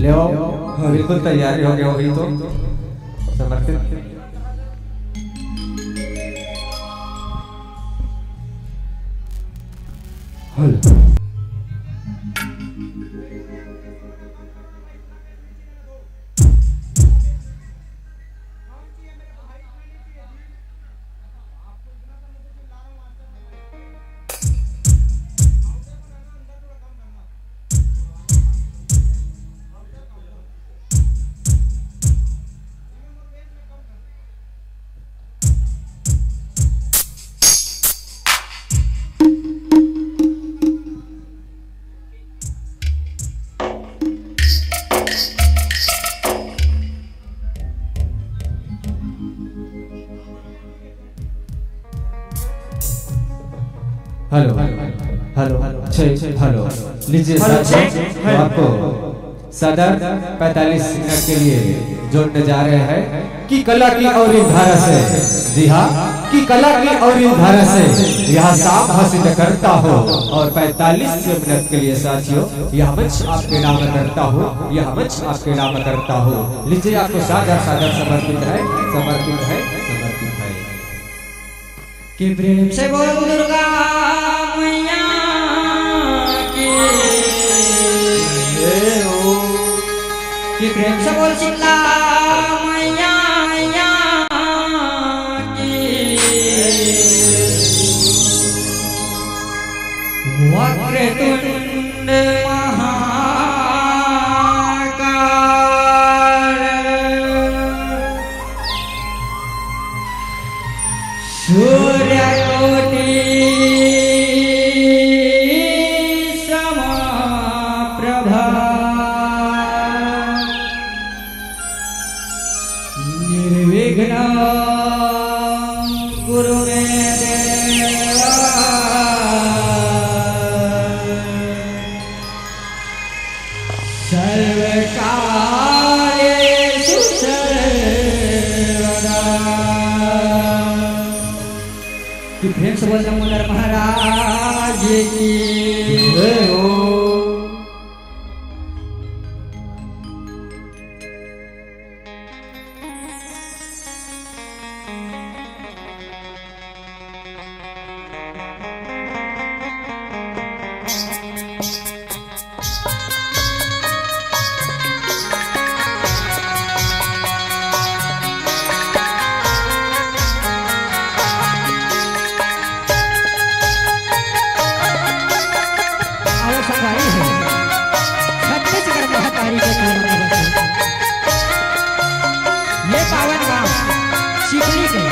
ले आओ, बिल्कुल तैयारी हो गया होगी तो समर्पित। हेलो हेलो हेलो लीजिए तो आपको सदर 45 मिनट के लिए जोड़ने जा रहे हैं कि कला की और धारा से, जी हाँ, कि कला की और धारा से यहाँ साफ हासिल करता हो और 45 मिनट के लिए साथियों यह मंच आपके नाम करता हो, यह मंच आपके नाम करता हो। लीजिए आपको सादर सादर समर्पित है, समर्पित है, समर्पित है। कि प्रेम से बोल दुर्गा मैया कि प्रेम से बोल शीतला मैया वक्रतुंड महाकाल सूर्यकोटि समप्रभा निर्विघ्नं कुरु मे देवा सर्वकार्येषु सर्वदा। कि प्रेम से बोल दामोदर महाराज की जय हो। ये पावन गांव शिकली के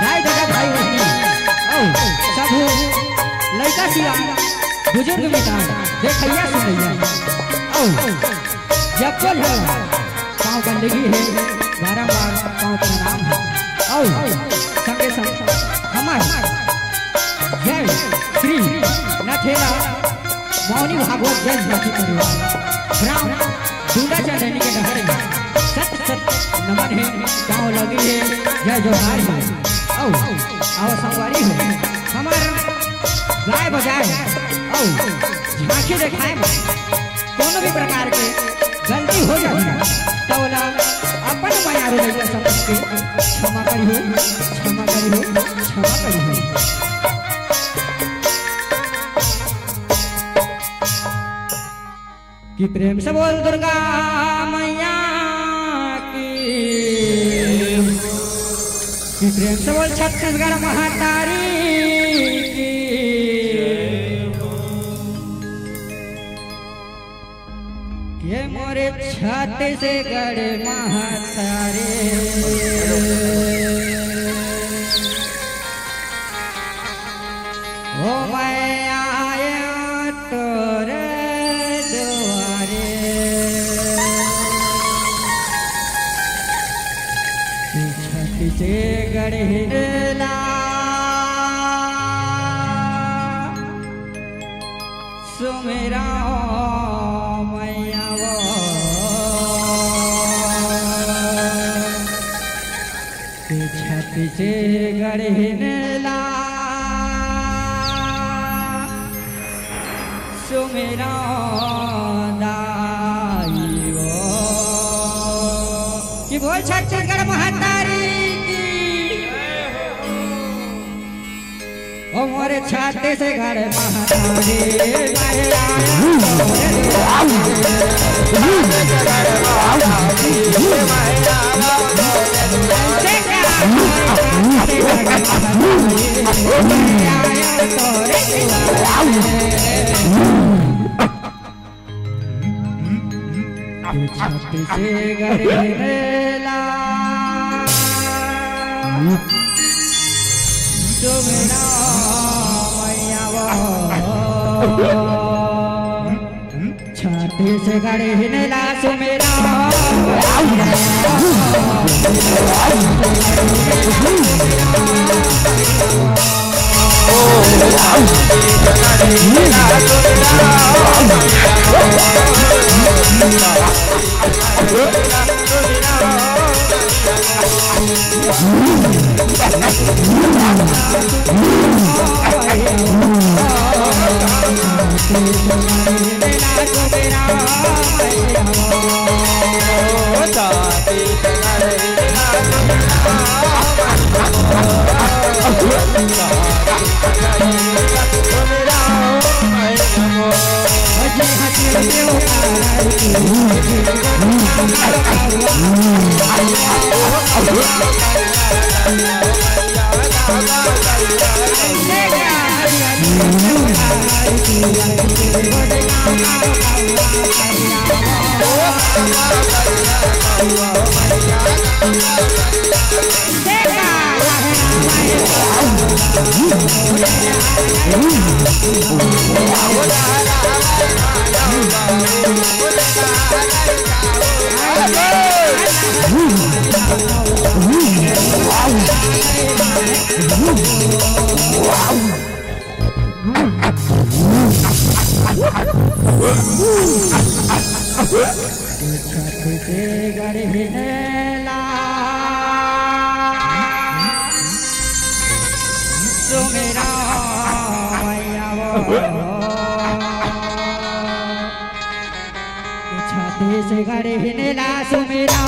गाय दादा भाई बहनी सब लड़का सिया बुजुर्ग मिटा देखैया सुनैया जब बोल है पाँव गंदगी है बारंबार पाँव प्रणाम है संगे संग हमारे जय श्री नथेला मौनी भागवत जय झांकी परिवार ग्राम दूंगा चंदनी के डहर में सत सत नमन है गाँव लगी है जय जोहार है आओ संगवारी है हमारा गाय बजाए झांकी दिखाए कोनो भी प्रकार के गलती हो जाए तो अपन माया रो समझ के क्षमा करी हो, क्षमा करी हो, क्षमा करी हो। कि प्रेम से बोल दुर्गा मैया की कि प्रेम से बोल छत्तीसगढ़ महातारी की ये मोरे छत्तीसगढ़ महातारी ओ मैं आया तोरे से गढ़ला सुमेरा मैया छत से गढ़ला सुमेरा बोल छत्तीसगढ़ महातारी की ओ मोरे छाते से घर महातारी छाती से गरेला सुमेरा मैया छाती से गरेला सुमेरा छाती से गड़े हिनेला सुमेरा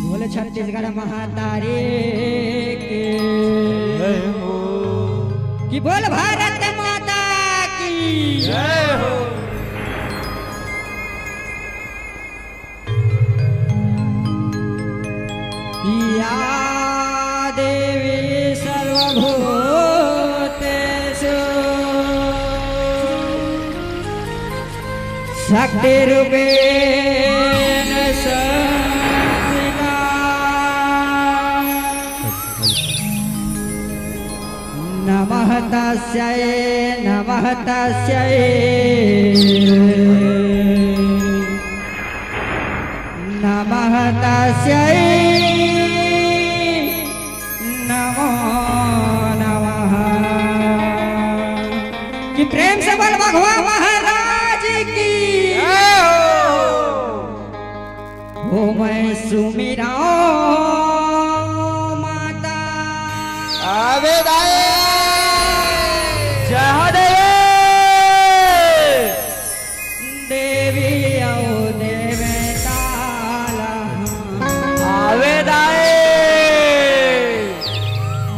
बोले छत्तीसगढ़ महातारी की बोल भारत माता की जय हो। या देवी सर्वभूतेषु शक्तिरूपेण संस्थिता नमः तस्यै नमः तस्यै नमः तस्यै नमो नमः। कि प्रेम से बोल भगवान महाराज की हो मैं सुमिरा माता आवेदाए जय हो देवी औ देवता आवेदाए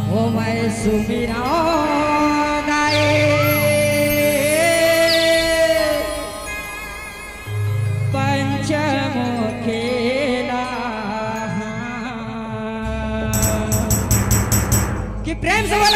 हो मैं सुमिरा दाए पंचमुखेला कि प्रेम से बोल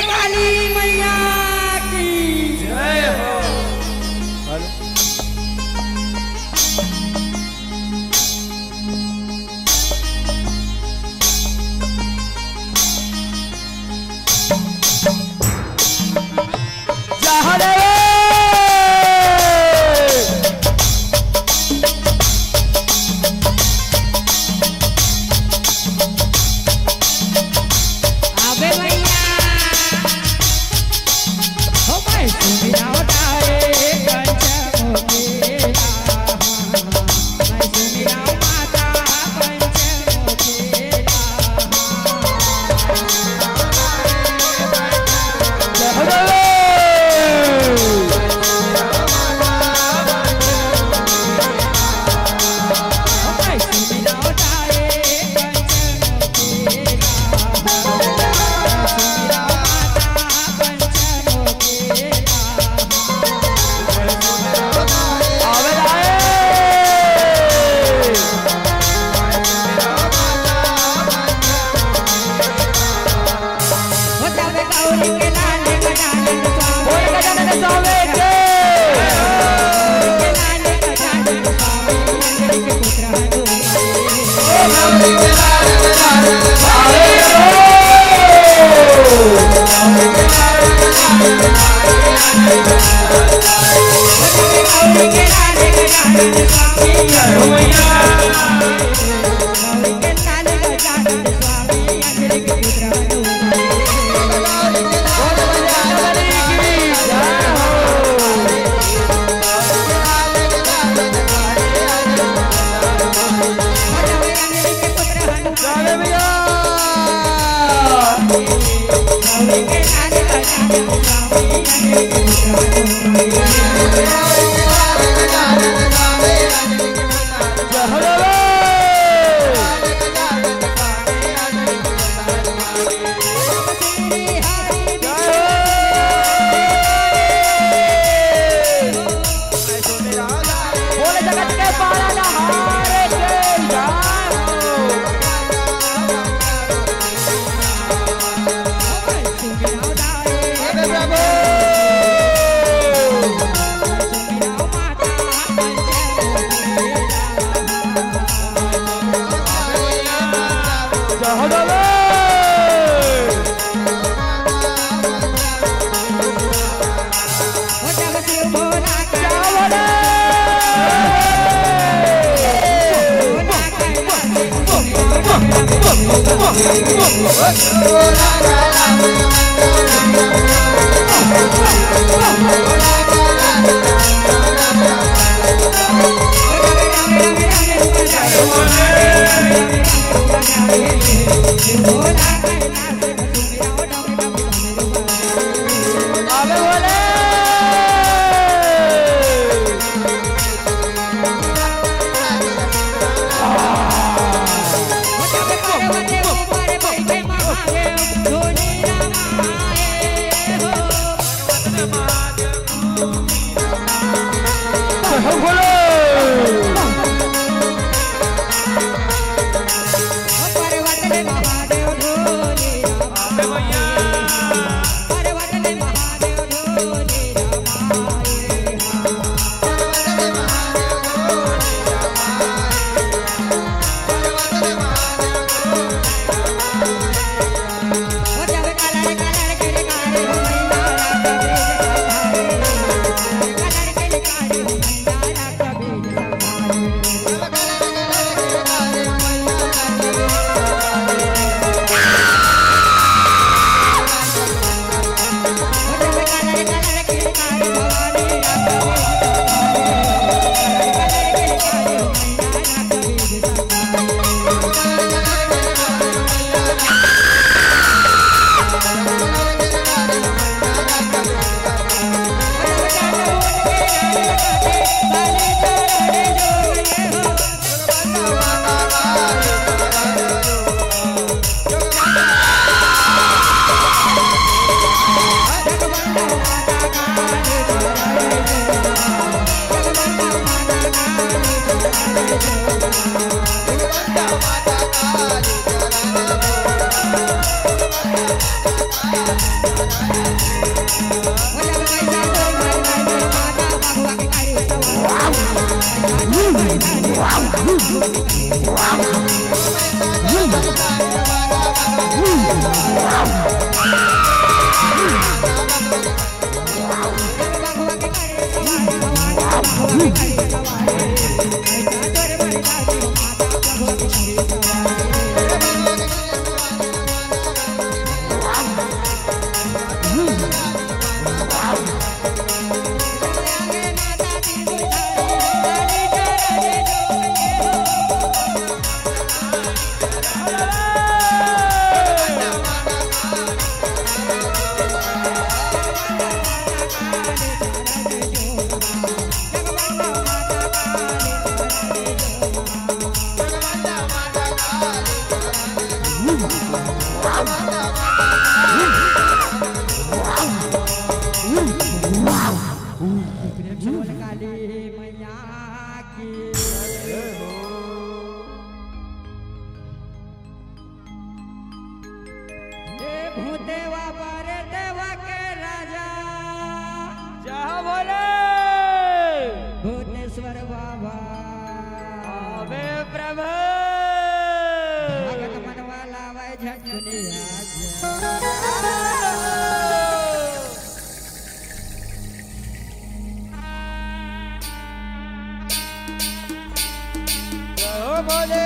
बोले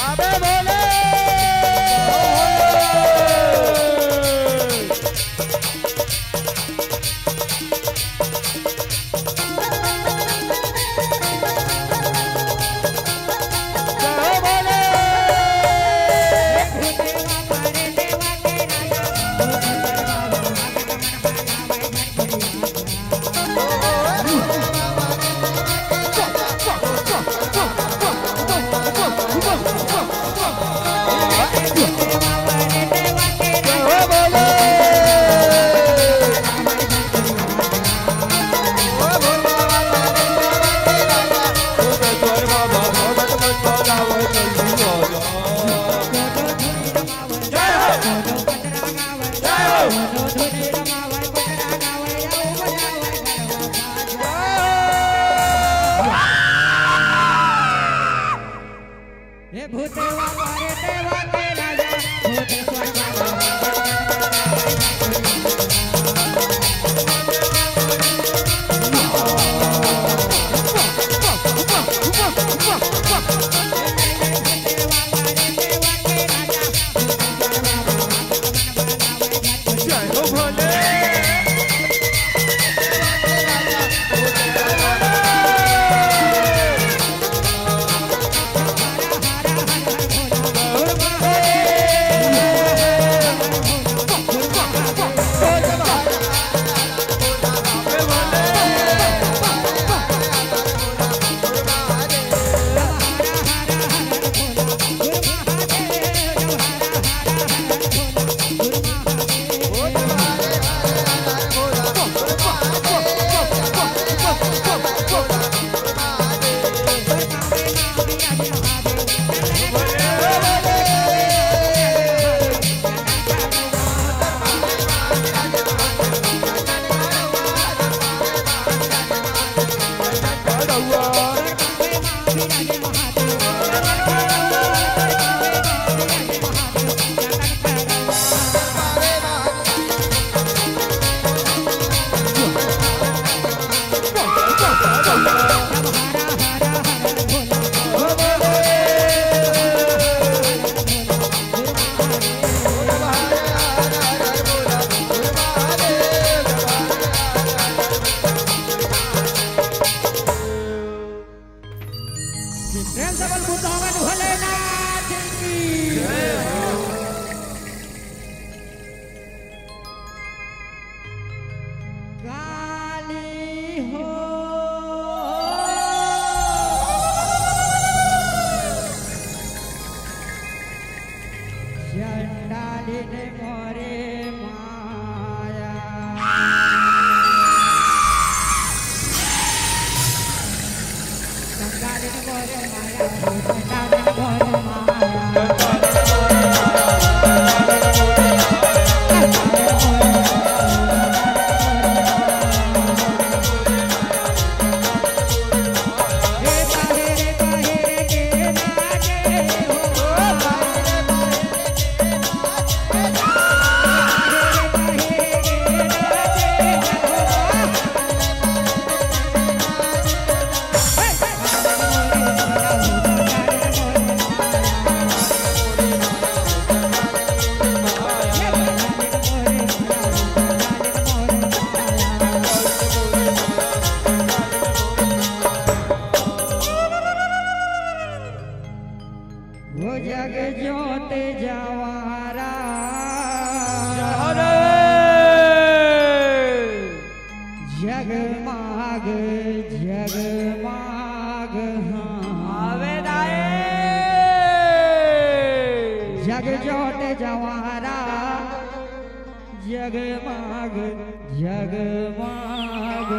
अबे बोले जगमाग जगमाग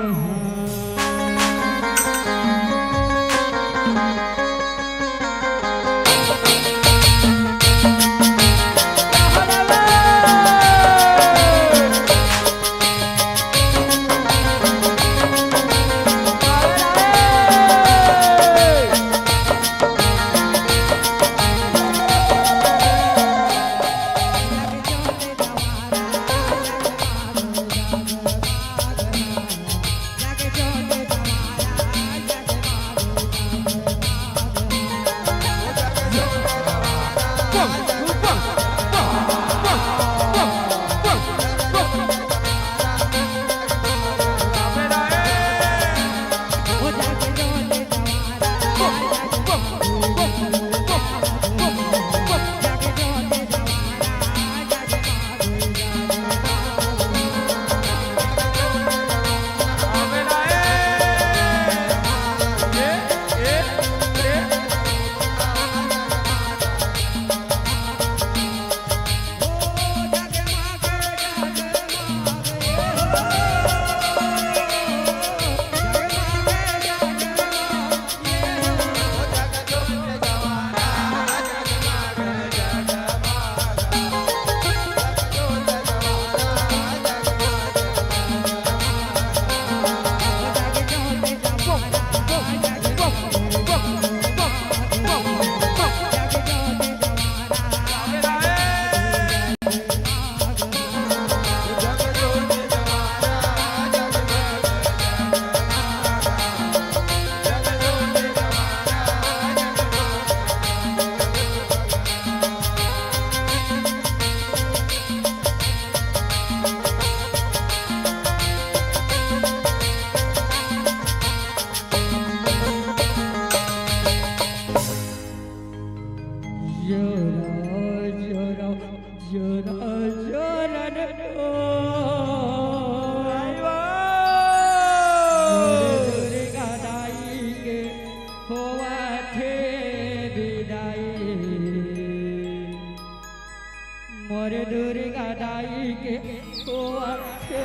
मोर दुर्गा दाई के खोआ के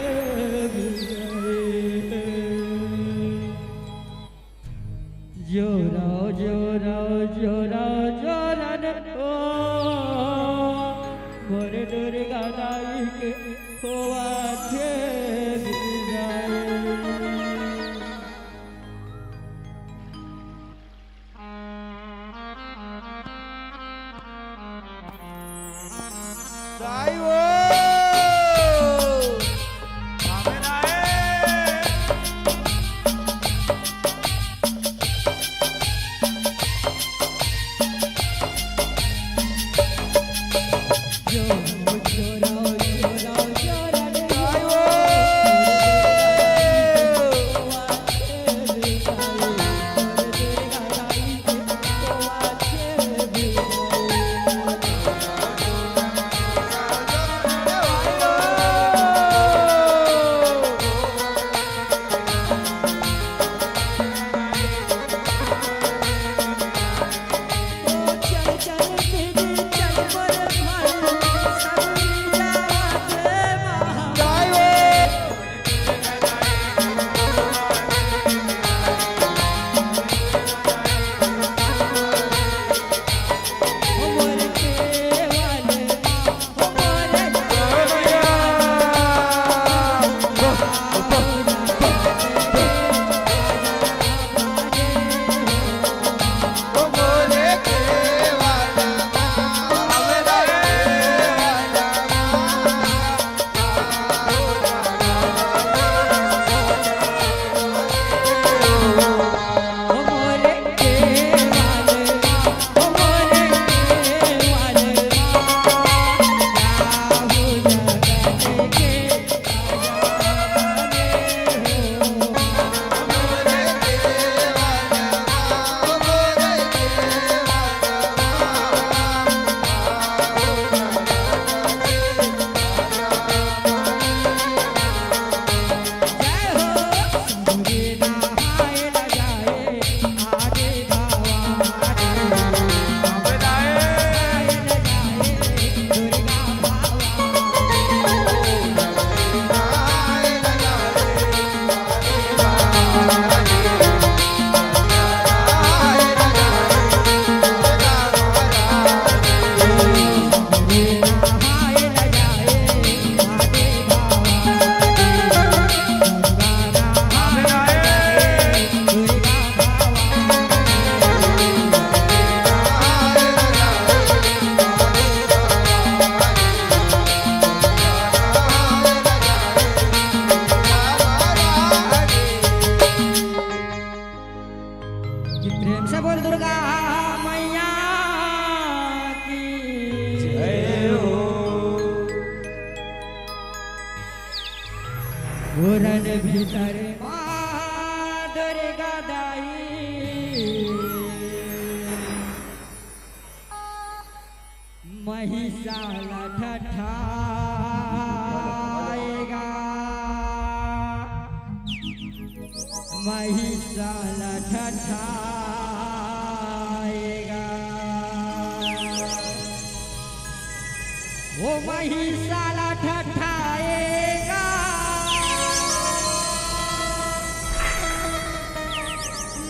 जोरा जोरा जोरा जोरा ओ मोर दुर्गा दाई के खोआ के दाई वो आमेन आए प्रेम से बोल दुर्गा मैया की जय हो उरन भीतर माँ दुर्गा दाई महिषाला ठठाएगा महिषाला ठठाएगा वो महिषाला ठठाएगा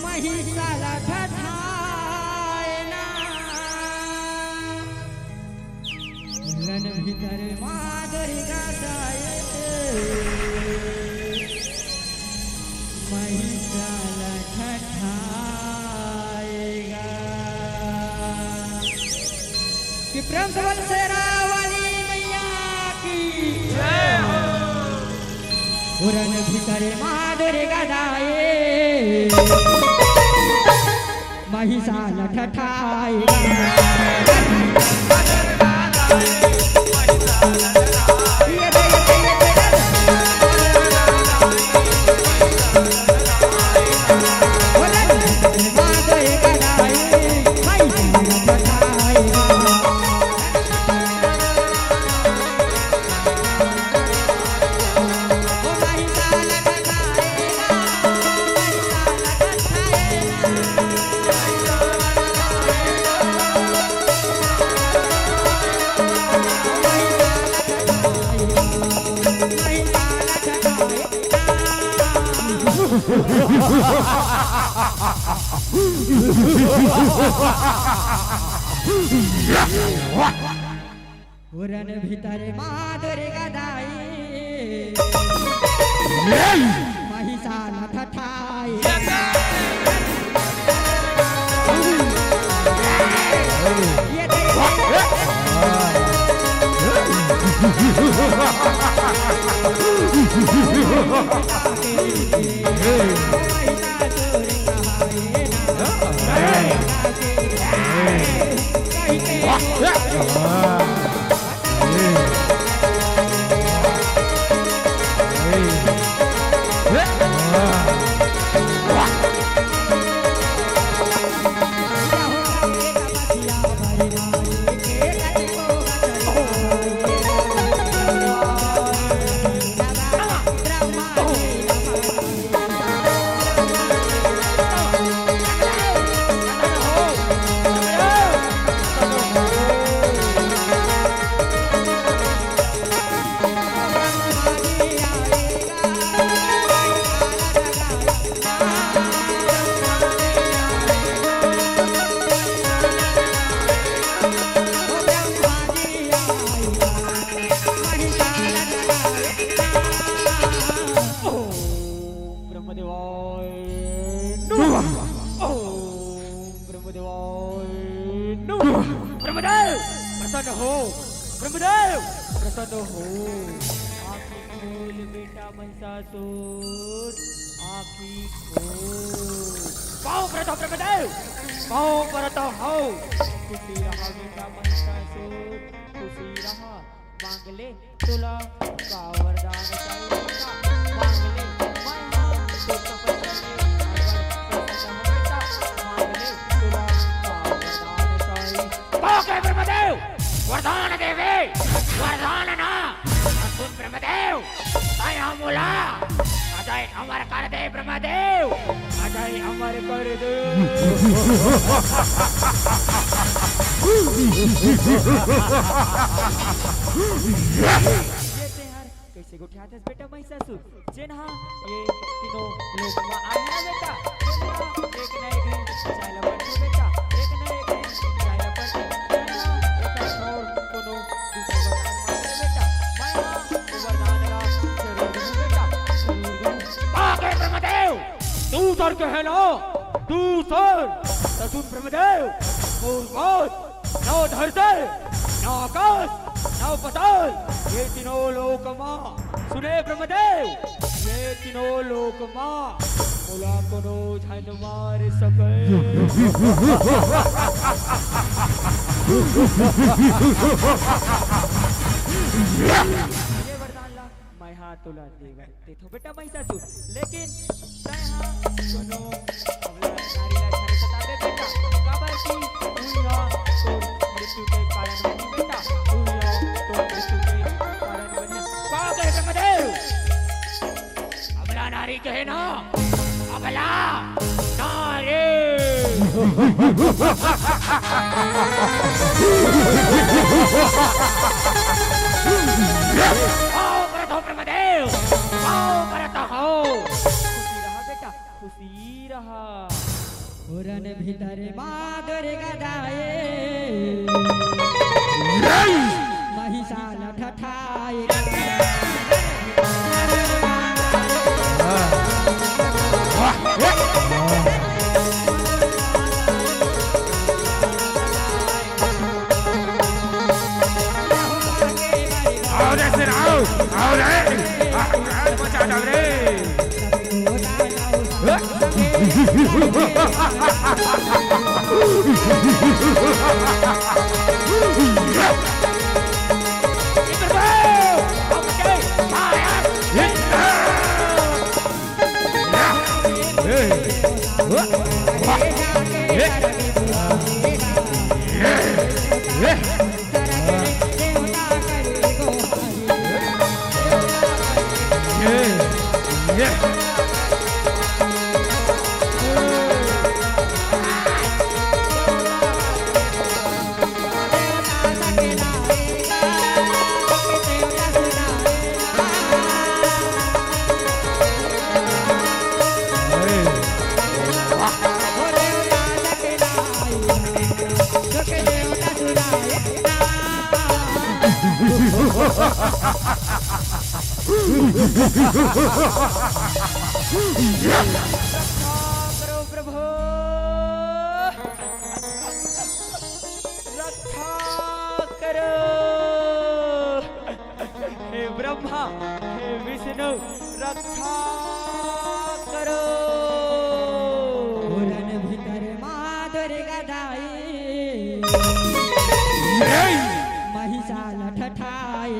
महिषाला ठठाएना रण भीतर माँ दुर्गा दाई महिषाला ठठाएगा कि प्रेम से बोल शेरा वाली मैया की जय हो उरन भीतर माँ दुर्गा दाई महिषाला ठठाएगा उरन भीतर माधुर गदाई महिषा न ठठाई ये ब्रह्मदेव प्रसन्न हो, ब्रह्मदेव प्रसन्न हो। आँखी खोल बेटा महिषासुर, आँखी खोल। पाँव पर तो ब्रह्मदेव, पाँव पर तो हो। खुशी रहा बेटा महिषासुर, खुशी रहा। मांग ले तुला का वरदान चाहिए बेटा, मांग ले तो तपस्या ब्रह्मदेव वरदान देवे, वरदान ना सुन ब्रह्मदेव, मुला अजय अमर कर दे ब्रह्मदेव, अजय अमर कर दे। कैसे उठाते बेटा महिषासुर जेना ये तीनों लोग में आया बेटा, एक न एक दिन चाइला पर बेटा, एक न एक दिन चाइला पर तू सर कहना, तू सर सुन ब्रह्मदेव, नौ धरती, नौ आकाश, नौ पाताल, ये तीनों लोक माँ सुने ब्रह्मदेव, ये तीनों लोक माँ बोला कोनो झन मार सके। ये वरदान ला मैं हाथ तुला देगा देखो बेटा महिषासुर, लेकिन कोनो नारीला झन सता दे बेटा, काबर की दुनिया तो मृत्यु के कारण बनी बेटा, दुनिया तो मृत्यु के कारण बनी। काबर ब्रह्मदेव अबला नारी कहे ना, अबला नारी। आओ करतो ब्रह्मदेव, आओ करता हो। खुशी रहा बेटा, खुशी रहा। उरन भीतर माधुर गदाए महिषा न ठठाई आओ रे, बचा डाल रे। करो प्रभु, रक्षा करो। हे ब्रह्मा, हे विष्णु, रक्षा करो। पुरन भीतर माधुर गदाई महिषाल ठठाए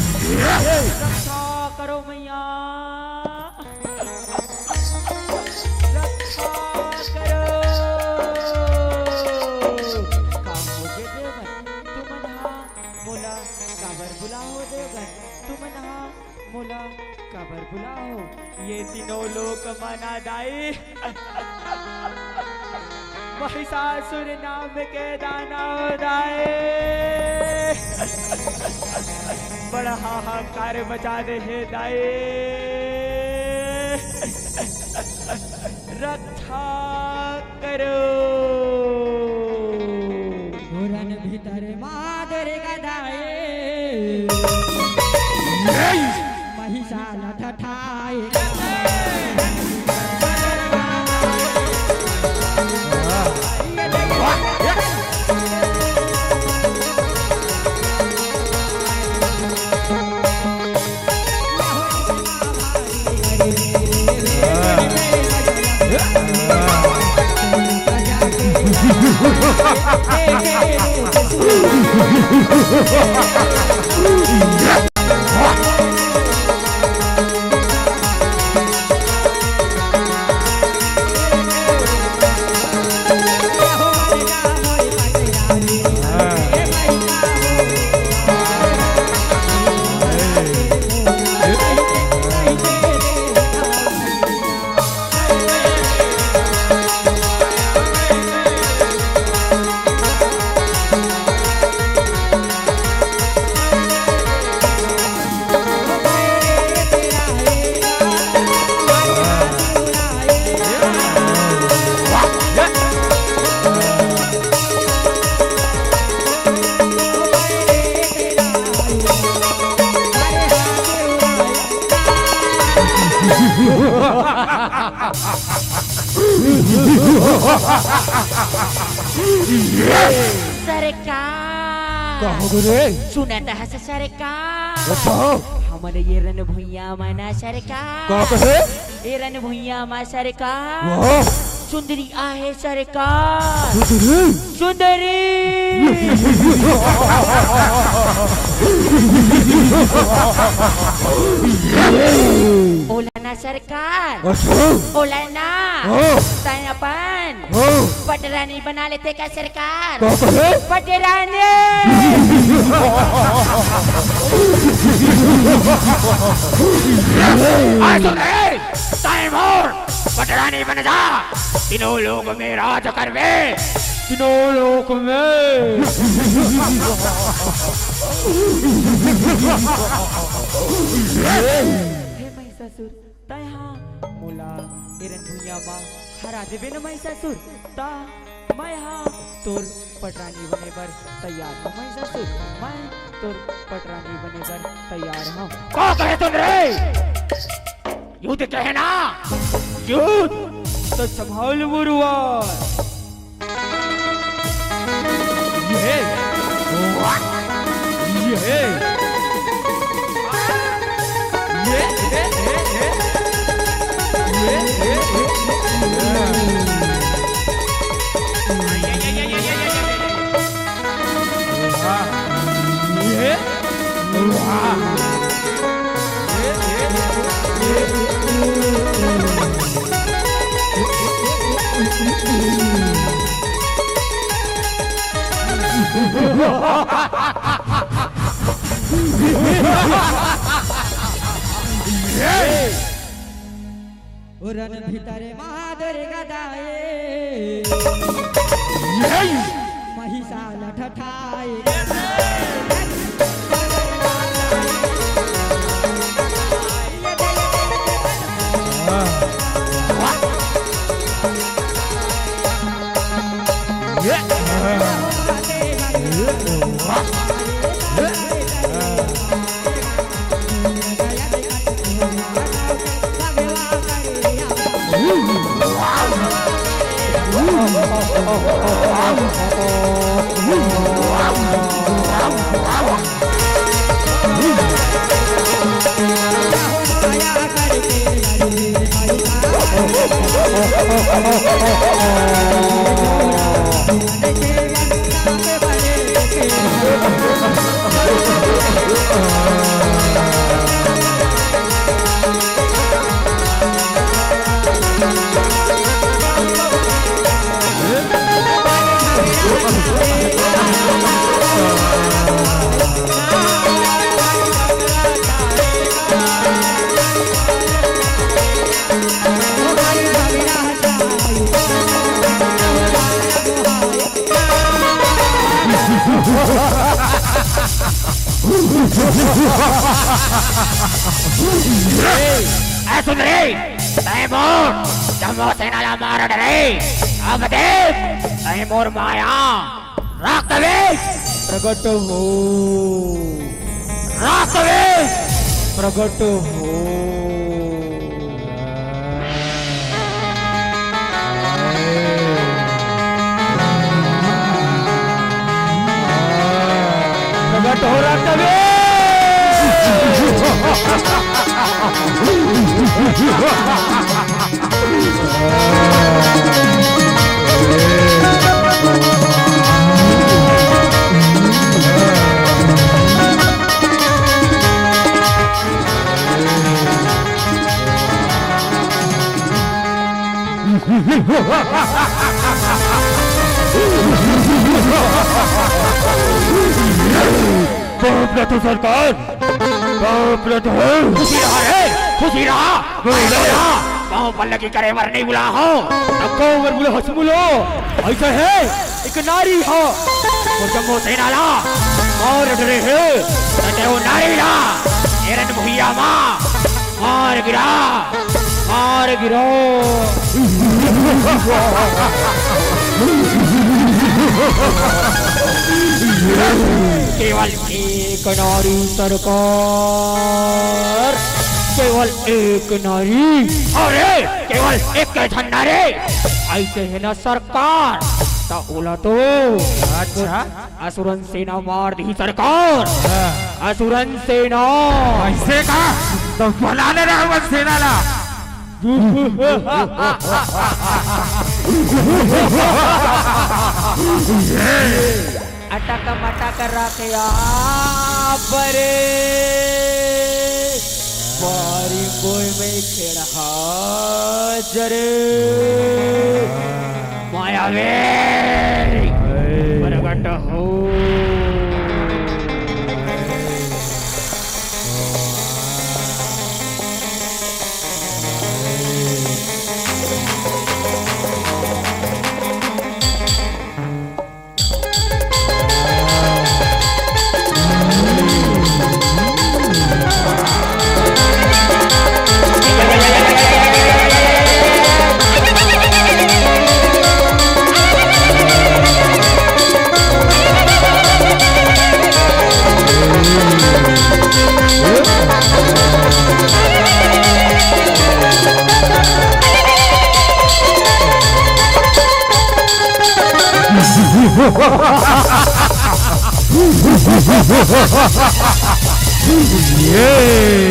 रक्षा करो मैया, रक्षा करो। काहोगे देवगन तुम नहा मोला काबर बुलाओ, देवगन तुम नहा मोला काबर बुलाओ। ये तीनों लोक मना दाई महिषासुर नाम के दानव दाए। बड़ा हाहाकार मचा दे हे दाए, रक्षा करो। पुरन भीतर माधुर गदाई महिषाल ठठाए सरकार सुनता है सरकार, हमारे ये रन भुइया माना सरकार, ये रन भुइया मा सरकार, सुंदरी आहे सरकार, सुंदरी ओलाना सरकार, ओलाना तनापन पटरानी बना लेते क्या सरकार, पटरानी पटरानी बन जा, तीनों लोग में राज कर वे, तीनों लोग में। हे महिषासुर तय हाँ मोला एरन भुइया मा हरा देवे न महिषासुर ता मैं हाँ तोर पटरानी बने बर तैयार हूँ महिषासुर, मैं तोर पटरानी बने बर तैयार हूँ। क्या कहे तुम रे? युद्ध कहना, युद्ध तो संभाल गुरुवार। उरन भितरे मादर गदाए महिषाल ठठाए सुन रे, तैमूर जम्मू सेना मार डरे। अब देख तैमूर माया राक्षस प्रकट हो, राक्षस प्रकट हो। प्रकट हो राक्षस। बाप रे सरकार, बाप रे खुशी रहा रे, खुशी रहा। पाँव पल्ले की करे मर नहीं बुला हो, सबको मर बुला हसमुलो। ऐसा है एक नारी हो और जम्मू सेना ला और डरे है तटे वो नारी ला एरन भुइया माँ मार गिरा केवल एक नारी सरकार, केवल एक नारी। अरे केवल एक के झंडा रे, ऐसे है ना सरकार। तो उलटो, अच्छा असुरन सेना मार दी सरकार, असुरन सेना। ऐसे का तो बुलाने रहा सेना ला। अटक मटक रखया बरे बारी बोय में खेड़ा जरे मायावे प्रकट हो।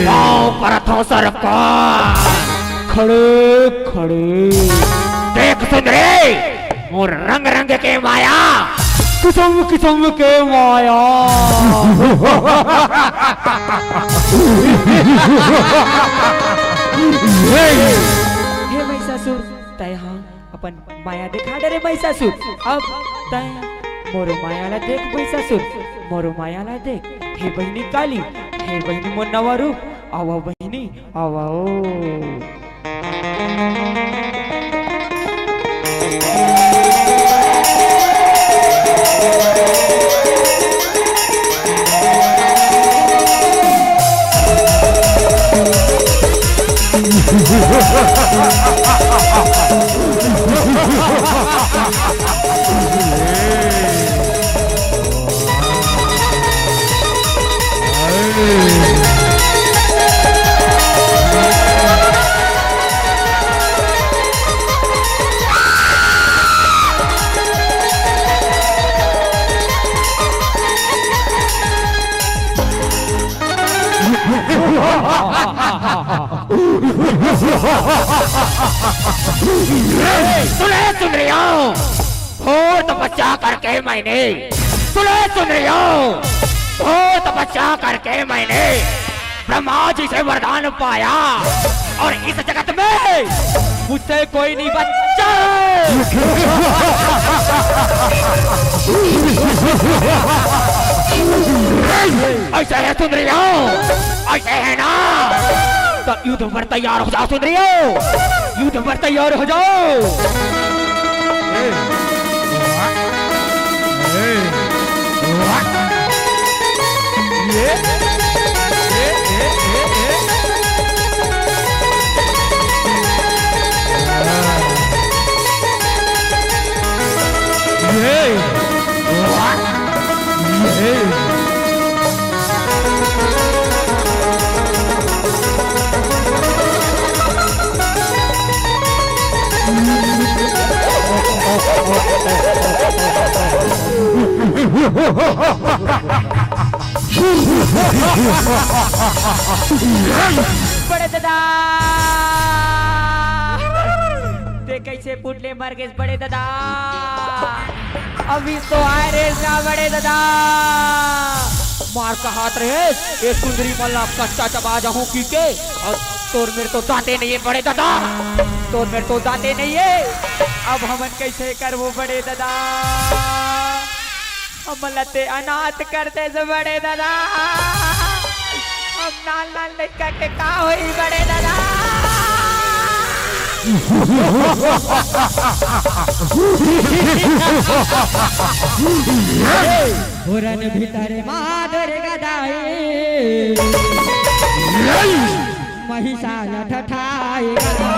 पाँव परत हो सरकार, खड़े खड़े देख सुंदरी मोर रंग रंग के माया, किस्म किस्म के माया। हे महिषासुर, तय हाँ अपन माया दिखा दे रे महिषासुर। अब तय मोरो मायाला देख महिषासुर, मोरो मायाला देख। हे बहिनी काली, हे बहिनी मोर नवा रूप, आवा बहिनी आवाओ। सुन रही हो, घोर तपस्या करके मैंने, सुन रही हो, घोर तपस्या करके मैंने ब्रह्मा जी से वरदान पाया और इस जगत में मुझसे कोई नहीं बच्चा। ऐसा है सुन रही हो, ऐसे है ना, तो युद्ध पर तैयार हो जाओ। सुन रही हो, युद्ध पर तैयार हो जाओ। बड़े दादा ते कैसे पुटले मर गए बड़े दादा, अभी तो आए रे ना बड़े दादा। मार का हाथ रहे ये सुंदरी मल्ला कच्चा चबा जाऊं की के, और तोर मेरे तो दांते नहीं है बड़े दादा, तोर मेरे तो दांते नहीं है। अब हमन कैसे कर वो बड़े दादा, हम लते अनाथ करते से बड़े दादा। अब नाल नाल लड़का के का होई बड़े दादा। पुरन भीतर माधुर गदाई, महिषाल ठठाएगा।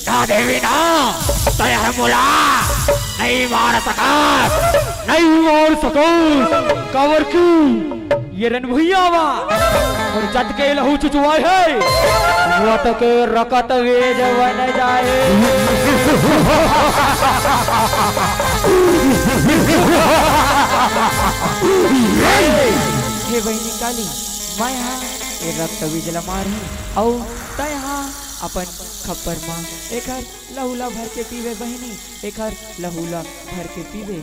ना देवी ना तो यह मुला नहीं मार सका, नहीं मार सको कावर की ये रन भैया और जट के लहू चुचुआए है वत के रकत वेज बन जाए। हे बहनी काली मैं यहाँ एक रक्त विजला मारी औ त यहाँ अपन खप्पर माँ एक लहूला भर के पीवे बहनी, एक लहूला भर के पीवे।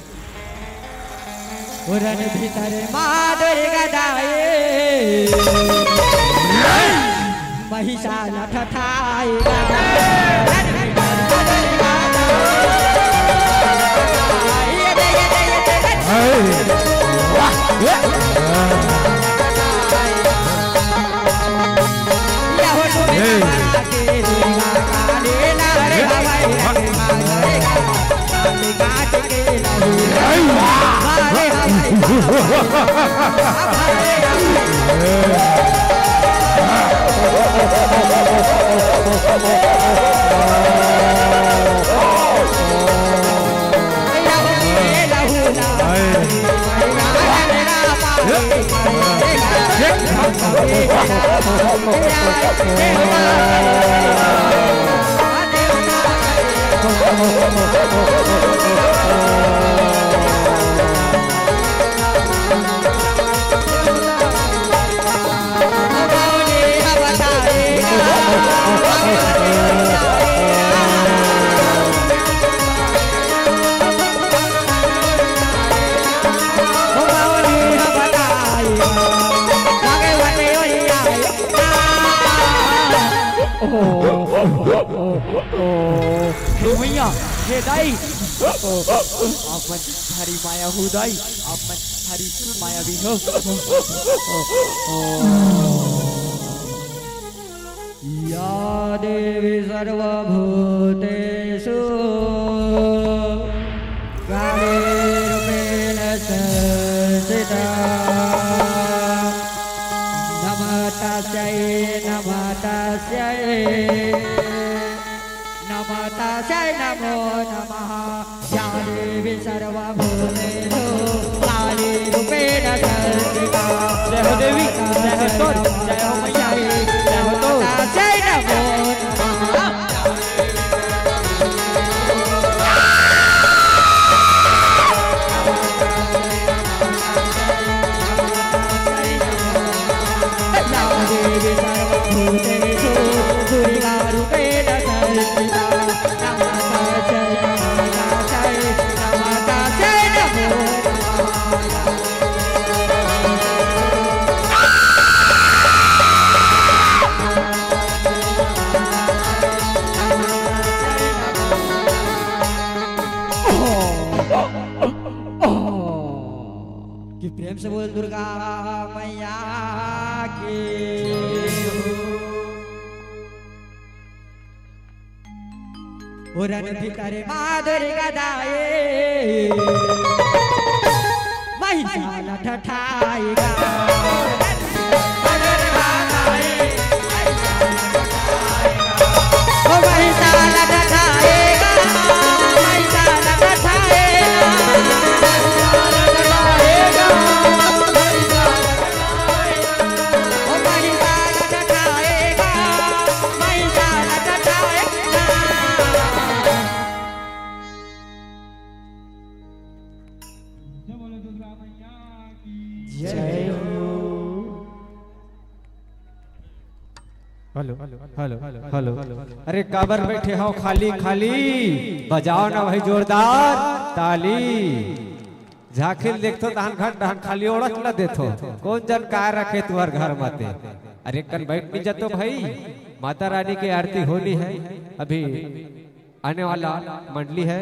उरन भीतर मादर गदाए महिषा लठठाए भैया हे दाई आप मन हरी माया हो दाई, आप मन हरी माया भी हो। या देवी सर्वभूतेषु कालीरूपेण संस्थिता नमः तस्यै नमः तस्यै नमः तस्यै नमो नमः। या देवी सर्वभूतेषु कालीरूपेण संस्थिता जय हो देवी, जय हो तोर, जय हो मैया, जय हो तोर, तस्यै नमो नमः। देवी सर्वभूतेषु दुर्गारूपेण संस्थिता नमः तस्यै नमः तस्यै नमो कि प्रेम से बोल दुर्गा मैया की। उरन भीतर माधुर गदाए महिषा लठठाएगा महिषा लठठाएगा महिषा लठठाएगा हेलो हेलो हेलो अरे काबर बैठे हो खाली खाली, बजाओ ना भाई जोरदार ताली। झाखिल देखतो धान घाट धान खाली ओढ़त न देथो, कौन जन का रखे तुहर घर माते। अरे कल बैठ नहीं जातो भाई, माता रानी की आरती होनी है। अभी आने वाला मंडली है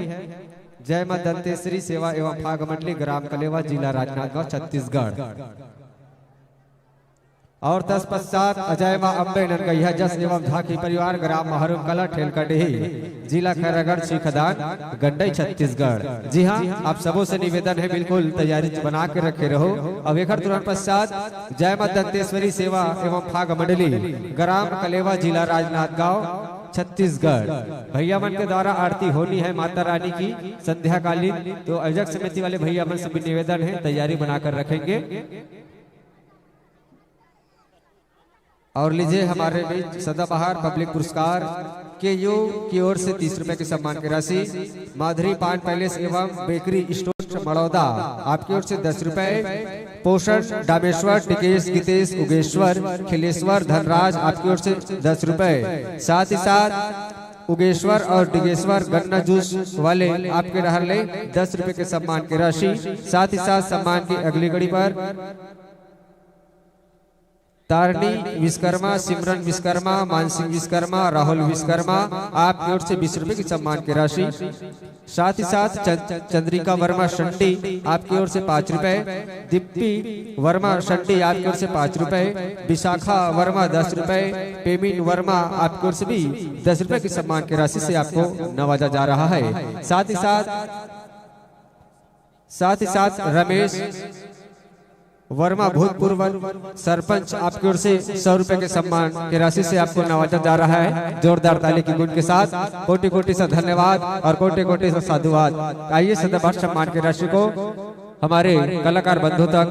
जय मां दंतेश्वरी सेवा एवं फाग मंडली, ग्राम कलेवा, जिला राजनांदगांव, छत्तीसगढ़। और तत्पश्चात अजय मां अम्बे नरगैया जस एवं झाकी परिवार, ग्राम महरुम कला, ठेलकडेही, जिला खैरागढ़, सीखदान, गंडई, छत्तीसगढ़। जी हाँ, आप सबों से निवेदन है बिल्कुल तैयारी बना के रखे रहो। अब एक तुरंत पश्चात जय मां दंतेश्वरी सेवा एवं फाग मंडली, ग्राम कलेवा, जिला राजनांदगांव, छत्तीसगढ़। भैया मन के द्वारा आरती होनी है माता रानी की संध्या कालीन, तो आयोजक समिति वाले भैया मन से भी निवेदन है तैयारी बनाकर रखेंगे। और लीजिए हमारे बीच सदाबहार पब्लिक पुरस्कार के यू की ओर से 30 रुपए की सम्मान की राशि, माधुरी पान पैलेस एवं बेकरी स्टोर मड़ौदा आपकी ओर से 10 रुपए, पोषण डामेश्वर टिकेश गीतेश उगेश्वर खिलेश्वर धनराज आपकी ओर से 10 रुपए, साथ ही साथ उगेश्वर और डिगेश्वर गन्ना जूस वाले आपके रहर ले 10 रुपए के सम्मान की राशि। साथ ही साथ सम्मान की अगली कड़ी पर तारणी विश्वकर्मा, सिमरन विश्वकर्मा, मानसिंह विश्वकर्मा, राहुल विश्वकर्मा आपकी ओर से 20 रुपए की सम्मान की राशि। साथ ही साथ चंद्रिका वर्मा शंटी आपकी ओर से 5 रुपए, दीप्ति वर्मा शंटी आपकी ओर से 5 रुपए, विशाखा वर्मा 10 रुपए, पेमिन वर्मा आपकी ओर से भी 10 रुपए की सम्मान की राशि से आपको नवाजा जा रहा है। साथ ही साथ रमेश वर्मा भूतपूर्व सरपंच आपकी ओर से 100 रुपए के सम्मान की राशि से आपको नवाजा जा रहा है। जोरदार ताली की गुण के साथ कोटि कोटि से धन्यवाद और कोटि कोटि से साधुवाद। आइए सदाबहार सम्मान की राशि को हमारे कलाकार बंधु तक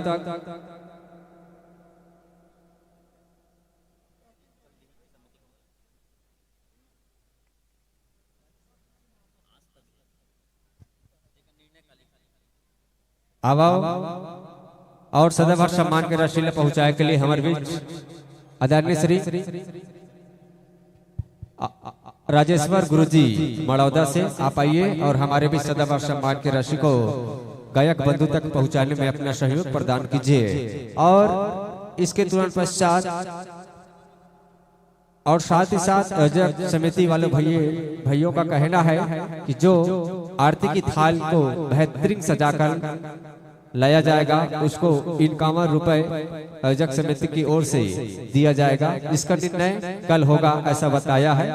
आवाओ और सदाबहार सम्मान के राशि पहुंचाए के लिए हमारे बीच आदरणीय श्री राजेश्वर गुरुजी मड़ौदा से आप आइए और हमारे बीच सदाबहार सम्मान की राशि को गायक बंधु तक पहुंचाने में अपना सहयोग प्रदान कीजिए। और इसके तुरंत पश्चात और साथ ही साथ आयोजक समिति वाले भाइयों का कहना है कि जो आरती की थाल को बेहतरीन सजाकर लाया जाएगा उसको 51 रुपए आयोजक समिति की ओर से दिया जाएगा। इसका निर्णय कल होगा ऐसा बताया है।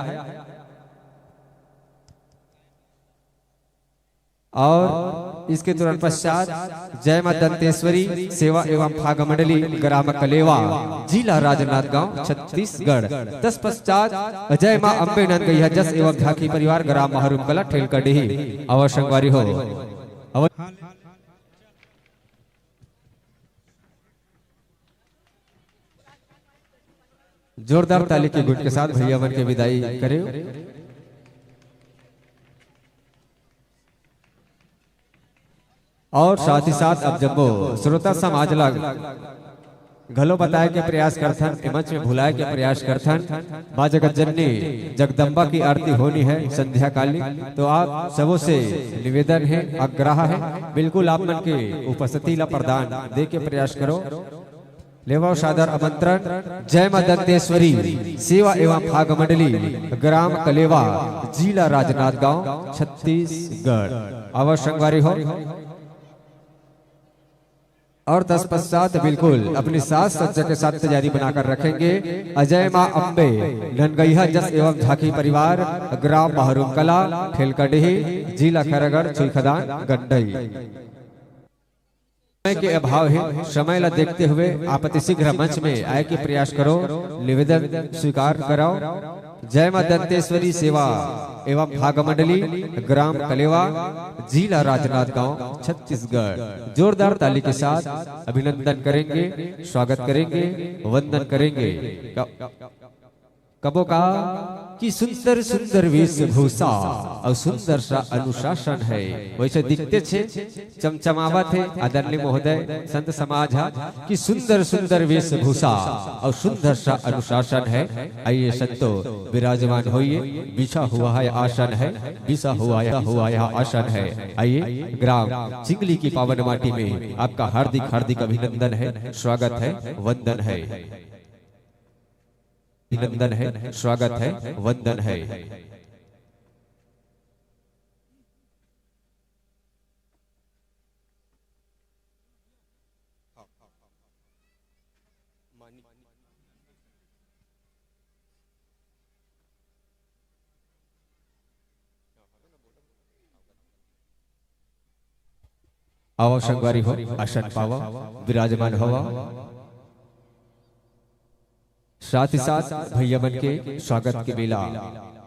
और इसके तुरंत पश्चात जय मां दंतेश्वरी सेवा एवं भाग मंडली ग्राम कलेवा जिला राजनांदगांव छत्तीसगढ़। तत्पश्चात जय मां अम्बे नंद गैया जस एवं झाकी परिवार ग्राम महरूम कला ठेलकडी अवश्यवारी हो। जोरदार ताली के गुट के साथ भैया मन के विदाई करें। और साथ ही साथ अब जब वो श्रोता समाज लग घलो बताए के प्रयास करथन, मंच में भुलाए के प्रयास करथन। मां जगत जननी जगदम्बा की आरती होनी है संध्या कालीन, तो आप सबों से निवेदन है आग्रह है बिल्कुल आप मन के उपस्थिति ला प्रदान दे के प्रयास करो। लेवा सादर आमंत्रण जय मां दंतेश्वरी सेवा एवं भाग मंडली ग्राम कलेवा जिला राजनांदगांव छत्तीसगढ़ अवश्यवारी हो। और तत्पश्चात बिल्कुल अपनी सास सज्जा के साथ तैयारी बनाकर रखेंगे। अजय मां अम्बे ननगैया जस एवं झाकी परिवार ग्राम महरूम कला ठेलकडी जिला खैरागढ़ छुईखदान गंडई। समय के अभाव है, समय ला देखते हुए आप अतिशीघ्र मंच में आए के प्रयास करो, निवेदन स्वीकार कराओ। जय मां दंतेश्वरी सेवा एवं भाग मंडली ग्राम कलेवा जिला राजनांदगांव छत्तीसगढ़। जोरदार ताली के साथ अभिनंदन करेंगे, स्वागत करेंगे, वंदन करेंगे। कबो का कि सुंदर सुंदर वेशभूषा और सुंदर सा अनुशासन है, वैसे दिखते छे चमचमावत है आदरणीय महोदय संत समाज है कि सुंदर सुंदर वेशभूषा और सुंदर सा अनुशासन है। आइए संतो विराजमान होइए, बिछा हुआ है आसन है, बिछा हुआ यह आसन है। आइए ग्राम चिंगली की पावन माटी में आपका हार्दिक हार्दिक अभिनंदन है, स्वागत है, वंदन है, अभिनंदन है, स्वागत है, वंदन है। आवश्यकवारी हो, आसन पावा, विराजमान होवा। साथ ही साथ भैया बन के स्वागत के बेला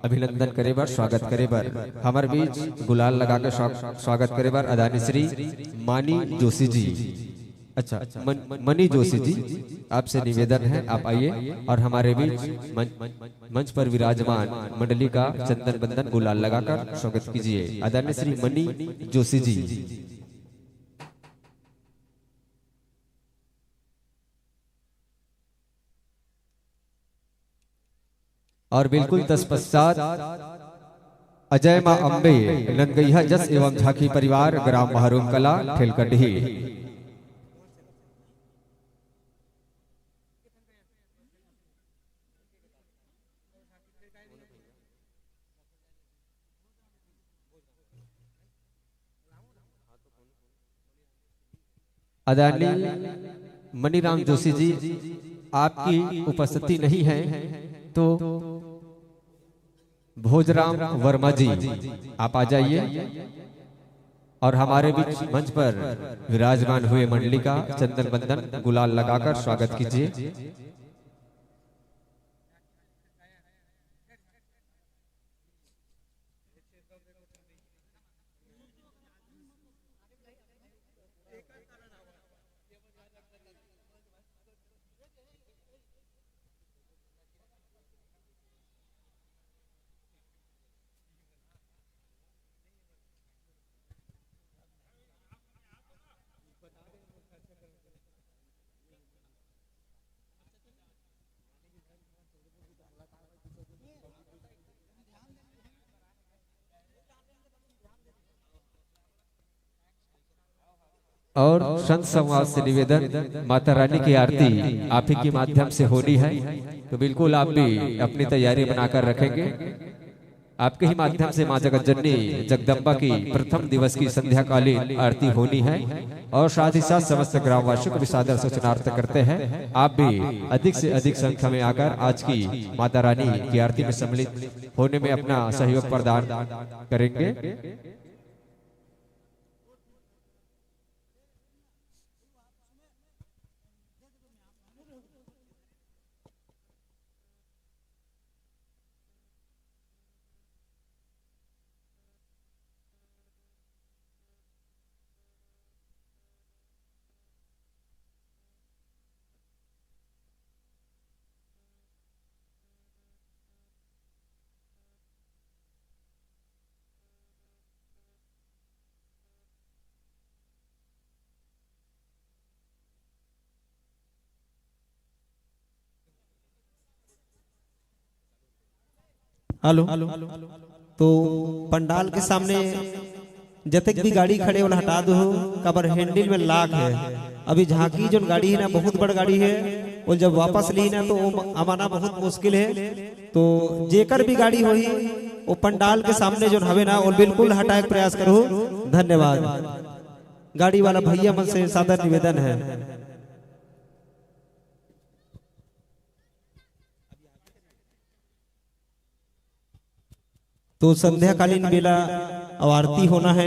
अभिनंदन करे बर स्वागत करे बर हमारे बीच गुलाल लगा के स्वागत करे बर अदानी श्री मानी जोशी जी। अच्छा मनी जोशी जी, आपसे निवेदन है आप आइए और हमारे बीच मंच पर विराजमान मंडली का चंदन बंदन गुलाल लगाकर स्वागत कीजिए आदरणीय श्री मनी जोशी जी। और बिल्कुल तत्पश्चात अजय मां अम्बे नंदगैया जस एवं झांकी परिवार ग्राम महरूम कला ठेलकंडी। आदरणीय मनीराम जोशी जी, आपकी उपस्थिति नहीं है तो भोजराम वर्मा जी आप आ जाइए और हमारे बीच मंच पर विराजमान हुए मंडली का चंदन बंदन गुलाल लगाकर स्वागत कीजिए। और संत संवाद से निवेदन, माता रानी की आरती आप ही के माध्यम से होनी है, तो बिल्कुल आप भी अपनी तैयारी बनाकर रखेंगे। आपके ही माध्यम से मां जगतजननी जगदम्बा की प्रथम दिवस की संध्याकालीन आरती होनी है और साथ ही साथ समस्त ग्रामवासियों को भी सादर सूचनार्थ करते हैं। आप भी अधिक से अधिक संख्या में आकर आज की माता रानी की आरती में सम्मिलित होने में अपना सहयोग प्रदान करेंगे। हेलो, तो पंडाल के सामने जतक भी गाड़ी खड़े वाला हटा दो, कबर हैंडल में लाख है। अभी झांकी जो गाड़ी है ना बहुत बड़ गाड़ी है, वो जब वापस ली ना तो आना बहुत मुश्किल है। तो जेकर भी गाड़ी होई वो पंडाल के सामने जो हवे ना वो बिल्कुल हटाए के प्रयास करो। धन्यवाद। गाड़ी वाला भैया मन से सादर निवेदन है। तो संध्याकालीन बेला आरती होना है,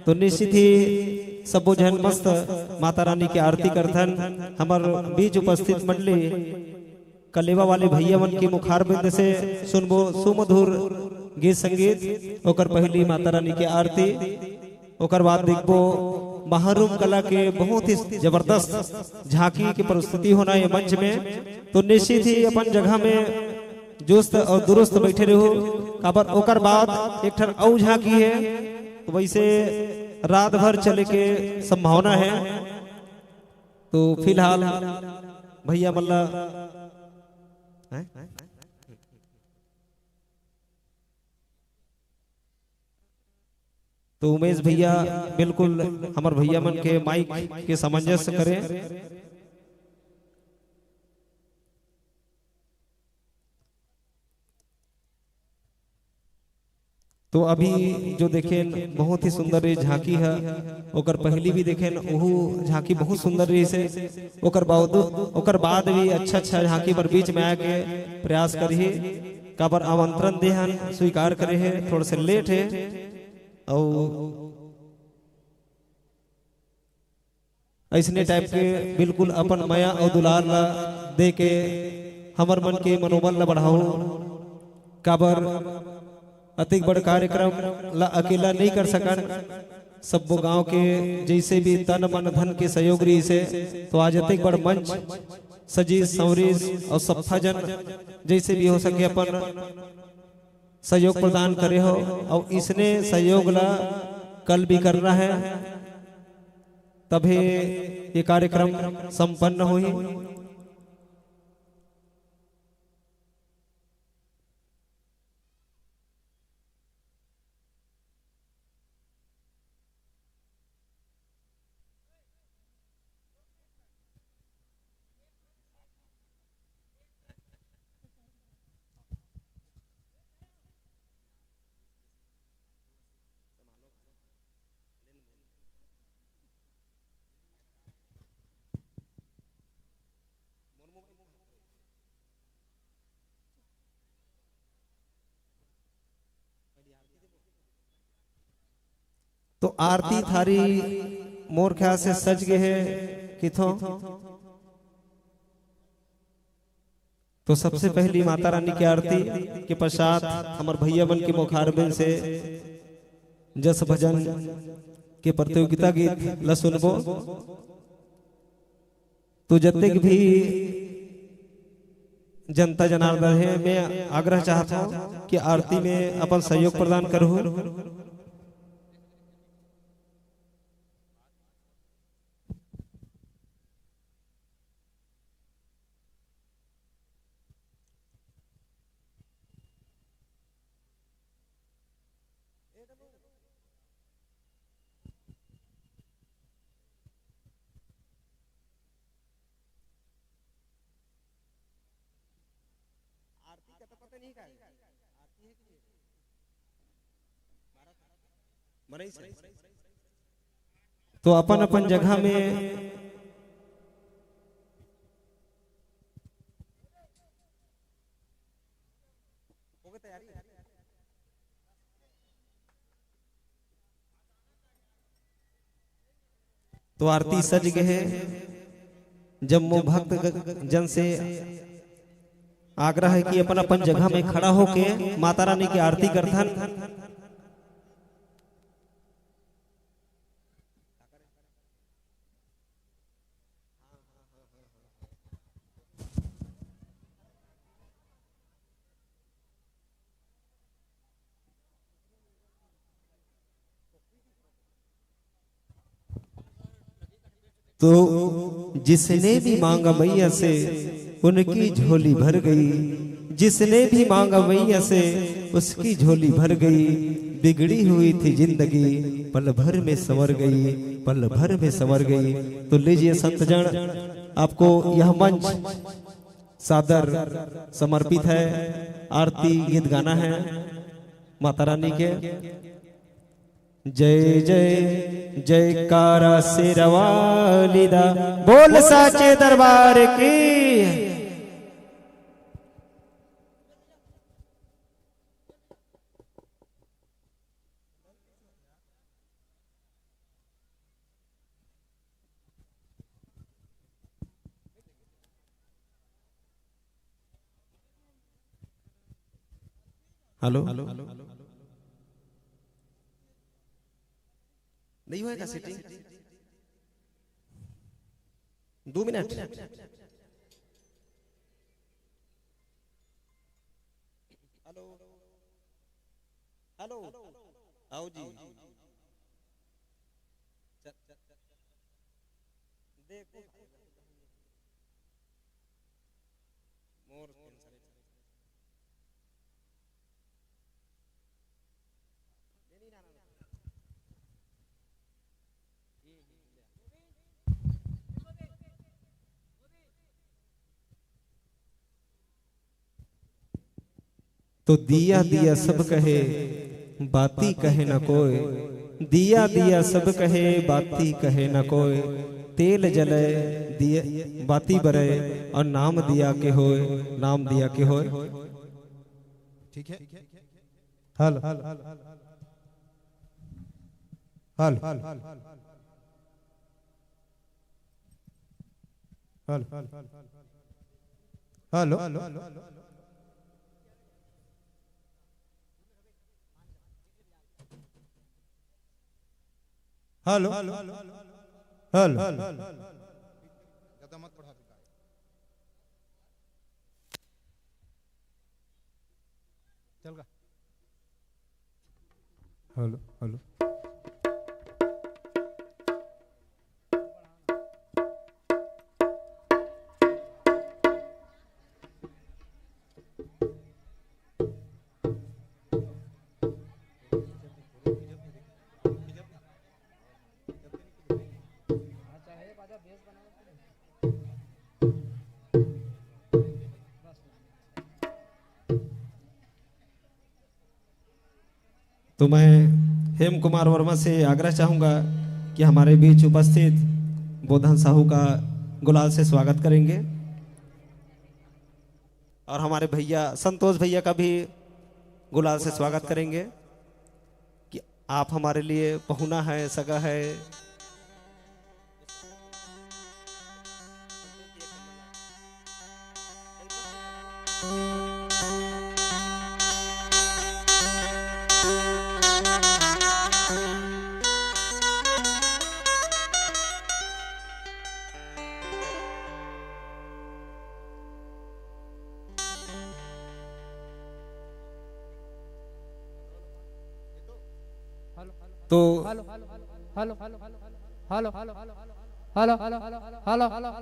तो निश्चित ही सबो जन मस्त माता रानी की आरती करथन। हमार बीच उपस्थित मंडली कलेवा वाले भैया मन की मुखार बिंद से सुनबो सुमधुर गीत संगीत। ओकर पहली माता रानी की आरती, ओकर बाद देखबो महरूम कला के बहुत ही जबरदस्त झांकी की प्रस्तुति होना है मंच में। तो निश्चित ही अपन जगह में जोस्त और दुरुस्त बैठे रहो। काबर ओकर बाद एक ठन औ झांकी है, तो वैसे रात भर चले के संभावना है। तो फिलहाल भैया मल्ला तो उमेश भैया बिल्कुल हमार भैया मन के माइक के सामंजस्य करें। तो अभी जो देखें बहुत ही सुंदर झांकी है, ओकर पहली भी देखें ओहू झांकी बहुत सुंदर रही से। ओकर बाद भी अच्छा अच्छा झांकी पर बीच में आके प्रयास करी, काबर आमंत्रण देहन स्वीकार करे है, थोड़ा से लेट है। और ऐसने टाइप के बिल्कुल अपन माया और दुलार दे के हमर मन के मनोबल ला बढ़ाओ। काबर अतिक बड़ कार्यक्रम ला अकेला नहीं कर सकन, सबो गांव के जैसे भी तन मन धन के सहयोग रही से, तो आज अतिक बड़ मंच सजीज संवरीज और सफा जन जैसे भी हो सके अपन सहयोग प्रदान करे हो। और इसने सहयोग ला कल भी करना है, तभी ये कार्यक्रम संपन्न हुई। तो आरती थारी मोर ख्याल से सज गए है किथों। तो सबसे पहली माता रानी की आरती के पश्चात हमार भैया बन के मुखारबिन से जस भजन के प्रतियोगिता गीत ला सुनबो। तो जतक भी जनता जनार्दन है, मैं आग्रह चाहता हूँ कि आरती में अपन सहयोग प्रदान करूँ। तो अपन अपन जगह में तो आरती सज गए है। जब मो भक्त जन से आग्रह है कि अपन अपन जगह में खड़ा होके माता रानी की आरती करथन। तो जिसने भी मांगा मैया से उनकी झोली भर गई, जिसने भी मांगा मैया से उसकी झोली भर गई। बिगड़ी हुई थी जिंदगी पल भर में संवर गई, पल भर में संवर गई। तो लीजिए संतजन, आपको यह मंच सादर समर्पित है। आरती गीत गाना है माता रानी के। जय जय जयकारा शेरवालिदा, बोल साचे दरबार की। हेलो नहीं होएगा सेटिंग? 2 मिनट। हेलो हेलो आओ जी। देखो मोर तो दिया दिया सब कहे बाती कहे न कोई, दिया दिया सब कहे बाती कहे न कोई। तेल जले दिया बाती बरे और नाम दिया के होए, नाम दिया के होए। ठीक है। हल हल हल हल hello hello hello hello hello तो मैं हेम कुमार वर्मा से आग्रह चाहूँगा कि हमारे बीच उपस्थित बोधन साहू का गुलाल से स्वागत करेंगे और हमारे भैया संतोष भैया का भी गुलाल से स्वागत करेंगे कि आप हमारे लिए पहुना है, सगा है। तो hello hello hello hello hello hello hello hello hello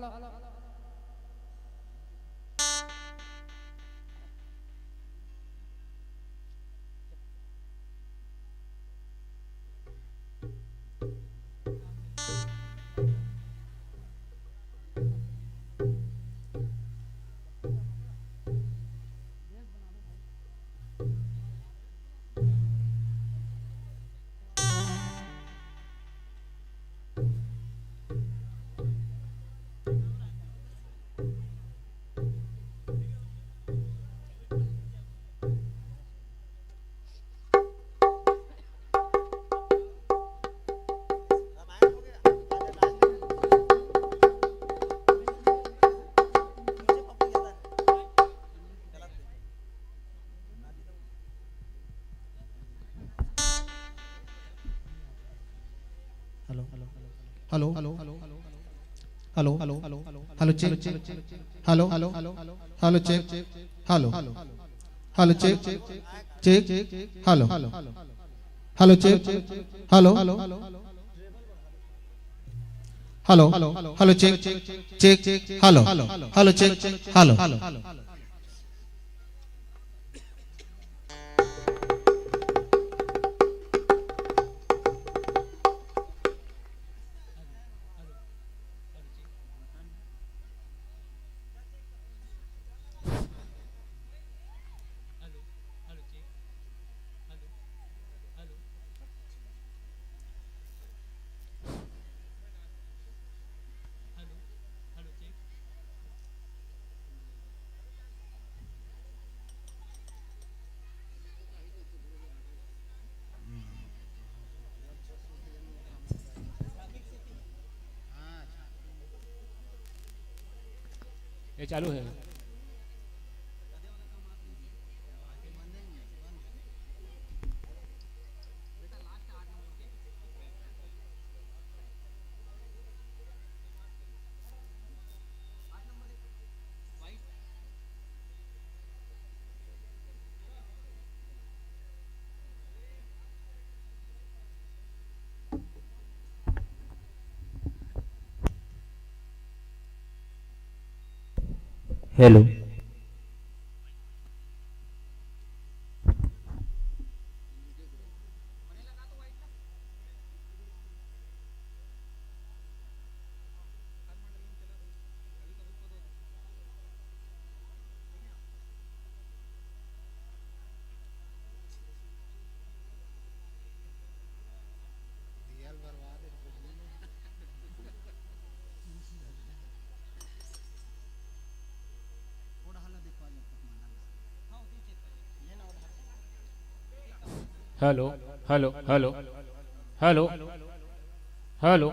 hello hello hello hello hello hello check hello hello hello check hello hello check check hello hello check hello hello hello check check hello hello check hello ये चालू है। Hello hello hello hello hello hello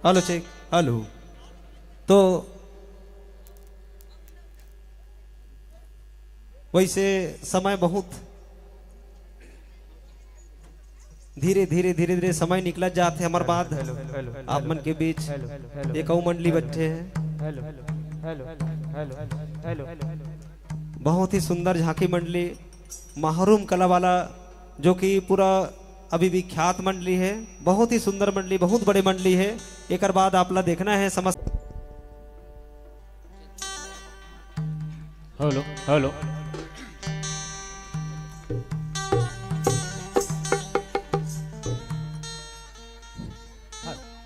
hello check hello. तो वैसे समय बहुत धीरे धीरे धीरे धीरे समय निकला जाते हमारे बाद आप मन के बीच एक और मंडली बैठे हैं। बहुत ही सुंदर झांकी मंडली महरूम कला वाला जो कि पूरा अभी भी ख्यात मंडली है। बहुत ही सुंदर मंडली, बहुत बड़े मंडली है। एक बाद आपला देखना है समझ। Hello hello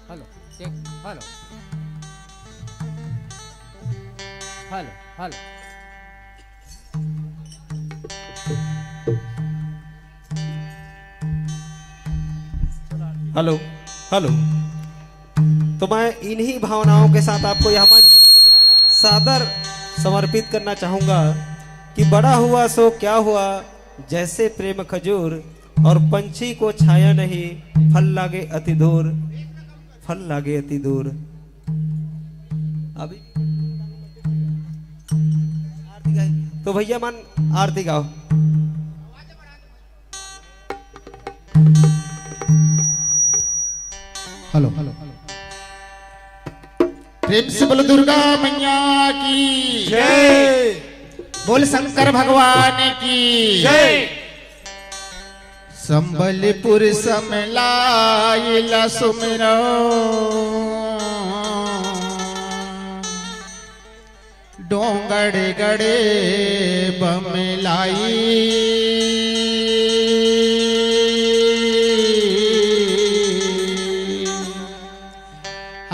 hello check hello hello hello. Hello hello. तो मैं इन्हीं भावनाओं के साथ आपको यह मंच सादर समर्पित करना चाहूंगा कि बड़ा हुआ सो क्या हुआ, जैसे प्रेम खजूर और पंछी को छाया नहीं, फल लागे अति दूर, फल लागे अति दूर। अभी आरती गाए तो भैया मन आरती गाओ। Hello hello. प्रेम से बोलो दुर्गा मैया की जय। बोल शंकर भगवान की जय। संबलपुर समलाइला सुमिरो डोंगड़ गड़े बमलाई।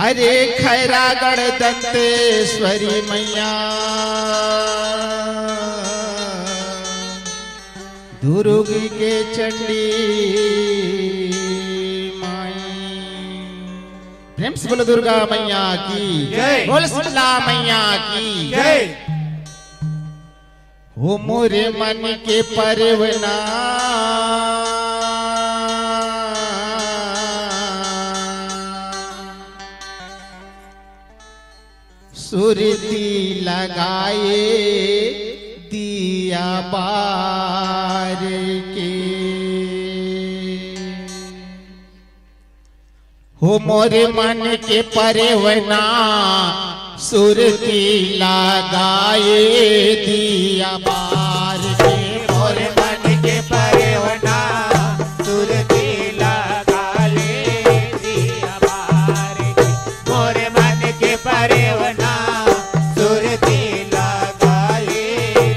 अरे खैरागढ़ दंतेश्वरी मैया दुर्गी के चंडी माई। प्रेम से बोलो दुर्गा मैया की जय। बोल शीतला मैया की जय। हो मोरे मन के परवना सुरती लगाए दिया बार के। हो मोरे मन के परवना सुरती लगाए दिया बार के। मोरे मन के परवना सुरती लगाए दिया बार के। मोरे मन के परवना सुरती लगाए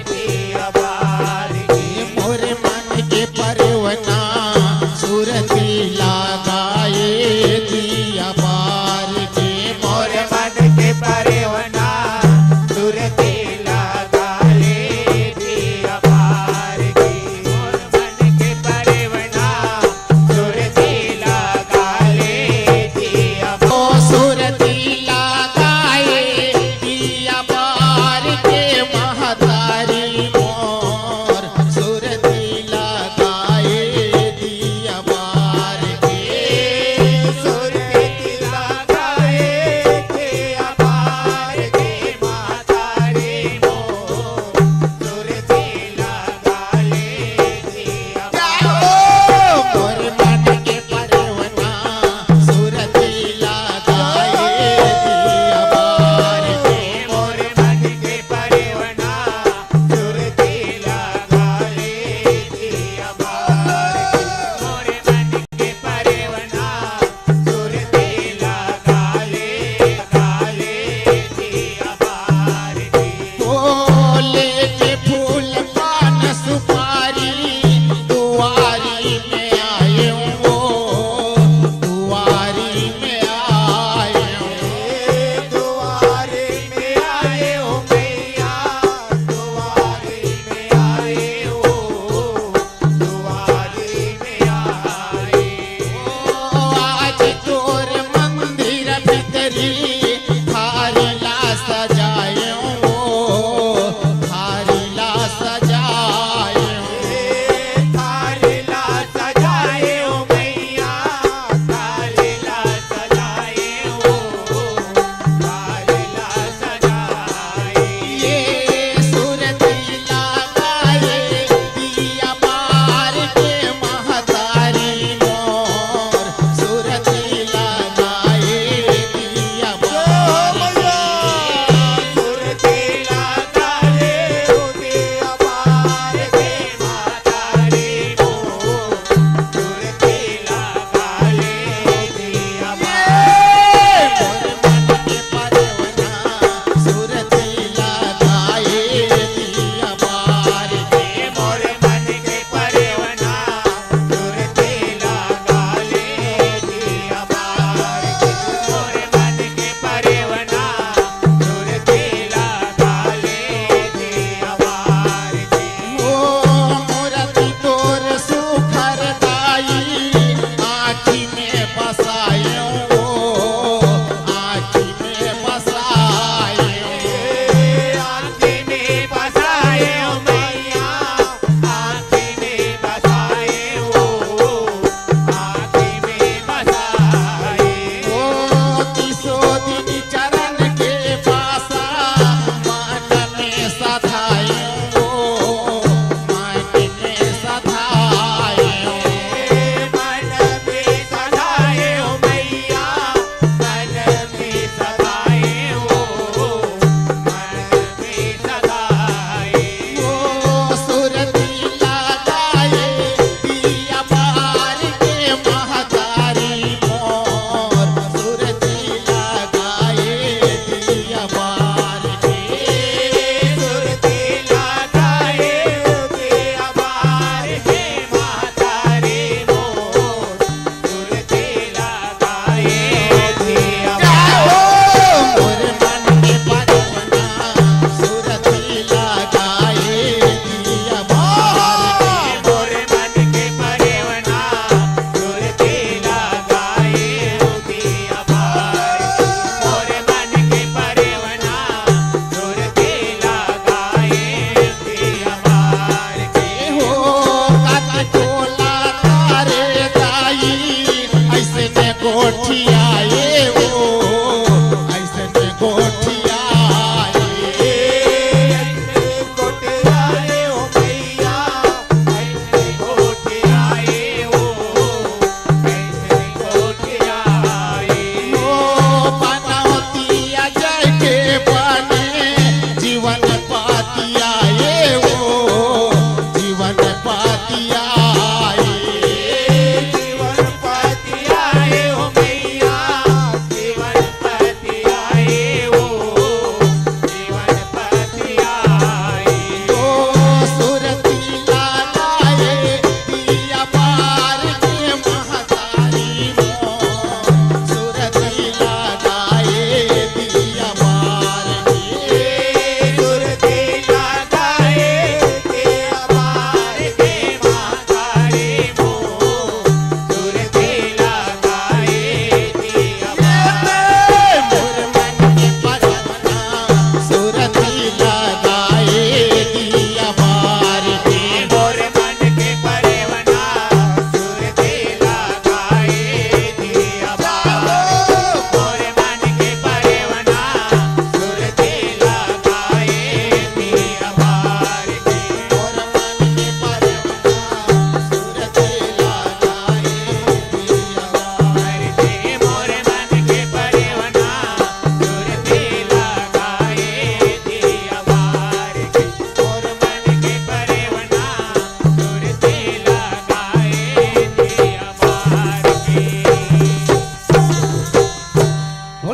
दिया बार के। मोरे मन के परवना सुरती लगाए दिया बार के। मोरे मन के परवना सुरती लगाए दिया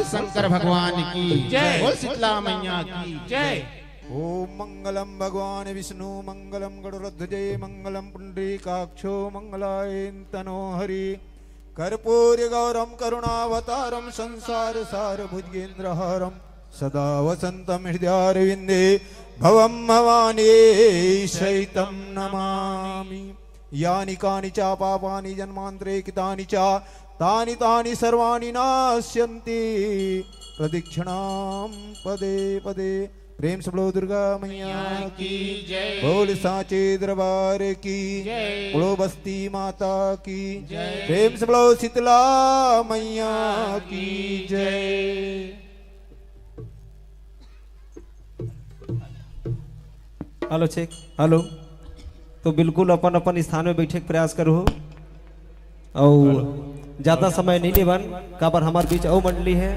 बोल शंकर भगवान की जय। बोल शीतला मैया की जय। ओम मंगलम भगवान विष्णु मंगलम गरुड़ध्वजे मंगलम पुंडरीकाक्षो मंगलाय तनो हरि कर्पूर्य गौरम करुणावतारम संसार सार भुजगेन्द्रहारम सदा वसंतम हृदयारविंदे भवम भवानी शैतम नमामि यानि कानि च पापानि जन्मांतरे कृतानि च तानि तानि सर्वाणि नास्यन्ति प्रदक्षिणां पदे पदे प्रेम से बोलो दुर्गा मैया की जय बोल साचे दरबार की जय बोलो बस्ती माता की जय प्रेम से बोलो शीतला मैया की जय। Hello check hello. तो बिल्कुल अपन अपन स्थान में बैठे के प्रयास करो और ज्यादा समय नहीं लेवन काबर हमारे बीच औ मंडली है।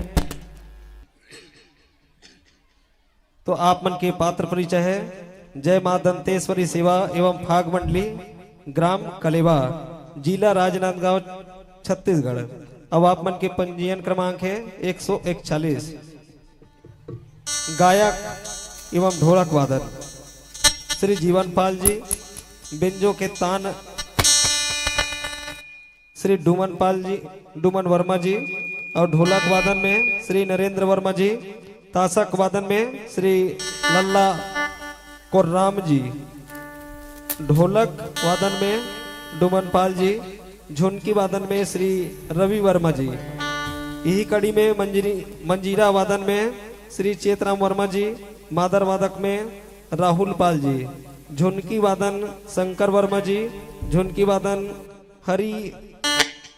तो आप मन के पात्र परिचय है जय मां दंतेश्वरी सेवा एवं फाग मंडली ग्राम कलेवा जिला राजनांदगांव छत्तीसगढ़। अब आप मन के पंजीयन क्रमांक है 141। गायक एवं ढोलक वादन श्री जीवन पाल जी, बिंजो के तान श्री डुमन पाल जी, डुमन वर्मा जी और ढोलक वादन में श्री नरेंद्र वर्मा जी, ताशक वादन में श्री लल्ला कोर्राम जी, ढोलक वादन में डुमन पाल जी, झुनकी वादन में श्री रवि वर्मा जी, यही कड़ी में मंजीरा वादन में श्री चेतराम वर्मा जी, मादर वादक में राहुल पाल जी, झुनकी वादन शंकर वर्मा जी, झुनकी वादन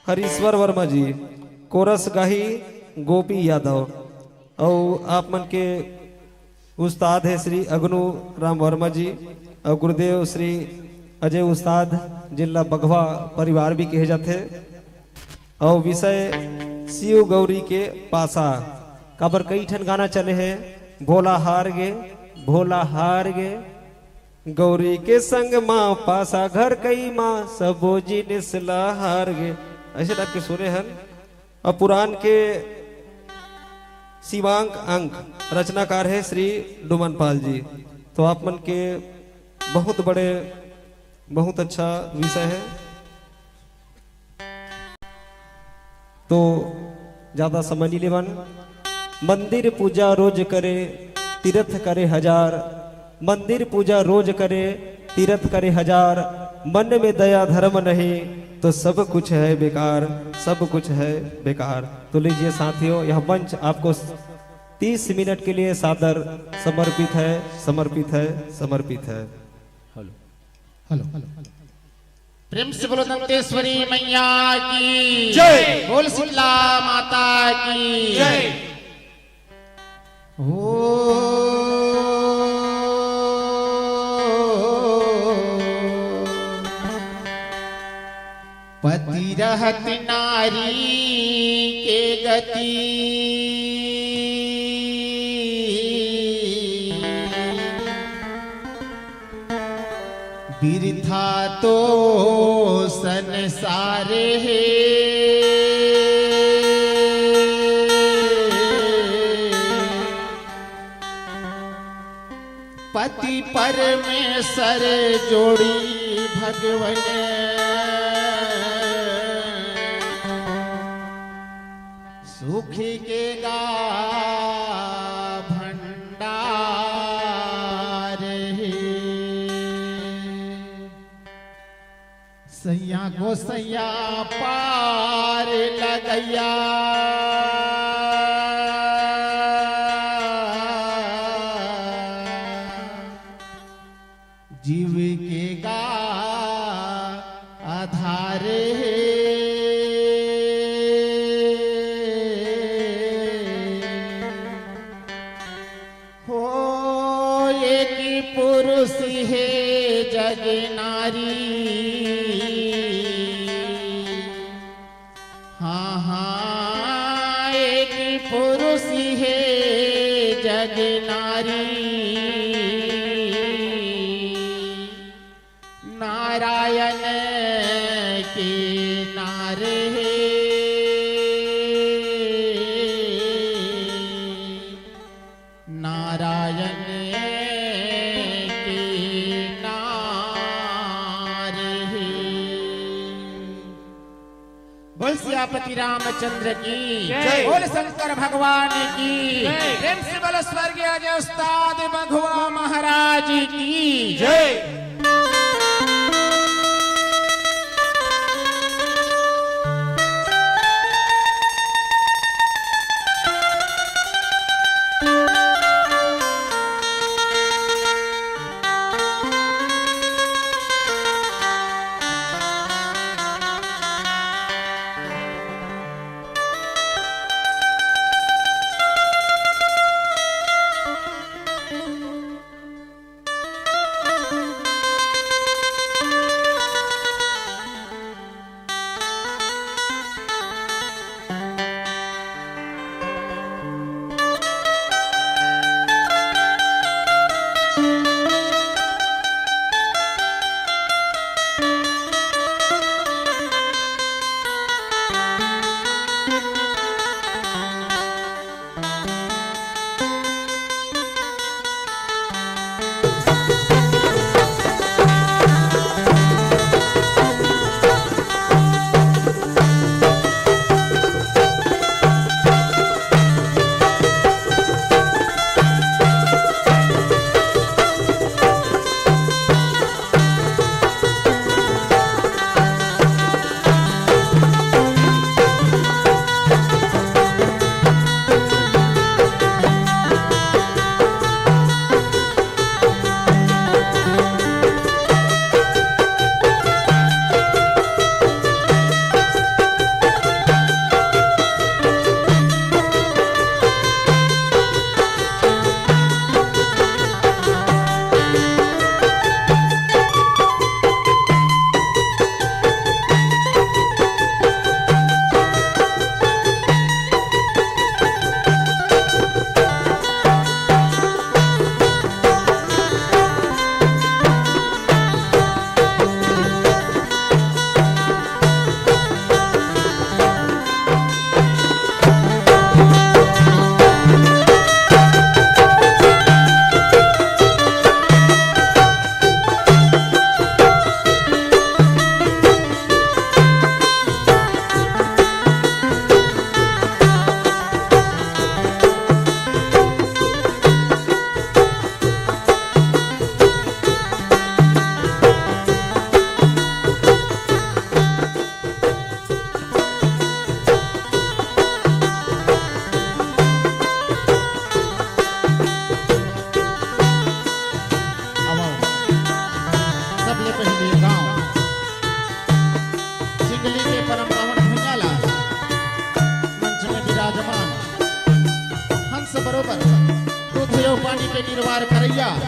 हरीश्वर वर्मा जी, कोरस गाही गोपी यादव और आप मन के उस्ताद है श्री अग्नु राम वर्मा जी और गुरुदेव श्री अजय उस्ताद जिला बघवा परिवार भी कहे जाते और विषय शिव गौरी के पासा काबर कई ठन गाना चले हैं भोला हार गे गौरी के संग माँ पासा घर कई माँ सबो जी निसला हार गे ऐसे टाइप के सुने हैं। और पुराण के शिवांक अंक रचनाकार है श्री डुमन पाल जी। तो आप मन के बहुत बड़े बहुत अच्छा विषय है। तो ज्यादा समझ नहीं लेवन। मंदिर पूजा रोज करे तीर्थ करे हजार, मंदिर पूजा रोज करे तीर्थ करे हजार, मन में दया धर्म नहीं तो सब कुछ है बेकार, सब कुछ है बेकार। तो लीजिए साथियों यह मंच आपको 30 मिनट के लिए सादर समर्पित है, समर्पित है, समर्पित है। हेलो प्रेम से बोलो दंतेश्वरी मैया की जय। बोल शीतला माता की जय। पति रहत नारी के गति, बिरथा तो संसार है, पति परमेश्वर जोड़ी भगवन, सुखी के गा भंडार है, सैया को सैया पार लगैया, जीव के गा आधार है, हो एक पुरुष है जग नारी, हाँ हाँ एक पुरुष है जग नारी, नारायण के नारे सियापति रामचंद्र की बोल शंकर भगवान की प्रेम से बोलो स्वर्गीय जय उस्ताद भगवा महाराज की जय।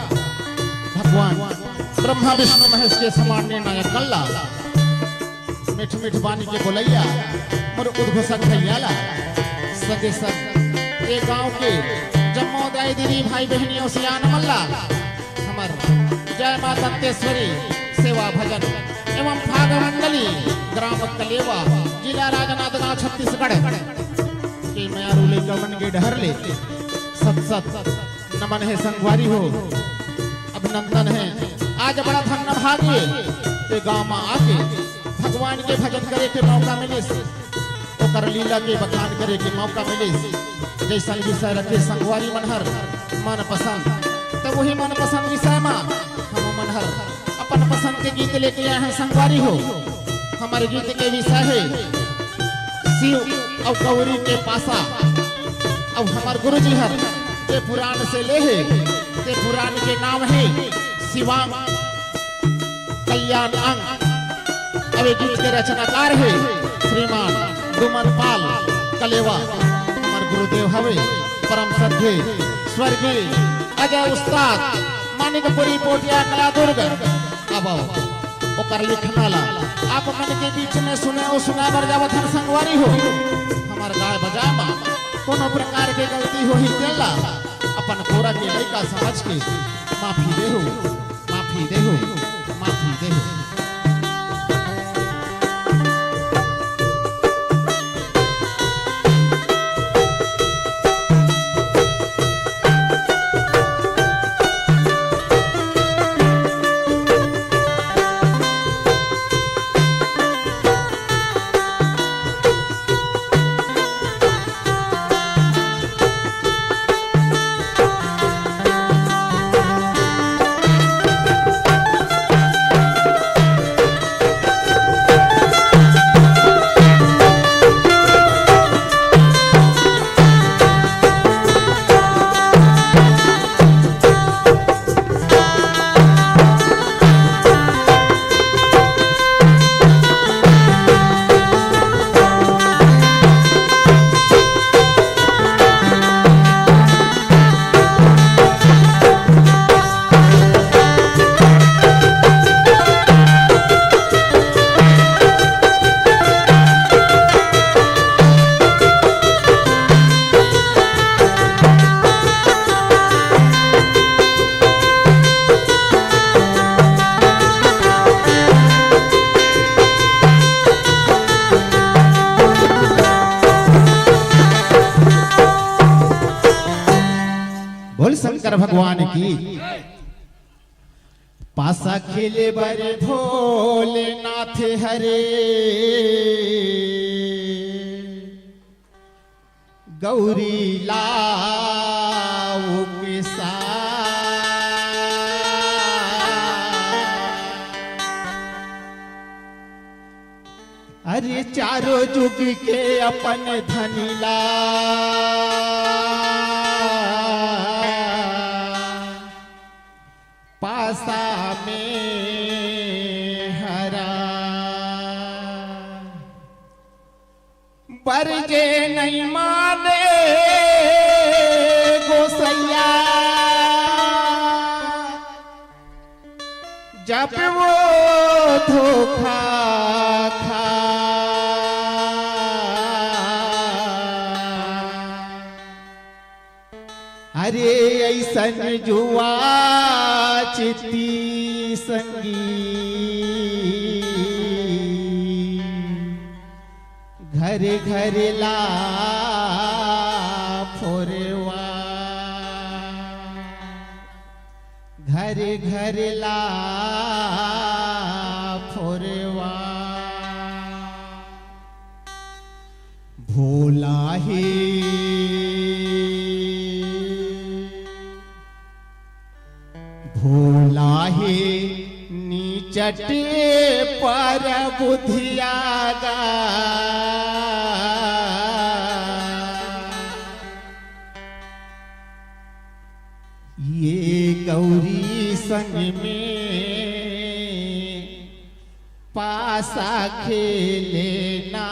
भगवान ब्रह्मा विष्णु महेश के समान निर्णायक कल्ला मिठ मिठ बानी के बोलैया मोर उद्घोषक भैयाला सगे सब ये गांव के जम्मोदय दीदी भाई बहनियों सियान मल्ला हमर जय मां दंतेश्वरी सेवा भजन एवं भाग मंडली ग्राम कलेवा जिला राजनांदगांव छत्तीसगढ़ के मयारू लेकर मन के डहर ले सत सत नमन है संगवारी हो अभिनंदन है आज बड़ा धन्य भाग्य ये गांव में आके भगवान के भजन करे के मौका मिले तो कर लीला के बखान करे के मौका मिले जैसा विषय रखे संगवारी मनहर मन पसंद तो वही मन पसंद विषय में हम मनहर अपन पसंद के गीत लेके आए हैं संगवारी हो। हमारे गीत के विषय है शिव और गौरी के पासा। अब हमारे गुरु जी हर ते पुराण से ले है ते पुराण के नाम है शिवांग कल्याण अंग। अब ये गीत के रचनाकार है श्रीमान दुमन पाल कलेवा। हमारे गुरुदेव हवे परम श्रद्धे स्वर्गीय अजय उस्ताद मानिकपुरी पोटिया कला दुर्ग। अब ओकर लिखनाला आप मन के बीच में सुने और सुना बरजावत हम संगवारी हो। हमार गाय बजामा कोनो प्रकार के गलती हो ही तेला अपन कोरा के लइका समझ के माफी दे हो, माफी दे हो, माफी दे हो। बोल शंकर भगवान की। पासा खेले बरे भोलेनाथ हरे, गौरी लाओ के साथ। अरे चारों जुग के अपन धनीला, पासा में हरा। बरजे नहीं माने गोसैया, जब वो धोखा खा। अरे ऐसन जुआ चिती संगी, घरे घरे ला फोरवा, घरे घरे ला फोरवा। भोला ही भोला ही नीचटे पर बुधिया गा। ये गौरी संग में पासा खेलेना।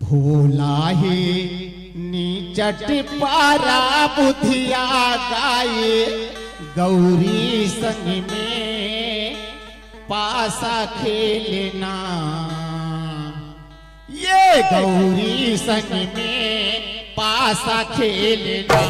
भोला ही नीचट पारा बुधिया गाये, गौरी संग में पासा खेलना। ये गौरी संग में पासा खेलना।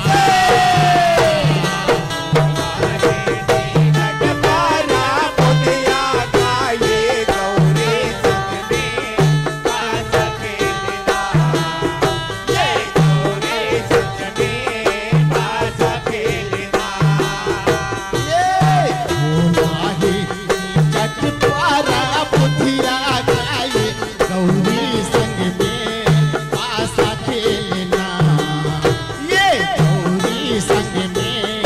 संग में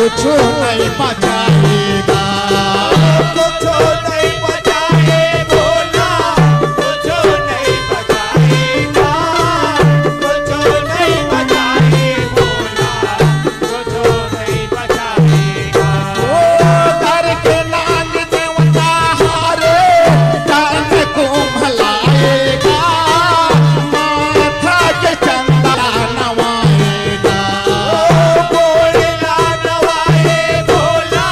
कुछ नहीं बचाएगा कुछ नहीं बचाए भोला कुछ नहीं बचाएगा कुछ नहीं बचाए भोला कुछ नहीं बचाएगा ओ घर के लाल देवता हारे जान को भलाएगा माथा के चंदा नवाएगा भोला नवाए भोला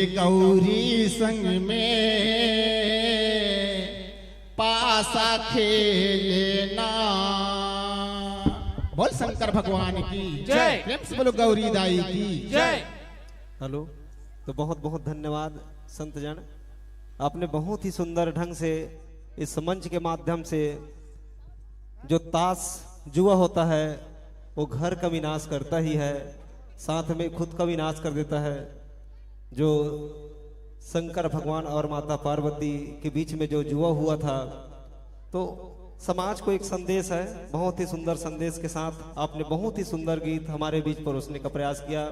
गौरी संग में पासा खेलना। बोल शंकर भगवान की जय। प्रेम से बोलो गौरी दाई की जय। हेलो, तो बहुत बहुत धन्यवाद संतजन, आपने बहुत ही सुंदर ढंग से इस मंच के माध्यम से जो ताश जुआ होता है वो घर का विनाश करता ही है, साथ में खुद का विनाश कर देता है। जो शंकर भगवान और माता पार्वती के बीच में जो जुआ हुआ था, तो समाज को एक संदेश है, बहुत ही सुंदर संदेश के साथ आपने बहुत ही सुंदर गीत हमारे बीच परोसने का प्रयास किया।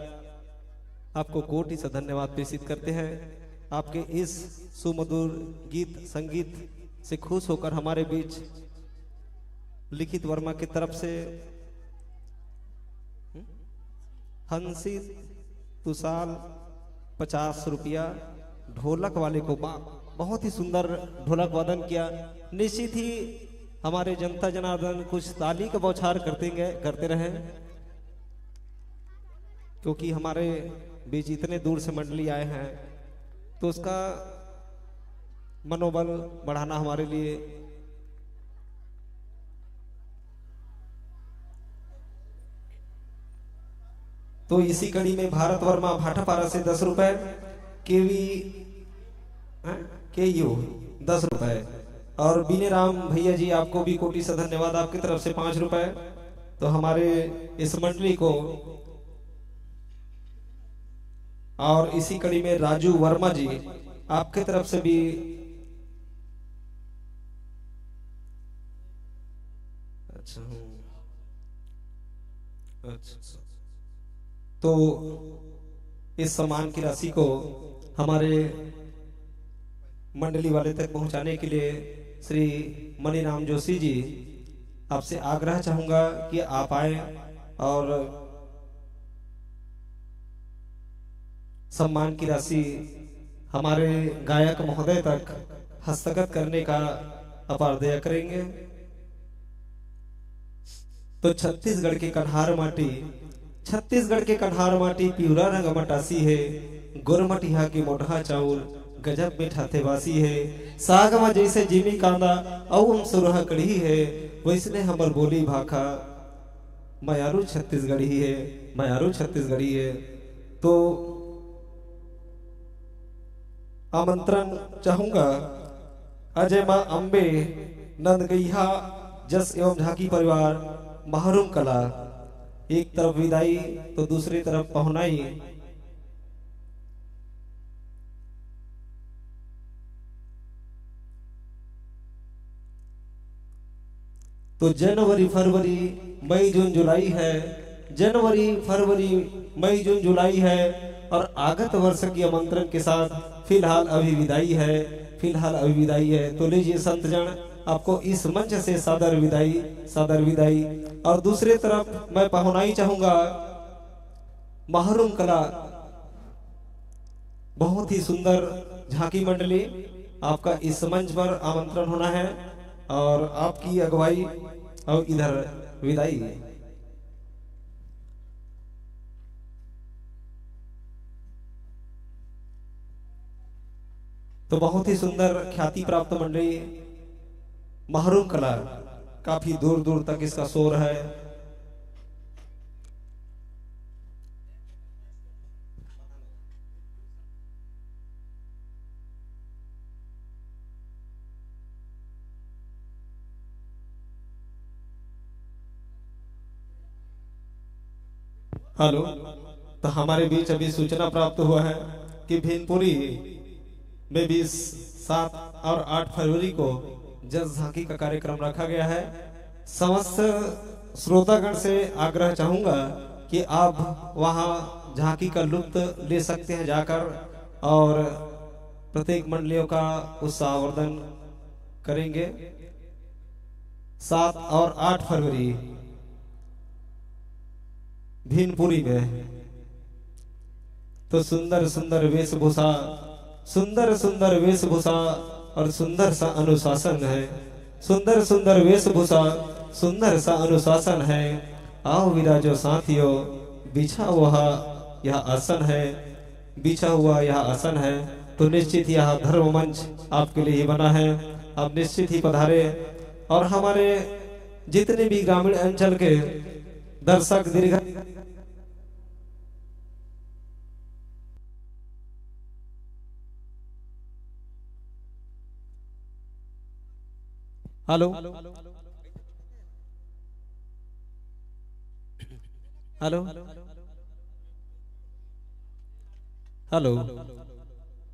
आपको कोटि से धन्यवाद प्रेषित करते हैं। आपके इस सुमधुर गीत संगीत से खुश होकर हमारे बीच लिखित वर्मा की तरफ से हंसी तुषार 50 रुपया, ढोलक वाले को बहुत ही सुंदर ढोलक वादन किया। निश्चित ही हमारे जनता जनार्दन कुछ ताली का बौछार करते रहे, क्योंकि हमारे बीच इतने दूर से मंडली आए हैं, तो उसका मनोबल बढ़ाना हमारे लिए तो इसी कड़ी में भारत वर्मा भाटापारा से 10 रुपए, के यू 10 रुपए, और बीने राम भैया जी आपको भी कोटि से धन्यवाद, आपकी तरफ से 5 रुपए। तो हमारे इस मंडली को, और इसी कड़ी में राजू वर्मा जी आपके तरफ से भी अच्छा तो इस सम्मान की राशि को हमारे मंडली वाले तक पहुंचाने के लिए श्री मनीराम जोशी जी, आपसे आग्रह चाहूंगा कि आप आए और सम्मान की राशि हमारे गायक महोदय तक हस्तगत करने का अपार दया करेंगे। तो छत्तीसगढ़ के कन्हार माटी पिवरा रंग मटासी है, गोरमटिया की मोटहा चाउल गजब में ठाथे वासी है, सागमा जैसे जिमी कांदा औम सुरहा कड़ी है, वैसने हमर बोली भाखा मयारू छत्तीसगढ़ी है। तो आमंत्रण चाहूंगा अजय मां अंबे नंदगैया जस एवं झाकी परिवार महरूम कला, एक तरफ विदाई तो दूसरी तरफ पहुनाई। तो जनवरी फरवरी मई जून जुलाई है, जनवरी फरवरी मई जून जुलाई है, और आगत वर्ष की आमंत्रण के साथ फिलहाल अभी विदाई है। तो लीजिए संतजन, आपको इस मंच से सादर विदाई। और दूसरे तरफ मैं पहुनाई चाहूंगा महरूम कला, बहुत ही सुंदर झांकी मंडली, आपका इस मंच पर आमंत्रण होना है और आपकी अगुवाई और इधर विदाई। तो बहुत ही सुंदर ख्याति प्राप्त मंडली महरूम कला, काफी दूर दूर तक इसका शोर है। हेलो, तो हमारे बीच अभी सूचना प्राप्त हुआ है कि भीनपुरी में भी 7 और 8 फरवरी को जस झांकी का कार्यक्रम रखा गया है। समस्त श्रोतागण से आग्रह चाहूंगा कि आप वहां झांकी का लुत्फ ले सकते हैं जाकर, और प्रत्येक मंडलियों का उत्साहवर्धन करेंगे। 7 और 8 फरवरी भीनपुरी में तो सुंदर सुंदर वेशभूषा और सुंदर सा अनुशासन है, सुंदर वेशभूषा, सुंदर सा अनुशासन है। आओ विराजो साथियों, बिछा वह यह आसन है, बिछा हुआ यह आसन है, तो निश्चित यह धर्म मंच आपके लिए ही बना है। आप निश्चित ही पधारे और हमारे जितने भी ग्रामीण अंचल के दर्शक दीर्घ हेलो हेलो हेलो,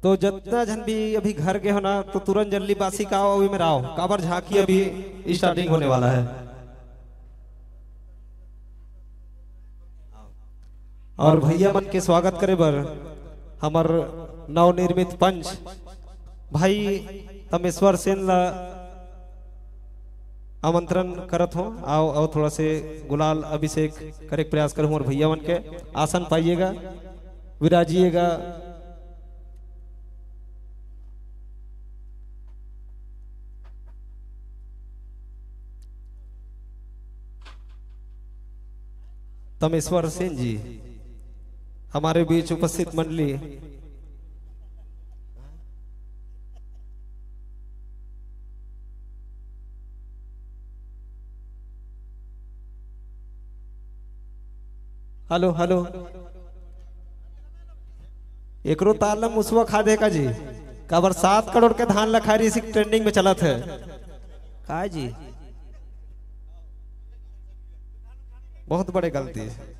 तो जितना जन भी अभी घर के हो ना, तो तुरंत जल्दी बासी का आओ, अभी मेरा आओ, काबर झांकी अभी स्टार्टिंग होने वाला है। और भैया मन के स्वागत करे बर हमार नवनिर्मित पंच भाई तमेश्वर सेन ला आमंत्रण करत हो। आओ आओ, थोड़ा से गुलाल अभिषेक करे प्रयास करूं और भैया मन के आसन पाइएगा, विराजिएगा। तमेश्वर सेन जी हमारे बीच उपस्थित मंडली, हेलो हेलो, एकरो तालम मुसवा खा देगा जी, काबर 7 करोड़ के धान लखारी इसी ट्रेंडिंग में चला था का जी, बहुत बड़े गलती है।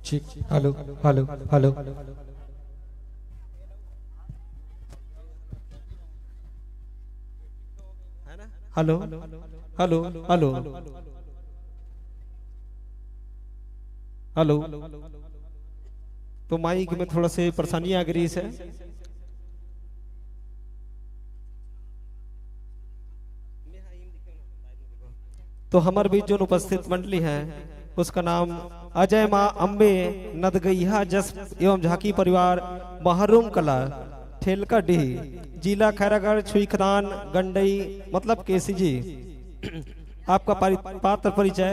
ठीक, hello hello hello, hello hello hello hello, तो माइक में थोड़ा से परेशानी आ गई है। तो हमारे बीच जो उपस्थित मंडली है उसका नाम अजय माँ अम्बे नदगैया जस एवं झाकी परिवार, महरूम कला, ठेलका डीह, जिला खैरागढ़, छुईखदान, गंडई मतलब केसी जी। आपका पात्र परिचय।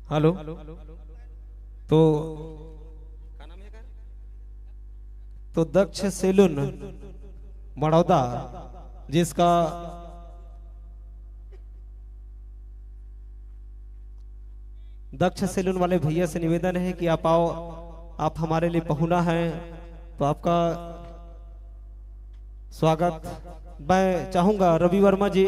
हेलो, तो दक्ष सैलून बड़ौदा, जिसका दक्ष सैलून वाले भैया से निवेदन है कि आप आओ, आप हमारे लिए पहुना है, तो आपका स्वागत मैं चाहूंगा। रवि वर्मा जी,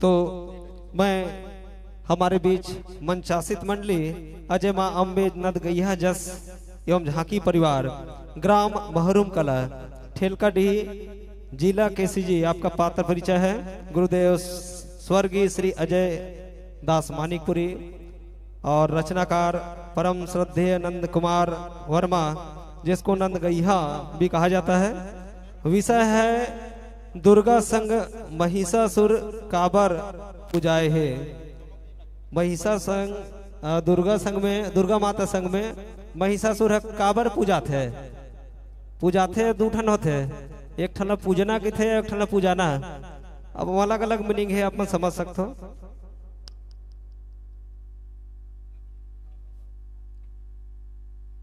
तो मैं हमारे बीच मंचासित मंडली अजय माँ अम्बे नदगैया जस एवं झाकी परिवार, ग्राम महरूम कला, ठेलका डीह, जिला केसी जी। आपका पात्र परिचय है। गुरुदेव स्वर्गीय श्री अजय दास मानिकपुरी और रचनाकार परम श्रद्धेय नंद कुमार वर्मा, जिसको नंदगैया भी कहा जाता है। विषय है दुर्गा संग महिषासुर काबर पूजाए है। महिषा संग दुर्गा संग में, दुर्गा माता संग में महिषासुर काबर पूजाते दू ठन होते, एक ठन पूजना के थे, एक ठन पूजाना। अब अलग अलग मीनिंग है, आप समझ सकते हो।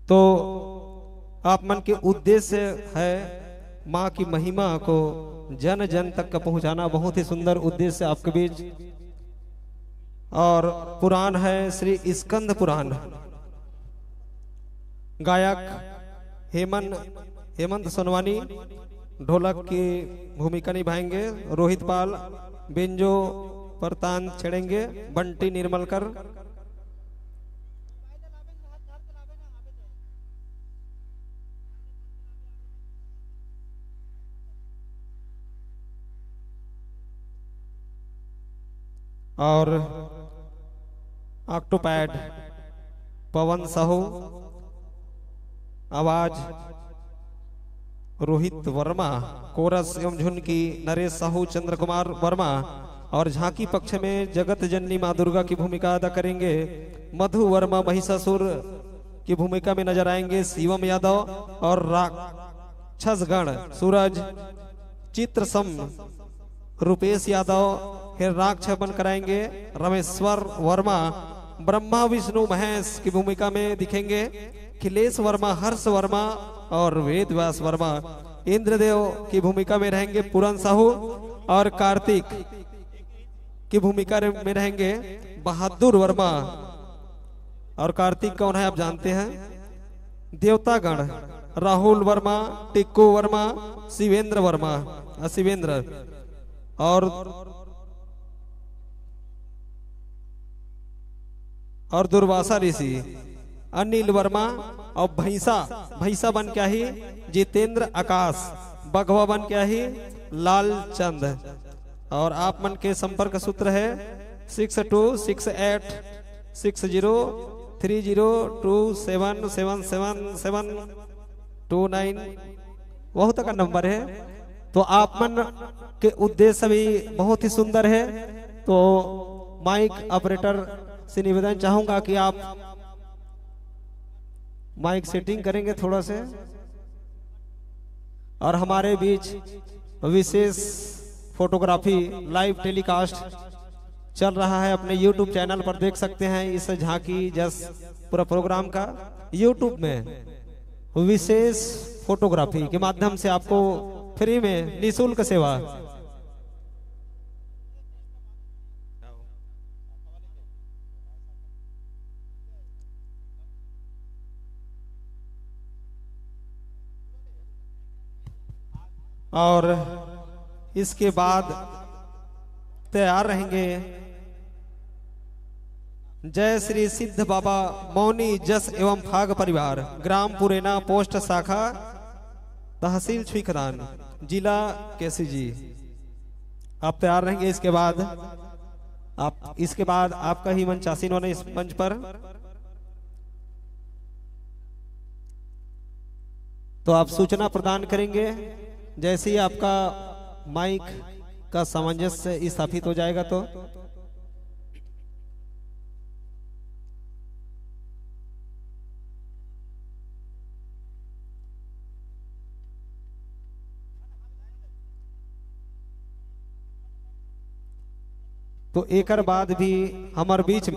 तो आप मन के उद्देश्य है माँ की महिमा को जन जन तक का पहुंचाना, बहुत ही सुंदर उद्देश्य आपके बीच। और पुराण है श्री स्कंद पुराण। गायक हेमंत सोनवानी ढोलक की भूमिका निभाएंगे, रोहित पाल बेंजो पर तान छेड़ेंगे, बंटी निर्मलकर और ऑक्टोपैड पवन साहू, आवाज रोहित वर्मा, कोरस एवं झुन की नरेश साहू, चंद्र कुमार वर्मा और झांकी पक्ष में जगत जननी मां दुर्गा की भूमिका अदा करेंगे मधु वर्मा, महिषासुर की भूमिका में नजर आएंगे शिवम यादव और राक्षसगण सूरज, चित्रसम रुपेश यादव हिरणाक्ष बन कराएंगे, रमेश्वर वर्मा ब्रह्मा विष्णु महेश की भूमिका में दिखेंगे, खिलेश वर्मा, हर्ष वर्मा और वेद व्यास वर्मा इंद्रदेव की भूमिका में रहेंगे, पूरन साहू और कार्तिक की भूमिका में रहेंगे बहादुर वर्मा। और कार्तिक कौन है आप जानते हैं, देवतागण राहुल वर्मा, टिक्कू वर्मा, शिवेंद्र वर्मा, शिवेंद्र और दुर्वासा ऋषि, अनिल वर्मा और भैंसा बन क्या ही जितेंद्र आकाश, बघवा बन क्या ही लाल चंद। और आप मन के संपर्क सूत्र है 62686030277729 वह तक का नंबर है। तो आप मन के उद्देश्य भी बहुत ही सुंदर है। तो माइक ऑपरेटर से निवेदन चाहूंगा कि आप माइक सेटिंग करेंगे थोड़ा से। और हमारे बीच विशेष फोटोग्राफी लाइव टेलीकास्ट चल रहा है, अपने YouTube चैनल पर देख सकते हैं इस झांकी जस पूरा प्रोग्राम का। YouTube में विशेष फोटोग्राफी के माध्यम से आपको फ्री में निःशुल्क सेवा। और इसके बाद तैयार रहेंगे जय श्री सिद्ध बाबा मौनी जस एवं फाग परिवार, ग्राम पुरेना, पोस्ट शाखा, तहसील छुईखदान, जिला केसी जी। आप तैयार रहेंगे। इसके बाद आपका ही मंच आसीन होना इस मंच पर। तो आप सूचना प्रदान करेंगे जैसे ही आपका माइक का सामंजस्य स्थापित हो जाएगा। तो एक बाद भी हमारे बीच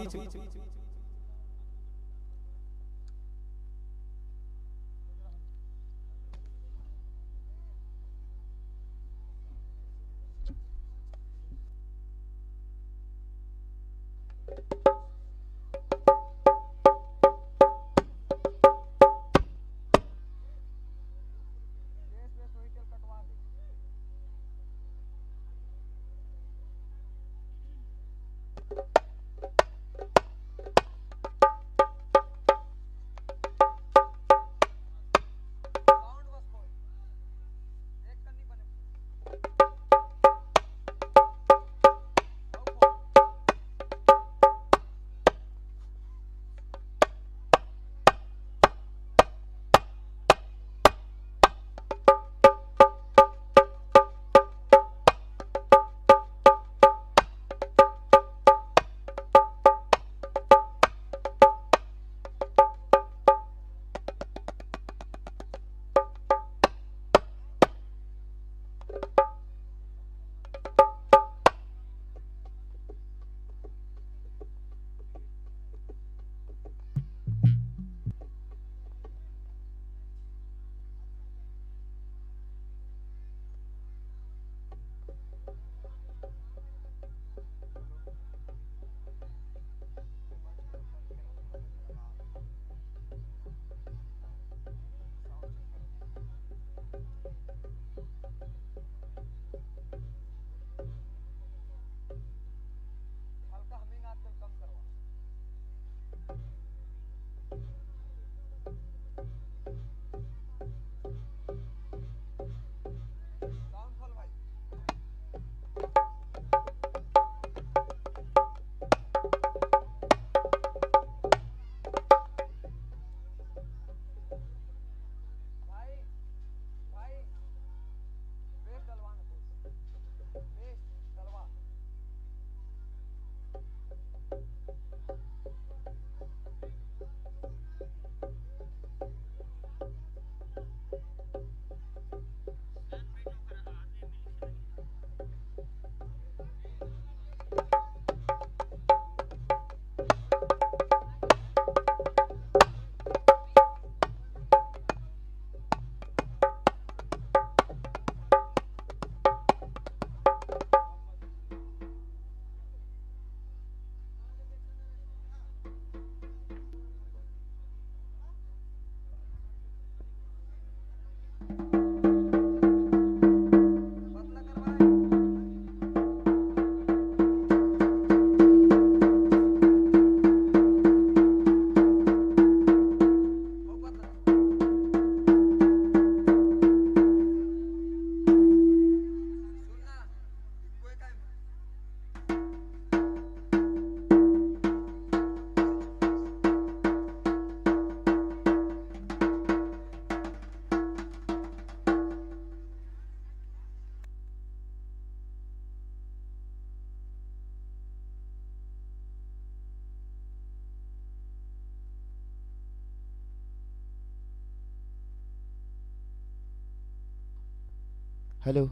hello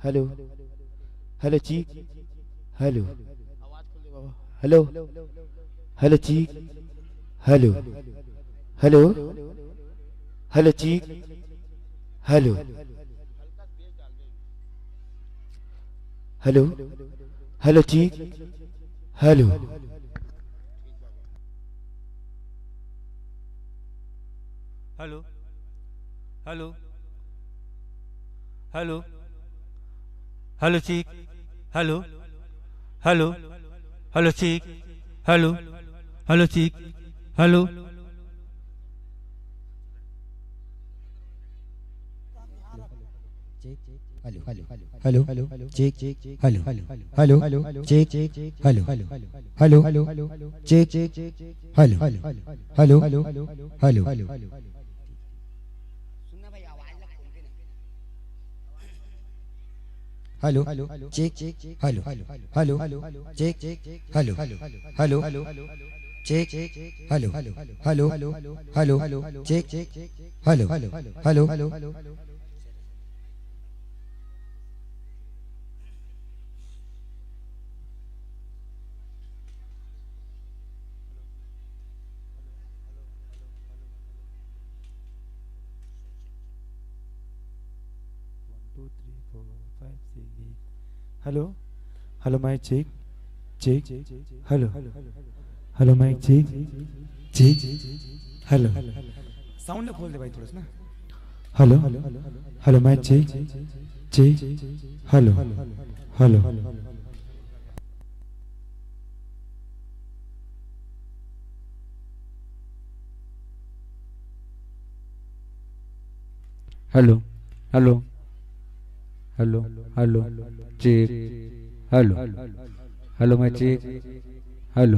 hello hello check hello hello hello check hello hello hello check hello hello hello check hello hello hello hello hello check hello hello hello check hello hello check hello hello hello hello check hello hello hello check hello hello hello check hello hello hello hello check hello hello check hello hello check hello hello hello check hello hello hello hello mic check hello hello mic check hello sound खोल दे भाई थोड़ा सा ना hello hello mic check hello hello hello hello hello hello check hello hello मैं check hello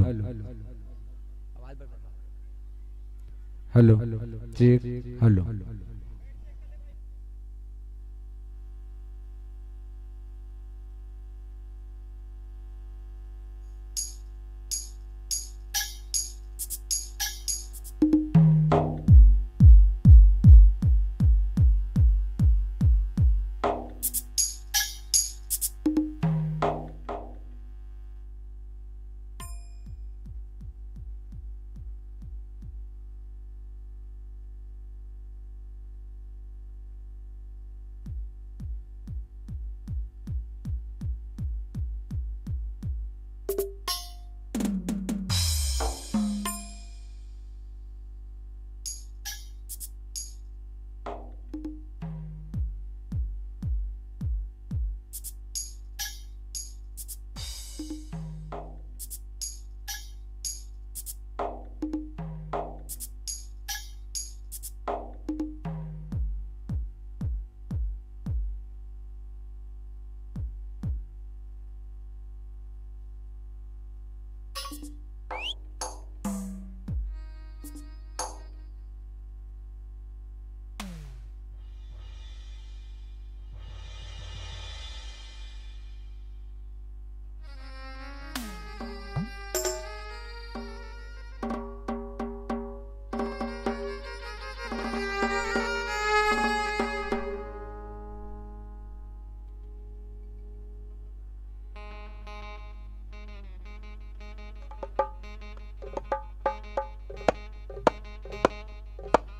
hello check hello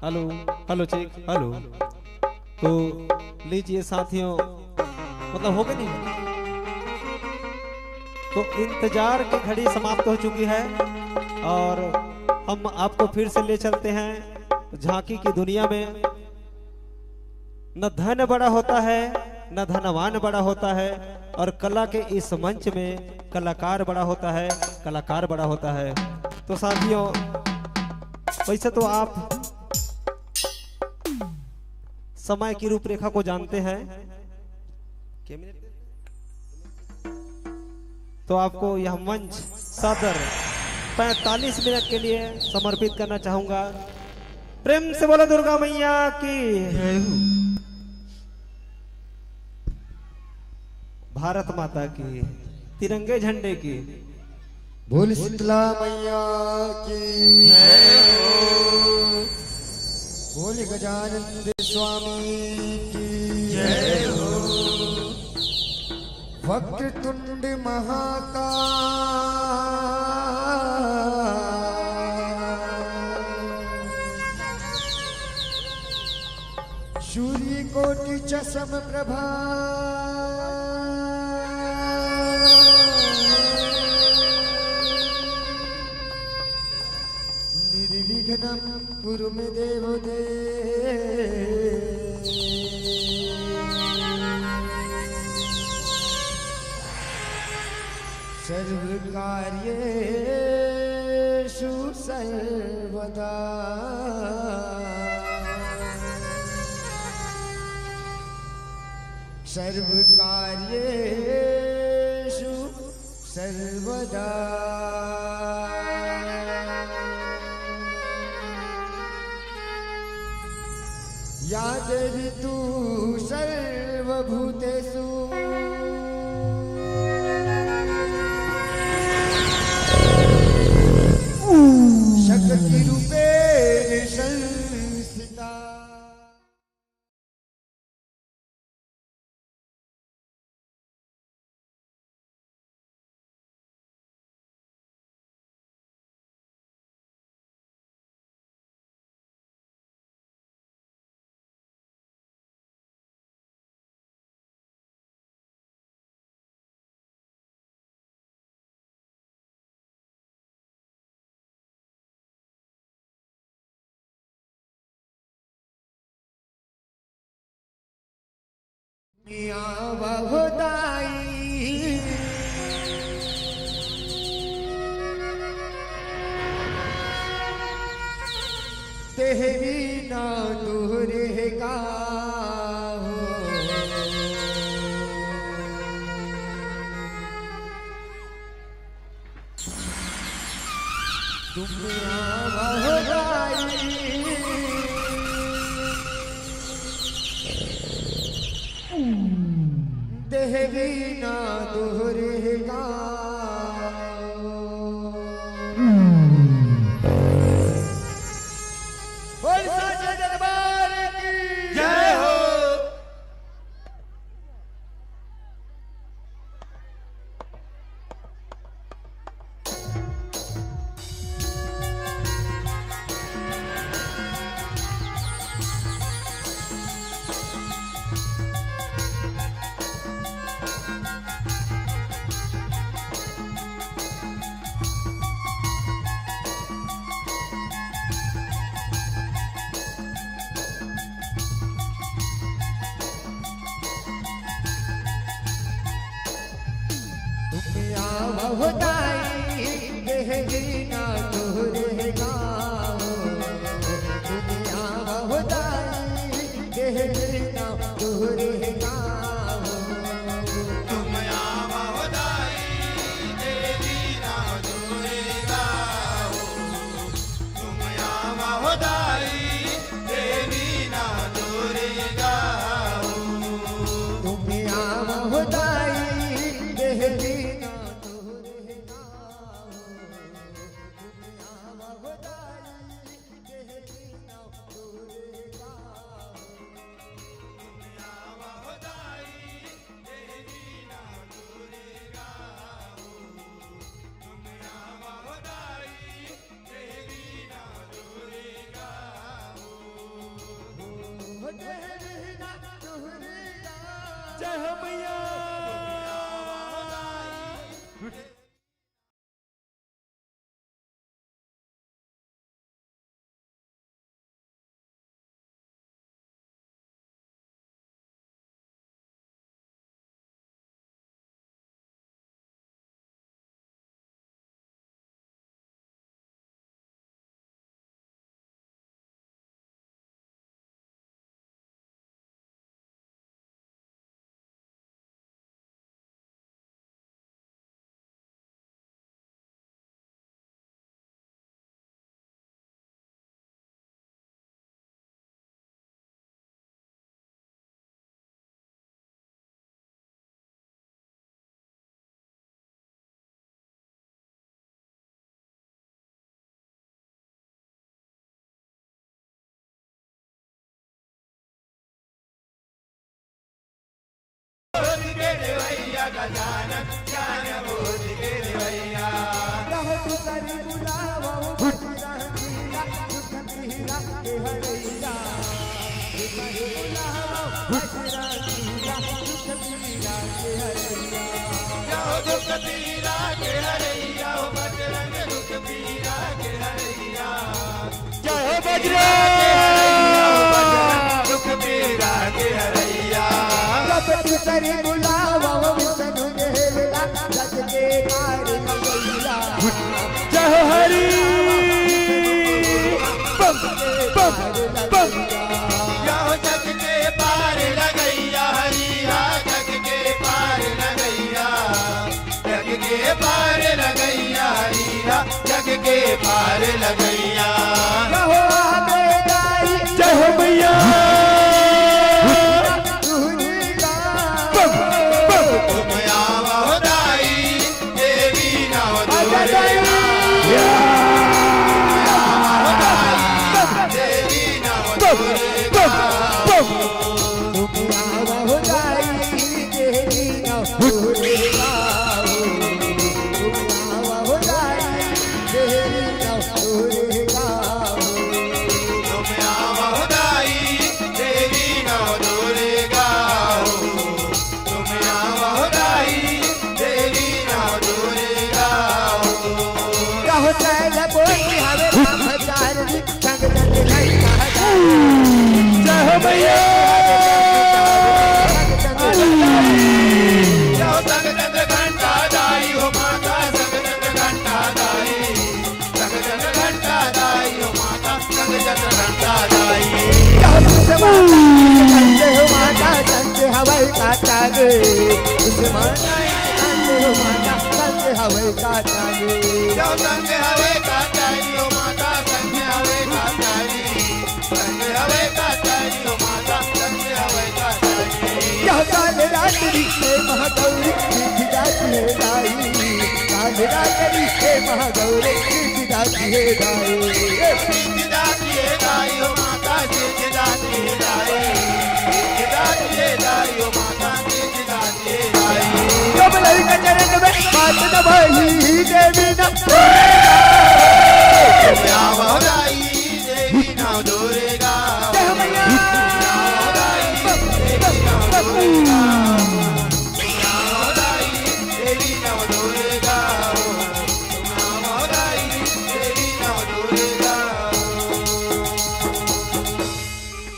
hello hello check hello. तो लीजिए साथियों, मतलब हो गई नहीं, तो इंतजार की घड़ी समाप्त हो चुकी है और हम आपको फिर से ले चलते हैं झांकी की दुनिया में। न धन बड़ा होता है न धनवान बड़ा होता है, और कला के इस मंच में कलाकार बड़ा होता है, कलाकार बड़ा होता है। तो साथियों, वैसे तो आप समय की रूपरेखा को जानते हैं, तो आपको यह मंच सादर 45 मिनट के लिए समर्पित करना चाहूंगा। प्रेम से बोलो दुर्गा मैया की, भारत माता की, तिरंगे झंडे की, बोल शीतला मैया की जय हो, बोल गजानंद स्वामी की जय हो। वक्रतुंड महाकाय सूर्य कोटि चसम प्रभा निर्विघ्नं कुरु मे देवो सर्वकार्येषु सर्वदा सर्वकार्येषु सर्वदा या देवी तू सर्वभूतेषु शक्ति रूपेण संस्थिता। बहुदाई तेरी ना दूरेगा दुनिया बहुदाई देवी ना दोहरेगा बोल साचे दरबार की जय हो। बहुदाई देवी ना दोहरेगा दुनिया बहुदाई देवी ना दोहरेगा दुनिया बहुदाई देवी ना दोहरेगा दुनिया बहुदाई देवी ना दोहरेगा दुनिया बहुदाई देवी जय हो मैया। गजानन ज्ञान बुद्धि के देवैया रहो तू करी बुलावा दुख पीरा के हरैया दुख पीरा के हरैया बजरंग दुख पीरा के हरैया जय हो बजरंग दुख पीरा के हरैया रब तू करी बुलावा विष्णु देवला जग के पार लगैया जय हो हरि बम बम बम जग के पार लगैया हरिया जग के पार लगैया जग के पार लगैया हरिया जग के पार लगैया रहो बेदाई जय हो मैया तुम आवा हो दाई देवी ना हो दुर्गा देवी ना हो दुर्गा महागौरी महागौरी दाती है दाई हो माता दाती है दाई हो माता दाती है दाई जब लड़का चरण में बात न भाई देवी ना आवा दाई देवी ना दोरेगा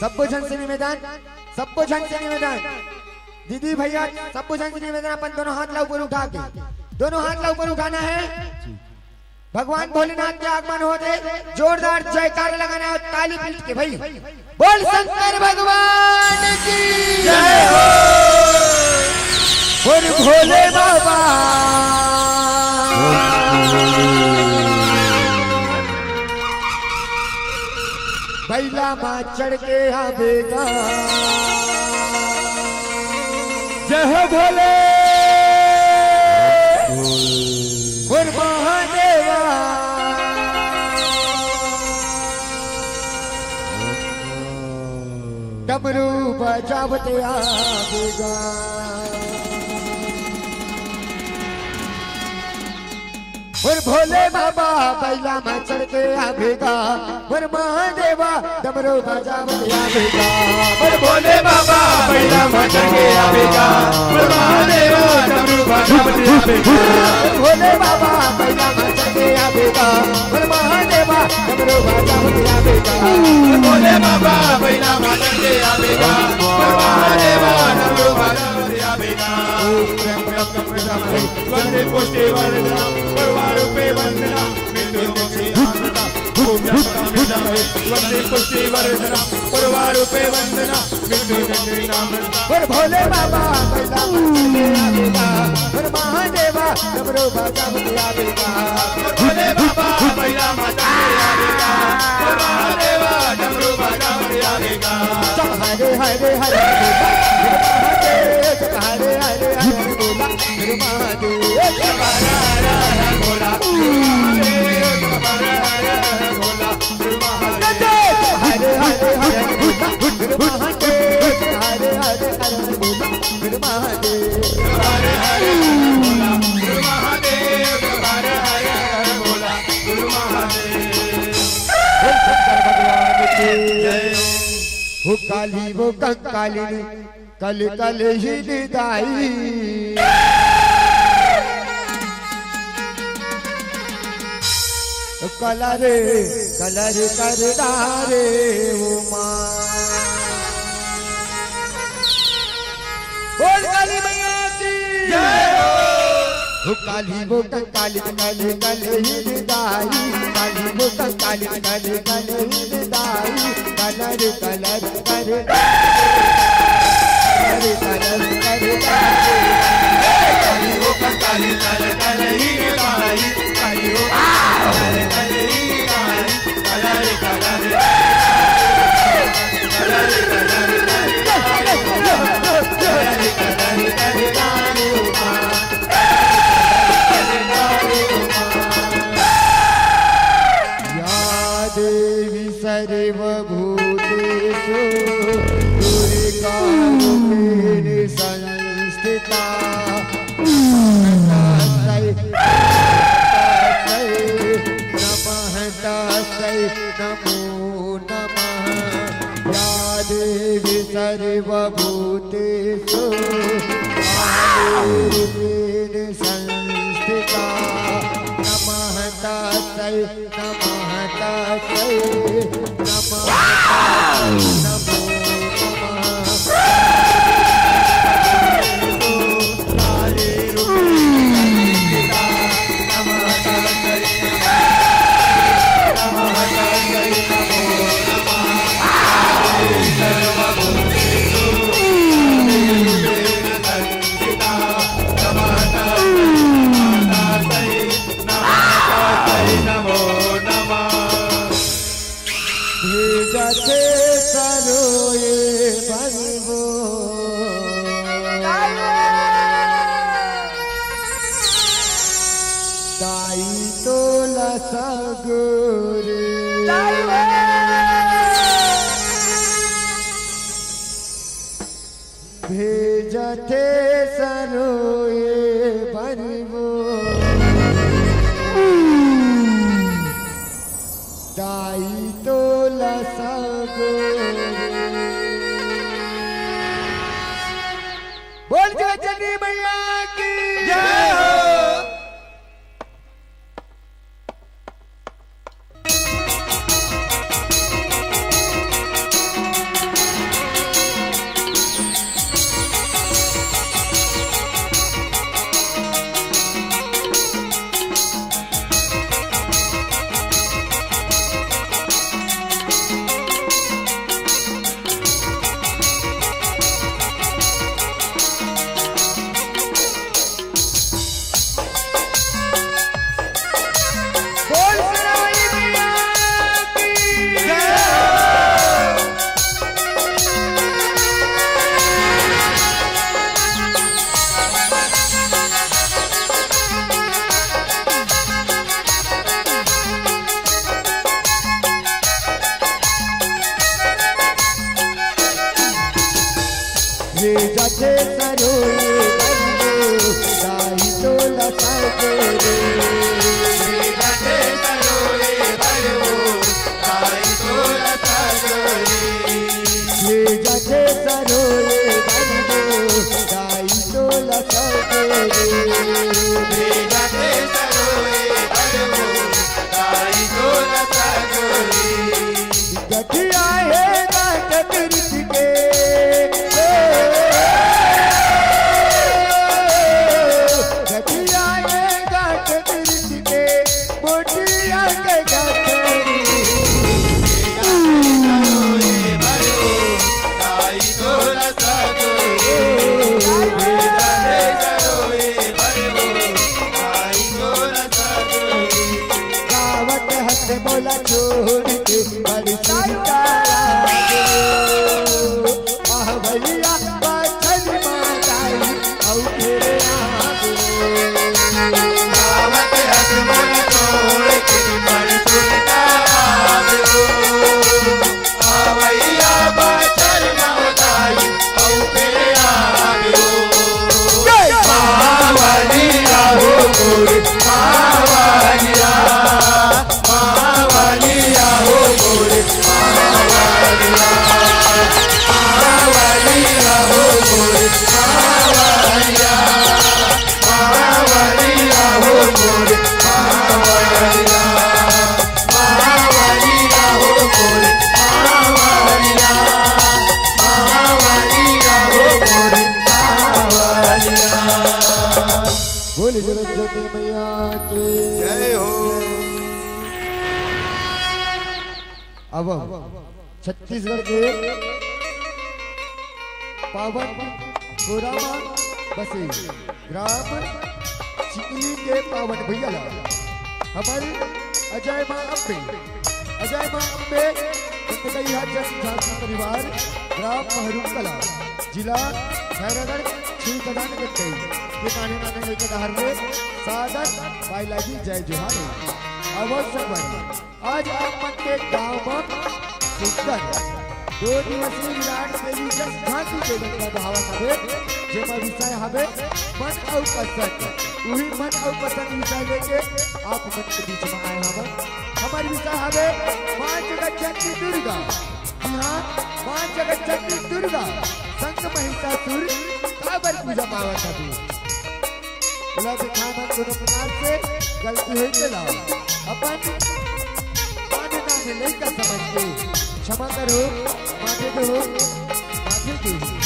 सबको झंझ से निवेदन सबको झंझ से निवेदन दीदी भैया सबको झंझ से निवेदन अपन दोनों हाथ ला ऊपर उठा के दोनों हाथ ला ऊपर उठाना है भगवान भोलेनाथ के आगमन होते जोरदार जयकार लगाना है ताली पीट के भाई बोल शंकर भगवान की जय हो बोल भोले बाबा बैला माँ चढ़ के आवेगा जय हो भोले और महादेवा डमरू बजावते आवेगा और भोले बाबा बैला में चढ़ के आवेगा और महादेवा डमरू बजावते आवेगा और भोले बाबा बैला में चढ़ के आवेगा और महादेवा डमरू बजावते आवेगा भोले बाबा बैला में चढ़ के आवेगा और महादेवा डमरू बजावते आवेगा भोले बाबा बैला में चढ़ के आवेगा और महादेवा डमरू बजावते आवेगा वंदे पुष्टि वंदना परवारूपे वंदना मृत्यु मुक्ति आनंदा वंदे पुष्टि वंदना परवारूपे वंदना मृत्यु मुक्ति आनंदा और भोले बाबा बैला मंदिर आवेगा और महादेवा डमरू बजावते आवेगा और भोले बाबा बैला मंदिर आवेगा और महादेवा डमरू बजावते आवेगा हरे हरे हरे हरे हरे हरे बोला मेरे महादेव बोला हरे हरे हरे बोला मेरे महादेव हरे हरे हरे बोला मेरे महादेव हरे हरे बोला गुरु महादेव हरे हरे बोला गुरु महादेव। शंकर भगवान की जय। वो काली वो कंकाली कल कल ही निदाई कलर कलर कर डारे उमा बोल काली मैया की जय। वो काली वो कंकाली कल कल ही निदाई काली वो कंकाली कल कल ही निदाई कलर कलर कर कलर कर काली वो कंकाली कल कल ही निदाई काली वो कंकाली कल ही निदाई कलर कलर कलर या देवी सर्वभूतेषु दुर्गारूपेण संस्थिता नमः तस्यै नमो नमः। या देवी सर्वभूतेषु रूपेण संस्थिता नमः तस्यै नमः तस्यै नमः नमो जथे सरोए बनवो दाई तो लसगुरे भेजथे सरोए बनवो दाई तो बोल जय चंडी मैया की जय हो। जथे सरोए बनवो दाई तो लसगुरे जथे सरोए बनवो दाई तो लसगुरे जथे सरोए बनवो दाई तो लसगुरे जथे सरोए बनवो दाई तो लसगुरे गठिया है गाट कृत के सरोए बोल सरस्वती मैया की जय हो। अब छत्तीसगढ़ के पावन गोरामा बसे ग्राम चिकली के पावन भैया हमारी अजय माँ अम्बे झांसी परिवार ग्राम महरूम कला जिला खैरागढ़ श्री कदान गट्टई के माने माने के दहार में सादर बाइलाजी जय जोहार अवश्य बनी आज आप मन के गाँव में सुंदर 2 दिवसीय विराट देवी झांसी के गंगा बहावा हवे जेमा विषय हवे मन और पसंद वही मन और पसंद विषय लेके आप मन के बीच में आए हवे हमारी विषय हवे मां जगतचंडी दुर्गा। यहाँ मां जगतचंडी दुर्गा संग महिषासुर काबर पूजा पावत हवे बोला दिखाना दोनों प्रकार से गलती हुई के लाओ अपन माने नाने लेकर समझ के क्षमा करो माथे दो माथे दो।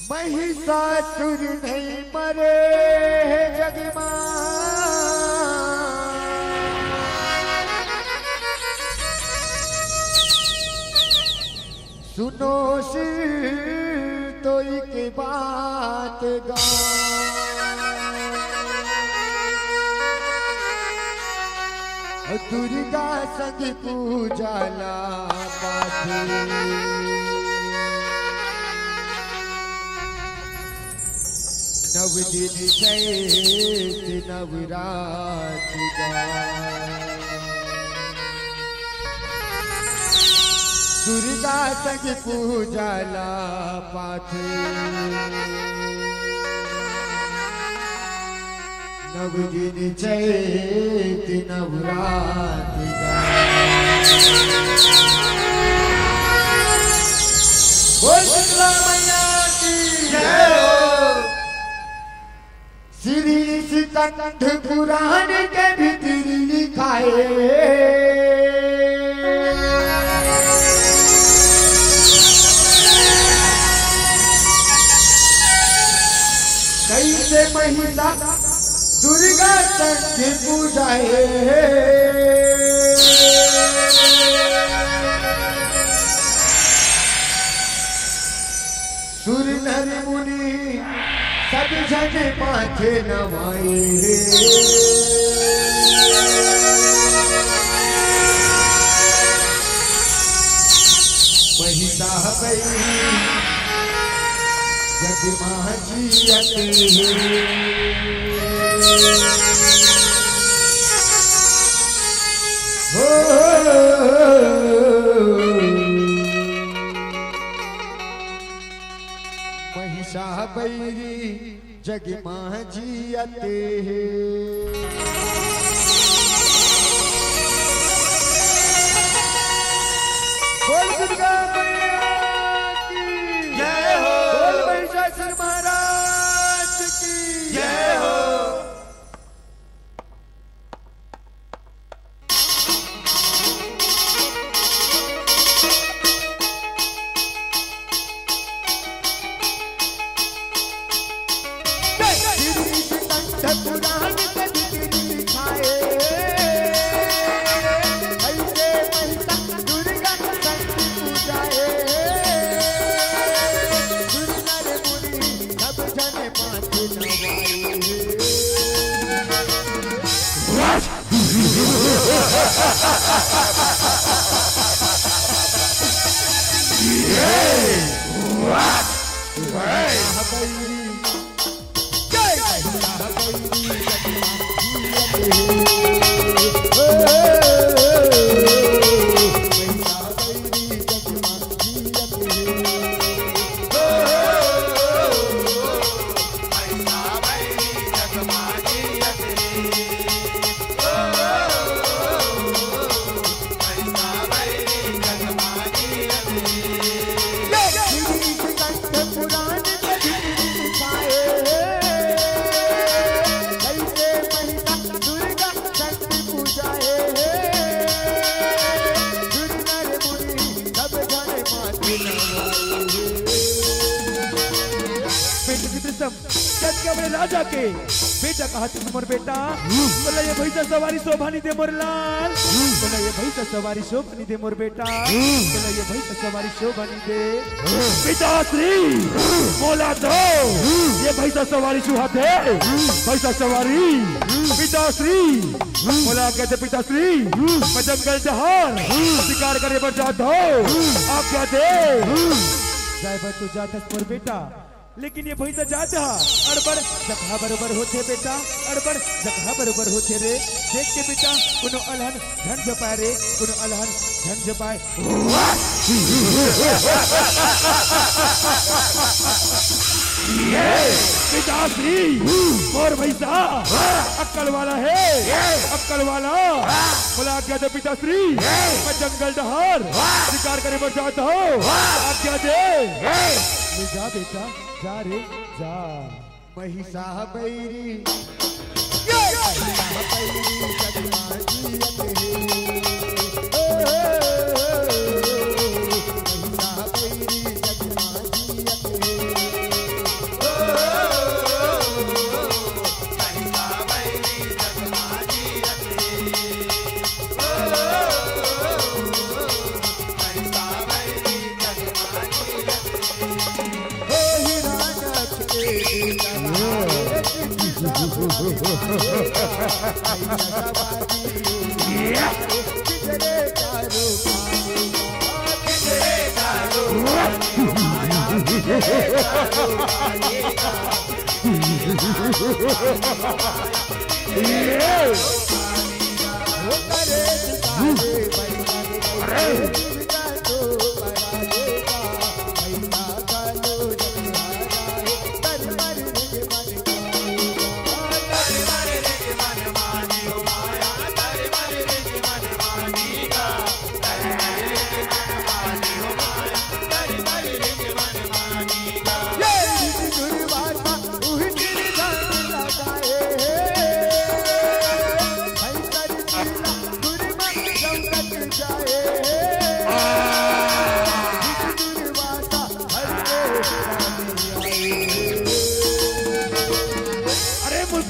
महिषासुर नहीं मरे जगमा सुनो सिर तोई के बात गा दुर्गा संग पूजाला नव दिन चैत नवरात दुर्गा संग पूजाला पाथे नव दिन चैत नवरात बोल शीतला मैया की जय हो। श्री सिकंद पुराण के भीतर लिखाए कैसे महिला दुर्गा संग पूजाए सुर नर मुनि सब जन माथे नवाए महिला जग महिषा बैरी जग जियते बोल दुर्गा मैया की जय हो। बोल महिषासुर महाराज की जय हो। कसम सच के अपने राजा के बेटा कहा तुम मोर बेटा बोला ये भैंसा सवारी शोभानी दे मोर लाल बोला ये भैंसा सवारी शोभानी दे मोर बेटा बोला ये भैंसा सवारी शोभानी दे पिताश्री बोला दो ये भैंसा सवारी सुहा दे भैंसा सवारी पिताश्री बोला कहते पिताश्री मैं जंगल जहार शिकार करे पर जाता हूँ आज्ञा दे ड्राइवर तू जाता मोर बेटा लेकिन ये भैंसा जाता अड़बड़ जगह बरोबर होते बेटा अड़बड़ जगह बरोबर होते रे देख के बेटा कुनो अलहन झन झपाए रे कुनो अलहन झन झपाए पिताश्री और भैंसा अक्कल वाला है अक्कल वाला बोला आज्ञा दे पिताश्री मैं जंगल डहार शिकार करे पर जाता हूँ आज्ञा दे ले जा बेटा जा रे जा महिषा बैरी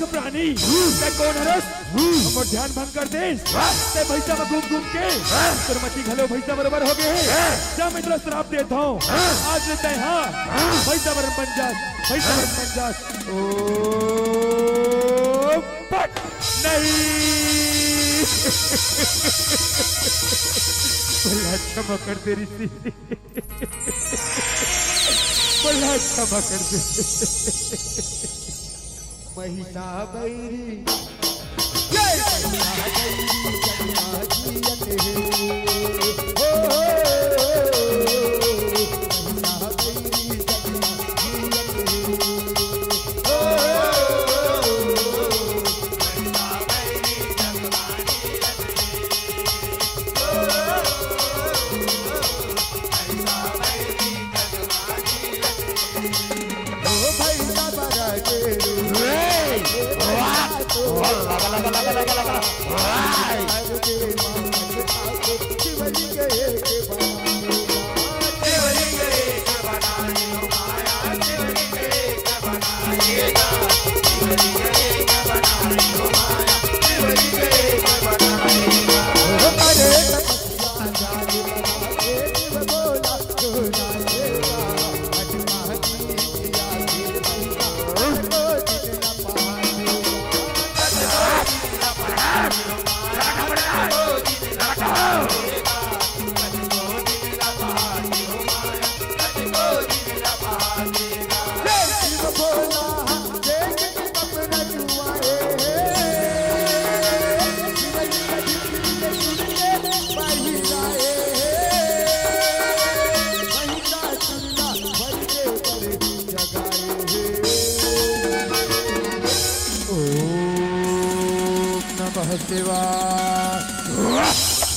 कौन हरस और ध्यान भंग कर दे भैंसा में घूम घूम के सरमती घलो भैंसा बराबर हो गए जा मैं तेरा श्राप देता हूँ आज लेते हैं हाँ भैंसा बरन बन जास भैंसा बरन बन जास ओ पट नहीं बल्ला क्षमा कर तेरी सी बल्ला क्षमा कर दे महिषा बैरी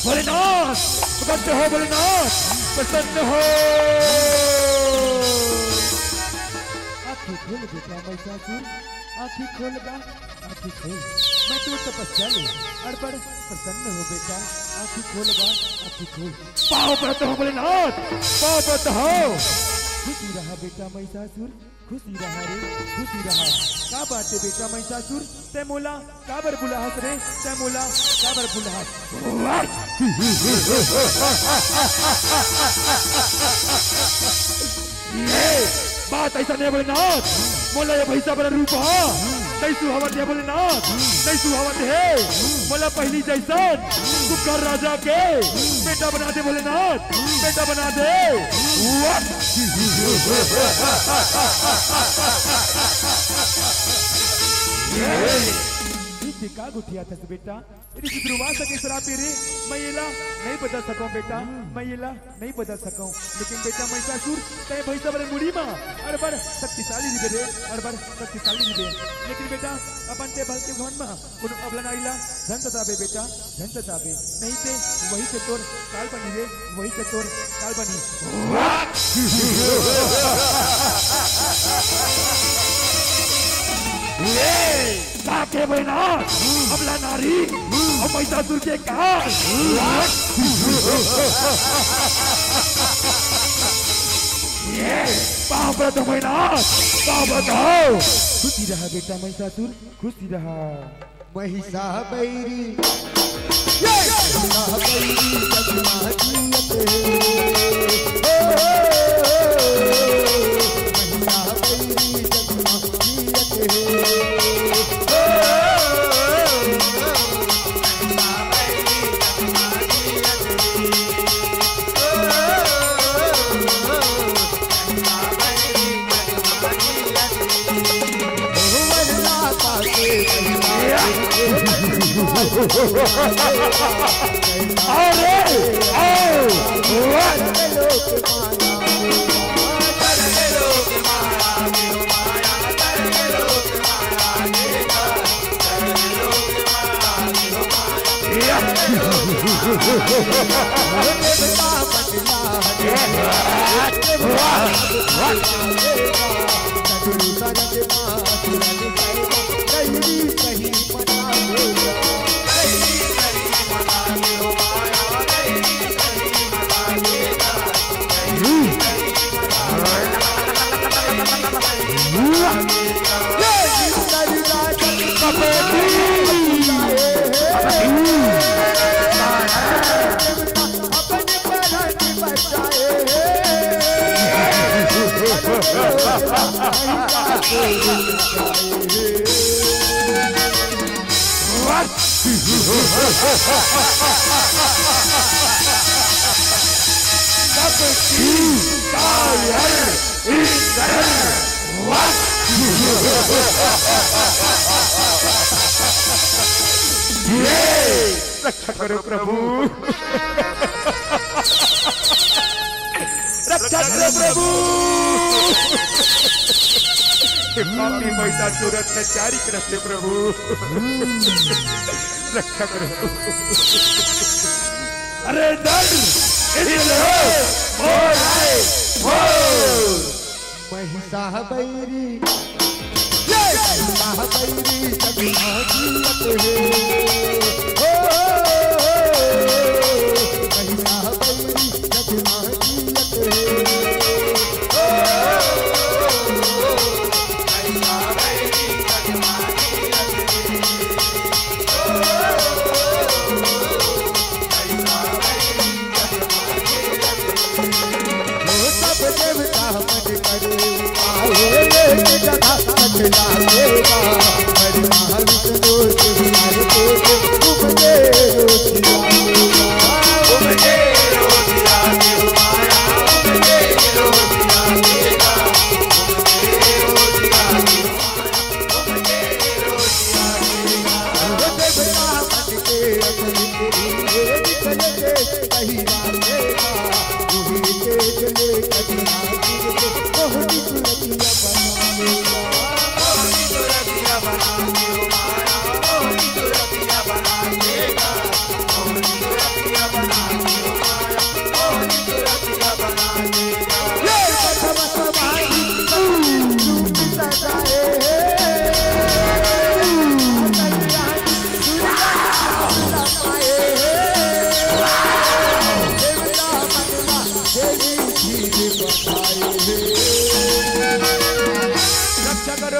भोलेनाथ प्रसन्न हो भोलेनाथ प्रसन्न हो आँखें खोल बेटा महिषासुर आँखें खोल बा आँखें खोल मैं तो तपस्या ले अड़बड़ प्रसन्न हो बेटा आँखें खोल बा आँखें खोल पाँव पड़ते हो भोलेनाथ पाँव पड़ते हो खुशी रहा बेटा महिषासुर खुशी रहा रे खुशी रहा। का बात है बेटा महिषासुर ते मोला काबर बुलाहत रे ते मोला काबर बुलाहत। ये बात ऐसा नहीं बोलनाथ मोला ये भैसा बड़ा रूप हा नहीं सुहावत है बोलनाथ नहीं सुहावत है मोला पहली जैसा तू कर राजा के बेटा बना दे बोलेनाथ बेटा बना दे। का गुथिया था बेटा यदि शुरुआत के शराब रे मैं येला नहीं बदल सकूं बेटा मैं येला नहीं बदल सकूं लेकिन बेटा महिषासुर तय भैसा बड़े मुड़ी मां अरे बड़ शक्तिशाली निबे रे अरे बड़ शक्तिशाली निबे लेकिन बेटा अपन ते बल के घन में कोनो अबला नाइला धन तताबे बेटा धन तताबे नहीं ते वही से तोर काल बनी रे वही से तोर काल बनी। ताके बैनाथ अबला नारी और महिषासुर के काल बाबा तो बैनाथ बाबा तो खुशी रहा बेटा महिषासुर खुशी रहा। महिषा बैरी महिषा बैरी रक्षा करो प्रभु रक्षा करो प्रभु। पापी महिषासुर अत्याचारी करते प्रभु रक्षा करो। अरे डर महिषा बैरी महिषा बैरी सभी जीवत है महिषा बैरी सभी जीवत है।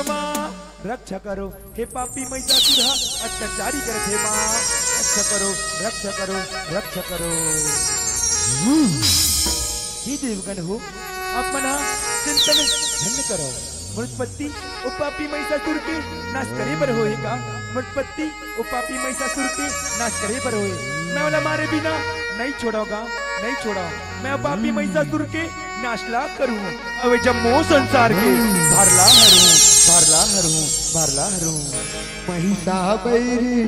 माँ रक्षा करो, हे पापी महिषासुर अत्याचारी करत हे माँ रक्षा करो, रक्षा करो, रक्षा करो। हे देवगण हो, आप मना चिंतन धन्य करो। मृतपत्ति उपापी महिषासुर के नाश करे पर होएगा, मृतपत्ति उपापी महिषासुर के नाश करे पर होए। मैं वाला मारे बिना नहीं छोड़ोगा, नहीं छोड़ा। मैं उपापी महिषासुर के नाश ला करूँ, अब जब मोह संसार के भारला हरूं, भारला हरूं, भारला हरूं। महिषा बैरी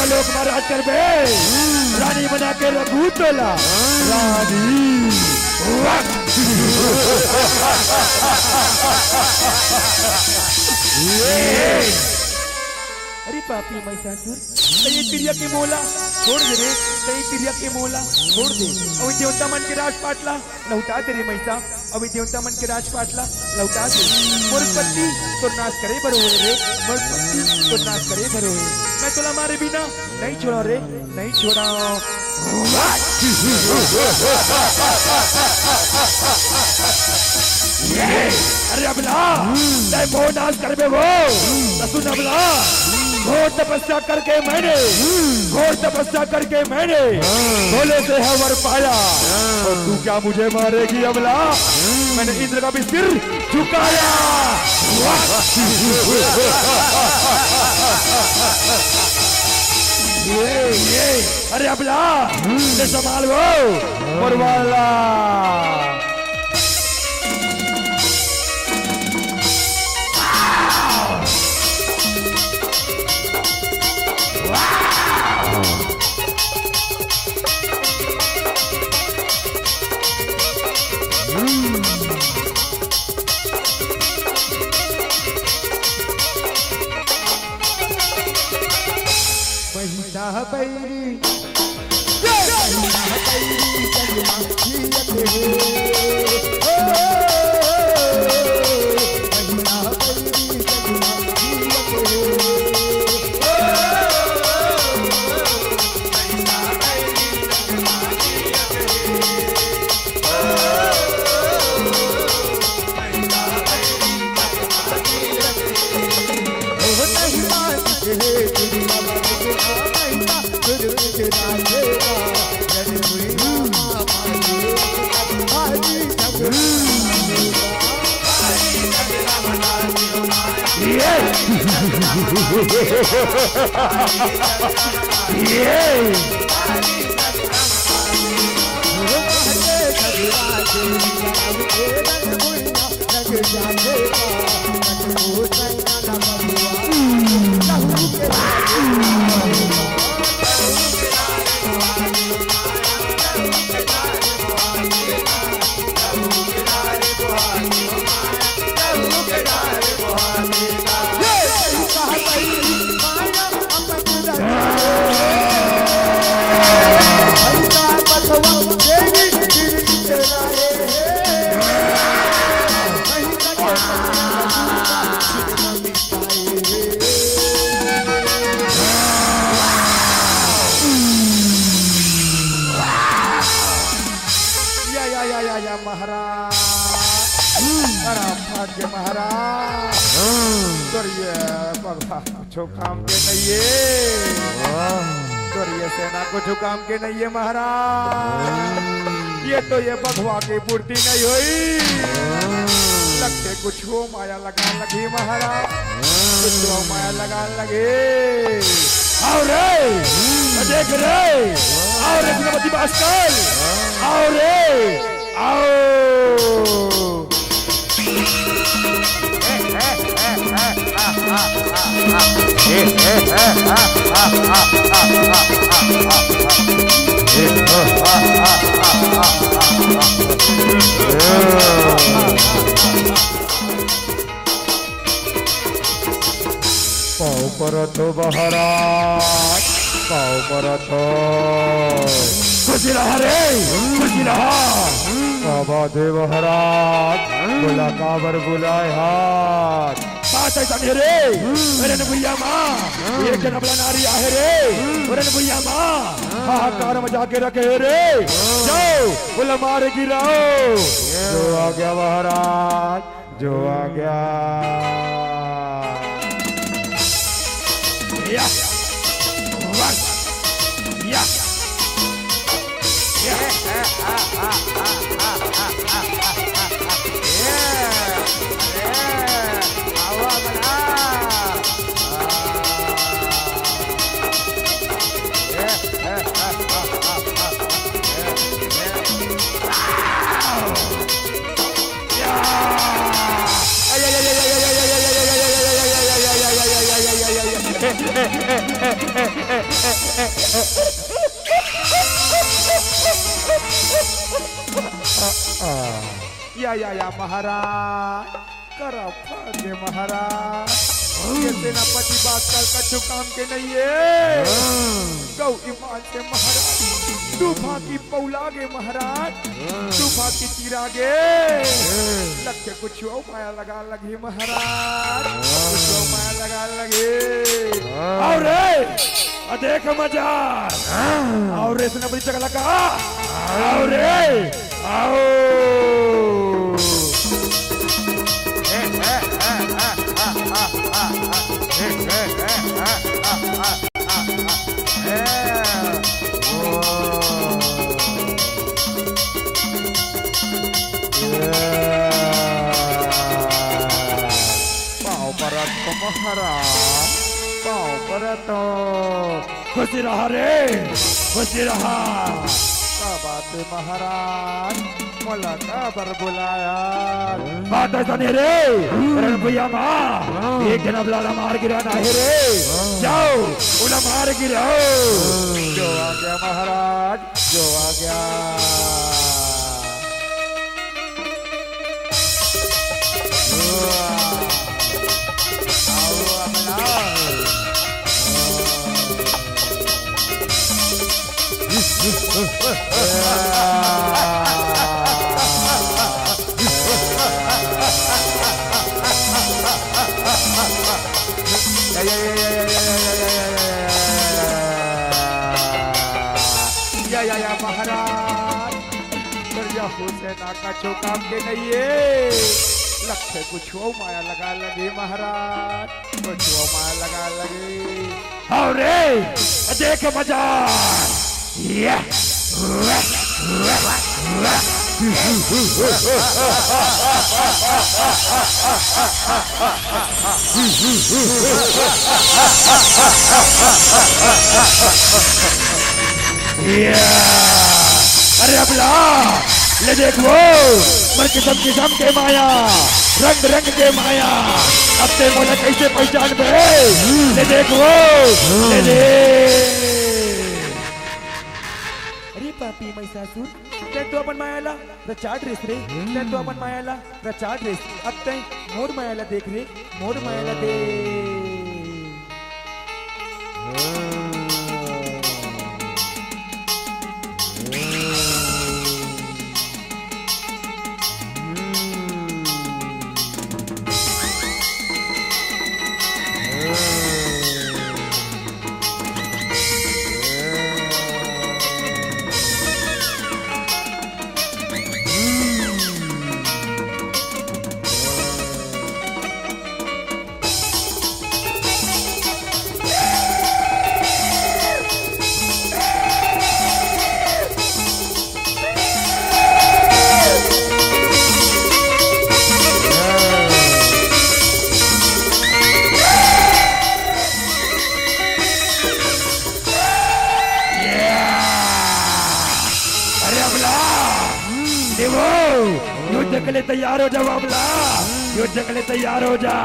लोक महाराज कर बे रानी बना के रघु तोला रानी। अरे पापी महिषासुर, ये तिरिया के मोला छोड़ दे रे, तिरिया के मोला छोड़ दे। अभी देवता मन के राज पाटला लौटा दे रे महिषा, अभी देवता मन के राज पाटला लौटा दे। मृतपत्ति तो नाश करे भरो रे, मृतपत्ति तो नाश करे भरो। मैं तोला मारे बिना नहीं छोड़ा रे, नहीं छोड़ा। अरे अबला मोह नाश कर बे वो सुन अबला, घोर तपस्या करके मैंने, घोर तपस्या करके मैंने भोले से है वर पाया, और तू क्या मुझे मारेगी अबला? मैंने इंद्र का भी सिर झुकाया। ये अरे अबला संभाल वो मरवाला। बैरी अरे भाग्य महाराज करिए बाबा कुछ काम के नहीं है करिए सेना कुछ काम के नहीं है महाराज ये तो ये भगवा की पूर्ति नहीं हुई लगते कुछ हो माया लगा लगी महाराज कुछ हो माया लगा लगे आओ रे देख रे आओ रे गुणवती भास्कर आओ रे आओ पाँव पर तो महाराज पाँव पर तो खुशी रहा रे खुशी रहा बाबा देव महाराज बोला काबर बुलाए हाथ बात ऐसा नहीं रे मेरे ने भैया माँ एक जन अपना नारी आहे रे मेरे ने भैया माँ हाहाकार मचा के रखे रे जाओ बोला मारे गिराओ जो आ गया महाराज जो आ गया या या या महाराज करा भाग्य महाराज ये सेनापति बात कर कछु काम के नहीं है गौ ईमान से महाराज तूफा की पौलागे महाराज तूफा की चिरागे लक्ष्य कुछ हो माया लगा लगी महाराज कुछ हो माया लगा लगे आओ रे देख मजा आओ रे सेनापति चकला का आओ रे आओ महाराज पाँव पर तो खुशी रहा रे खुशी रहा का बात है महाराज मला काबर बुलाया बात ऐसा नहीं रे रण भैया माँ एक जन अपना मार गिराना है रे जाओ उन्हें मार गिराओ जो आ गया महाराज जो आ गया या महाराज दरिया हुसैन का काम के नहीं है लक्ष्य कुछ हो माया लगा लगे महाराज कुछ हो माया लगा लगे आओ रे देख मजा अरे अबला ले देखो मर किस्म किस्म के माया रंग रंग के माया अब ते मोला कैसे पहचान पे ले देखो ले दे अरे पापी मैसासुर ते तो अपन मायाला रचाड रेस रे ते तो अपन मायाला रचाड रेस अब ते मोर मायाला देख रे मोर मायाला दे युद्ध के लिए तैयार हो जा बाबला, युद्ध के लिए तैयार हो जा।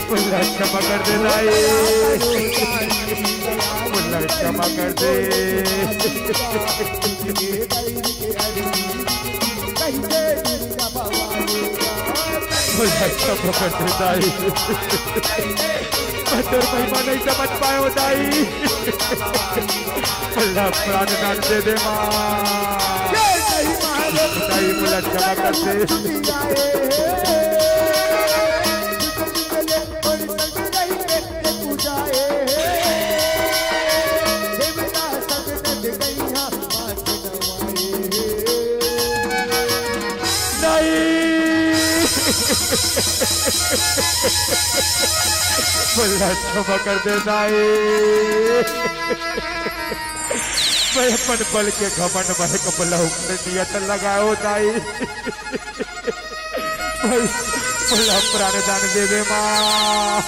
मुल्ला क्षमा कर दे भाई, मुल्ला क्षमा कर दे। मुल्ला क्षमा कर दे दाई, मैं तेरे महिमा नहीं समझ पाया दाई। मुल्ला प्राण दान दे दे माँ दाई, मुल्ला क्षमा कर दे। मुल्ला क्षमा कर दे दाई, मैं अपन बल के घमंड में कपला ऊपर नियत लगाओ दाई। मुल्ला प्राण दान दे दे माँ,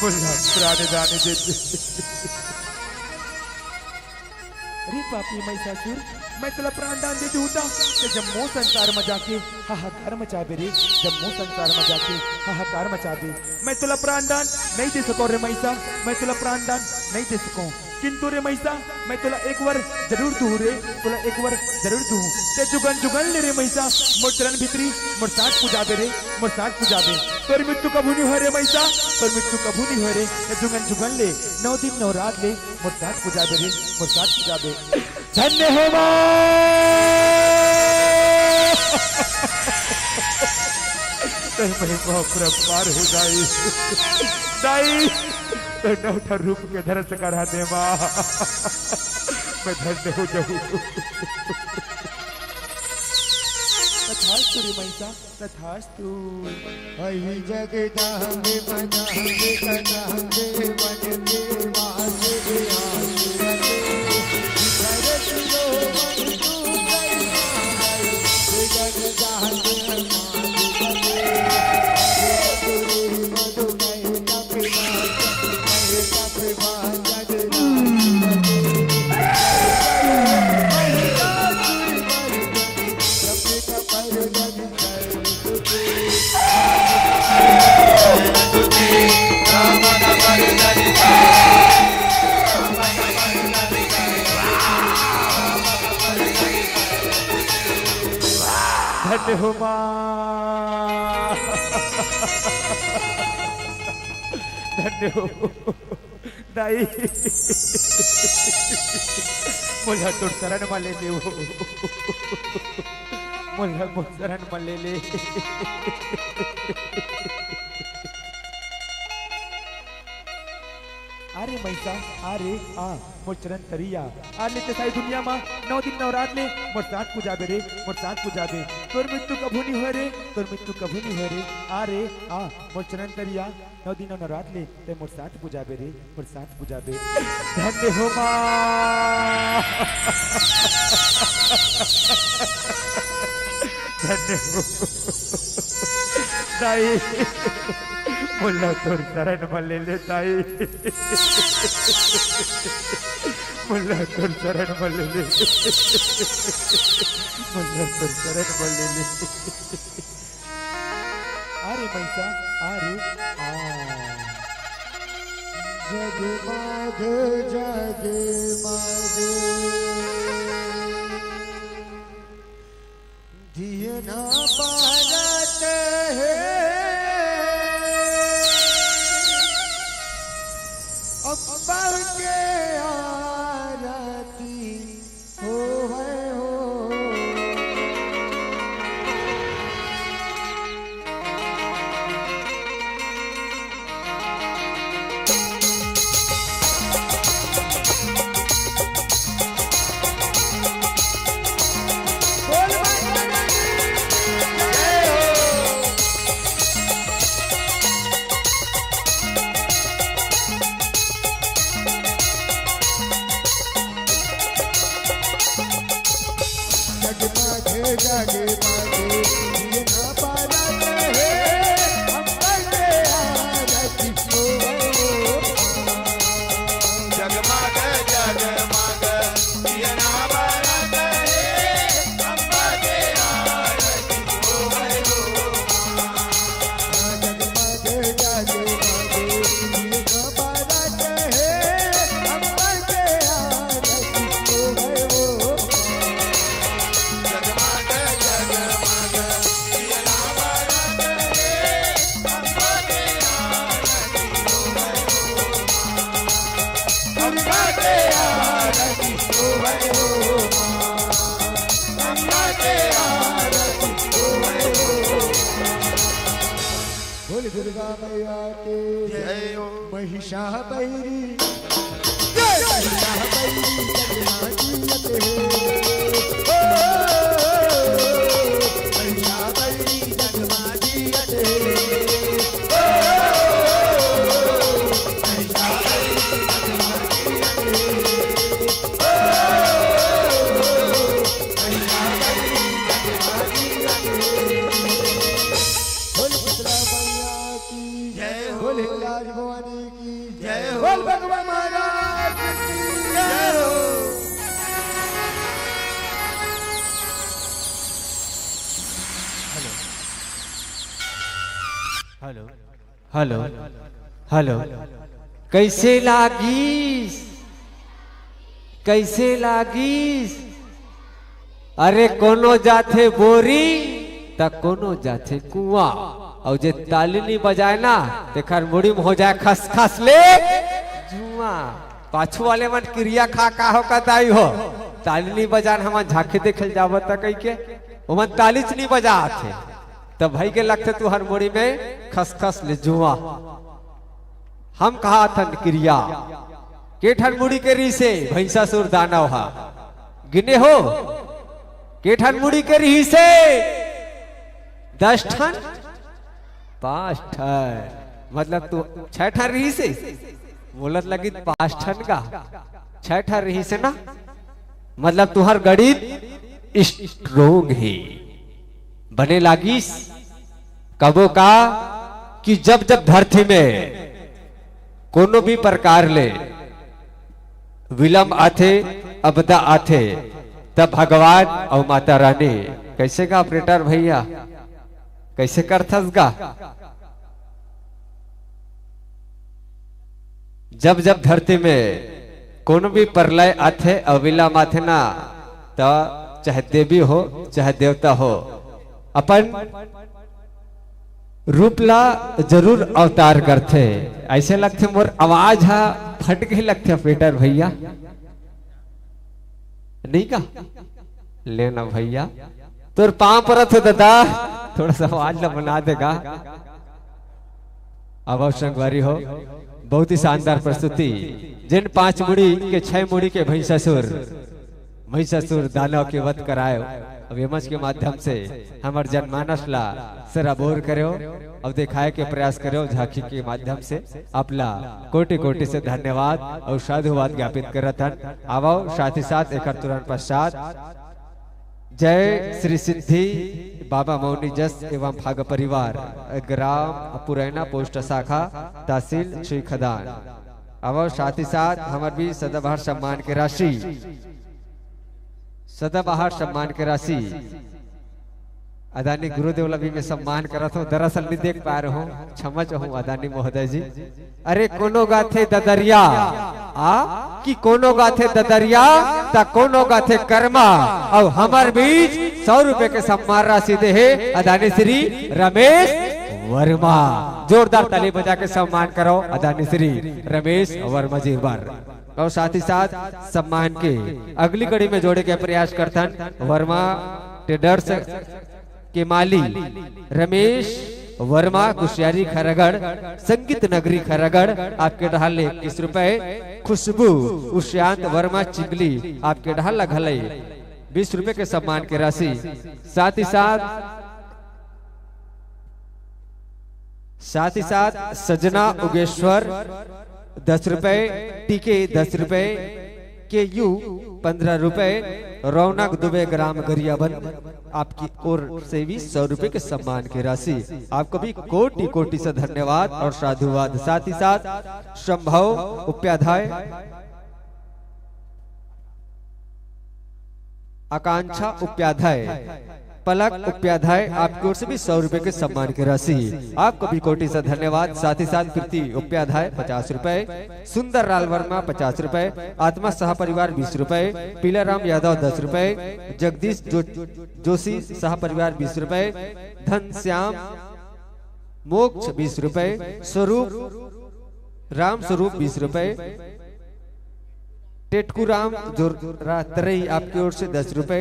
मुल्ला प्राण दान दे दे। अरे पापी महिषासुर, मैं तुला प्राणदान देती होता कि जब मोह संसार में जाके हाहाकार मचावे रे, जब मोह संसार में जाके हाहाकार मचावे। मैं तुला प्राणदान नहीं दे सको रे महिषा, मैं तुला प्राणदान नहीं दे सकूं, किंतु रे महिषा मैं तुला एक बार जरूर दूं रे, तुला एक बार जरूर दूं। ते जुगन जुगन ले रे महिषा, मोर चरण भीतरी मोर साथ पुजावे रे, मोर साथ पुजावे। तोर मृत्यु कभू नहीं हो रे महिषा, तोर मृत्यु कभू नहीं हो रे। जुगन जुगन ले 9 दिन 9 रात ले मोर साथ पुजावे रे, मोर साथ पुजावे। धन्य हो मां, महिमा परम्पार हो जाई दाई, नौठा रूप के धरस करा दे मां, मैं धन्य हो जाऊं। तथास्तु रे महिषा, तथास्तु। हई जगदांबे मनांबे कनांबे मन के वासे आसुरते, भरत लो मन तू गई माई, जगदांबे मांगते, गुरु मधु नहीं तपिना, नहीं तपिना जगदांबे। हो माँ धन्य हो दाई मुझे तो शरण में ले ले मुझे शरण में ले ले अरे मैसा अरे मोर चरण तरिया लेते सारी दुनिया में 9 दिन नवरात ले मोर साथ पूजाबे रे मोर साथ पूजाबे तोर मृत्यु कभू नहीं हो रे तोर मृत्यु कभू नहीं हो रे अरे मोर चरण तरिया 9 दिन नवरात ले ते मोर साथ पूजाबे रे मोर साथ पूजाबे धन्य हो माँ धन्य हो दाई मुल्ला तोर शरण में ले ले ताई मुल्ला तोर शरण में ले ले मुल्ला तोर शरण में ले ले अरे मैसा अरे जगमग जगमग दिए ना पारत है अब्बर के आरती हो है हो दुर्गा मैया के जय हो महिषाबैरी जय महिषाबैरी जगन्नाथ महिषाबैरी हेलो हेलो कैसे लागीस कैसे लागीस अरे कोनो जाथे बोरी त कोनो जाथे कुआं और जे ताली नहीं बजाए ना तेखर मुड़ी में हो जाए खस खस ले जुआ पाछू वाले मन क्रिया खा का हो कदाई हो ताली नहीं बजान हम झांके देखे जावत कई के ओमन तालीच नहीं बजा थे तब भाई के लगते तू हर मुड़ी में खसखस ले जुआ हम कहा थन क्रिया केठन मुड़ी के री से भैंसासुर दानव हा गिने हो केठन मुड़ी के री से 10 ठन 5 ठन मतलब तू 6 ठन रही से बोलत लगी 5 ठन का 6 ठन रही से ना मतलब तुहर गणित स्ट्रोंग है बने लागिस कबो का कि जब जब धरती में कोनो भी प्रकार ले विलंब आथे अपदा आथे तब भगवान और माता रानी कैसे का ऑपरेटर भैया कैसे करथस गा जब जब धरती में कोनो भी प्रलय आथे और विलंब आथे ना तो चाहे देवी हो चाहे देवता हो अपन रूपला जरूर अवतार करते। ऐसे लगते मोर आवाज हा फट के लगते पेटर भैया नहीं का लेना भैया तोर पांव परत हो दादा थोड़ा सा आवाज ला बना देगा। अब संगवारी हो बहुत ही शानदार प्रस्तुति जिन 5 मुड़ी के 6 मुड़ी के महिषासुर दानव के वध करायो। अब यमज के माध्यम से हमार जनमानस ला सराबोर करो अब दिखाए के प्रयास करो झांकी के माध्यम से अपला कोटि कोटि से धन्यवाद और साधुवाद ज्ञापित करत हन। आवो साथ ही साथ एक तुरंत पश्चात जय श्री सिद्धि बाबा मौनी जस एवं भाग परिवार ग्राम पुरैना पोस्ट शाखा तहसील श्री खदान। अब साथ ही साथ हमार भी सदाबहार सम्मान के राशि सदाबहार सम्मान के राशि अदानी गुरुदेव लभी में सम्मान करत हूँ। दरअसल नहीं देख पा रहा हूँ क्षमा चाहूँ अदानी महोदय जी। अरे कोनो गाथे ददरिया कि कोनो गाथे ददरिया ता कोनो गाथे कर्मा और हमार बीच 100 रुपए के सम्मान राशि दे है अदानी श्री रमेश वर्मा। जोरदार ताली बजा के सम्मान करो अदानी श्री रमेश वर्मा जी बार। और साथ ही साथ सम्मान के अगली कड़ी में जोड़े के प्रयास करतन वर्मा ट्रेडर्स के माली रमेश वर्मा कुशियारी खरगढ़ संगीत नगरी खरगढ़ आपके ढाल 21 रुपए। खुशबू उष्यांत वर्मा चिंगली आपके ढाल घलई 20 रुपए के सम्मान की राशि। साथ ही साथ सजना उगेश्वर 10 रुपए, टीके 10 रुपए, के यू 15 रुपए, रौनक दुबे ग्राम गरियाबंद आपकी ओर से भी 100 रुपए के सम्मान की राशि। आपको भी कोटि कोटि से धन्यवाद और साधुवाद। साथ ही साथ संभव उपाध्याय आकांक्षा उपाध्याय पलक उपाध्याय आपकी ओर से भी 100 रुपए के सम्मान की राशि। आपको भी कोटि से धन्यवाद। साथ ही साथ प्रीति उपाध्याय 50 रुपए, सुंदर लाल वर्मा 50 रुपए, आत्मा सह परिवार 20 रुपए, पीलाराम यादव 10 रुपए, जगदीश जोशी सह परिवार 20 रुपए, धन श्याम मोक्ष 20 रुपए, स्वरूप राम स्वरूप 20 रुपए, टेटकू राम जोरातरई आपकी ओर से 10 रुपए,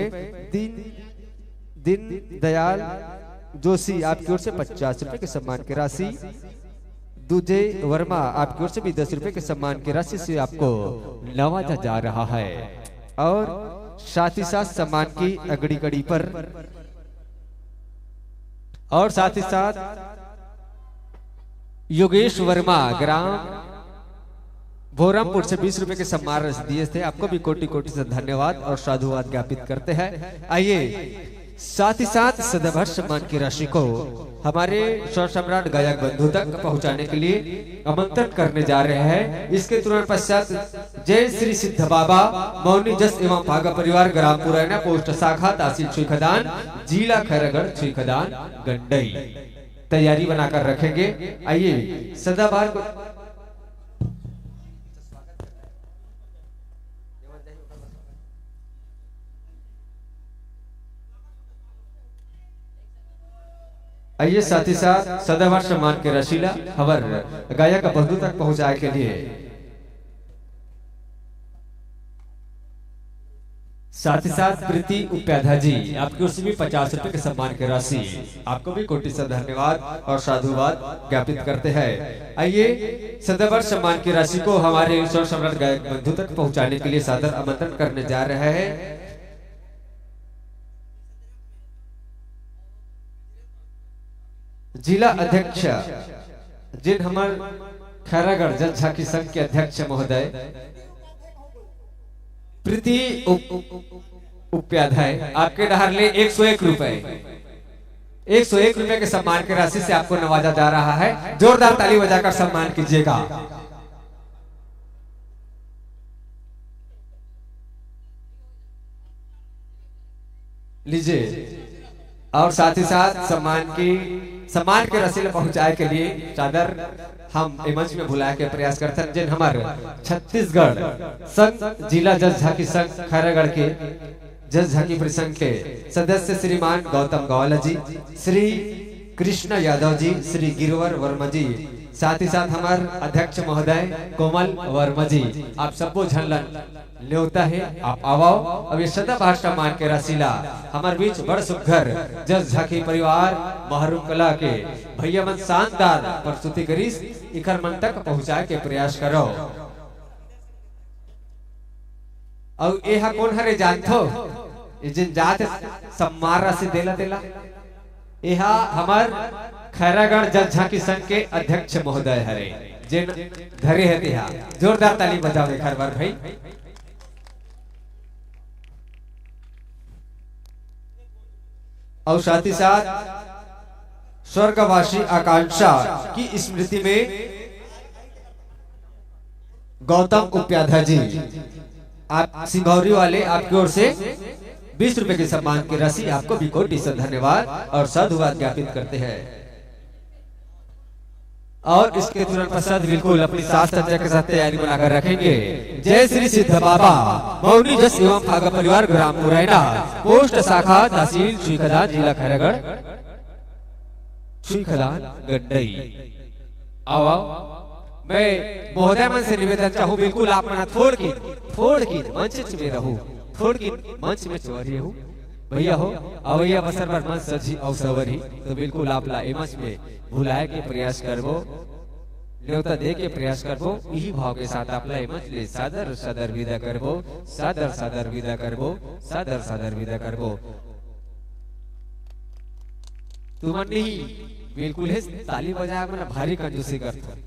दिन दयाल जोशी आपकी ओर से 50 रुपए के सम्मान की राशि। दूजे वर्मा आपकी ओर से भी 10 रुपए के सम्मान की राशि से आपको नवाजा जा रहा है। और साथ ही साथ सम्मान की अगड़ी कड़ी पर और साथ ही साथ योगेश वर्मा ग्राम भोरमपुर से 20 रुपए के सम्मान दिए थे। आपको भी कोटि कोटि से धन्यवाद और साधुवाद ज्ञापित करते हैं। आइए साथ ही साथ सदाबहार सम्मान की राशि को हमारे स्वर सम्राट गायक बंधु तक पहुंचाने के लिए आमंत्रण करने जा रहे हैं। इसके तुरंत पश्चात जय श्री सिद्ध बाबा मौनी जस एवं भागा परिवार ग्राम पुरैना पोस्ट शाखा तहसील छुईखदान जिला खैरगढ़ छुईखदान गंडई तैयारी बनाकर रखेंगे। आइए सदाबहार को आइए साथ ही साथ सदाबहार सम्मान के रसीला खबर गायक बंधु तक पहुंचाए के लिए साथ ही साथ प्रीति उपाध्याय जी आपकी ओर से भी 50 रुपए के सम्मान की राशि। आपको भी कोटि से धन्यवाद और साधुवाद ज्ञापित करते हैं। आइए सदाबहार सम्मान की राशि को हमारे स्वर सम्राट गायक बंधु तक पहुंचाने के लिए सादर आमंत्रण करने जा रहे हैं। जिला अध्यक्ष जिन हमारे खैरागढ़ जन झांकी संघ के अध्यक्ष महोदय प्रीति उपाध्याय आपके डहार ले 101 रुपए 101 रुपए के सम्मान की राशि से आपको नवाजा जा रहा है। जोरदार ताली बजाकर सम्मान कीजिएगा। लीजिए और साथ ही साथ सम्मान के रसीले पहुंचाए के लिए चादर हम मंच में बुलाए के प्रयास करते हैं। जिन हमारे छत्तीसगढ़ संघ जिला जज झांकी संघ खैरागढ़ के जज झांकी प्रसंग के सदस्य श्रीमान गौतम गवाला जी, श्री कृष्ण यादव जी, श्री गिरवर वर्मा जी, साथ ही साथ हमारे अध्यक्ष महोदय कोमल वर्मा जी, आप सबको झनलन न्योता है। आप आवाओ अब ये सदा भाषा मान के रसीला हमारे बीच बड़ सुघर जज झांकी परिवार महरूम कला के भैया मन शानदार प्रस्तुति करीस इखर मन तक पहुंचाए के प्रयास करो। और यह कौन हरे जानथो जिन जात सम्मान राशि देला देला यह हमार खैरागढ़ जज झांकी संघ के अध्यक्ष महोदय हरे जिन धरे है तिहा जोरदार ताली बजावे खरवर भाई। और साथ ही साथ स्वर्गवासी आकांक्षा की स्मृति में गौतम उपाध्याय जी, आप सिंगौरी वाले आपकी ओर से 20 रुपए के सम्मान की राशि आपको भी कोटि से धन्यवाद और साधुवाद ज्ञापित करते हैं। और इसके तुरंत पश्चात बिल्कुल अपनी सास सज्जा के साथ तैयारी बनाकर रखेंगे। जय श्री सिद्ध बाबा मौनी जस एवं फागा परिवार ग्राम मुरैना पोस्ट शाखा तहसील श्रीखदान जिला खैरागढ़ श्रीखदान गड्डई। आओ मैं महोदय मन से निवेदन चाहूँ बिल्कुल आप मना थोड़ की मंच में रहूं, थोड़ की मंच में चोरी हूँ भैया हो अवैया बसर पर मंच सजी अवसर ही तो बिल्कुल आप ला मंच में भुलाए के प्रयास करबो न्योता दे के प्रयास करबो यही भाव के साथ आप ला मंच ले सादर सादर विदा करबो सादर सादर विदा करबो सादर सादर विदा करबो। तुमन नहीं बिल्कुल है ताली बजा मना भारी कंजूसी करता।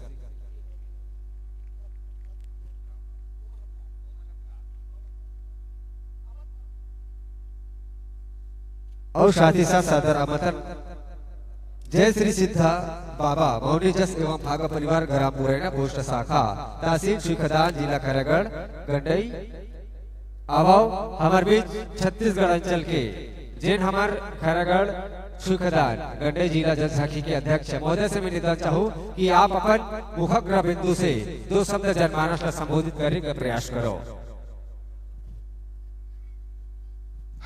और साथ ही साथ सादर आमंत्रण जय श्री सिद्धा बाबा मौनी जस एवं भागा परिवार ग्राम मुरैना पोस्ट शाखा तहसील श्रीखदान जिला खैरागढ़ गंडई। आवाओ हमारे बीच छत्तीसगढ़ अंचल के जिन हमार खैरागढ़ श्रीखदान गंडई जिला जज झांकी के अध्यक्ष महोदय से मैं निवेदन चाहूँ कि आप अपन मुखग्र बिंदु से 2 शब्द जनमानस का संबोधित करने का प्रयास करो।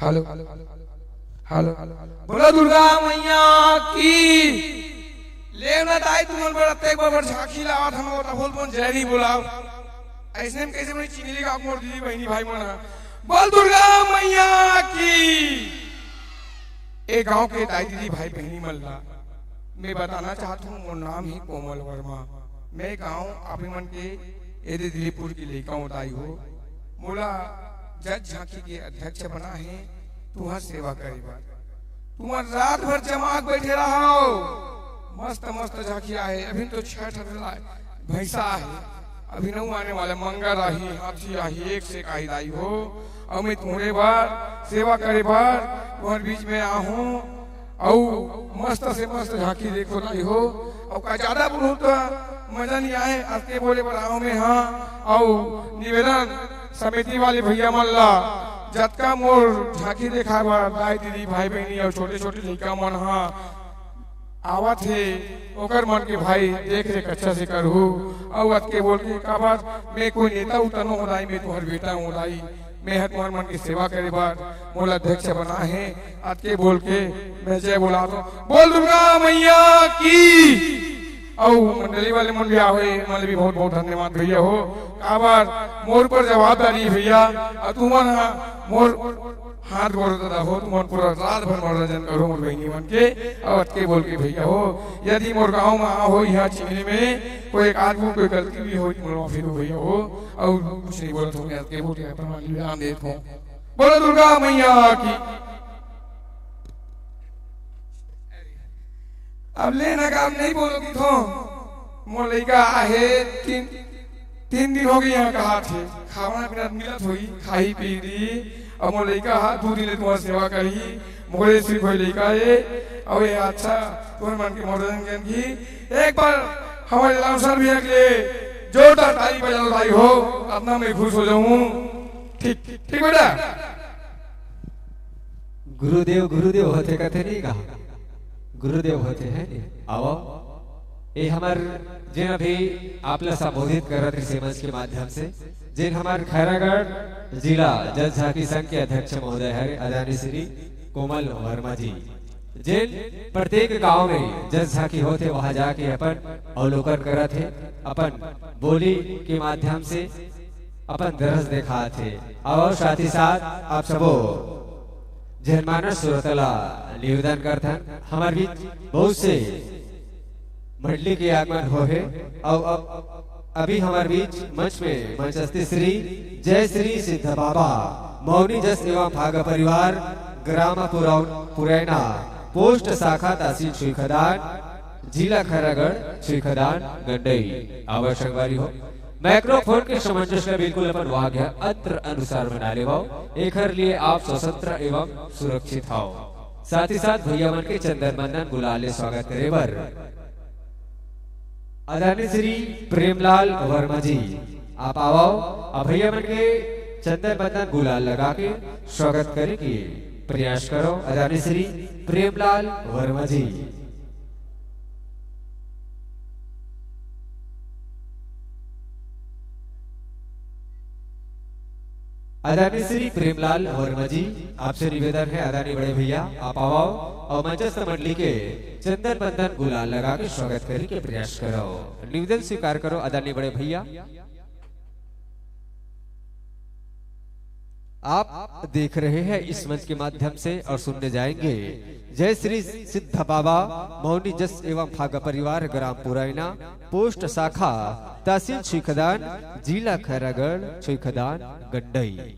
हेलो हेलो बोलो दुर्गा मैया की लेना ताई तुमन बड़ा एक बार झांकी लावत हम और बोल बोल जय नहीं बोलाओ ऐसे में कैसे मैं चीनी लेगा मोर दीदी बहनी भाई मना बोल दुर्गा मैया की। एक गांव के दाई दीदी भाई बहनी मल्ला मैं बताना चाहता हूँ मोर नाम ही कोमल वर्मा। मैं गांव आप मन के एदे दिलीपुर की लेका दाई हो मोला जज झांकी के अध्यक्ष बना है तुहार सेवा करेगा। तुम्हार रात भर जमाक बैठे रहो मस्त मस्त झांकिया है अभी तो 6 भैंसा है अभी नहीं आने वाले मंगर आही हाथी आही एक से काही दाई हो और मैं तुम्हारे बार सेवा करे बार तुम्हारे बीच में आहूं और मस्त से मस्त झांकी देखो लाई हो और का ज्यादा बहुत मजा नहीं आए आपके बोले बढ़ाओ में हाँ और निवेदन समिति वाले भैया मल्ला जतका मोर झांकी देखा बार दाई दीदी भाई बहनी और छोटे छोटे लड़का मन हाँ आवत है ओकर मन के भाई देख रेख अच्छा से करू और अत के बोल के का बात मैं कोई नेता उतनो उदाई मैं तुम्हार बेटा उदाई मैं हर तुम्हार मन की सेवा करे बार मोला अध्यक्ष बना है अत के बोल के मैं जय बोला तो बोल दुर्गा मैया की। और मंडली वाले मन भी आवे मन भी बहुत बहुत धन्यवाद भैया हो का बार मोर पर जवाबदारी भैया और तुमन मोर हाथ गोड़ दादा हो तुमन पूरा रात भर मनोरंजन करो मोर बहनी मन के और के बोल के भैया हो यदि मोर गांव में हो यहाँ चिंगली में कोई एक आदमी कोई गलती भी हो मोर माफी दो भैया हो और कुछ नहीं बोलत हो के बोल के प्रणाम ध्यान देत हो बोलो दुर्गा मैया की। अब लेना काम नहीं बोलोगी तो मोर लड़का आहे 3 दिन हो गए यहाँ कहा थे खाना पीना मिलत हुई खाई पी ली और मोर लड़का 2 दिन तुम्हारी सेवा करी मोरे सिर्फ कोई लड़का है और ये अच्छा तुम्हारे मन के मनोरंजन की एक बार हमारे लाउंसर भी अगले जोरदार ताली बजा लाई हो अपना मैं खुश हो जाऊं। ठीक ठीक बेटा गुरुदेव गुरुदेव होते कहते नहीं कहा गुरुदेव होते हैं। आओ ये हमार जिन अभी आप लोग संबोधित कर रहे थे सेमंच के माध्यम से, जिन हमार खैरागढ़ जिला जल झांकी संघ के अध्यक्ष महोदय है आदरणीय श्री कोमल वर्मा जी, जिन प्रत्येक गांव में जल झांकी होते वहां जाके अपन अवलोकन कर थे, अपन बोली के माध्यम से अपन दरस देखा थे, और साथ ही साथ आप सबो जनमानस सुरतला निवेदन करते हमारे बीच बहुत से मंडली के आगमन हो है। और अभी हमारे बीच मंच में मंचस्थ श्री जय श्री सिद्ध बाबा मौनी जस एवं भाग परिवार ग्राम पुरैना पोस्ट शाखा तहसील सुईखदान जिला खैरागढ़ सुईखदान गंडई आवश्यक बारी हो। माइक्रोफोन के सामंजस्य बिल्कुल अपन वाग्य अत्र अनुसार बना ले एक लिए आप स्वतंत्र एवं सुरक्षित हो। साथ ही साथ भैया मन के चंदन बंदन गुलाल स्वागत करे बर आदरणीय श्री प्रेमलाल वर्मा जी आप आओ, अब भैया मन के चंदन बंदन गुलाल लगा के स्वागत करे के प्रयास करो। आदरणीय श्री प्रेमलाल वर्मा जी। आदरणीय श्री प्रेमलाल वर्मा जी आपसे निवेदन है आदरणीय बड़े भैया आप आओ और मंचस्थ मंडली के चंदन बंदन गुलाल लगा के स्वागत करने के प्रयास करो। निवेदन स्वीकार करो आदरणीय बड़े भैया। आप देख रहे हैं इस मंच के माध्यम से और सुनने जाएंगे जय श्री सिद्ध बाबा मौनी जस एवं भाग परिवार ग्राम पुरैना पोस्ट शाखा तहसील सुईखदान जिला खैरागढ़ सुईखदान गंडई।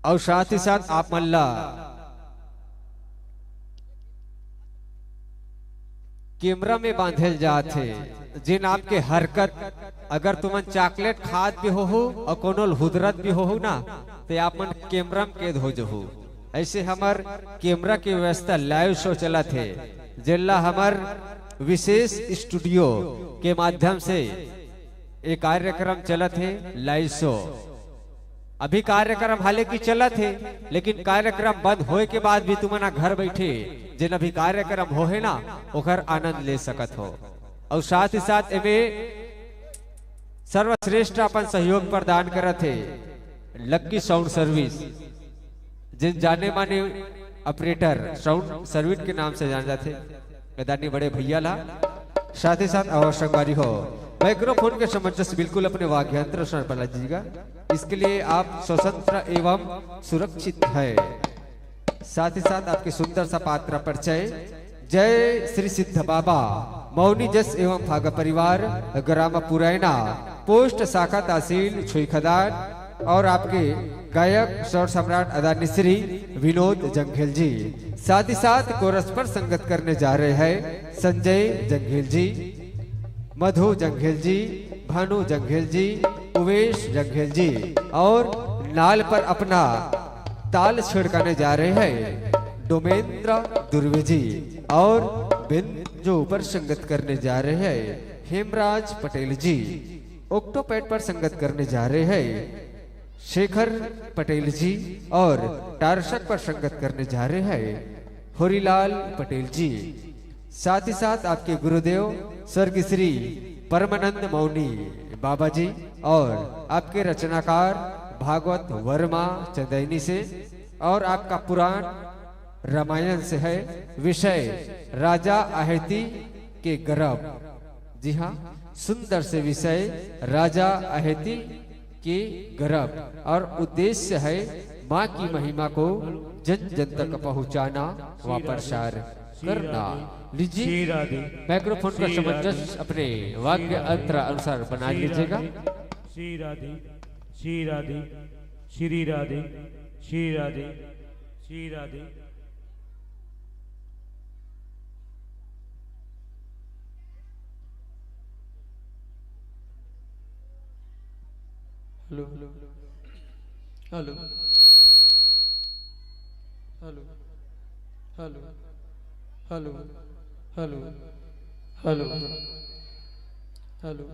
और साथ ही साथ आप मल्ला कैमरा में बांधल जाते जिन आपके हरकत अगर तुमन चॉकलेट खाद भी हो और कोनो हुदरत भी हो ना तो आप मन कैमरा में कैद हो जो। ऐसे हमार कैमरा की व्यवस्था लाइव शो चला थे जिला हमार विशेष स्टूडियो के माध्यम से एक कार्यक्रम चला थे लाइव शो। अभी कार्यक्रम हालांकि चला थे लेकिन कार्यक्रम बंद होए के बाद भी तुम्हारा घर बैठे जिन अभी कार्यक्रम हो है ना ओकर आनंद ले सकत हो। और साथ ही साथ एमें सर्वश्रेष्ठ अपन सहयोग प्रदान करत है लक्की साउंड सर्विस जिन जाने माने ऑपरेटर साउंड सर्विस के नाम से जान जाते मैदानी बड़े भैया ला। साथ ही साथ आवश्यक बारी हो माइक्रोफोन के सामंजस्य बिल्कुल अपने वाग्यंत्र पर लीजिएगा, इसके लिए आप स्वतंत्र एवं सुरक्षित है। साथ ही साथ आपके सुंदर सा पात्र परिचय जय श्री सिद्ध बाबा मौनी जस एवं भाग परिवार ग्राम पुरैना पोस्ट शाखा तहसील सुईखदान और आपके गायक स्वर सम्राट आदरणीय श्री विनोद जंघेल जी। साथ ही साथ कोरस पर संगत करने जा रहे हैं संजय जंघेल जी, मधु जंघेल जी, भानु जंघेल जी, उवेश जंघेल जी और नाल पर अपना ताल छिड़काने जा रहे हैं डोमेंद्र दुर्वे जी और बिंजो पर संगत करने जा रहे हैं हेमराज पटेल जी। ऑक्टोपैड पर संगत करने जा रहे हैं शेखर पटेल जी और टारशक पर संगत करने जा रहे हैं होरीलाल पटेल जी। साथ ही साथ आपके गुरुदेव स्वर्गीय श्री परमानंद मौनी बाबा जी और आपके रचनाकार भागवत वर्मा चंदैनी से और आपका पुराण रामायण से है विषय राजा आहति के गर्भ। जी हाँ, सुंदर से विषय राजा आहति के गर्भ और उद्देश्य है माँ की महिमा को जन जन तक पहुँचाना व प्रसार करना। लीजिए माइक्रोफोन का सामंजस्य अपने वाक्य अंतर अनुसार बना लीजिएगा। Shri Radhe Shri Radhe Shri Radhe Shri Radhe Shri Radhe. Hello hello hello hello hello hello hello hello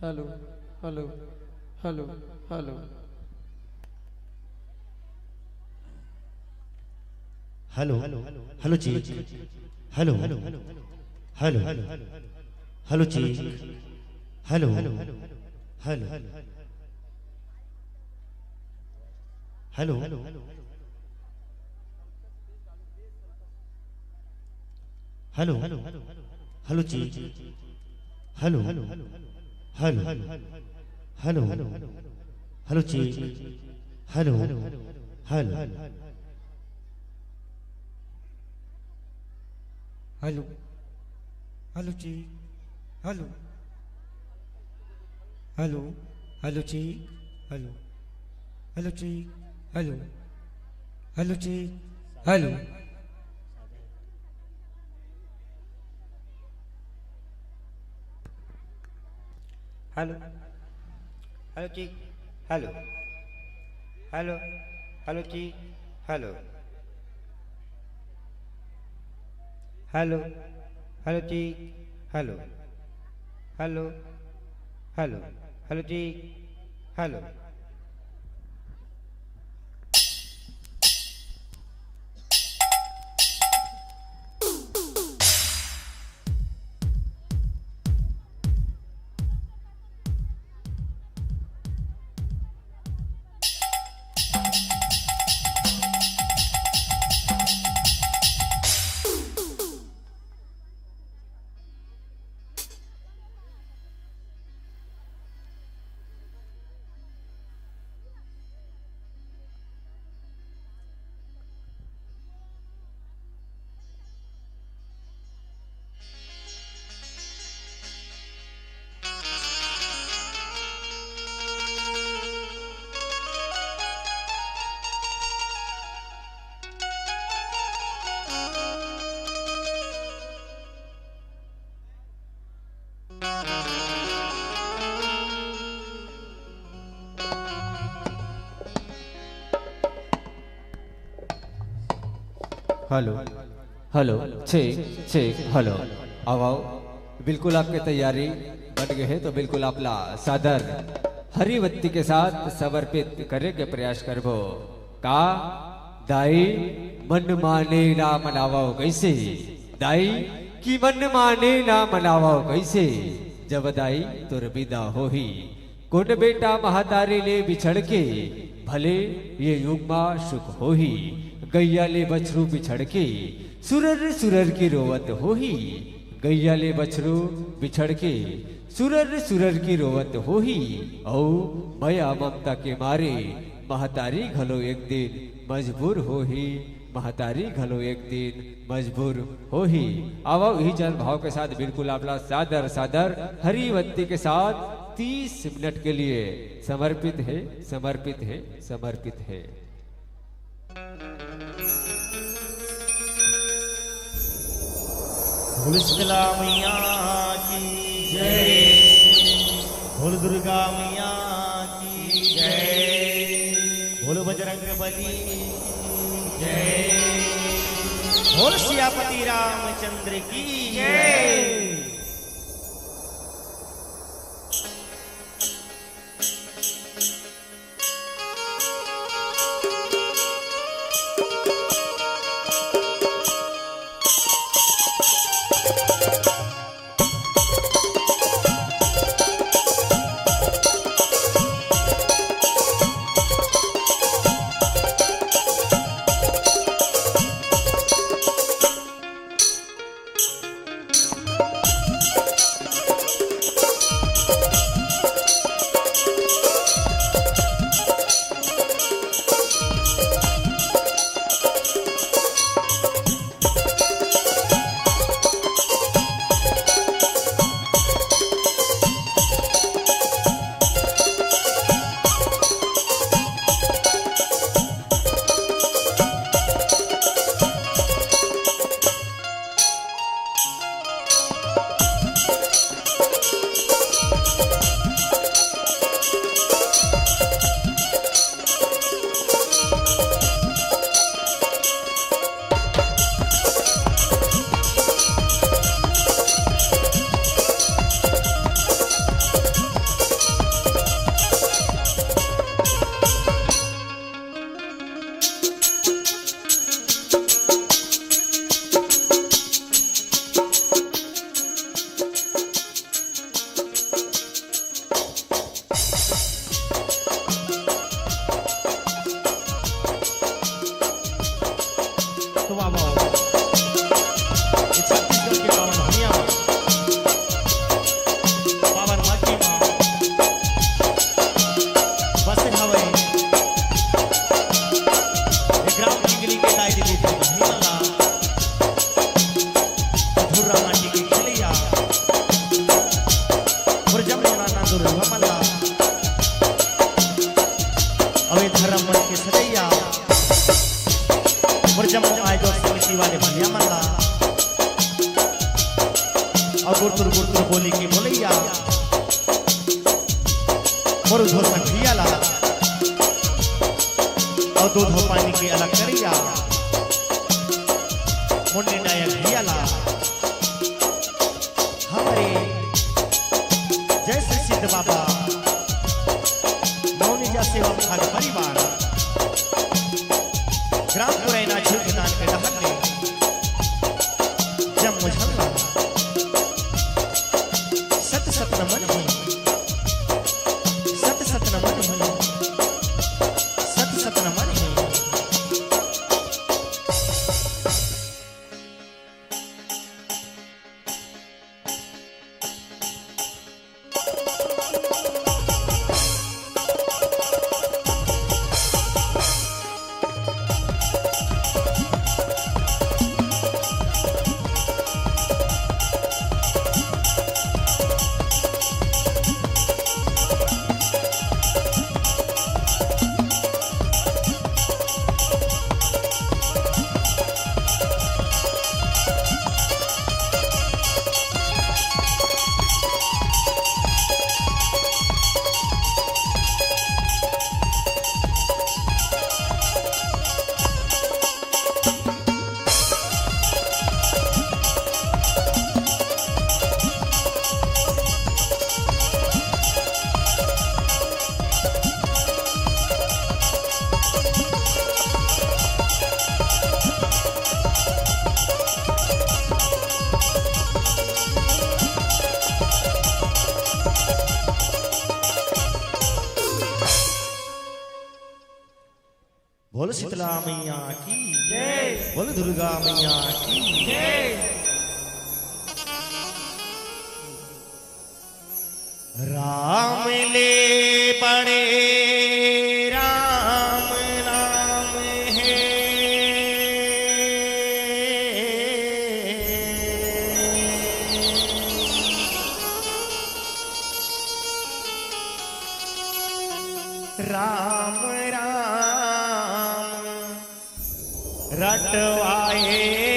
hello hello hello hello hello hello जी हेलो हेलो हेलो हेलो जी hello hello hello hello hello hello जी hello hello hello hello hello जी हेलो हेलो हेलो हेलो जी hello hello hello जी hello hello जी hello hello जी hello hello hello जी hello hello hello जी hello hello hello जी hello hello hello hello जी हेलो हेलो हेलो छेक छेक हेलो आओ आओ बिल्कुल आपकी तैयारी बन गए है तो बिल्कुल आपला सादर हरिवत्ती के साथ समर्पित करे के प्रयास करबो का दाई मन माने ना मनावो कैसे दाई की मन माने ना मनावो कैसे जब दाई तुर विदा होही कोट बेटा महातारी ले बिछड़ के भले ये युग मा सुख होही गैया ले बछरू बिछड़ के सुरर सुरर की रोवत होही गैया ले बछरू बिछड़ के सुरर की रोवत होही औ मया ममता के मारे महतारी घलो एक दिन मजबूर होही महतारी घलो एक दिन मजबूर होही आओ ही जन भाव के साथ बिल्कुल आपला सादर सादर हरिवत्ती के साथ 30 मिनट के लिए समर्पित है समर्पित है समर्पित है। बोल शीतला मैया की जय बोल दुर्गा मैया की जय बोल बजरंग बली जय बोल सियापति रामचंद्र की जय। के पावन भनिया पावन माटी माँ बस हवे ग्राम चिंगली के दाई दिली थी हिमाला धुर्रा माटी की खलिया और जमुना ना दूर हमला अवे धर्म मन के सदैया और जमुन आए जो समिति वाले भनिया मल्ला और गुरतुर बोली की बोलैया और धो संखिया ला और दूध हो पानी की अलग करिया मुंडी नायक भिया ला हमारे जैसे सिद्ध बाबा मौनिजा सेवा खान परिवार ग्राम पुरैना झुकदान के रहन ने जब मुझल्ला सत सत नमन हुई सत सत नमन हुई सत सत नमन हुई बोल शीतला मैया की जय, बोल दुर्गा मैया की जय। राम ले बड़े राम नाम है, राम राम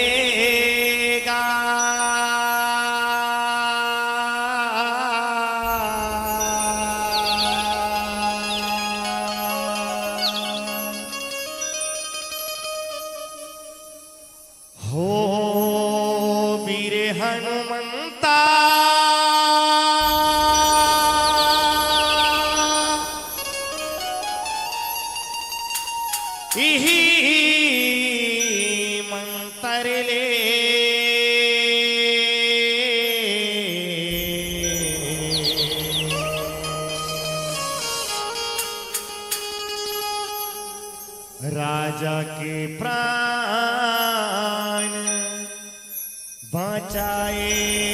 रटवाएगा हो वीर हनुमंता इही मंतर ले राजा के प्राण बचाएगा।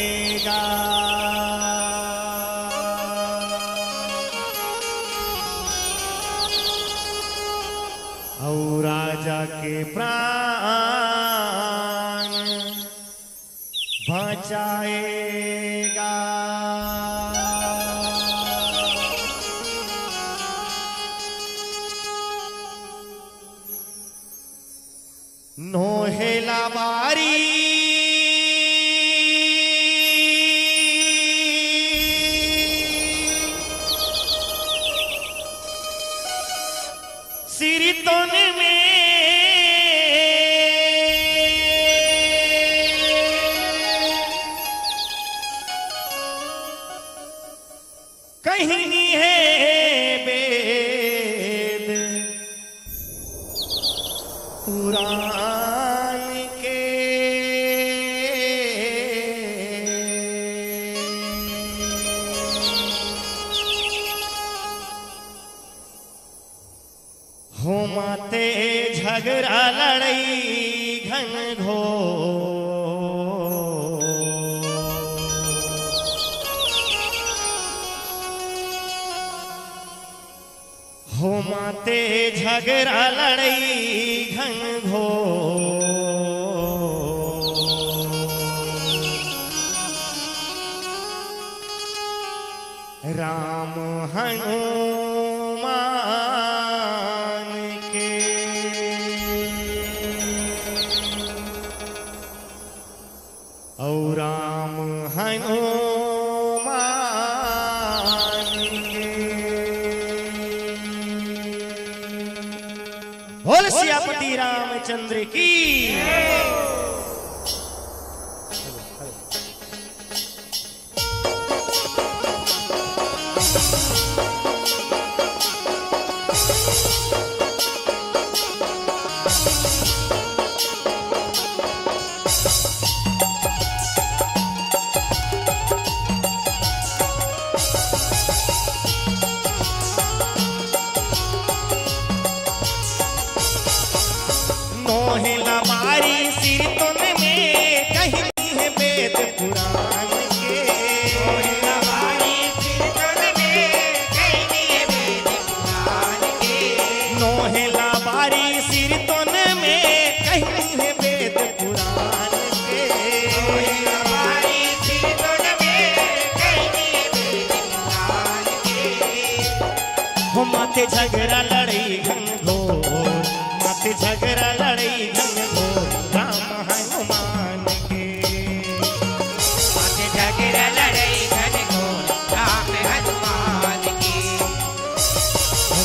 और राजा के प्राण बचाएगा। नोहेला बारी सिरितोन में कहीं है वेद पुराण के, हो माते झगड़ा लड़ाई घन घोर, माते झगड़ा लड़ई घन घोर राम हनुमान के और राम हनुमान के बोल सियापति रामचंद्र की। माते झगड़ा लड़ई घन घोर माते झगड़ा लड़ई घन घोर राम हनुमान के माते झगड़ा लड़ई घन घोर राम हनुमान के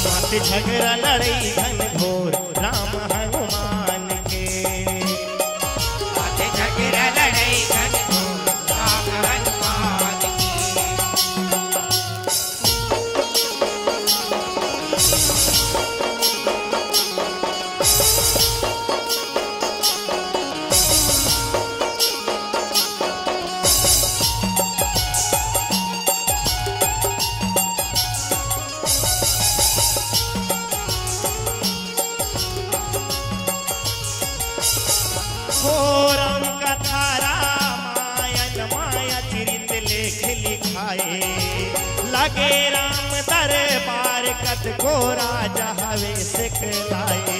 माते झगड़ा लड़ई घन घोर राम हनुमान के माते झगड़ा लड़ई घन घोर राम हनुमान के राम कथा रामायण माया चरित लेख लिखाए लगे राम दरबार कत को राजा हवे सिखलाए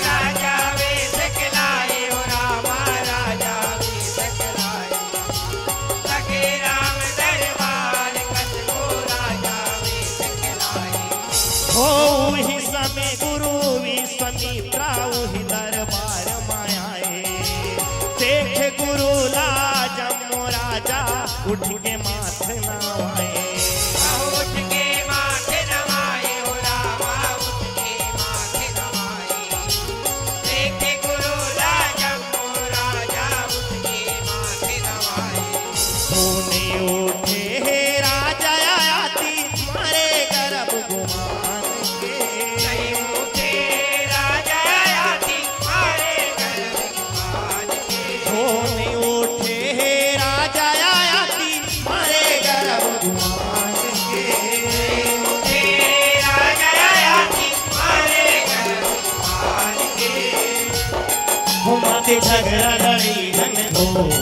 राजा वे सिखलाए ओ रामा राजा वे सिखलाए लगे राम दरबार कत को राजा वे सिखलाए हो ही समय गुरु विश्वामित्रा ही दरबार मायाए देख गुरु लाज राजा उठ के माथ नवाए उठ के माथ नवाए ओ रामा उठ के माथ नवाए देखे गुरु राजा उठ के माथ नवाए सोने उठे हे राजा आती मारे गर्भ गुमान के नहीं उठे राजा आती मारे गर्भ गुमान के सोने उठे हे राजा आती मारे गर्भ गुमान के उठे राजा आती मारे गर्भ गुमान के हो माते झगड़ा लड़ी घन घोर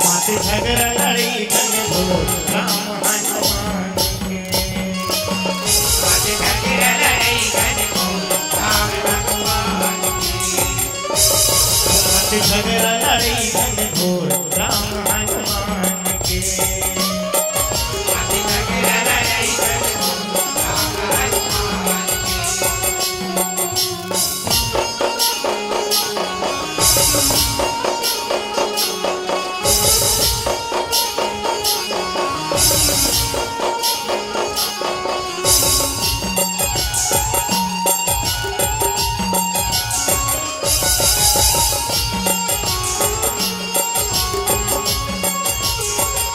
माते झगड़ा लड़ी घन घोर राम हनुमान के माते झगड़ा लड़ई घन घोर राम हनुमान के माते झगड़ा लड़ी घन घोर राम हनुमान के माते झगड़ा लड़ई घन घोर राम हनुमान के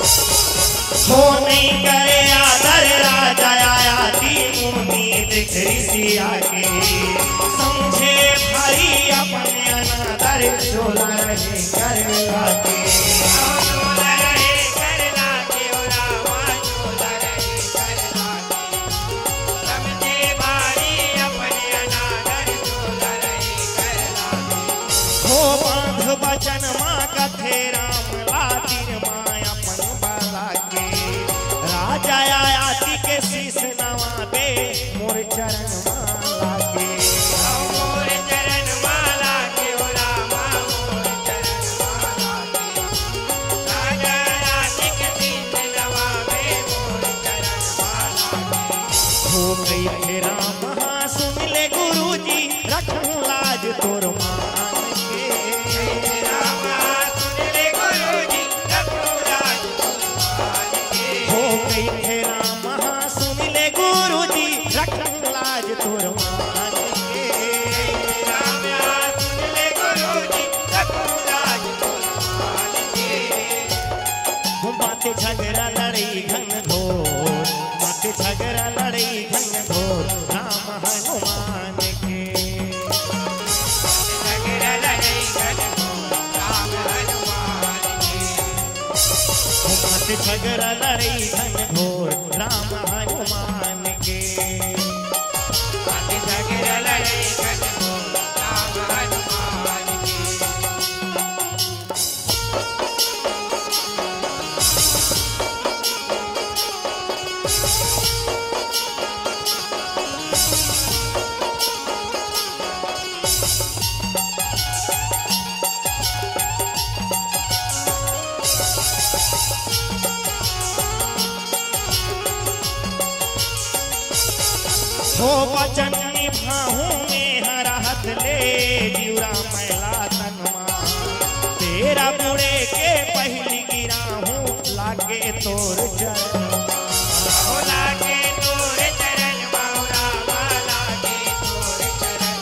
हो नहीं करे आदर राजा आया तीन उम्मीद ऋषि आगे समझे भाई अपने अनादर चोला रहे कर लाके चोला रहे कर लाके ओ रामा चोला रहे कर लाके समझे भाई अपने अनादर चोला रहे कर लाके हो बांध बचन माँ कथे राम लातिर माँ अपन बाला के राजा आया के शीश नवा दे मोर चरण माँ माथे झगड़ा लड़ई घन घोर माथे झगड़ा लड़ई घन घोर राम हनुमान के झगड़ा लड़ई घन घोर राम हनुमान के माथे झगड़ा लड़ई घन घोर राम हनुमान के माथे झगड़ा लड़ई घन घोर राम हनुमान के हो वचन निभाऊं में हरा हथ ले जीवरा मैला तनमा तेरा बुढ़े के पहली गिरा हूँ लागे तोर चरण हो लागे तोर चरण मौरा लागे तोर चरण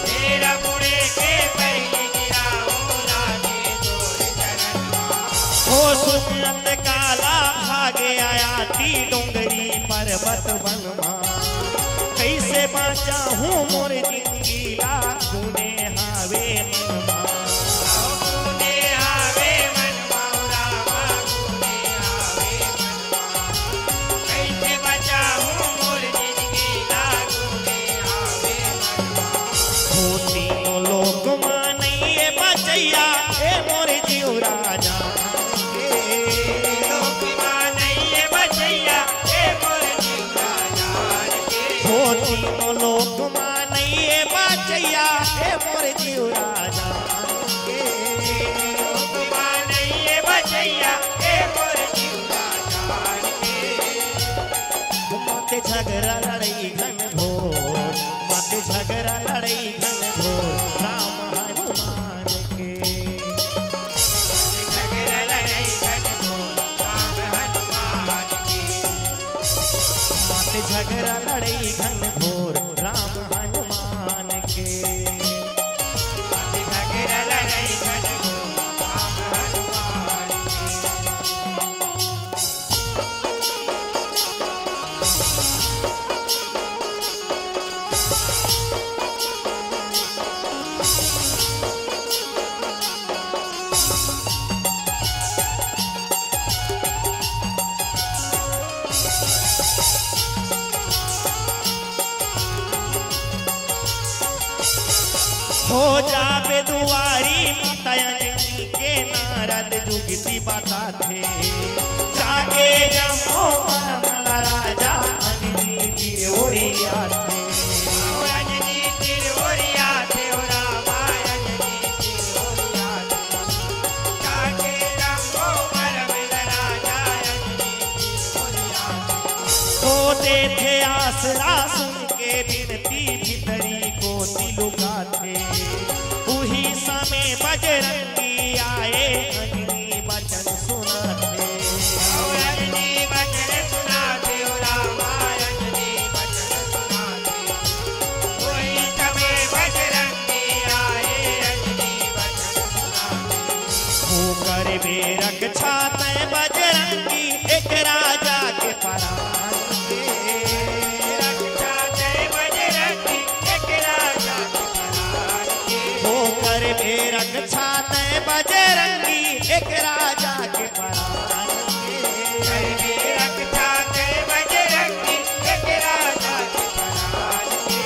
तेरा बुढ़े के पहली गिरा हो लागे तोर चरण हो सुनत काला भागे आया ती डोंगरी पर्वत वनमा कैसे बाचा हूँ मोर जिंदगी लागूने हावे मनमा गुने आवे मन मौरा गुने आवे मन कैसे बचाऊं मोर जिंदगी लागूने आवे हो तीनों लोक मानिए बचैया हे मोर जीव राजा लोक मानइए बचैया हे मोर जीव राजा हो तीनों लोक मानिए बचैया हे मोर जीव राजा लोक मानइए बचैया हे मोर जीव राजा माथे झगड़ा लड़ई घन घोर माथे झगड़ा लड़ई घन घोर राम हनुमान के झगड़ा लड़ई घन घोर राम हनुमान के माथे झगड़ा लड़ई घन घोर राम हनुमान के झगड़ा लड़ई घन घोर राम हनुमान हो जाबे दुआरी तयनी के नारद जुगती बता थे जागे जमो परमला राजा अग्नि की ओरिया थे अंजनी तिरवरिया देवरा अंजनी तिरवरिया जाके रंगो परमल राजा अंजनी तिरवरिया होते थे आसरा सुन के बिनती भीतरी को तिलुका थे उही समय बजरंगी आए अग्नि वचन सुनाते अंजनी बचन सुना देवरा अंजनी बचन सुनाते कोई तबे बजरंगी आए अंजनी बचन सुनाते होकर बेरक छाते बजरंगी एक राजा के परान के रक्षा जय बजरंगी एक राजा के परान के होकर बेरक छाते बजरंगी एक राजा के परान के रक्षा जय बजरंगी एक राजा के परान के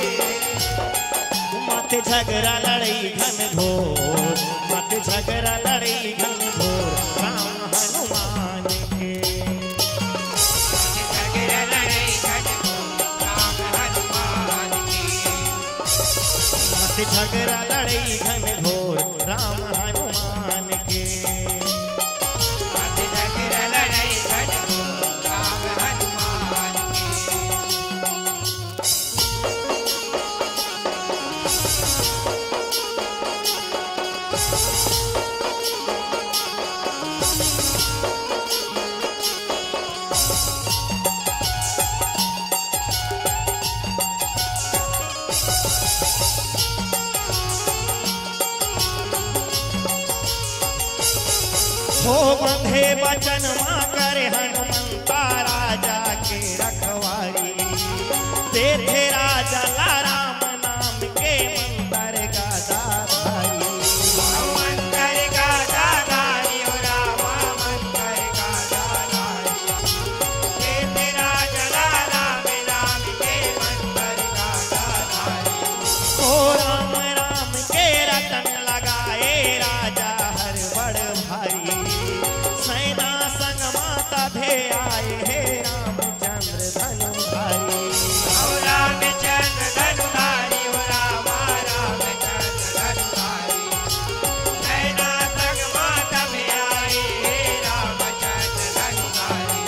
माथे झगड़ा लड़ई घन घोर माथे झगड़ा लड़ई घन घोर राम हनुमान के झगड़ा लड़ई घन घोर राम हनुमान के माथे झगड़ा लड़ई घन घोर राम हनुमान के झगड़ा लड़ई घन घोर राम हनुमान के हो बंधे बचन माँ करे हनुमंता राजा के रखवारी देखे राजा ला राम नाम के मंतर गादाधारी मंतर गादाधारी ओ रामा मंतर गादाधारी देखे राजा ला राम नाम के मंतर गादाधारी ओ राम राम के रतन लगाए राजा हर बड़ भारी सेना संग माता भे आए हे रामचंद्र धनुधारी ओ रामचंद्र धनुधारी ओ रामा रामचंद्र धनुधारी सेना संग माता भे आए हे रामचंद्र धनुधारी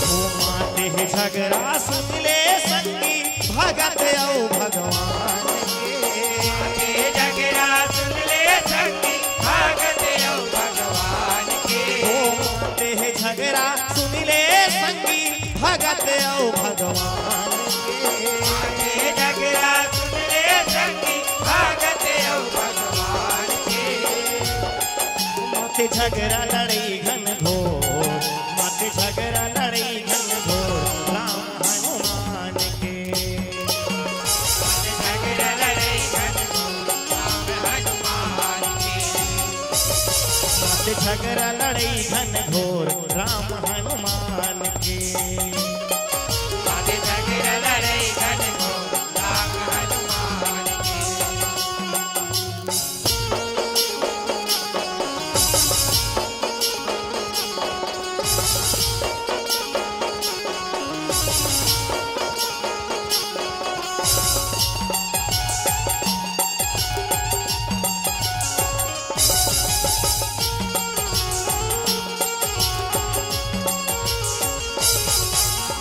ओ माते झगड़ा सुन ले संगी भगत औ भगवान के झगड़ा सुन ले संगी भगत औ भगवान के ओ माते झगड़ा सुन ले संगी भगत औ भगवान के झगड़ा सुन ले संगी भगत औ भगवान के माते झगड़ा लड़ई घन घोर माते झगड़ा लड़ई घन घोर राम हनुमान के झगड़ा लड़ाई घन घोर राम हनुमान के माते झगड़ा लड़ई घन घोर राम हनुमान के माते झगड़ा लड़ाई घन घोर राम हनुमान के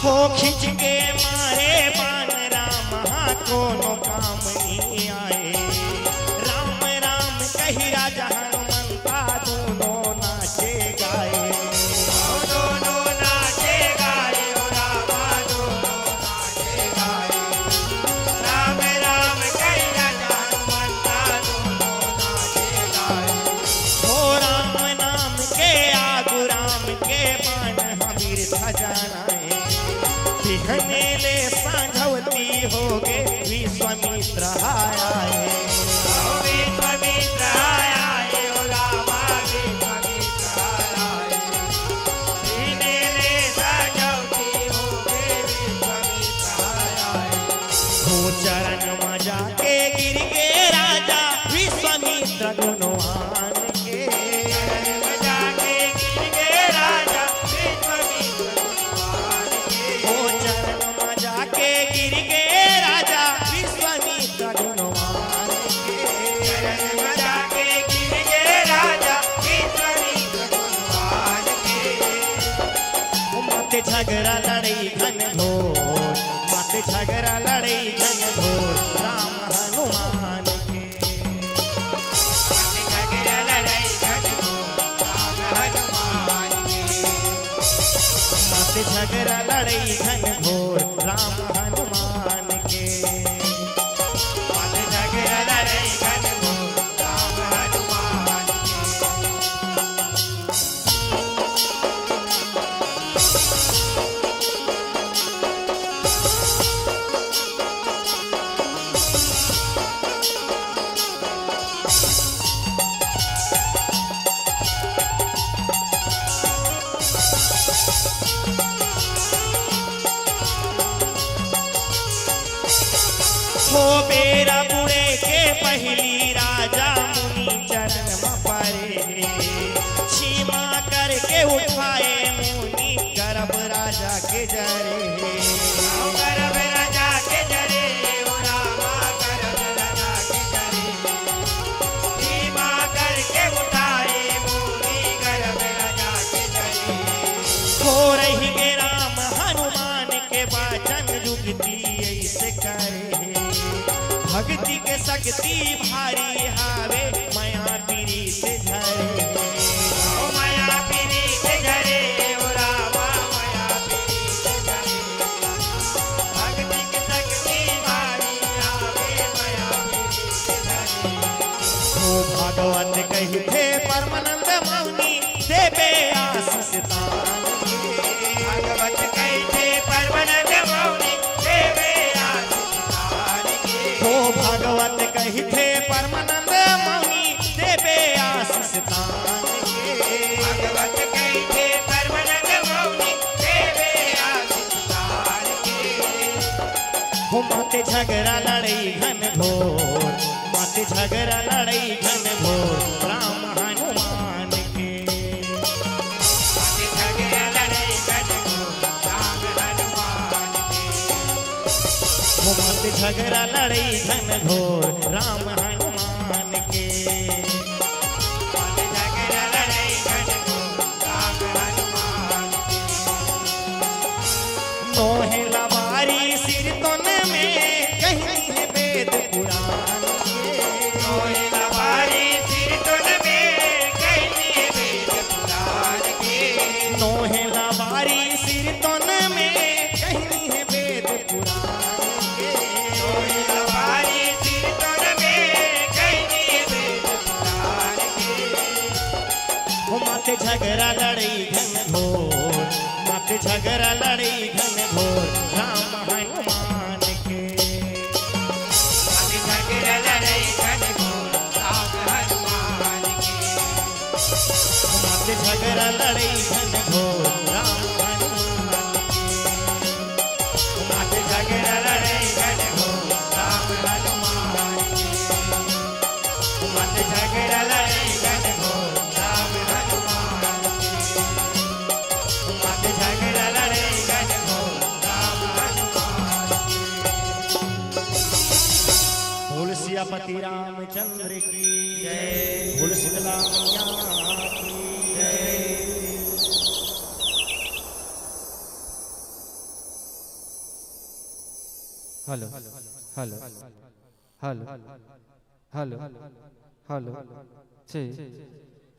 हो खिंच के मारे बाण राम हाँ कोनो काम नहीं आए राम राम कही राजा हनुमंता दोनों नाचे गाए दोनों नाचे गाए ओ रामा दोनों नाचे गाए राम राम कही राजा हनुमंता दोनों नाचे गाए हो राम नाम के आगु राम के बाण हमीर खजानाए दिखने ले सांझवती हो गे विश्वामित्र आए विश्वामित्र आए ओ रामा विश्वामित्र आए दीने ले सजौती हो गे विश्वामित्र आए हो चरण में जाके गिर के राजा विश्वामित्र गुणवान के जाके गिर गए राजा विश्वामित्र गुणवान के हो चरण में जाके गिर के राजा विश्वामित्र गुणवान के जाके गिर गए राजा विश्वामित्र गुणवान के माते झगड़ा लड़ई घन घोर माते झगड़ा लड़ई घन घोर राम हनुमान के झगड़ा लड़ाई घन घोर राम हनुमान के माते झगड़ा लड़ई घन घोर राम हनुमान के माते झगड़ा लड़ाई घन घोर राम हनुमान के हो बेरा बुढ़े के पहली राजा मुनि चरण में परे क्षमा करके उठाए मुनि गर्भ राजा के जरे गर्भ राजा के जरे ओ रामा गर्भ राजा के जरे सीमा करके उठाए मुनि गर्भ राजा के जरे हो रही के राम हनुमान के वचन जुगती ऐसे करे भक्ति के शक्ति भारी हावे माया पीरी से झरे ओ माया पीरी से झरे ओ रामा माया पीरी से झरे भक्ति की शक्ति भारी आवे माया पीरी से झरे हो भगवत कही थे परमानंद मौनी देवे माते झगड़ा लड़ई घन घोर, माते झगड़ा लड़ई घन घोर राम हनुमान के। माते झगड़ा लड़ई घन घोर राम हनुमान के। वो माते झगड़ा लड़ई घन घोर राम हनुमान के। माते झगड़ा लड़ई घन घोर राम हनुमान के। नोहे लवारी सिर तन में कहीं है वेद पुराण के। नोहे लवारी सिर तन में कहीं है वेद पुराण के। नोहे लवारी सिर तन में कहीं है वेद पुराण के। नोहे लवारी सिर तन में कहीं है वेद पुराण के। वो माते झगड़ा लड़ई घन घोर, माते झगड़ा लड़ई घन घोर राम हनुमान के। माते झगड़ा लड़ई घन घोर राम हनुमान के। माते झगड़ा लड़ई घन घोर राम हनुमान के। माते झगड़ा लड़ई घन घोर राम हनुमान के। माते झगड़ा लड़ई घन घोर राम हनुमान के। माते झगड़ा लड़ई घन घोर राम हनुमान के। बोल सियापति रामचंद्र की जय, बोल शीतला मैया की जय। Hello hello hello hello hello छे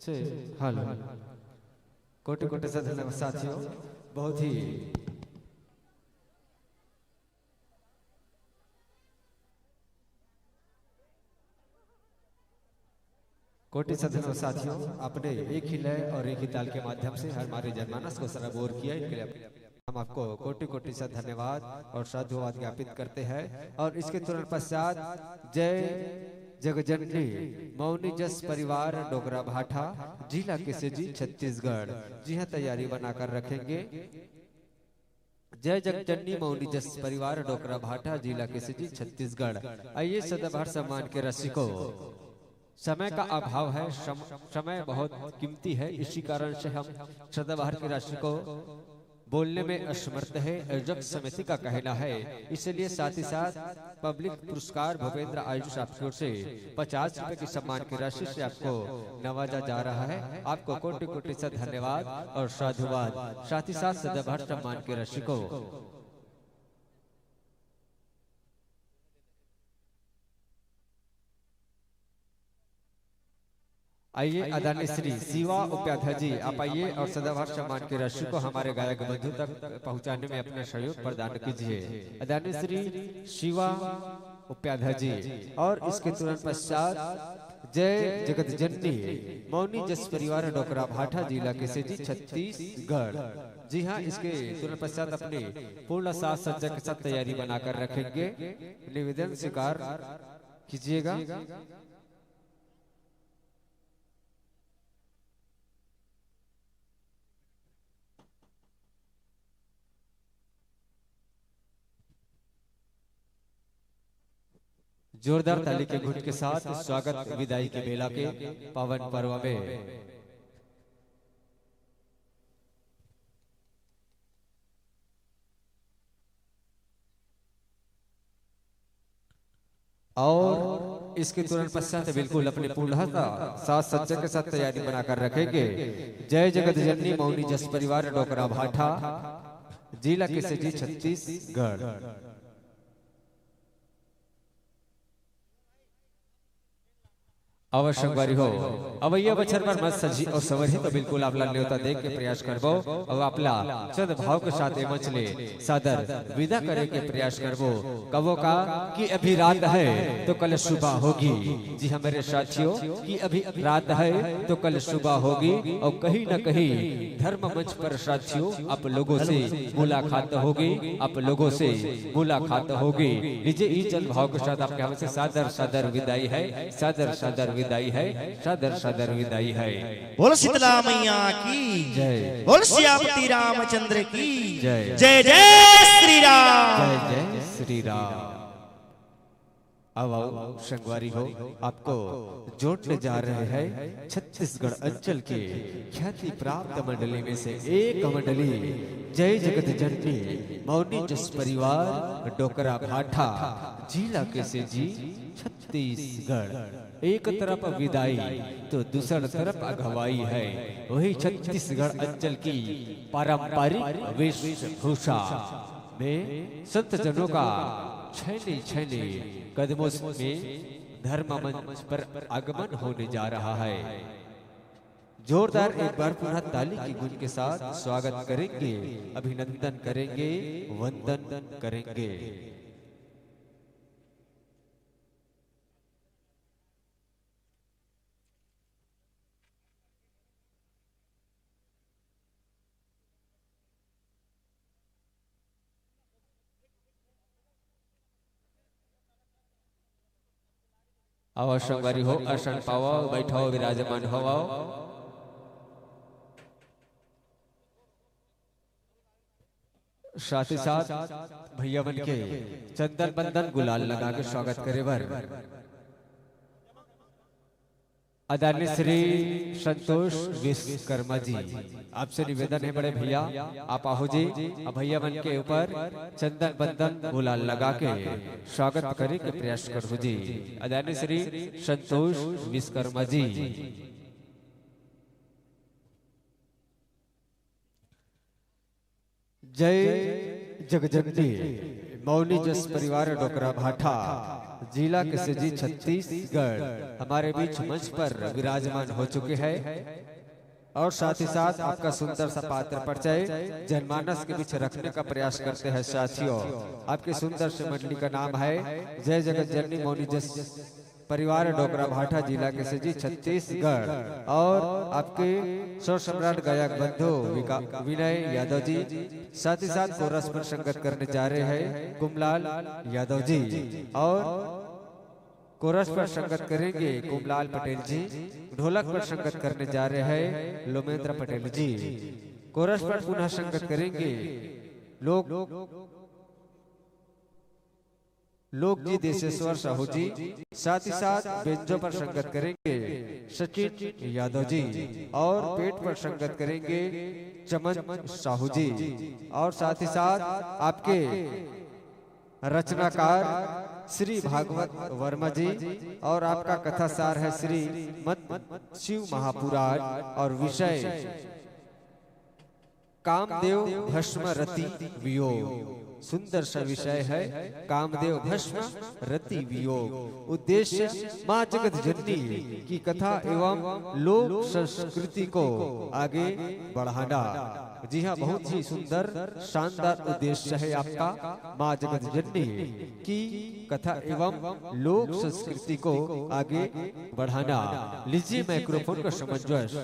छे हेलो। कोटि कोटि से धन्यवाद साथियों, बहुत ही कोटि से धन्यवाद साथियों, आपने एक ही लय और एक ही ताल के माध्यम से हमारे जनमानस को सराबोर किया। इनके लिए हम आपको कोटि कोटि से धन्यवाद और साधुवाद ज्ञापित करते हैं। और इसके तुरंत पश्चात जय जगजननी मौनी जस परिवार डोगरा भाठा जिला केसजी छत्तीसगढ़, जी हाँ तैयारी बनाकर रखेंगे। जय जगजननी मौनी जस परिवार डोगरा भाठा जिला केसजी छत्तीसगढ़। आइए सदाबहार सम्मान के रसिकों, समय का अभाव है, समय बहुत कीमती है, इसी कारण से हम सदाबहार की राशि को बोलने में असमर्थ है, आयोजक समिति का कहना है। इसलिए साथ ही साथ पब्लिक पुरस्कार भूपेंद्र आयुष आपकी ओर से 50 रुपए की सम्मान की राशि से आपको नवाजा जा रहा है। आपको कोटि कोटि से धन्यवाद और साधुवाद, साथ ही साथ सदाबहार सम्मान की राशि को आइए आदरणीय श्री शिवा उपाध्याय जी आप आइए और सदाबहार सम्मान की राशि को हमारे गायक बंधु तक पहुंचाने में अपना सहयोग प्रदान कीजिए। आदरणीय श्री शिवा उपाध्याय जी। और इसके तुरंत पश्चात जय जगत जननी मौनी जस परिवार डोकरा भाठा जिला केसजी छत्तीसगढ़। जी हाँ, इसके तुरंत पश्चात अपने पूर्ण साज सज्जा के साथ तैयारी बनाकर रखेंगे। निवेदन स्वीकार कीजिएगा। जोरदार ताली के घुट के साथ स्वागत विदाई के बेला के पावन पर्व में और इसके तुरंत पश्चात बिल्कुल अपने पूर्णता साथ सज्जा के साथ तैयारी बनाकर रखेंगे। जय जगत जननी मौनी जस परिवार डोकरा भाठा जिला केसजी छत्तीसगढ़। अवश्य बारी हो अब ये बचर पर मत सजी और सवरी तो बिल्कुल आपला न्योता देख के प्रयास करबो और आपला सद भाव के साथ मचले सादर विदा करे के प्रयास करबो। कबो का कि अभी रात है तो कल सुबह होगी। जी हाँ मेरे साथियों, कि अभी रात है तो कल सुबह होगी। और कहीं न कहीं धर्म मंच पर साथियों आप लोगों से मुलाकात होगी, आप लोगों से मुलाकात होगी। लीजिए इस जल भाव के साथ आपके हमसे सादर सादर विदाई है, सादर सादर विदाई है, सादर सादर विदाई है। बोल शीतला मैया की जय, बोल सियापति रामचंद्र की जय, जय जय श्री राम, जय जय श्री राम। अब आओ संगवारी हो, आपको जोड़ने जा रहे हैं छत्तीसगढ़ अंचल के ख्याति प्राप्त मंडली में से एक मंडली जय जगत जननी मौनी जस परिवार डोकरा भाठा जिला कैसे जी छत्तीसगढ़। एक तरफ विदाई तो दूसरी तरफ अगवाई है, वही छत्तीसगढ़ अंचल की पारंपरिक वेशभूषा में संत जनों का छैने छैने कदमों में धर्म मंच पर आगमन होने जा रहा है। जोरदार एक बार पुनः ताली की गूंज के साथ स्वागत करेंगे, अभिनंदन करेंगे, वंदन करेंगे। आओ संगवारी हो, आसन पाओ, बैठो, विराजमान हो। साथ ही साथ भैया बन के चंदन बंदन गुलाल लगा के स्वागत करे बर आदरणीय श्री संतोष विश्वकर्मा जी, आपसे निवेदन है बड़े भैया आप आओ जी, भैया बन के ऊपर चंदन बंदन गुलाल लगा के स्वागत करे के प्रयास करो जी। आदरणीय श्री संतोष विश्वकर्मा जी। जय जगजननी मौनी जस परिवार डोकरा भाठा जिला कैसे जी छत्तीसगढ़ हमारे बीच मंच पर विराजमान हो चुके हैं और साथ ही साथ आपका सुंदर सा पात्र परिचय जनमानस के बीच रखने का प्रयास करते हैं। साथियों, आपकी सुंदर से मंडली का नाम है जय जगत जननी मौनी जस परिवार डोकरा भाठा जिला के से जी छत्तीसगढ़ और आपके स्वर सम्राट गायक बंधु विनय यादव जी, साथ ही साथ कोरस पर संगत करने जा रहे हैं कुमलाल यादव जी और कोरस पर संगत करेंगे कुमलाल पटेल जी, ढोलक पर संगत करने जा रहे हैं लोमेंद्र पटेल जी, कोरस पर पुनः संगत करेंगे लोक जी देशेश्वर साहू जी, साथ ही साथ बेंजो पर संगत करेंगे सचिन यादव जी और पेट पर संगत करेंगे चमन साहू जी और साथ ही साथ आपके रचनाकार श्री भागवत वर्मा जी और आपका कथासार है श्री मत शिव महापुराण और विषय कामदेव भस्म रति वियोग। सुंदर सा विषय है कामदेव भस्म रति वियोग। उद्देश्य माँ जगत जननी की कथा एवं लोक संस्कृति को आगे बढ़ाना। जी हाँ, बहुत ही सुंदर शानदार उद्देश्य है आपका माँ जगत जननी की कथा एवं लोक संस्कृति को आगे बढ़ाना। लीजिए माइक्रोफोन का समंजस,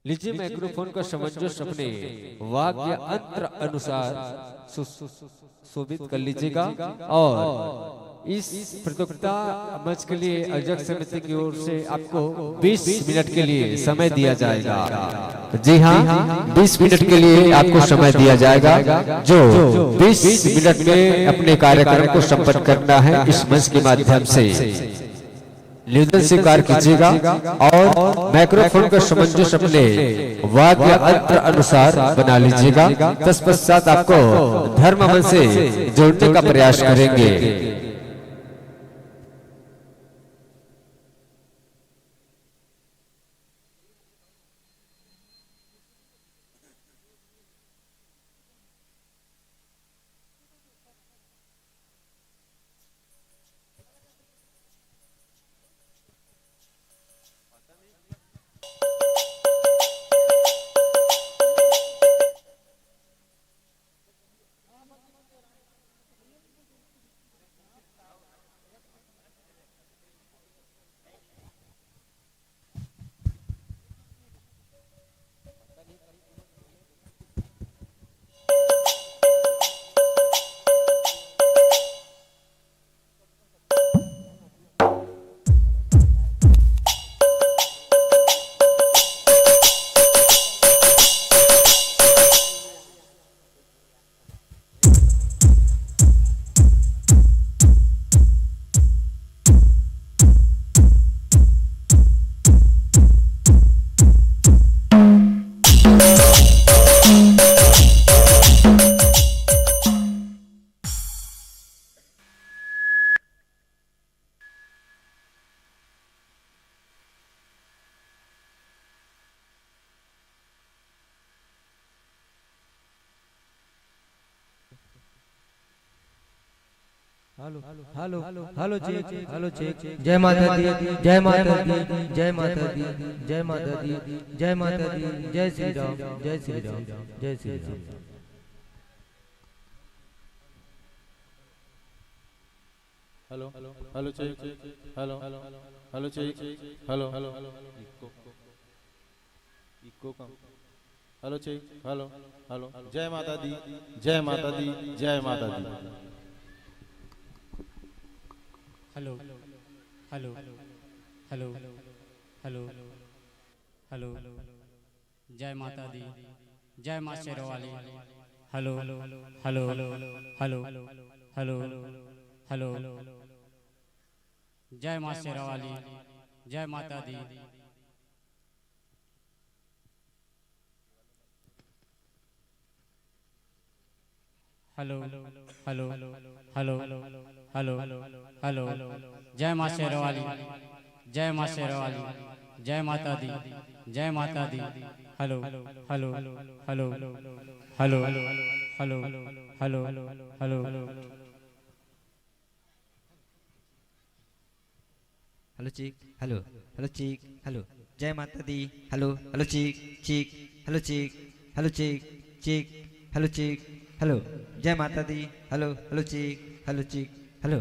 लीजिए माइक्रोफोन का समंजस अपने वाक्य अंतर अनुसार शोभित कर लीजिएगा और इस प्रतियोगिता मंच के लिए आयोजक समिति की ओर से आपको 20 मिनट के लिए समय दिया जाएगा। जी हाँ, 20 मिनट के लिए आपको समय दिया जाएगा, जो 20 मिनट में अपने कार्यक्रम को संपन्न करना है इस मंच के माध्यम से निवेदन स्वीकार कीजिएगा और माइक्रोफोन का समंजस अपने वाक्य अंतर अनुसार बना लीजिएगा। तत्पश्चात आपको धर्म मन से जोड़ने का प्रयास करेंगे। Hello hello hello check hello check जय माता दी जय माता दी जय माता दी जय माता दी जय माता दी जय श्री राम जय श्री राम जय Shri Ram. Hello hello check hello hello check hello hello echo कम हेलो चेक हेलो हेलो जय माता दी जय माता दी जय माता दी। Hello hello hello hello hello जय माता दी जय माँ Sherawali. Hello hello hello hello hello hello जय माँ शेरवाली जय माता दी। Hello hello hello hello hello जय माँ शेरवाली जय माँ शेरवाली जय माता दी जय माता दी। Hello hello hello hello hello hello hello hello check hello hello check hello जय माता दी hello hello check check hello check hello check check hello check hello जय माता दी hello hello check hello check hello.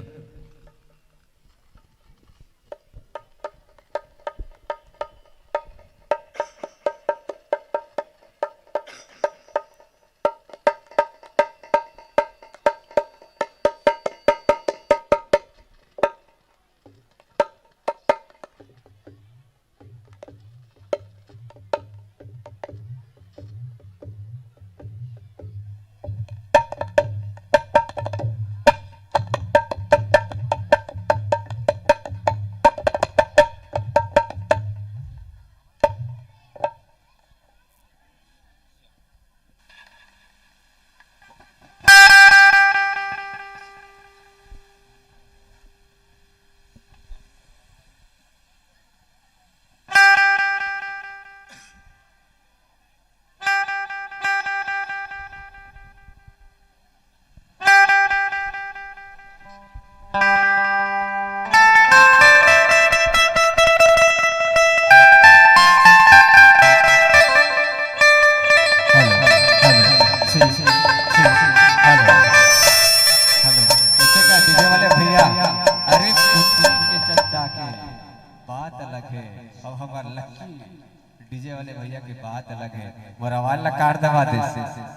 DJ वाले भैया की बात अलग है। मोरावाल ला कार दबा दे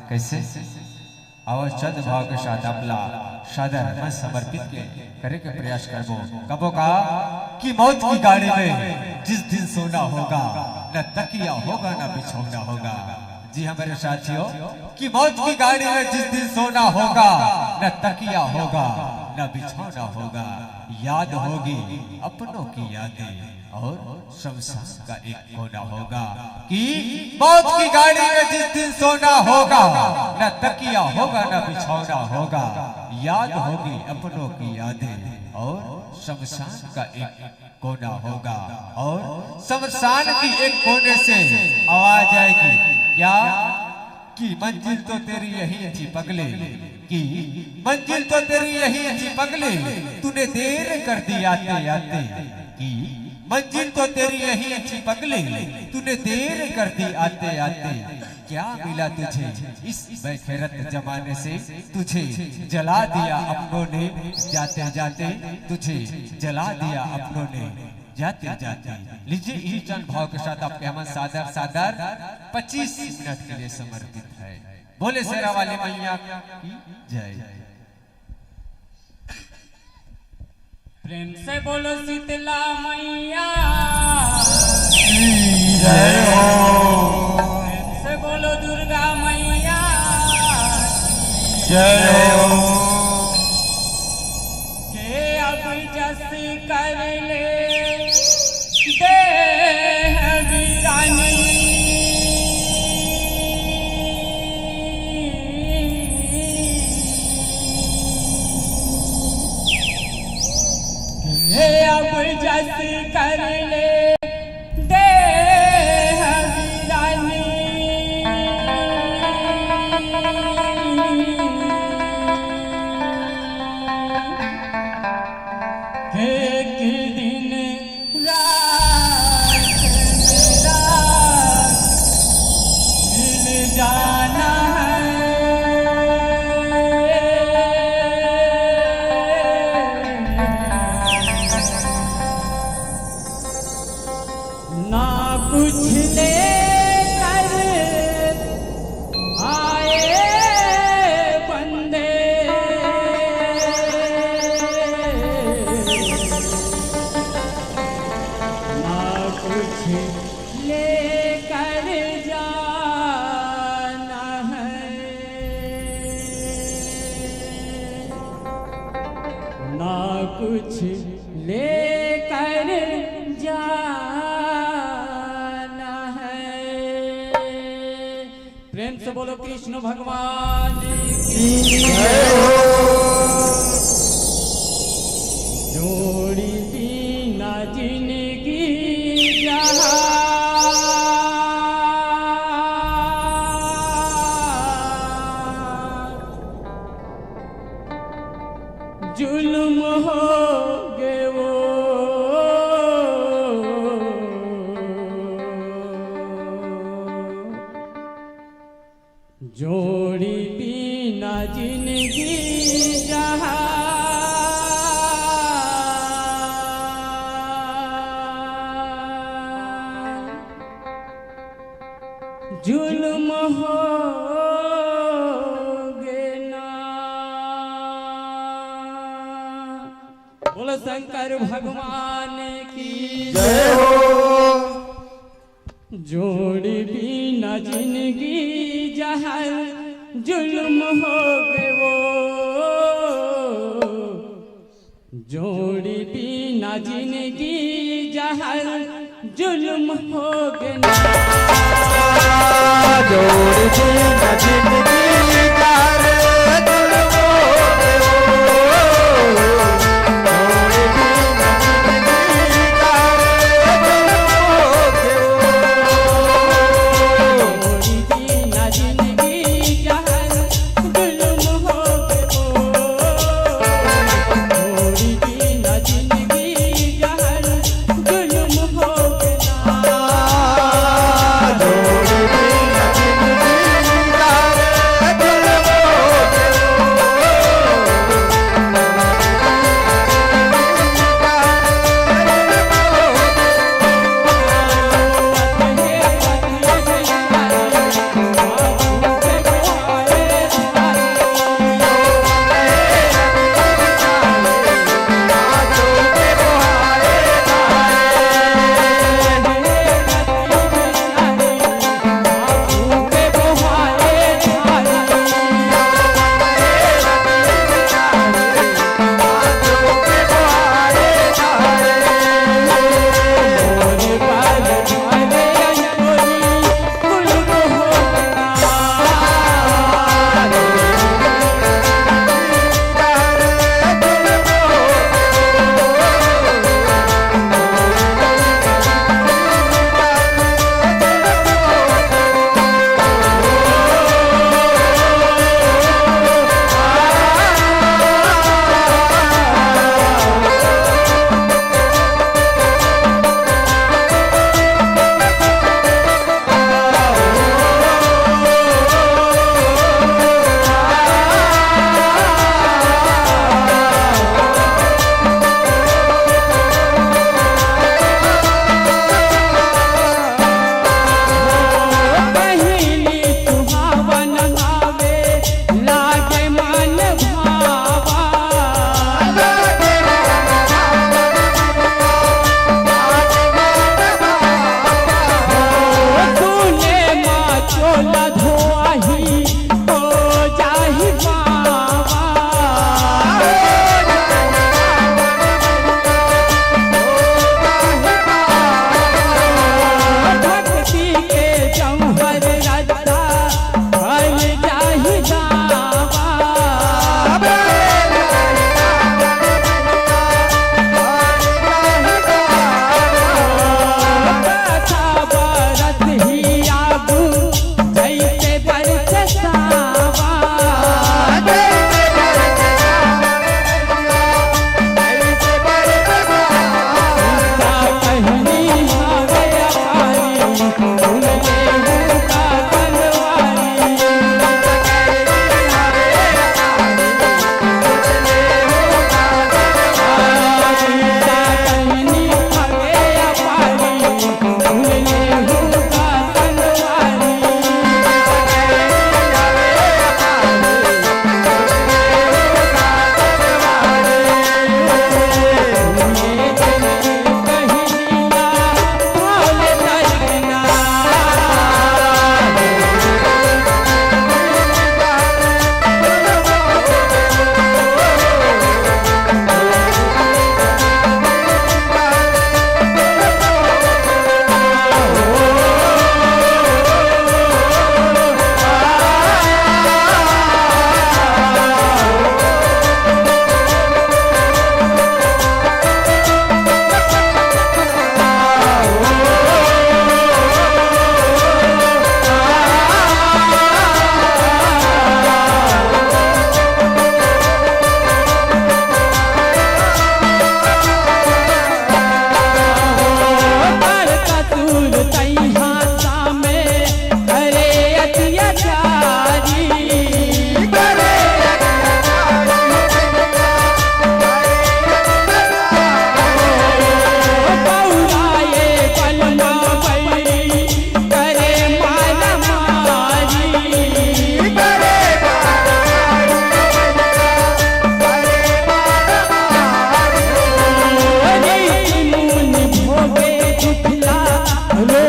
कैसे आवाज चंद भाव के साथ अपना सादर मन समर्पित के करे के प्रयास करबो। कबो का कि मौत की गाड़ी में जिस दिन सोना होगा न तकिया होगा न बिछौना होगा। जी हमारे साथियों कि मौत की गाड़ी में जिस दिन सोना होगा न तकिया होगा न बिछौना होगा। याद होगी अपनों की यादें और शमशान का एक कोना होगा। कि मौत की गाड़ी में जिस दिन सोना होगा न तकिया होगा न बिछौना होगा। याद होगी अपनों की यादें और शमशान का एक कोना होगा। और शमशान की एक कोने से आवाज आएगी क्या कि मंजिल तो तेरी यही थी पगले। कि मंजिल तो तेरी यही थी पगले तूने देर कर दी आते आते। कि मंजिल तो तेरी यही थी पगले तूने देर कर दी आते आते। क्या मिला तुझे इस बेखैरत जमाने से तुझे जला दिया अपनों ने जाते जाते। तुझे जला दिया अपनों ने जाते जाते। लीजिए इस चंद भाव के साथ आपके हम सादर सादर 25 मिनट के लिए समर्पित है। बोले शेरा वाली मैया की जय। प्रेम से बोलो शीतला मैया जय हो। प्रेम से बोलो दुर्गा मैया जय हो। के अब जस कर ले देह वीरानी। अब जस कर ले देह वीरानी। ना कुछ ले कर आए बंदे ना कुछ ले कर जाना है ना कुछ लेकर जाना है। प्रेम से बोलो कृष्ण भगवान की जय हो। जोड़ी बिना जिंदगी जुल्म हो गए वो जोड़ी बिना जिंदगी जहाँ जुल्म हो बोलो शंकर भगवान की जय हो। जोड़ी बिना जिंदगी जहाँ जुल्म हो गए वो जोड़ी बिना जिंदगी जहाँ जुल्म हो गए जोड़ी बिना जिंदगी जहाँ जुल्म हो गए और तैहा सामे करे अत्याचारी बौराए बलमा बैरी करे मारा मारी रे मुनि भोगे झुठला रो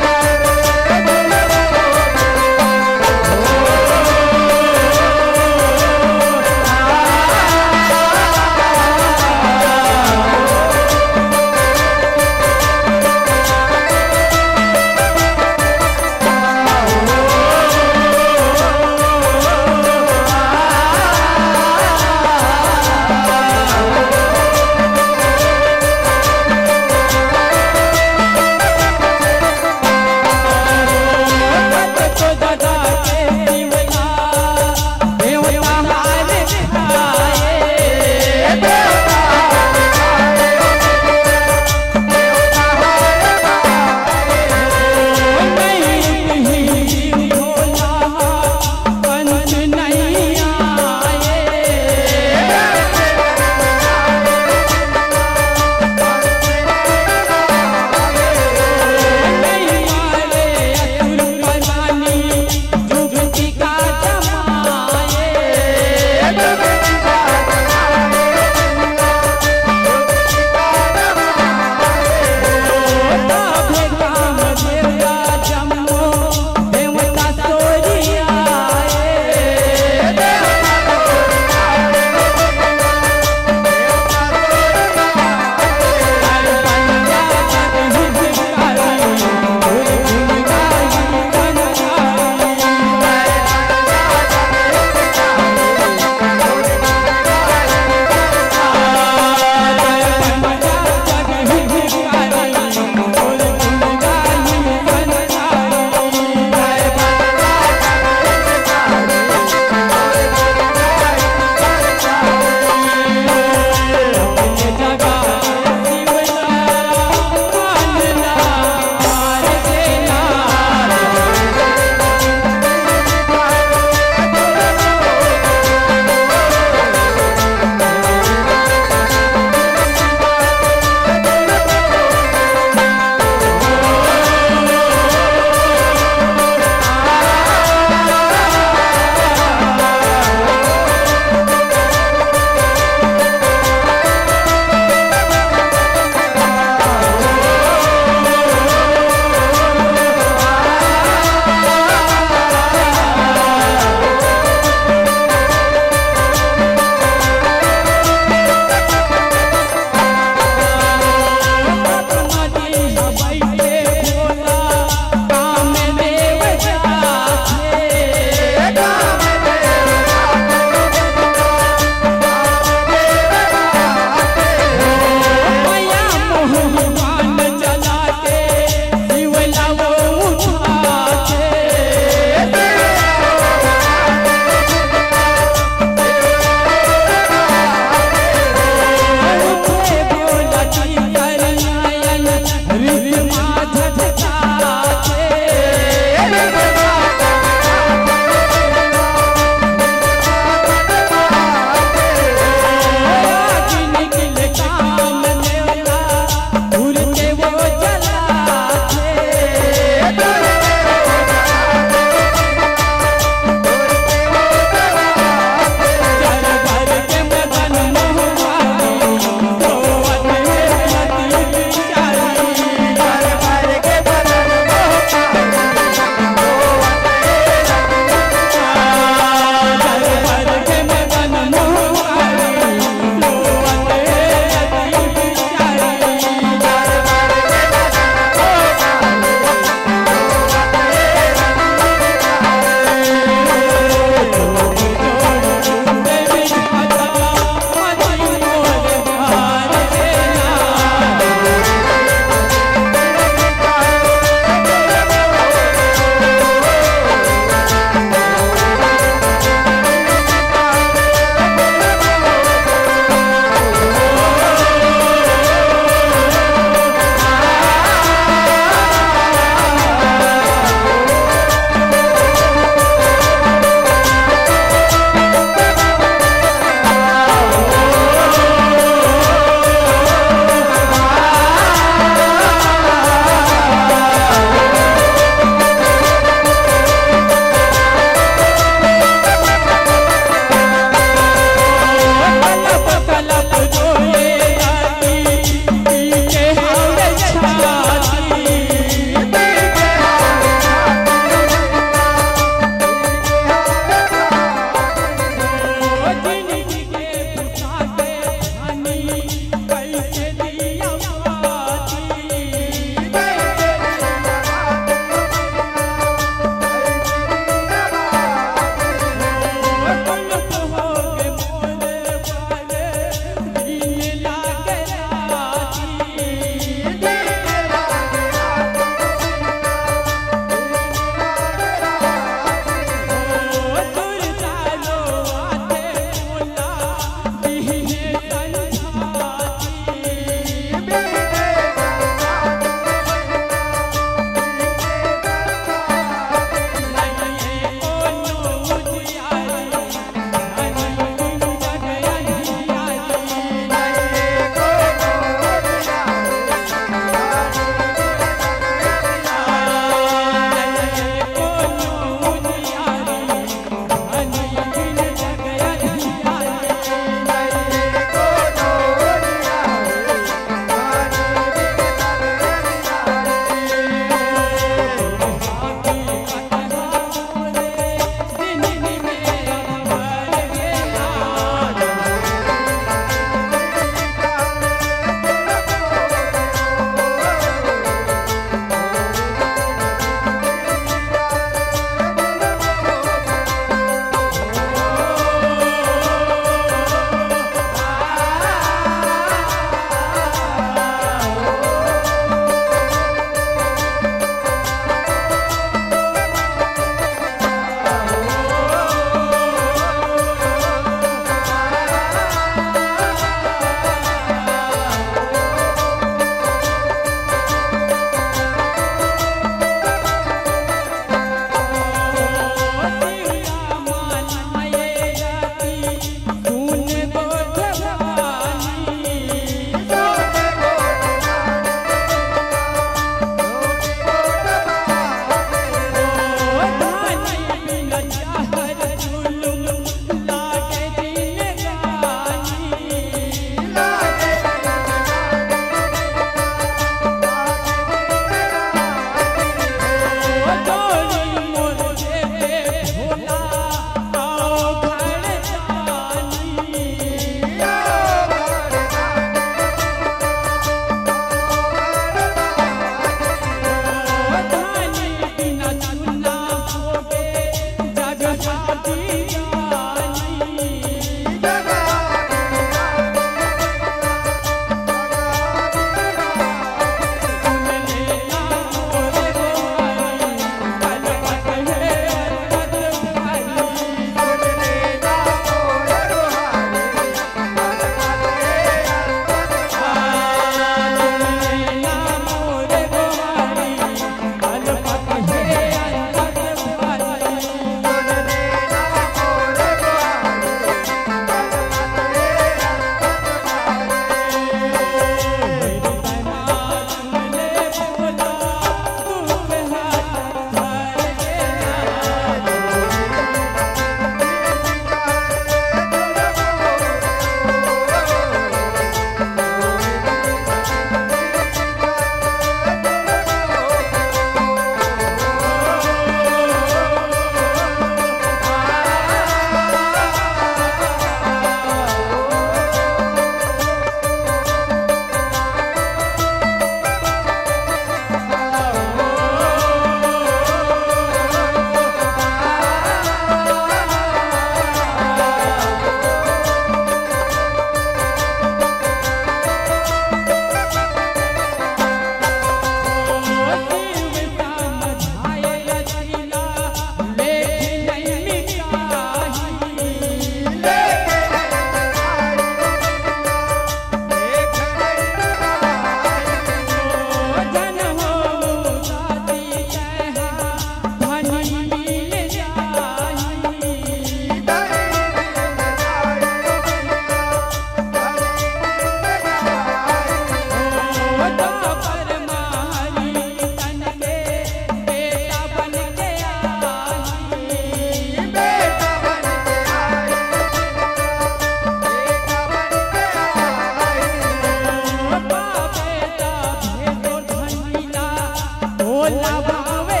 भोला बावे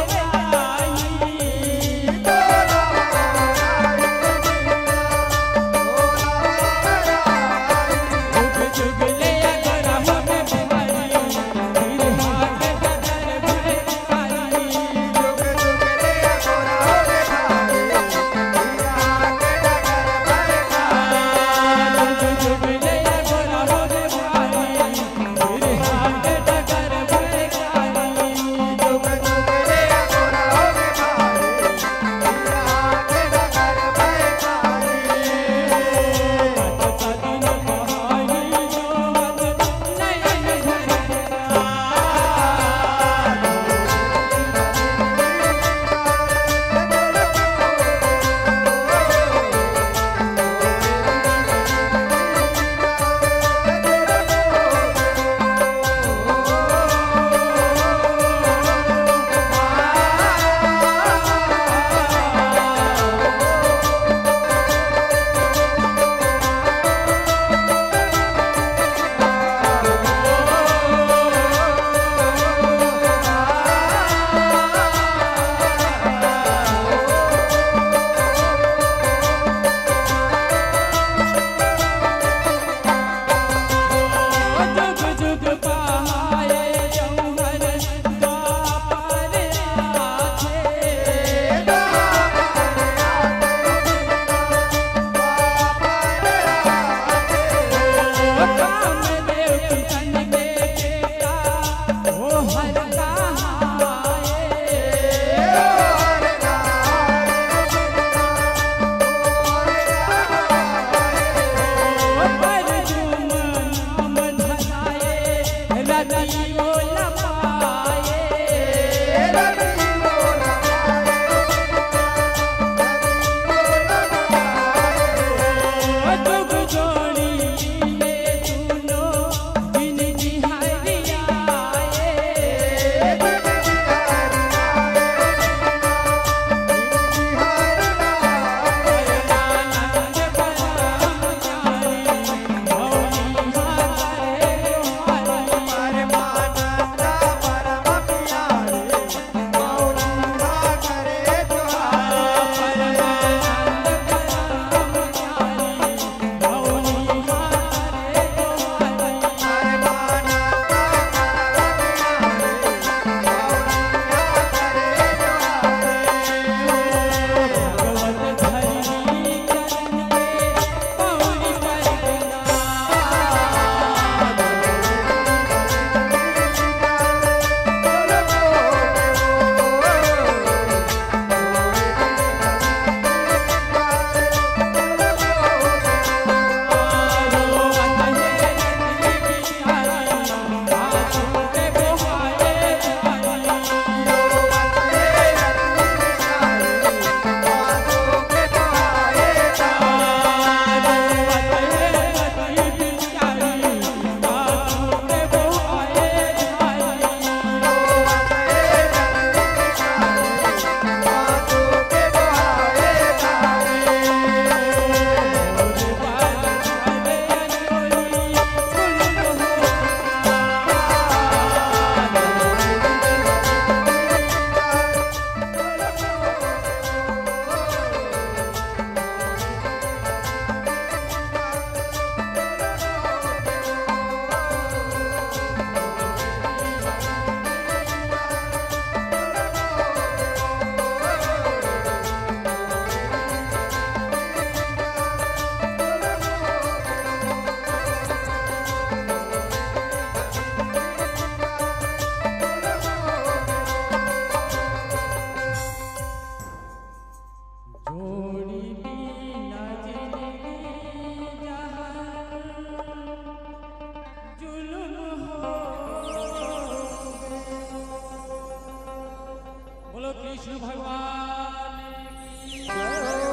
कृष्ण भगवान की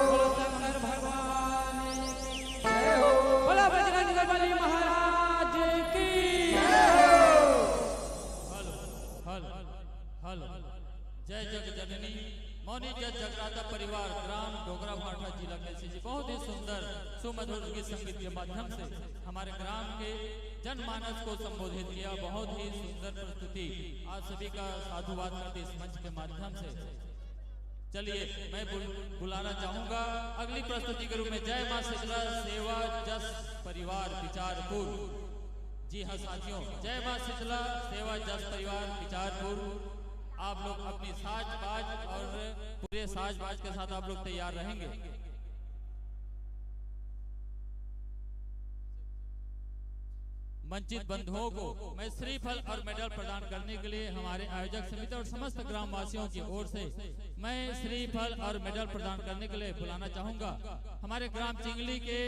बोलो शंकर भगवान की बोला बजरंग बली महाराज की हेलो हेलो हेलो जय जग जननी मौनी जय जगराता परिवार ग्राम डोगरा भाटा जिला कैसी जी बहुत ही सुंदर सुमधुर गीत संगीत के माध्यम से हमारे ग्राम के जनमानस को संबोधित किया। बहुत ही सुंदर सुंदर प्रस्तुति आप सभी का साधुवाद करते इस मंच के माध्यम से। चलिए मैं बुलाना चाहूंगा अगली प्रस्तुति के रूप में जय मां शीतला सेवा जस परिवार विचारपुर। जी हाँ साथियों, जय मां शीतला सेवा जस परिवार विचारपुर। आप लोग अपनी साज बाज और पूरे साज बाज के साथ आप लोग तैयार रहेंगे। वंचित बंधुओं को मैं श्रीफल और मेडल प्रदान करने के लिए हमारे आयोजक समिति और समस्त ग्रामवासियों की ओर से मैं श्रीफल और मेडल प्रदान करने के लिए बुलाना चाहूंगा हमारे ग्राम चिंगली के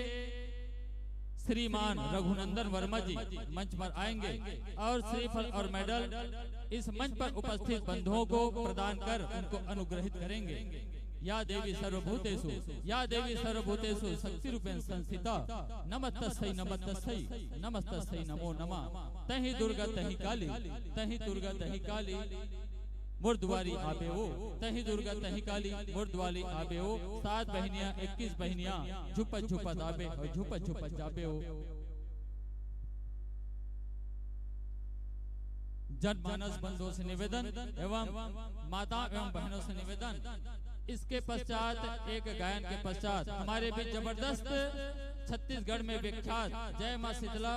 श्रीमान रघुनंदन वर्मा जी मंच पर आएंगे और श्रीफल और मेडल इस मंच पर उपस्थित बंधुओं को प्रदान कर उनको अनुग्रहित करेंगे। या देवी सर्वभूतेषु या देवी सर्वभूतेषु शक्ति रूपेण संस्थिता नमस्तस्यै नमस्तस्यै नमस्तस्यै नमो नमः। तहि दुर्गा तहि काली तहि दुर्गा तहि काली मुर्दवारी आबे हो तहि दुर्गा तहि काली मुर्दवाली आबे हो। 7 बहनियां 21 बहनियां झुपत झुपत आबे और झुपत झुपत जाबे हो। जनमानस बंधुओं से निवेदन एवं माता एवं बहनों से निवेदन, इसके पश्चात एक गायन के पश्चात हमारे बीच जबरदस्त छत्तीसगढ़ में विख्यात जय मां शीतला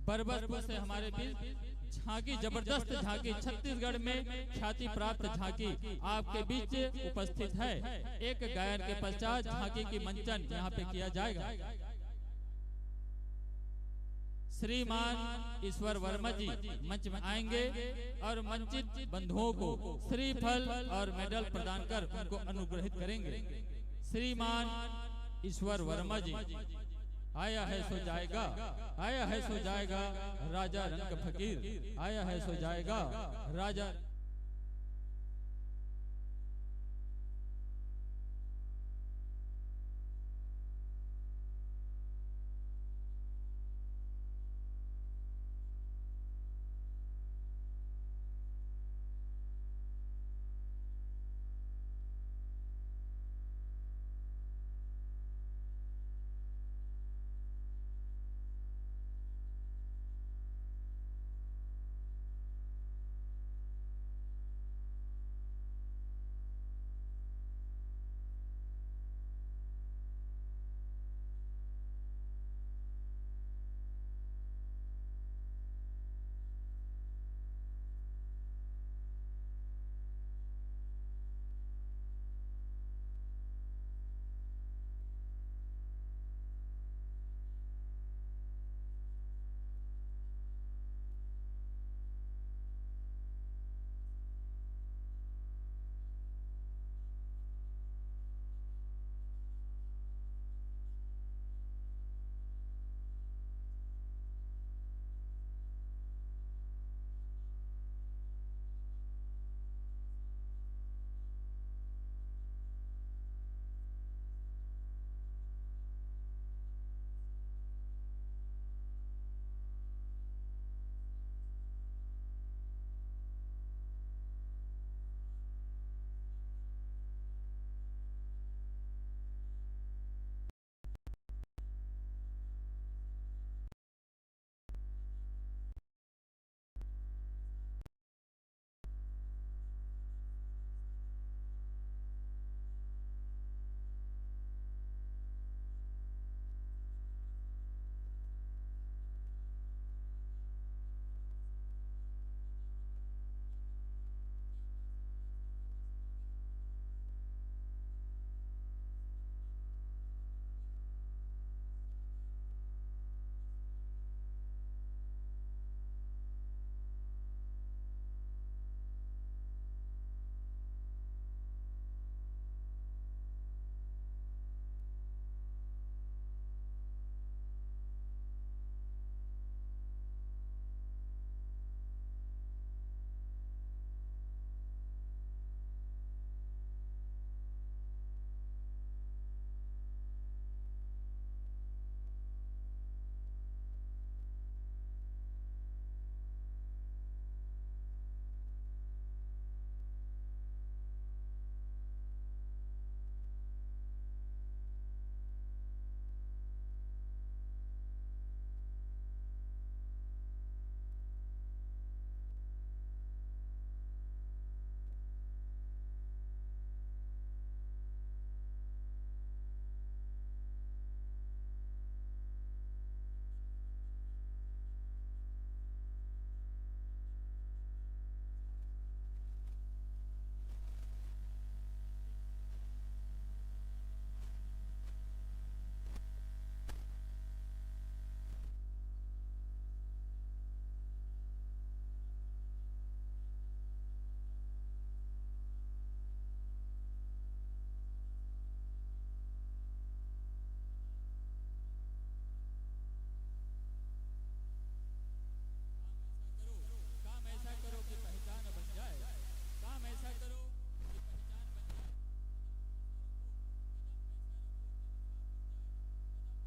बरबरपुर से हमारे बीच झांकी, जबरदस्त झांकी, छत्तीसगढ़ में ख्याति प्राप्त झांकी आपके बीच उपस्थित है। एक गायन के पश्चात झांकी की मंचन यहाँ पे किया जाएगा। श्रीमान ईश्वर वर्मा जी मंच में आएंगे और वंचित बंधुओं को श्रीफल और मेडल प्रदान कर उनको अनुग्रहित करेंगे। श्रीमान ईश्वर वर्मा जी, आया है सो जाएगा, आया है सो जाएगा राजा रंग फकीर, आया है सो जाएगा राजा।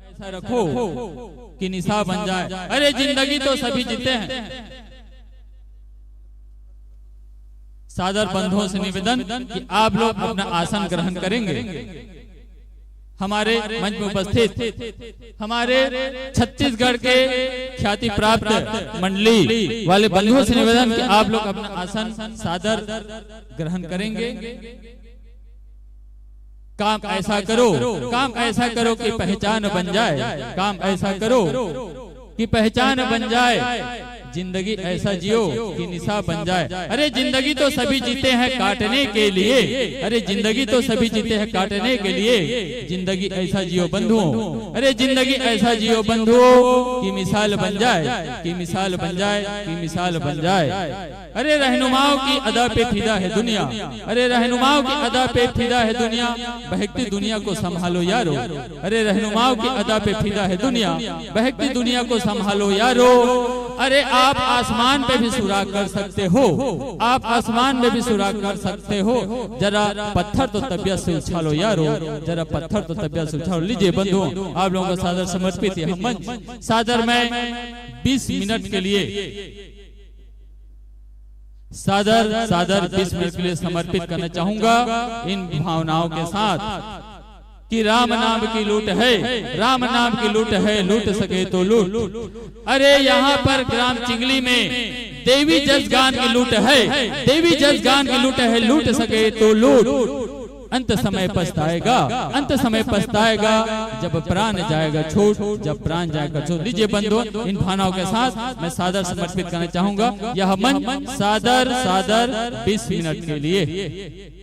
ऐसा रखो कि निशा बन जाए। अरे जिंदगी तो सभी जीते हैं। सादर बंधुओं से निवेदन कि आप लोग अपना आसन ग्रहण करेंगे। हमारे मंच में उपस्थित हमारे छत्तीसगढ़ के ख्याति प्राप्त मंडली वाले बंधुओं से निवेदन कि आप लोग अपना आसन सादर ग्रहण करेंगे। काम ऐसा करो कि पहचान बन जाए। काम ऐसा करो कि पहचान बन जाए। जिंदगी ऐसा जियो कि निशा बन जाए। अरे जिंदगी तो सभी जीते हैं काटने के लिए। अरे जिंदगी तो सभी जीते हैं काटने के लिए। जिंदगी ऐसा जियो बंधुओं। अरे जिंदगी ऐसा जियो बंधुओं कि मिसाल बन जाए, कि मिसाल बन जाए, कि मिसाल बन जाए। अरे रहनुमाओं की अदा पे फिदा है दुनिया। अरे रहनुमाओं की अदा पे फिदा है दुनिया। बहकती दुनिया को संभालो यारो। अरे रहनुमाओं की अदा पे फिदा है दुनिया। बहकती दुनिया को संभालो यारो। अरे आप आसमान पे भी सुराग कर सकते हो। आप आसमान में भी सुराग कर सकते हो। जरा पत्थर तो तबियत से उछालो यारो। जरा पत्थर तो तबियत से उछालो। लीजिए बंधुओं, आप लोगों को सादर समर्पित है हम मंच। सादर मैं 20 मिनट के लिए सादर 20 मिनट के लिए समर्पित करना चाहूंगा इन भावनाओं के साथ कि राम नाम की लूट है, राम नाम की लूट है, लूट सके तो लूट। अरे यहाँ पर ग्राम चिंगली में देवी जसगान की लूट है, देवी जसगान की लूट है, लूट सके तो लूट। अंत समय पछताएगा, अंत समय पछताएगा जब प्राण जाएगा छूट, जब प्राण जाएगा छूट। लीजिए बंधुओं, इन भावनाओं के साथ मैं सादर समर्पित करना चाहूंगा यह मंच सादर 20 मिनट के लिए।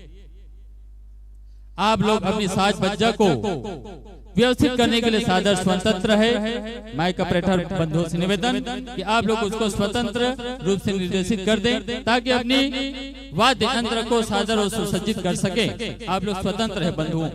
आप लोग अपनी साज बज्जा को व्यवस्थित करने के लिए सादर स्वतंत्र है। माइक ऑपरेटर बंधुओं से निवेदन कि आप लोग उसको स्वतंत्र रूप से निर्देशित कर दें ताकि अपनी वाद्य यंत्र को सादर और सुसज्जित कर सके। आप लोग स्वतंत्र है बंधुओं।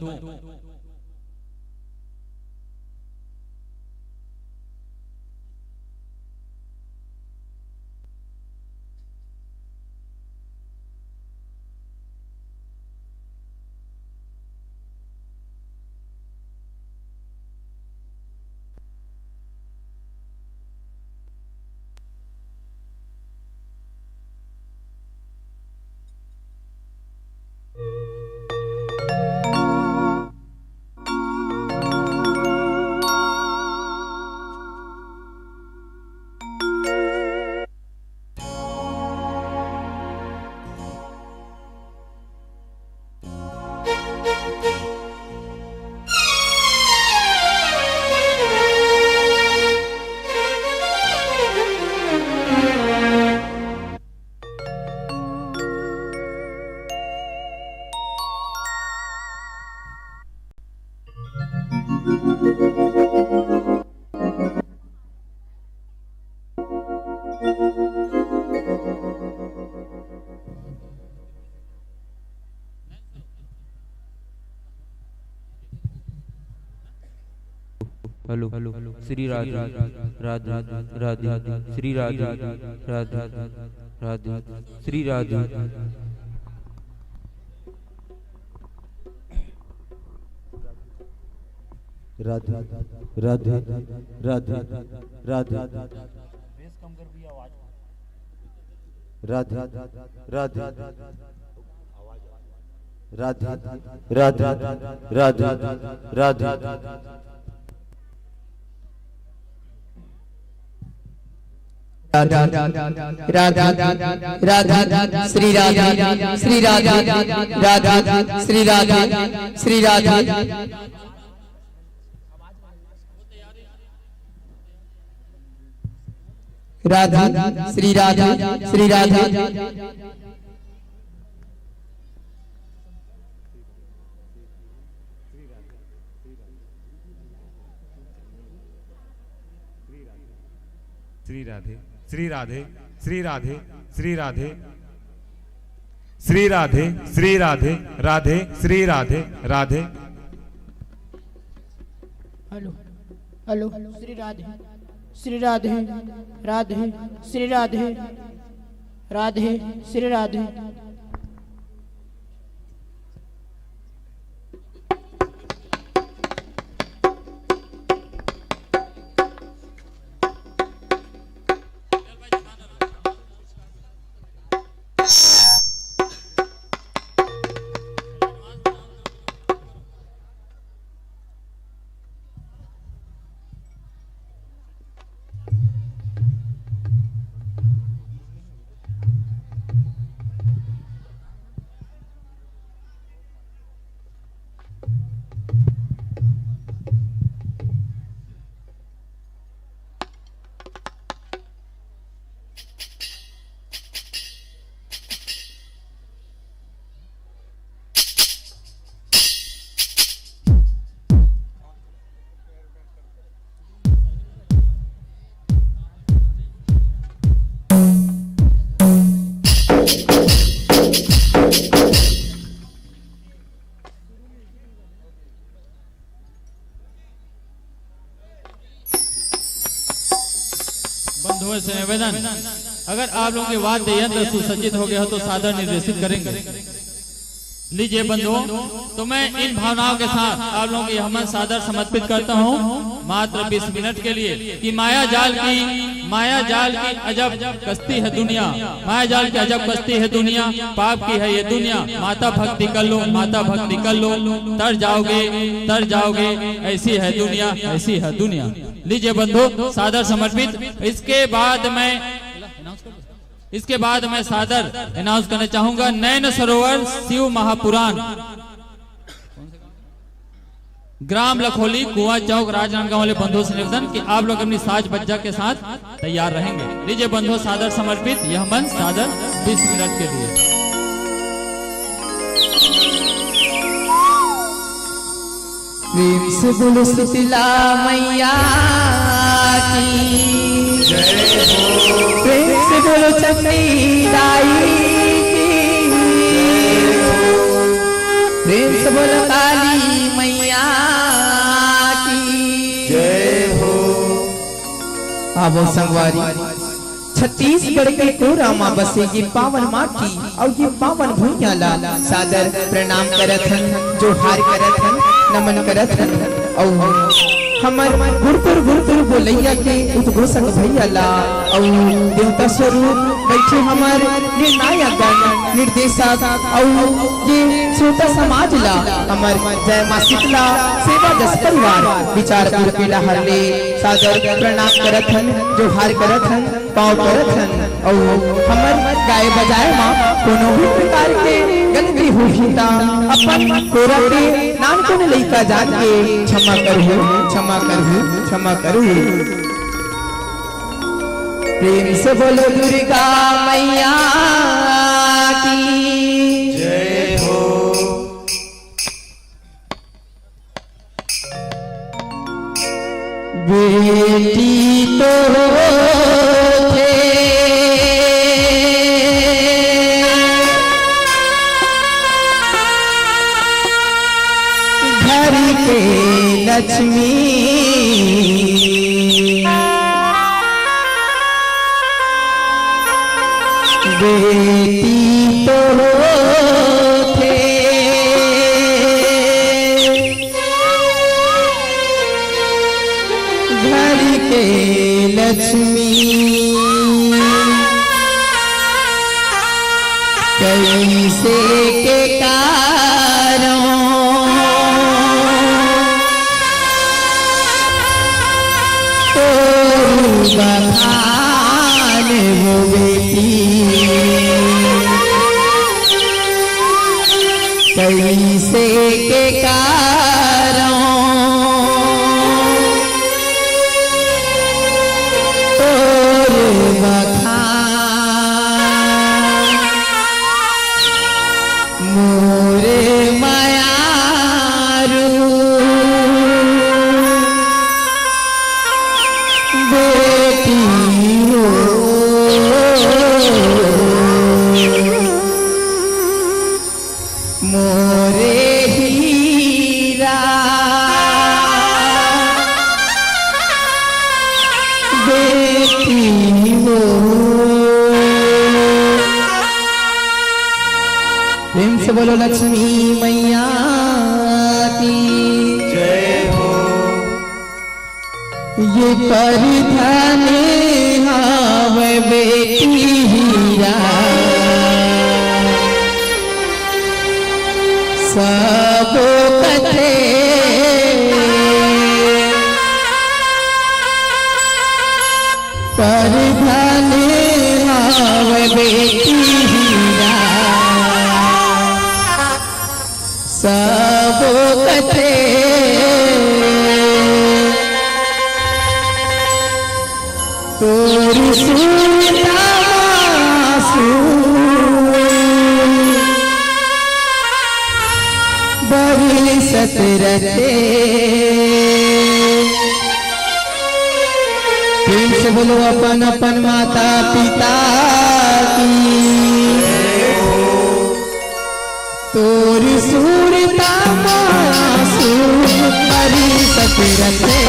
Hello Shri Radhe Radhe Radhe Shri Radhe Radhe Radhe Shri Radhe Radhe Radhe Radhe Radhe Radhe Radhe Radhe Radhe Radhe Radhe Radha Radha Radha Shri Radha Shri Radha Radha Shri Radha Shri Radha Radha Shri Radha Shri Radha Shri Radhe Shri Radhe Shri Radhe Shri Radhe Shri Radhe Shri Radhe Radhe Shri Radhe Radhe. Hello hello Shri Radhe Shri Radhe Radhe Shri Radhe Radhe Shri Radhe. बंधुओं से निवेदन, अगर आप लोगों के वाद्य यंत्र सुसज्जित हो गए हो तो सादर निर्देशित करेंगे। लीजिए बंधुओं, तो मैं इन भावनाओं के साथ आप लोगों को यह मंच सादर समर्पित करता हूं मात्र 20 मिनट के लिए कि माया जाल की अजब कश्ती है दुनिया, माया जाल की अजब कश्ती है दुनिया, पाप की है ये दुनिया, माता भक्ति कर लो, माता भक्ति कर लो, तर जाओगे, ऐसी है दुनिया, ऐसी है दुनिया। लीजिए बंधु, सादर समर्पित। इसके बाद मैं सादर अनाउंस करना चाहूंगा नैन सरोवर शिव महापुराण, ग्राम लखोली, कुआं चौक, राजनांदगांव वाले बंधुओं से निवेदन कि आप लोग अपनी साज बज्जा के साथ तैयार रहेंगे। लीजिए बंधुओं, सादर समर्पित यह मंच सादर 20 मिनट के लिए। प्रेम से बोलो शीतला मैया की जय हो, प्रेम से बोलो चंडी दाई की जय हो, प्रेम से बोलो काली मैया की जय हो। आवो संगवारी, छत्तीसगढ़ के कोरामा बसे ये पावन माटी और ये पावन भूइया ला सादर प्रणाम करत हन, जोहार करत हन, नमन करत हन। और हमर गुरपुर बोलैया के उद्घोषक भैया ला और देवता स्वरूप बैठे हमर निर्णायक निर्देशक और ये श्रोता समाज ला हमर जय मां शीतला सेवा दस परिवार विचारपुर के लहरले सादर प्रणाम करत हन, जोहार करत हन, पाँव करत हन। और हमर गाय बजाए मां कोनो भी प्रकार के गलती हुई ता अपन कोरा के नाम को लइका जाके क्षमा करहु, क्षमा करहु, क्षमा करहु। प्रेम से बोलो दुर्गा मैया की जय हो। बेटी तो थे घर के लक्ष्मी, बेटी तो थे घर के लक्ष्मी, कैसे के कारों तो बखान वो बेटी, कैसे के कारों मोरे मायारू बेटी हो, मोरे हीरा बेटी हो। प्रेम से बोलो लक्ष्मी मैया की जय हो। ये परिधान हावे बेटी हीरा, सब कथे परिधान हावे बेटी हीरा, सब कथे तोरी सुनता बड़ी सतरते। प्रेम से बोलो अपन अपन माता पिता की तोर सूरता मासू बड़ी सतरते,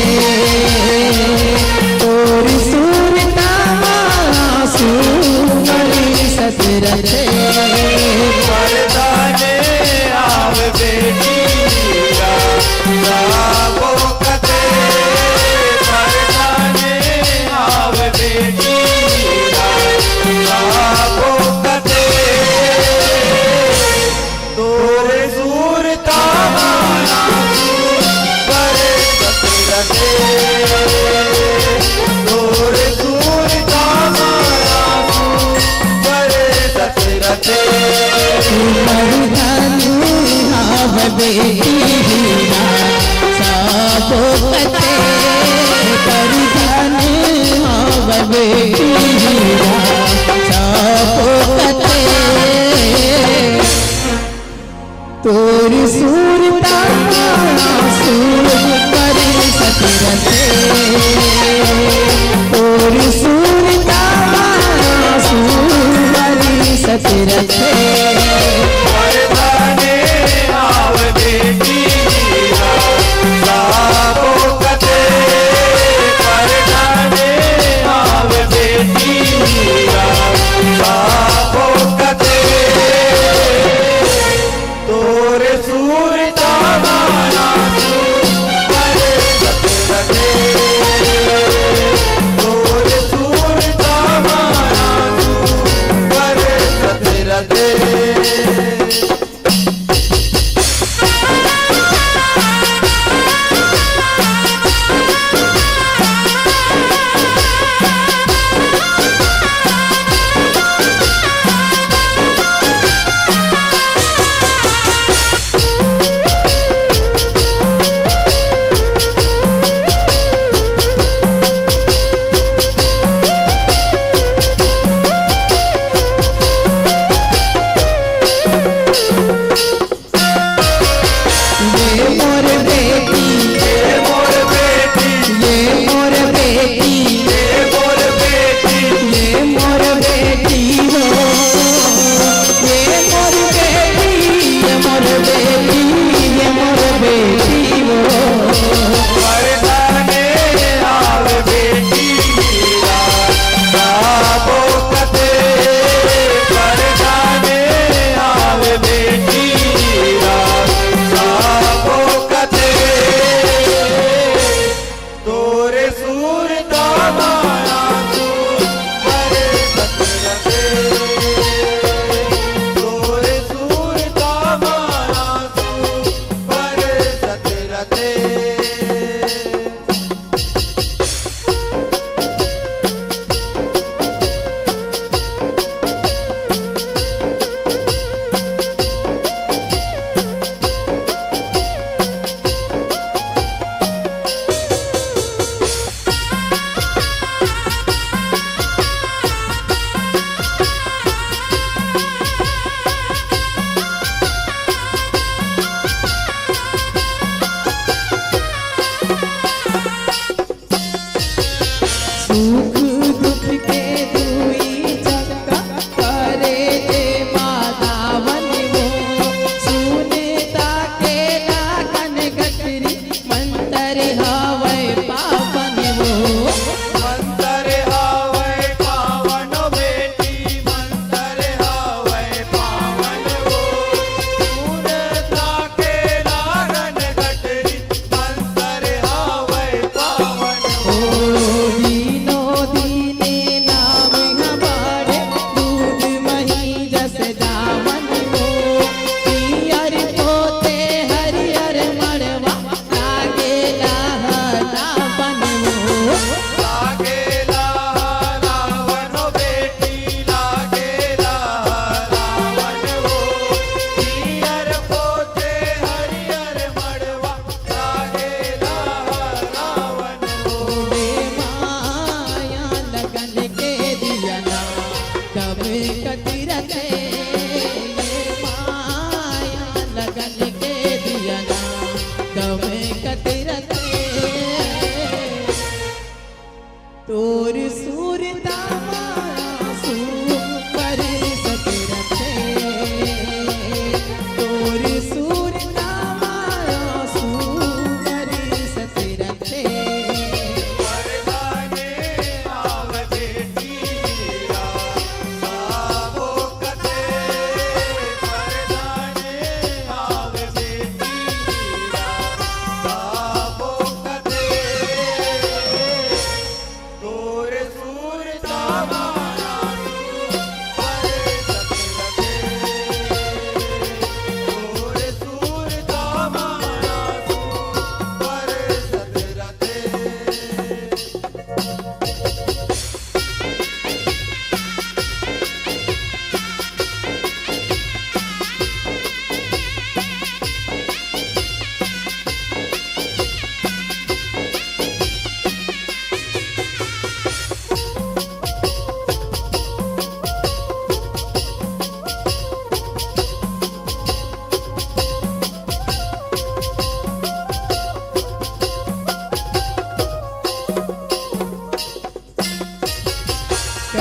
तोर सूरता ससुरथे मर्दाने आव बेटी राबो कते मर्दाने आव बेटी राबो कते तोरे सूरता माना बड़े ससुरथे तोरे सूरता माना बड़े ससुरथे मर्दाने आव बेटी साबो कते मर्दाने आव बेटी साबो कते तोरी सूरता सूर करे सतरते तोरी सूरता सूर करे सतरते मर्दाने आव बेटी साबो कते मर्दाने आव बेटी साबो कते तोरे सूरता माना बड़े सतरते तोरे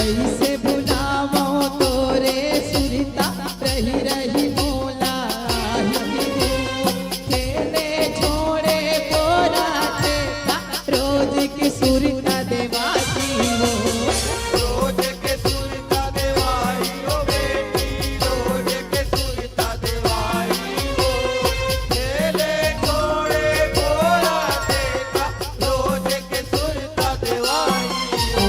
कैसे भुलावो तोरे सुरता रही रही मोला खेले छोड़े बोरा खेता रोज की सुरता देवाई हो रोज के सुरता देवाई हो बेटी रोज के सुरता देवाई हो खेले छोड़े बोरा देखा रोज के सुरता देवाई ओ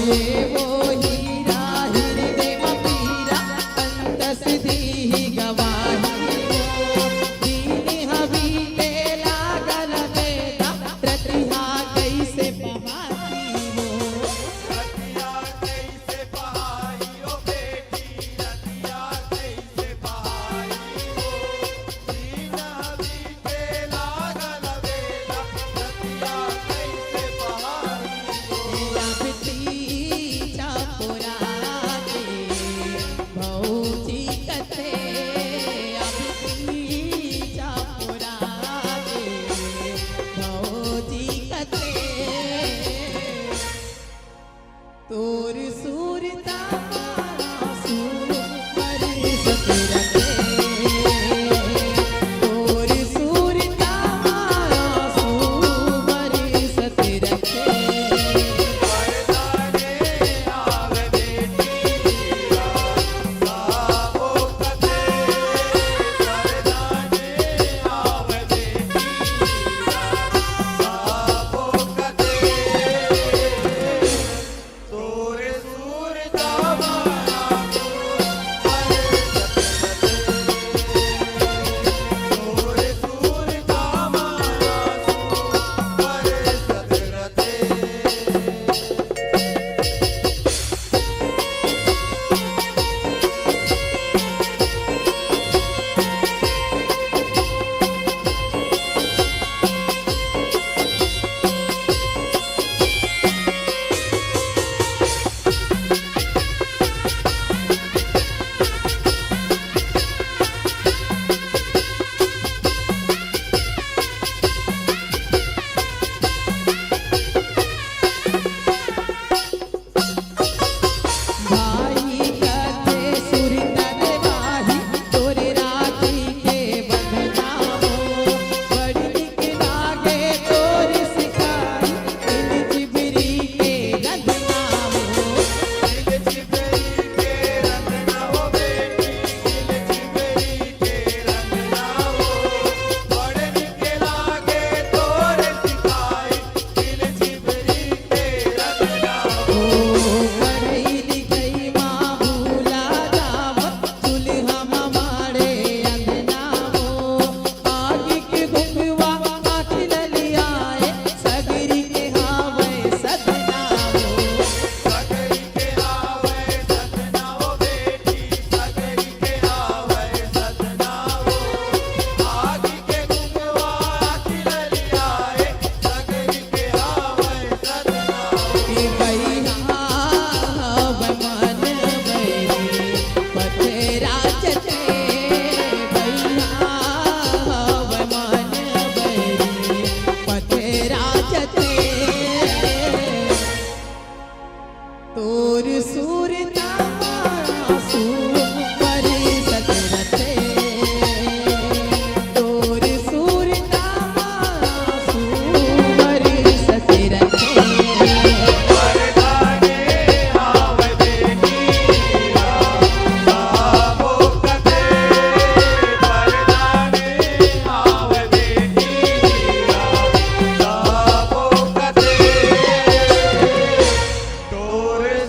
ये वो हीरा हृदय पीरा अंतस दी गवाही हो दीन हबीले लागल बेटा प्रतिहा कैसे पहाती हो रतिया कैसे पहाई हो बेटी रतिया कैसे पहाई हो दीन हबीबे लागल बेटा रतिया कैसे पहाई हो अबती चापुरा के भौजी कथे अबती चापुरा के भौजी कथे तोर सूरता सूर पर सतरते तोर सूरता सूर पर सतरते वरदाने आवे बेटी साबो कथे वरदाने आवे बेटी साबो कथे तोरे सूरता मारा तोरे सूरता मारा पर सदरते भाई कथे सुरता देवाही तोरे राखी के बंधना हो बड़ी निक लागे तोरी सिखाई इन जिबरी के रंगना हो दिल चिबरी के रंगना हो बेटी दिल चिबरी के रंगना हो बड़े निके लागे तोरे सिखाई दिल चिबरी के रंगना हो पढ़ई लिखई माँ भूला जावत चूल्हा मारे अंगना हो आगे के घुंघवा आँखी ललियाए सगरी के हावे सदना हो सगरी के आवे सदना हो बेटी सगरी के आवे सदना हो आगे के गुंगवा खिलली आए सगरी के आवे सदना हो कि बहिना बमन बैरी पथरा चते बहिना बमन बैरी पथरा चते तोर सूरता सूर पर सतरते तोर सूरता सूर पर सतरते वरदाने आवे बेटी साबो कथे वरदाने आवे बेटी साबो कथे तोरे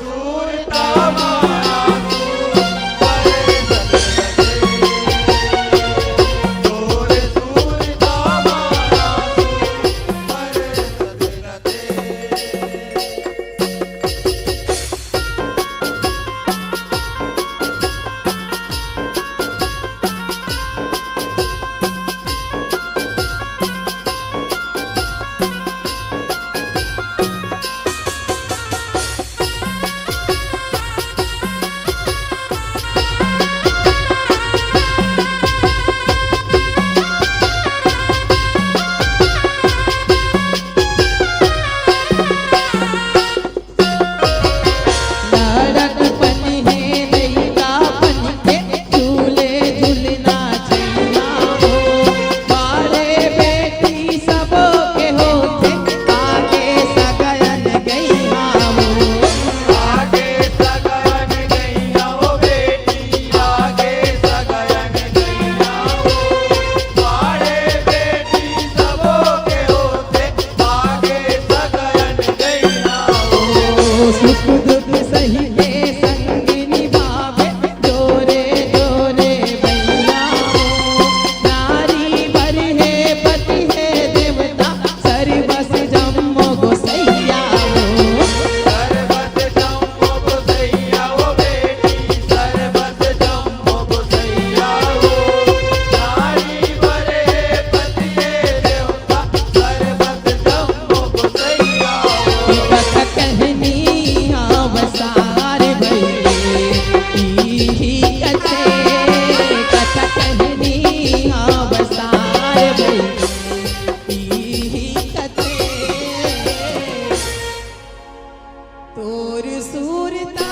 तोर सूरता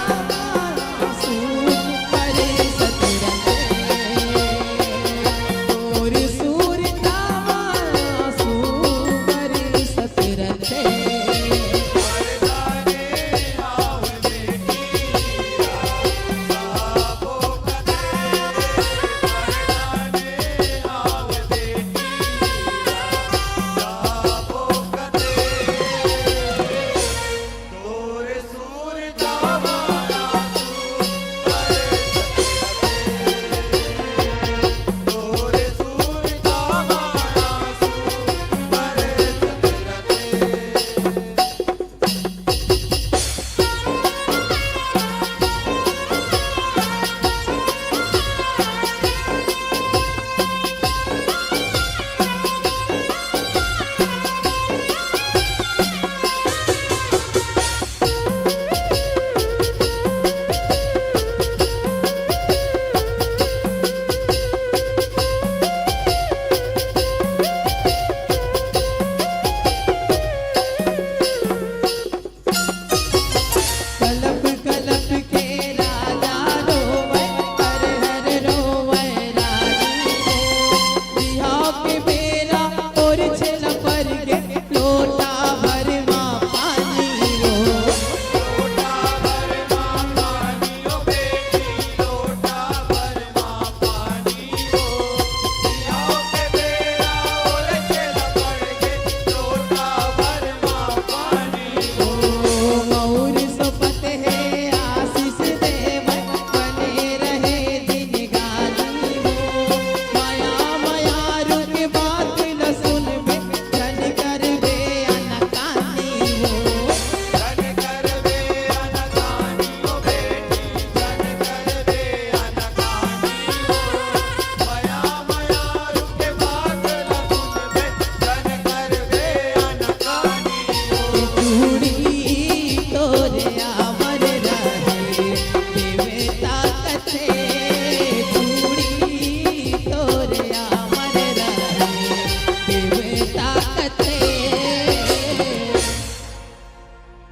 सुपर सतरंगे तोर सूरता सुपर सतरंगे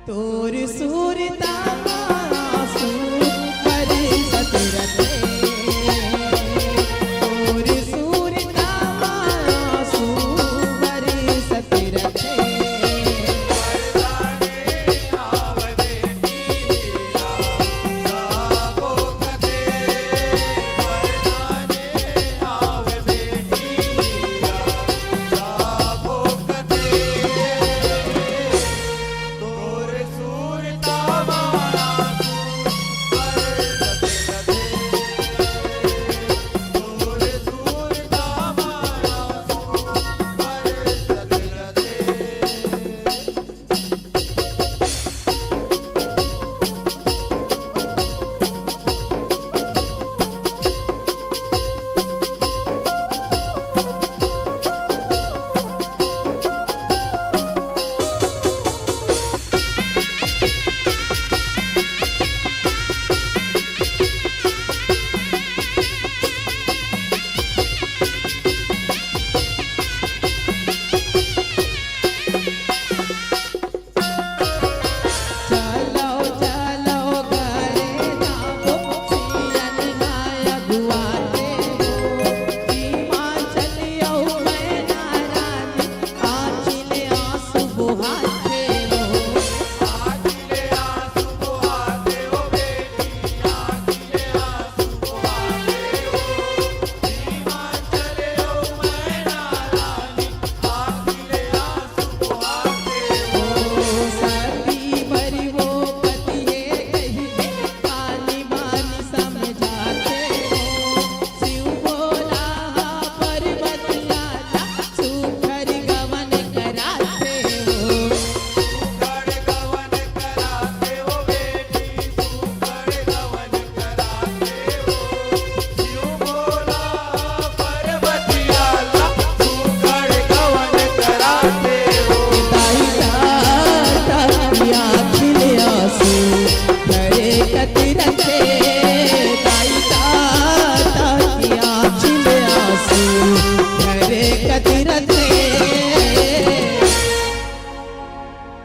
तोर सूरता सुपर सतरंगे तोर सूरता सुपर सतरंगे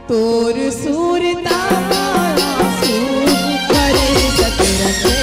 तोर सूरता भरे सत रखे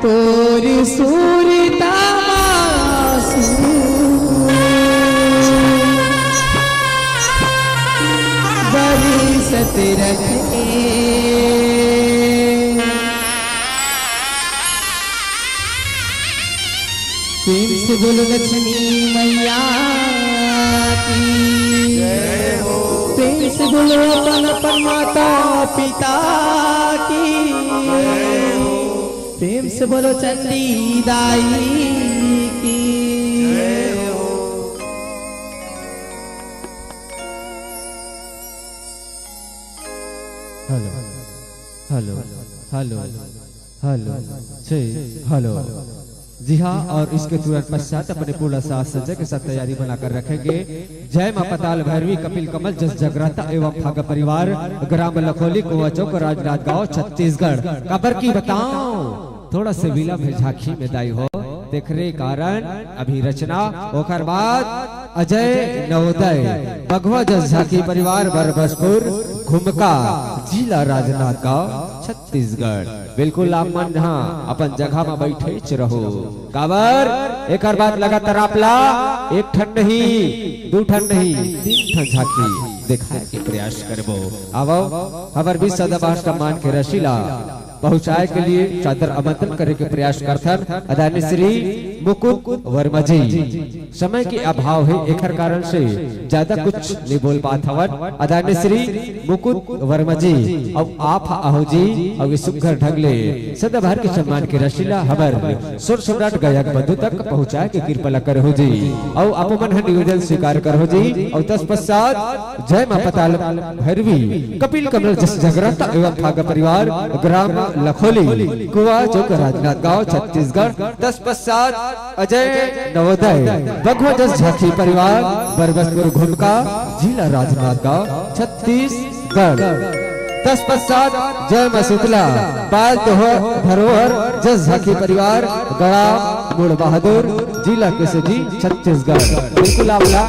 तोर सूरता भरे सत रखे प्रेम से बोलो लक्ष्मी मैया की, प्रेम से बोलो अपन अपन माता पिता की। प्रेम से बोलो चंडी दाई की hello hello hello hello hello. जी हाँ, और इसके तुरंत पश्चात अपने पूर्ण साज सज्जा के साथ तैयारी बनाकर रखेंगे। जय मां पताल भैरवी कपिल कमल जस जगराता एवं भाग परिवार ग्राम लखोली कुआ चौक राजनांदगांव छत्तीसगढ़। कबर की बताओ थोड़ा से विलंब है झांकी में दाई हो देखने कारण अभी रचना ओकर बाद अजय नवोदय बघवा जस झांकी परिवार बरबसपुर घुमका जिला राजनांदगांव छत्तीसगढ़। बिल्कुल आप मन हाँ अपन जगह में बैठे रहो। काबर एक बात लगातार आपला एक ठन नहीं दू ठन नहीं तीन ठन झांकी दिखाने के प्रयास करबो। आवो हमार भी सदाबहार सम्मान के रशीला पहुंचाए के लिए चादर आमंत्रण करे के प्रयास करथन आदरणीय श्री मुकुंद वर्मा जी। समय के अभाव है एक कारण से ज्यादा कुछ नहीं बोल पात हवन। आदरणीय श्री मुकुंद वर्मा जी अब आप आहो जी अब सुघर ढंगले सदाबहार के सम्मान के रशीला हबर सुर सम्राट गायक बंधु तक पहुंचाए के कृपा करो जी। और आप मन निवेदन स्वीकार करो जी। और तत्पश्चात जय मां पताल भैरवी कपिल कमल जस जगराता एवं भाग परिवार ग्राम लखोली कुआ चौक राजनांदगांव छत्तीसगढ़। तत्पश्चात अजय नवोदय बघवा जस झांकी परिवार बरबसपुर घुमका जिला राजनांदगांव छत्तीसगढ़। तत्पश्चात जय मां शीतला पाल धरोहर जस झांकी परिवार गड़ा मुड़ बहादुर जिला केसरी छत्तीसगढ़। बिल्कुल आपला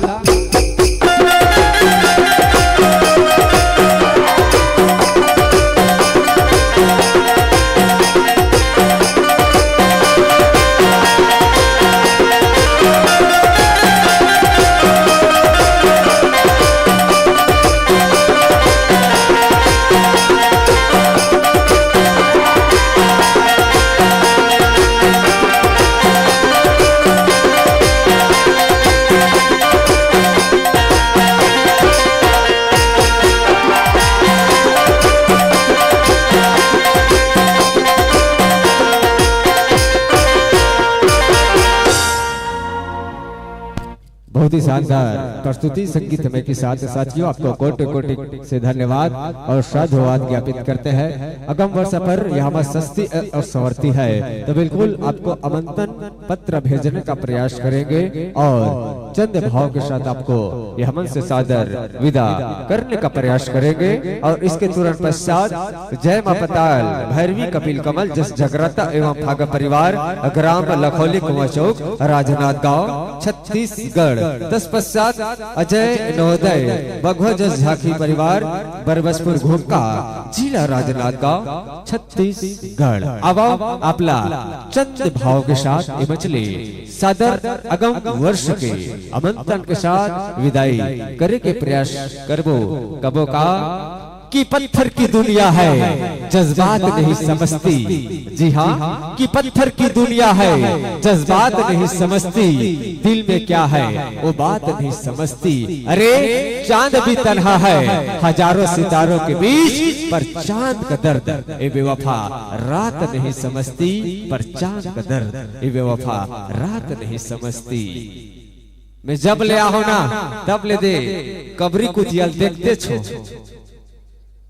बहुत ही शानदार प्रस्तुति संगीतमय के साथ साथियों आपको कोटि कोटि से धन्यवाद और साधुवाद ज्ञापित करते हैं। अगम वर्ष पर यहाँ सस्ती और संवर्ती है तो बिल्कुल आपको आमंत्रण पत्र भेजने का प्रयास करेंगे और चंद भाव के साथ आपको यह मन से सादर विदा करने का प्रयास करेंगे। और इसके तुरंत पश्चात जय मां पताल भैरवी कपिल कमल जस जगराता एवं भाग परिवार ग्राम लखोली कुआ चौक राजनांदगांव छत्तीसगढ़। तत्पश्चात अजय नवोदय बघवा जस झांकी परिवार बरबसपुर घुमका जिला राजनांदगांव छत्तीसगढ़। अब आपला चंद भाव के साथ इमचले सादर अगम वर्ष के आमंत्रण के साथ विदाई करे के प्रयास करबो। कबो का कि पत्थर की दुनिया है जज्बात नहीं समझती। जी हाँ कि पत्थर की दुनिया है जज्बात नहीं समझती। दिल में क्या है वो बात नहीं समझती। अरे चांद भी तन्हा है हजारों सितारों के बीच पर चांद का दर्द ए बेवफा रात नहीं समझती। पर चांद का दर्द ए बेवफा रात नहीं समझती। मैं जब ले आओ ना तब ले दे कबरी कुतियल देखते छो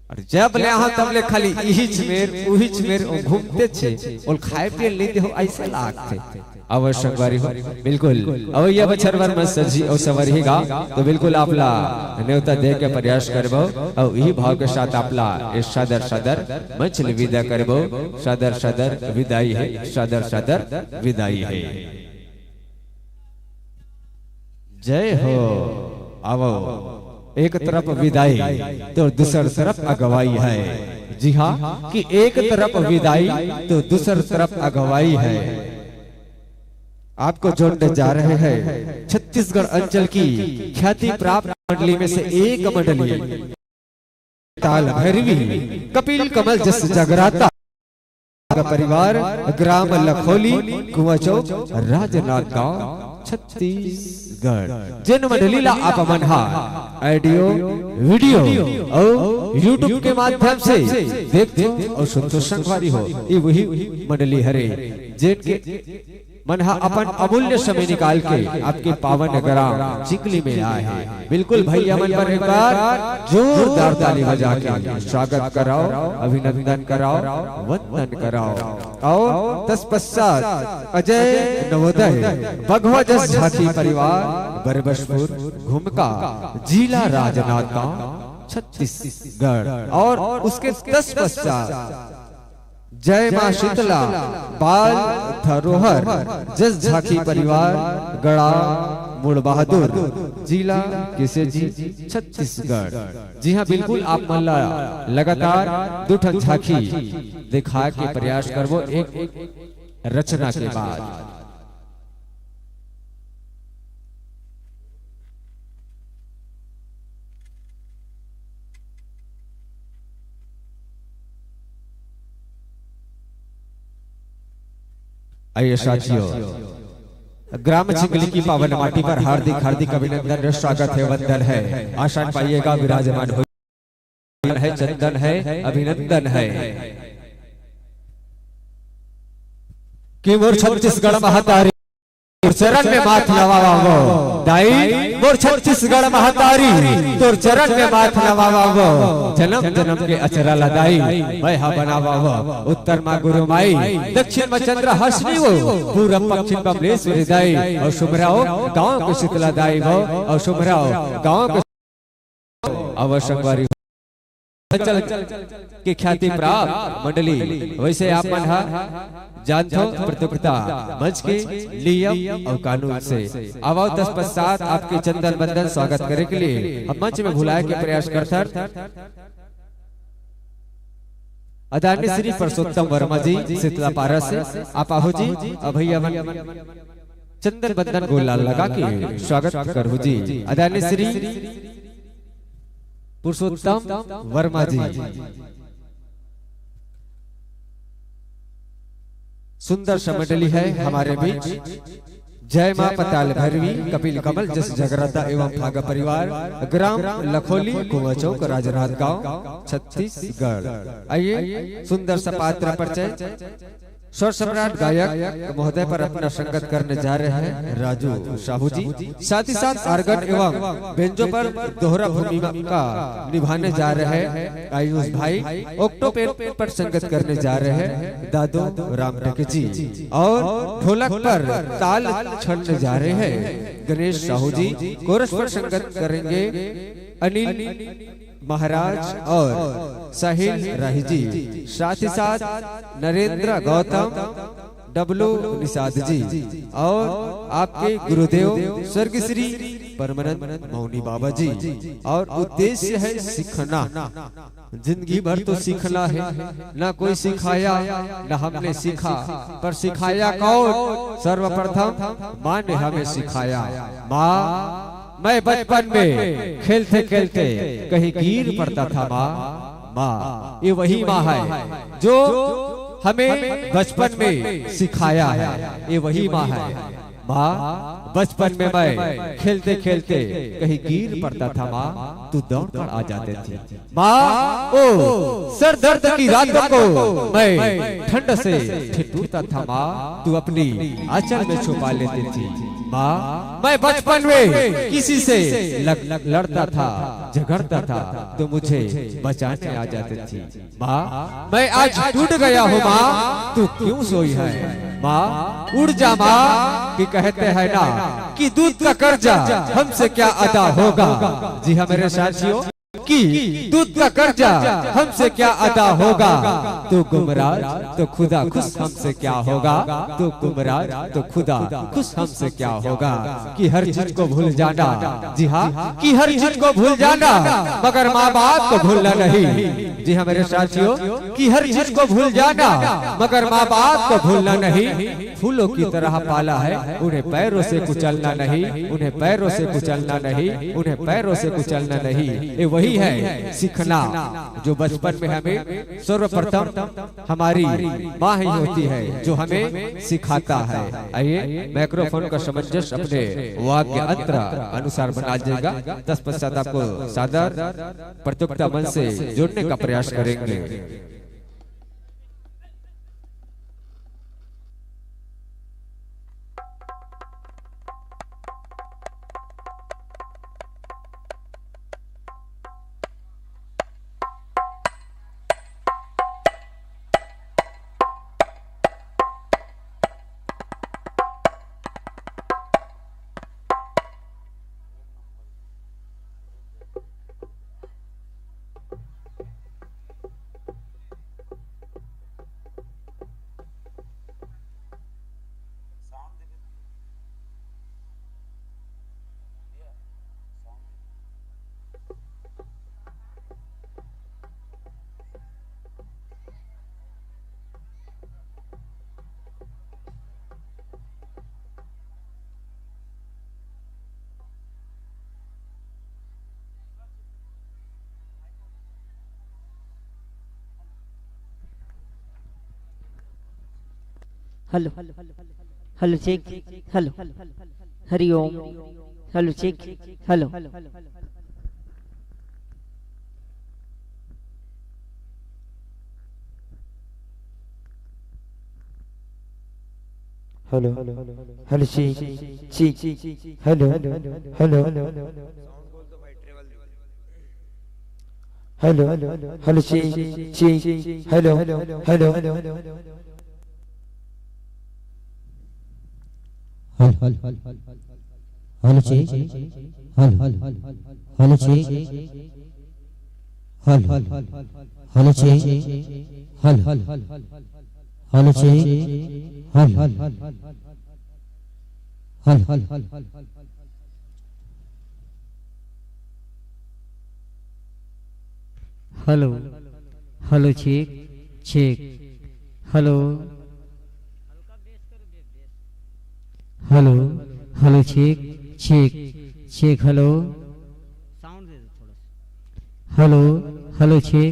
और जब ले आहो तब ले खाली उहिच मेर घूमते छे और खाए पिए लेते हो ऐसा लागते। अवश्य बारी हो बिल्कुल अवैया बछरवर में सजी और सवरहेगा तो बिल्कुल आपला न्योता दे के प्रयास करबो और यही भाव के साथ आपला इस सदर मंचल विदा करबो। सदर विदाई है सदर विदाई है। जय हो। आवो एक तरफ विदाई तो दूसरी तरफ अगवाई है। जी हाँ कि एक तरफ विदाई तो दूसरी तरफ अगवाई है। आपको जोड़ने जा रहे हैं छत्तीसगढ़ अंचल की ख्याति प्राप्त मंडली में से एक मंडली ताल भैरवी कपिल कमल जस जगराता परिवार ग्राम लखोली कुआ चौक राजनांदगांव छत्तीसगढ़। जिन मंडली ला आप मनहा ऑडियो वीडियो और यूट्यूब के माध्यम से देखते हो और सुनते संगवारी हो, ये वही मंडली हरे जिनके मनहा अपन अमूल्य समय निकाल के आपके पावन ग्राम चिखली में आए हैं। बिल्कुल भैया मन पर एक बार जोरदार ताली बजा के स्वागत कराओ, अभिनंदन कराओ, वंदन कराओ। और तत्पश्चात अजय नवोदय भगवा जस झांकी परिवार बरबसपुर घुमका जिला राजनांदगांव छत्तीसगढ़। और उसके तत्पश्चात जय मां शीतला बाल धरोहर जस झांकी परिवार गड़ा मुड़ बहादुर जिला किसे जी छत्तीसगढ़। जी हाँ, बिल्कुल आप मन लगातार दुठन झांकी दिखा के प्रयास करवो एक रचना के बाद। आइए साथियों, ग्राम चिखली की पावन माटी पर हार्दिक हार्दिक अभिनंदन स्वागत है, वंदन है, आसान पाइएगा, विराजमान हो है, चंदन है, अभिनंदन है कि मोर छत्तीसगढ़ महतारी चरण में माथ नवावो दाई, मोर छत्तीसगढ़ महतारी तोर चरण में माथ नवावो, जन्म जन्म के अचरा लदाई मैं हा बनावो। उत्तर मां गुरु माई, दक्षिण में चंद्र हसनी वो, पूरब पश्चिम बमलेश्वरी दाई, और शुभराओ गांव के शीतला दाई वो, और शुभराओ गांव के अवश्यवारी चल के ख्याति प्राप्त मंडली। वैसे आप मन जानते हो प्रतियोगिता मंच के नियम और कानून से आवाज तत्पश्चात आपके चंदन बंदन स्वागत करे के लिए हम मंच में भुलाए के प्रयास करते। आदरणीय श्री परसोत्तम वर्मा जी शीतला पारा से आप आहो जी, भैया चंदन बंदन गुलाल लगा के स्वागत करो जी। आदरणीय श्री पुरुषोत्तम वर्मा जी, सुंदर समंडली है हमारे बीच। जय मां पताल भैरवी कपिल कमल जस जगराता एवं भागा परिवार ग्राम लखोली कुआं चौक राजनांदगांव छत्तीसगढ़। आइए सुंदर सा पात्र परिचय। स्वर सम्राट गायक महोदय पर अपना संगत करने जा रहे हैं राजू साहू जी, साथ ही साथ आर्गन एवं बेंजो पर दोहरा भूमिका का निभाने जा रहे हैं आयुष भाई। ऑक्टोपेड पर संगत करने जा रहे हैं दादू रामटेक जी, और ढोलक पर ताल छड़ने जा रहे हैं गणेश साहू जी। कोरस पर संगत करेंगे अनिल महाराज और साहिल राही जी, साथ ही साथ नरेंद्र गौतम डब्लू निषाद जी, और आपके गुरुदेव स्वर्गीय श्री परमानंद मौनी बाबा जी। और उद्देश्य है सीखना, जिंदगी भर तो सीखना है, ना कोई सिखाया ना हमने सीखा, पर सिखाया कौन? सर्वप्रथम माँ ने हमें सिखाया। माँ, मैं बचपन में खेलते खेलते कहीं गिर पड़ता था माँ, ये वही माँ है जो हमें बचपन में सिखाया है, ये वही माँ है। माँ, बचपन में मैं खेलते खेलते कहीं गिर पड़ता था माँ, तू दौड़ कर आ जाते थे माँ। ओ सर दर्द की रातों को मैं ठंड से ठिठुरता था माँ, तू अपनी आंचल में छुपा लेती थी माँ। मैं बचपन में किसी से लड़ता था, झगड़ता था, तो मुझे बचाने आ जाती थी माँ। मैं आज टूट गया हूँ माँ, तू क्यों सोई है माँ? उड़ जा माँ, कि कहते हैं ना कि दूध का कर्जा हमसे क्या अदा होगा। जी हाँ मेरे साथियों, कि दूध का कर्जा हमसे क्या अदा होगा। तो गुमराज तो खुदा खुश हमसे क्या होगा, तो गुमराज तो खुदा खुश हमसे क्या होगा। कि हर चीज को भूल जाना, जी हाँ, कि हर चीज को भूल जाना, मगर माँ बाप को भूलना नहीं। जी हाँ मेरे साथियों, कि हर चीज को भूल जाना, मगर माँ बाप को भूलना नहीं। फूलों की तरह पाला है, उन्हें पैरों से कुचलना नहीं, उन्हें पैरों से कुचलना नहीं, उन्हें पैरों से कुचलना नहीं। ये वही वही है सीखना जो बचपन में हमें सर्वप्रथम हमारी माँ ही होती है जो हमें सिखाता है। आइए माइक्रोफोन का सामंजस्य अपने वाक्य अंतरा अनुसार बना देगा। तत्पश्चात आपको सादर प्रतियोगिता मंच से जोड़ने का प्रयास करेंगे। हेलो हेलो चेक हेलो हरिओम hello check hello hello hello check check hello hello hello hello check check hello hello hello check hello hello check hello hello check hello hello check hello hello hello check check hello hello hello check check check hello sound दे दो थोड़ा सा। Hello hello check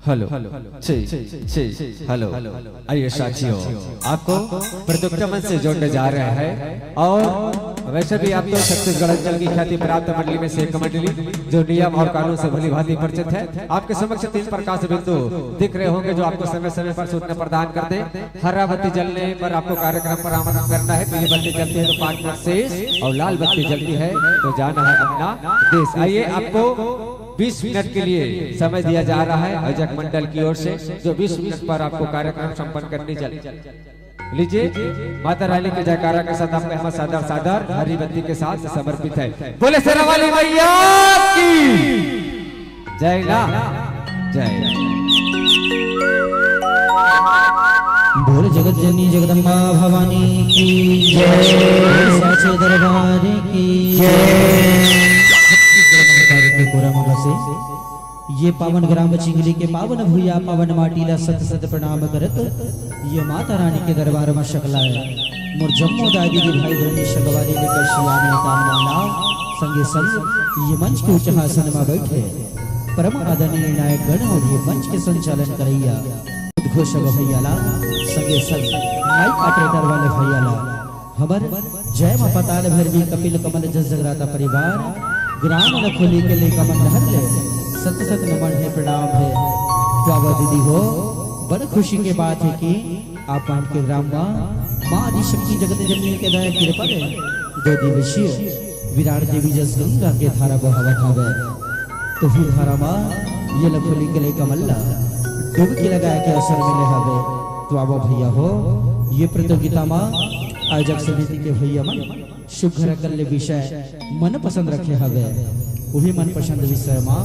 hello hello आइए साथियों, आपको प्रतियोगिता मंच से जोड़ने जा रहे हैं। और वैसे भी आप तो छत्तीसगढ़ अंचल की ख्याति प्राप्त मंडली में से एक मंडली जो नियम और कानून से भली भांति परिचित है। आपके समक्ष 3 प्रकाश बिंदु दिख रहे होंगे जो आपको समय समय पर सूचना प्रदान कर दे। हरा बत्ती जलने पर आपको कार्यक्रम पर आमंत्रित करना है। पीली बत्ती जलती है तो 5 मिनट शेष, और लाल बत्ती जलती है तो जाना है अपना देश। आइए, आपको 20 मिनट के लिए समय दिया जा रहा है आयोजक मंडल की ओर से, जो 20 मिनट पर आपको कार्यक्रम संपन्न करने लीजिए। माता रानी के जयकारा के साथ आपका हम सादर सादर हरी बत्ती के साथ समर्पित है। बोले शेरा वाली मैया की जय। बोल जगत जननी जगदम्बा भवानी की जय, साचे दरबार की जय। ये पावन ग्राम चिंगली के पावन भूया पावन माटीला सत सत प्रणाम करत ये माता रानी के दरबार में शकला है मोर जम्मो दादी की भाई बहनी शकवारी लेकर शियाने तामना संगे संग ये मंच के उच्च आसन में बैठे परम आदरणीय नायक गण और ये मंच के संचालन करैया उद्घोषक भैयाला संगे संग माइक ऑपरेटर वाले भैयाला हमर जय मां पताल भैरवी कपिल कमल जस जगराता परिवार ग्राम नखोली के लिए कमल नहर ले सत सत नमन है प्रणाम है। तो अब दीदी हो बड़ खुशी के बात है कि आप के ग्राम में माँ आदि शक्ति जगत जननी के दया कृपा है 2 दिवसीय विराट देवी जस गंगा के धारा बहावत हवे। तो फिर धारा में ये लखोली के लिए कमल्ला डुबकी लगाए के अवसर मिले हवे। तो अब भैया हो ये प्रतियोगिता में आयोजक समिति के भैया मन शुभ कल्य विषय मन पसंद रखे हवे। वही मन पसंद विषय में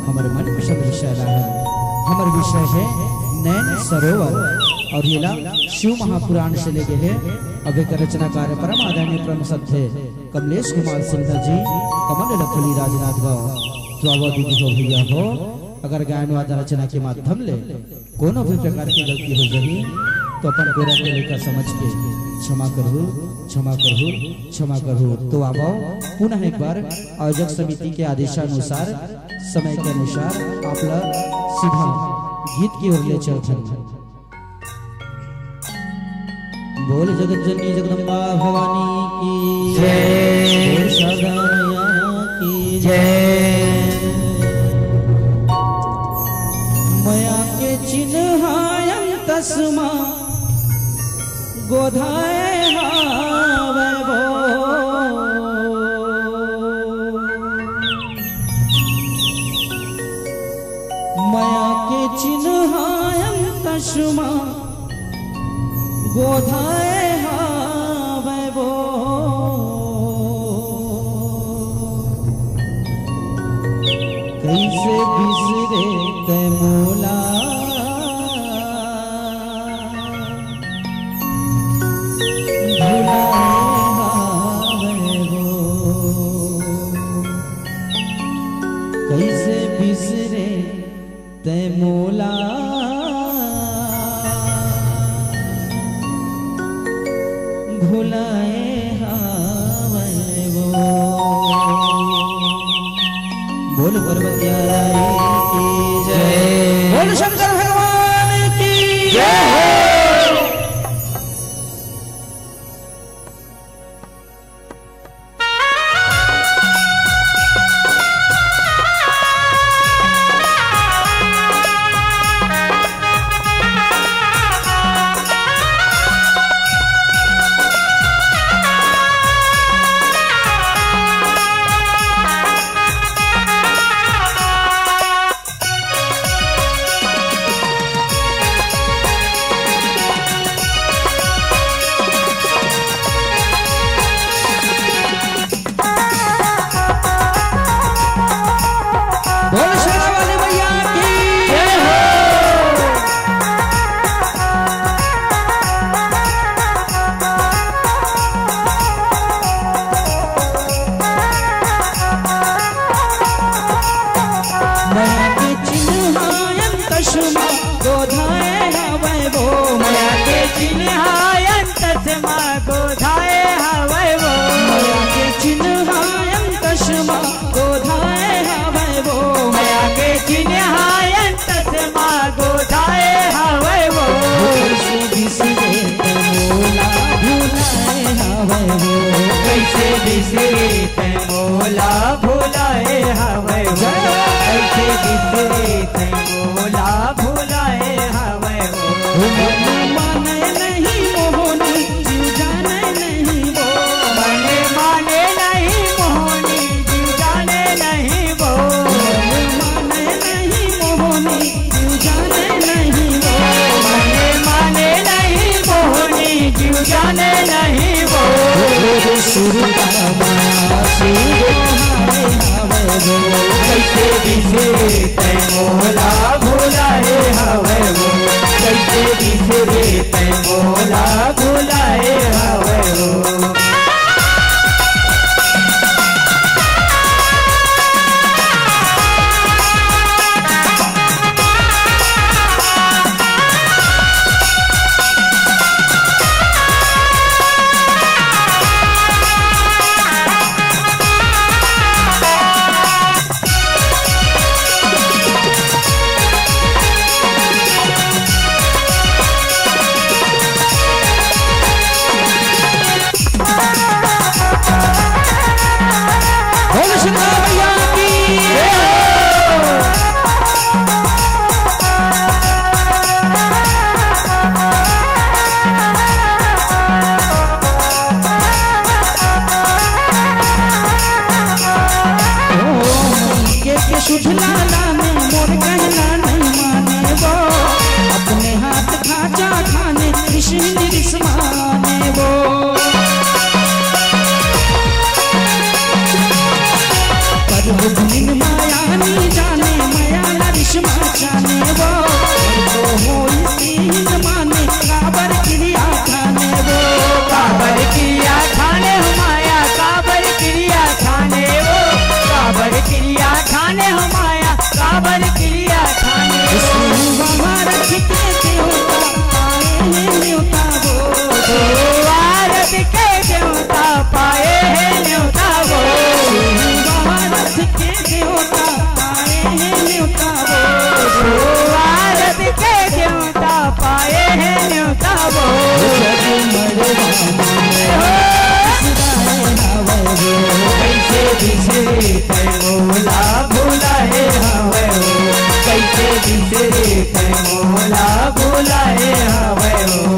हमारे मन पसंद विषय है। हमारे विषय है नैन सरोवर और ये शिव महापुराण से लेके है। अब एक रचनाकार परम आदरणीय परम सत्य कमलेश कुमार सिंह जी कमल लखली राजनाथ गाँव। तो अब दीदी हो भैया हो अगर गायन वादन रचना के माध्यम ले कोनो भी प्रकार की गलती हो जाही तो अपन गोरा के लेकर समझ के क्षमा करूँ क्षमा करूँ क्षमा करूँ। तो आओ पुनः एक बार आयोजक समिति के आदेशानुसार समय के अनुसार आप लोग सीधा गीत की ओर ले चलते हैं। बोल जगत जननी जगदम्बा भवानी की जय, बोल शारदा मैया की जय। मया के चिन्हायं तस्मा गोधाए हावे वो मया के चिन्हायं तस्मा गोधाए हावे वो कैसे बिसरे ते मोला कैसे बिसरे ते मोला भुलाए हावे वो। बोल पर्वतिया की जय, बोल शंकर भगवान की जय। कैसे बिसरे हाला में मोर कहना नहीं माने वो अपने हाथ खाचा खाने कृष्ण रिश्माने वो पर वो दिन माया नहीं जाने माया न रिश्मा जाने वो हो इसी जमाने काबर क्रिया खाने वो काबर क्रिया खाने माया काबर क्रिया खाने वो काबर क्रिया खाने माया काबर क्रिया खाने भारत के देवता पाए हैं न्योता वो भारत के देवता पाए हैं न्योता वो भारत के देवता पाए हैं न्योता वो भारत के देवता पाए हैं न्योता वो कैसे बिसरे थे मोला भुलाए हवे हो कैसे बिसरे थे मोला भुलाए हवे हो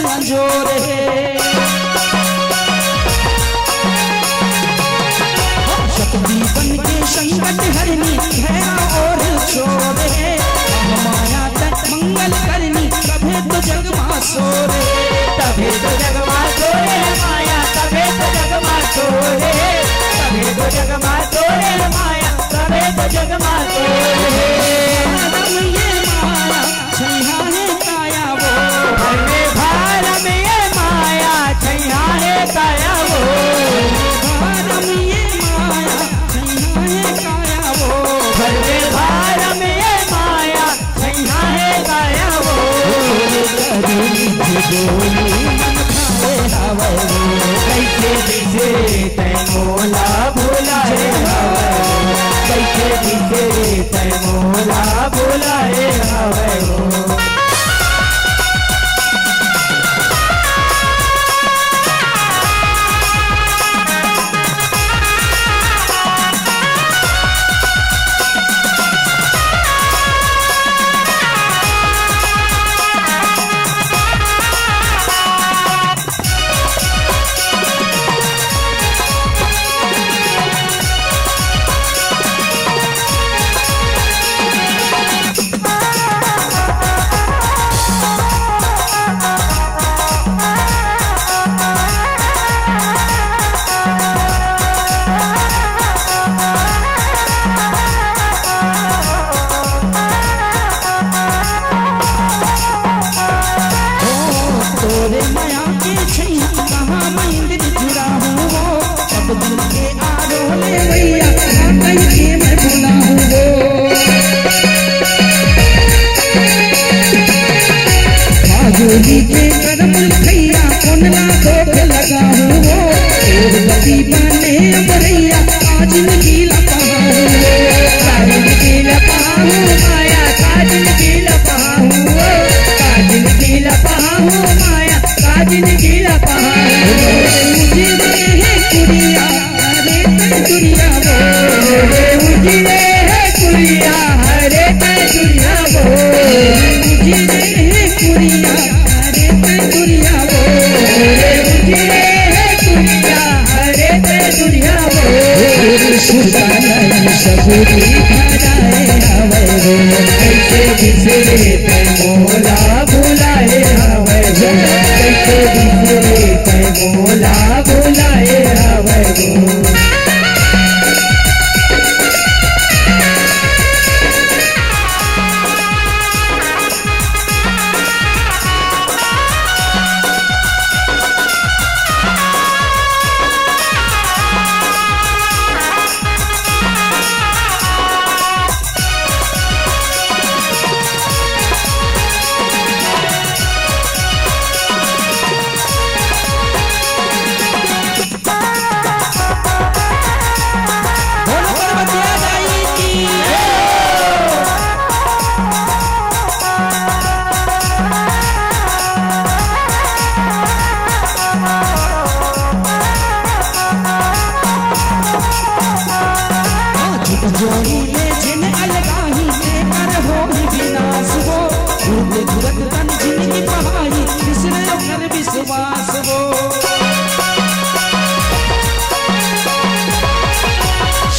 अंजोरे शक्ति बन के संकट हरनी घेरा और छोड़े माया तक मंगल करनी कभी तो जग मां सोरे तभी तो जग मां सोरे माया तभी तो जग मां सोरे तभी तो जग मां सोरे माया तभी तो जग मां सोरे ये माया छैहाने काया वो घर में भारम ये माया छैहाने काया वो भारम ये माया छैहाने काया वो घर में भारम ये माया छैहाने काया वो कैसे बिसे तै मोला भुलाए कैसे बिसे तै मोला भुलाए हवे हो जोगी के करम भैया कोनला धोख लगा हूँ वो और गदी बने अमरैया आज नीला पहाड़ काज नीला पहाड़ माया काज नीला पहाड़ काज नीला पहाड़ माया काज नीला पहाड़ मुझे है कुड़िया अरे दुनिया वो मुझे है कुड़िया अरे दुनिया वो मुझे है कुड़िया अरे दुनिया वो मुझे है कुड़िया अरे दुनिया वो सुल्तान सबूरी भराए हवे वो कैसे बिसरे तै मोला भुलाए हवे वो कैसे बिसरे तै मोला भुलाए हवे वो जोड़ी में जिन अलगाही लेकर हो ही विनाश वो घूरते घुरत तन जिनकी पहाड़ी किसने कर विश्वास वो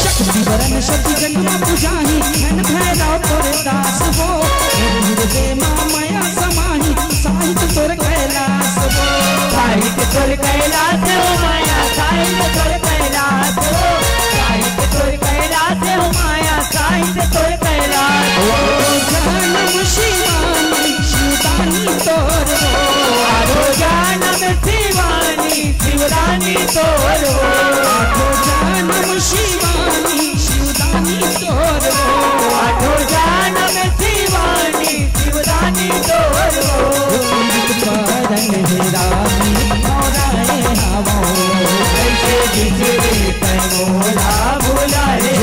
शक्ति वरन शक्ति जन्मा पुजाही धन भैरव तोरे दास वो हृदय मां माया समाही साहित्य तोर कैलाश वो साहित्य तोर कैलाश हो माया साहित्य तोर कैलाश हो साहित्य तोर कैलाश हो माया साहित्य तोर कैलाश जानम शिवानी शिवदानी तोर हो आरो जानम शिवानी शिवदानी तोर हो आठो जानम शिवानी शिवदानी तोर हो आठो जानम शिवानी शिवदानी तोर हो पारन रामी मोराए हवा कैसे बिसरे तै मोला भुलाए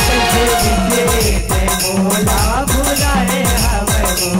कैसे बिसरे तै मोला भुलाए हवे वो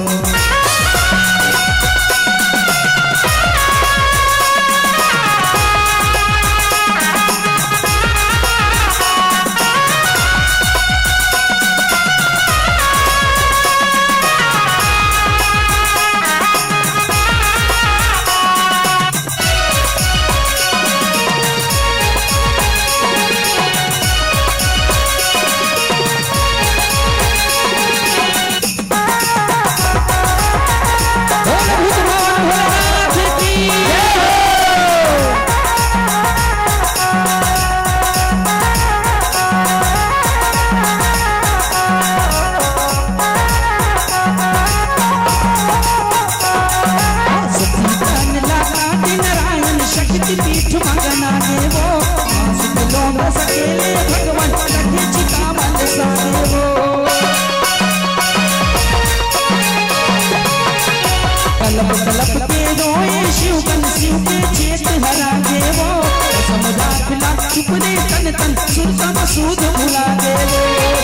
मसूद भुला दे वो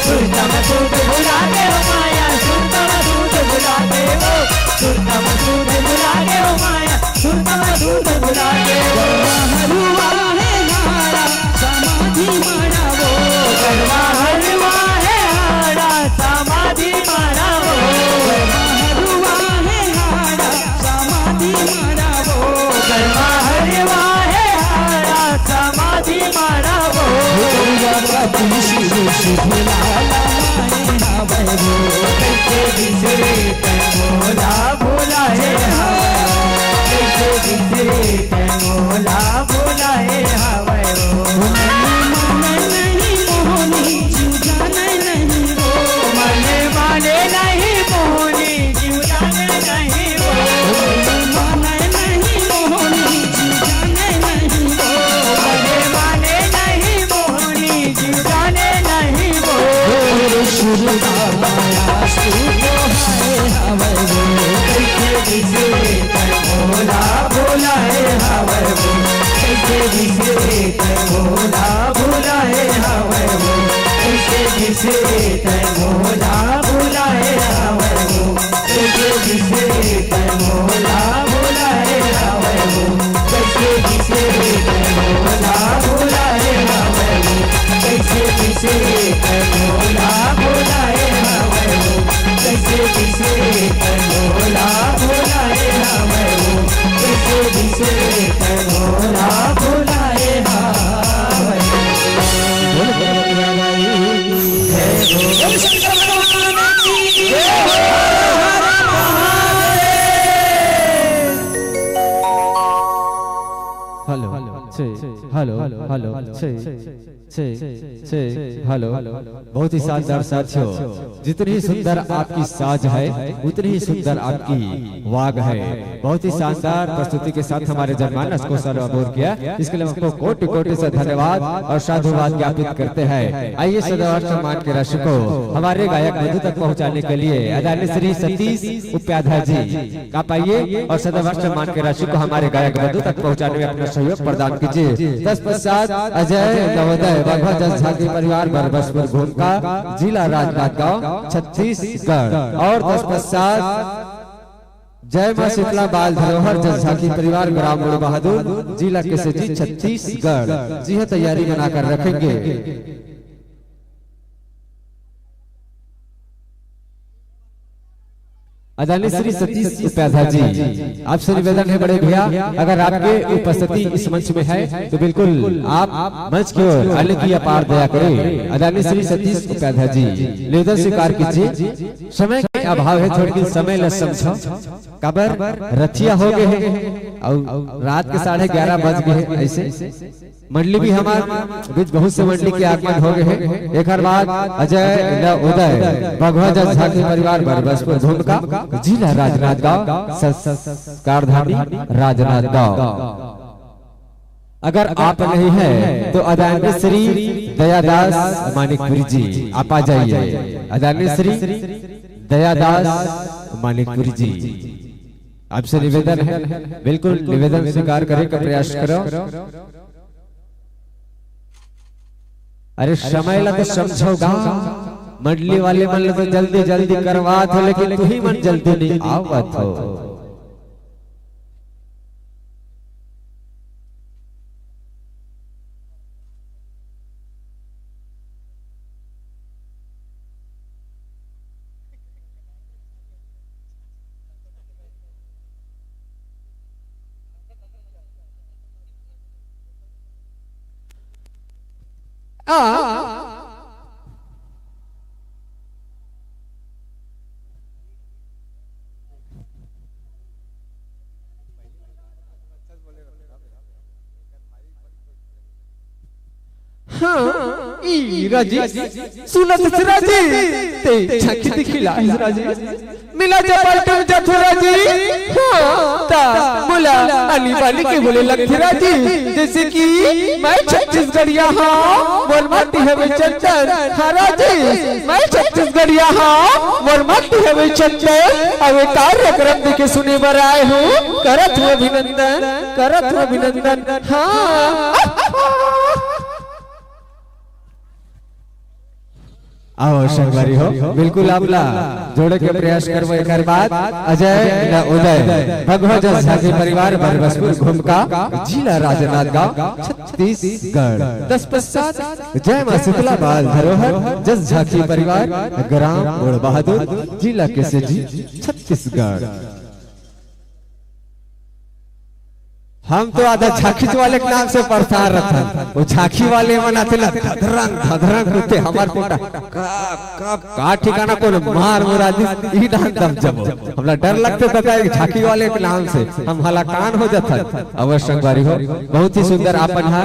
सुरता मसूद भुला दे वो माया सुरता मसूद भुला दे वो सुरता मसूद भुला दे वो माया सुरता मसूद भुला दे हलवा है हारा समाधि मारा वो गरबा हलवा है हारा समाधि मारा वो हलवा है हारा समाधि मारा वो गरबा हलवा है हारा समाधि मारा वो मोला भोला है कैसे बिसरे मोला भोला है नहीं मोहनी जीव जाने नहीं वो मने माने नहीं मोहनी जीव जाने नहीं वो माने नहीं मोहनी जीव जाने नहीं वो मने माने नहीं मोहनी जीव जाने नहीं वो शुरू माया शुरू है हवे वो कैसे बिसरे मोला भोला है हवे वो कैसे बिसरे मोला भोला है हवे वो कैसे बिसरे मोला भोला है हवे वो कैसे बिसरे मोला भोला है हवे वो कैसे बिसरे मोला भोला है हवे वो कैसे बिसरे मोला भोला है हवे वो कैसे बिसरे मोला भोला है हवे वो कैसे बिसरे मोला भोला है हवे हेलो हेलो बहुत ही शानदार साथियों, जितनी ही सुंदर आपकी साज है उतनी ही सुंदर आपकी वाग है। बहुत ही शानदार प्रस्तुति के साथ हमारे जनमानस को सराबोर किया, इसके लिए आपको कोटि कोटि से धन्यवाद और साधुवाद ज्ञापित करते हैं। आइए सदैव सम्मान की राशि को हमारे गायक बंधु तक पहुंचाने के लिए आदरणीय श्री सतीश उपाध्याय जी का पाइए और सदैव सम्मान की राशि को हमारे गायक बंधु तक पहुंचाने में अपना सहयोग प्रदान कीजिए। तत्पश्चात अजय नवोदय बाघा झांकी परिवार बरबसपुर घूमका जिला राजनांदगांव छत्तीसगढ़ और तत्पश्चात जय मां शीतला बाल धरोहर झांकी परिवार ग्राम मुड़ बहादुर जिला केसजी छत्तीसगढ़ जी हां तैयारी बनाकर रखेंगे। आदरणीय श्री सतीश उपाध्याय जी आपसे निवेदन है बड़े भैया, अगर आपके उपस्थिति इस मंच में है तो बिल्कुल आप मंच की ओर आने की अपार दया करें। आदरणीय श्री सतीश उपाध्याय जी निवेदन स्वीकार कीजिए। समय के अभाव है, थोड़ी समय ल समझो, कबर रथिया हो गए हैं और रात के 11:30 बज गए हैं। ऐसे मंडली भी हमारे बीच बहुत से मंडली के आगमन हो गए हैं। एक बाद अजय उदय भगवान झांकी परिवार बरबसपुर झुमका जिला राजनांदगांव कारधानी राजनांदगांव। अगर आप नहीं है तो आदरणीय श्री दयादास मानिकपुरी जी आप आ जाइए। आदरणीय श्री दयादास मानिकपुरी जी आपसे निवेदन है, बिल्कुल निवेदन स्वीकार करने का प्रयास करो। अरे समय ला तो समझोगा, मंडली वाले मन तो जल्दी जल्दी करवा दो, लेकिन तू ही मन जल्दी नहीं आवत हो। राजी सुनत राजी ते झांकी दिखिला राजी मिला चपल तुम जथु राजी ता बोला अली वाली के बोले लगती राजी जैसे कि मैं छत्तीसगढ़िया हां बोल माटी है चंदन हां राजी मैं छत्तीसगढ़िया हां बोल माटी है चंदन अब कार्यक्रम देखे सुने बर आए हूं, करत हूं अभिनंदन हां। आओ संगवारी हो बिल्कुल आपला जोड़े के प्रयास करबो एकर बाद अजय न उदय भगवत झांकी परिवार बरबसपुर घुमका जिला राजनांदगांव छत्तीसगढ़ 10 पश्चात जय मां शीतला बाल धरोहर जस झांकी परिवार ग्राम मोड़ बहादुर जिला केसरी छत्तीसगढ़। हम तो आधा झांकी वाले के नाम से परेशान रहता वो झांकी वाले मनाते धधरंग धधरंग होते हमार कोटा का ठिकाना को मार मुरा दी ई डांस दम जब हमरा डर लगते था झांकी वाले के नाम से हम हलाकान हो जाता। अवश्य संगवारी हो बहुत ही सुंदर आपन है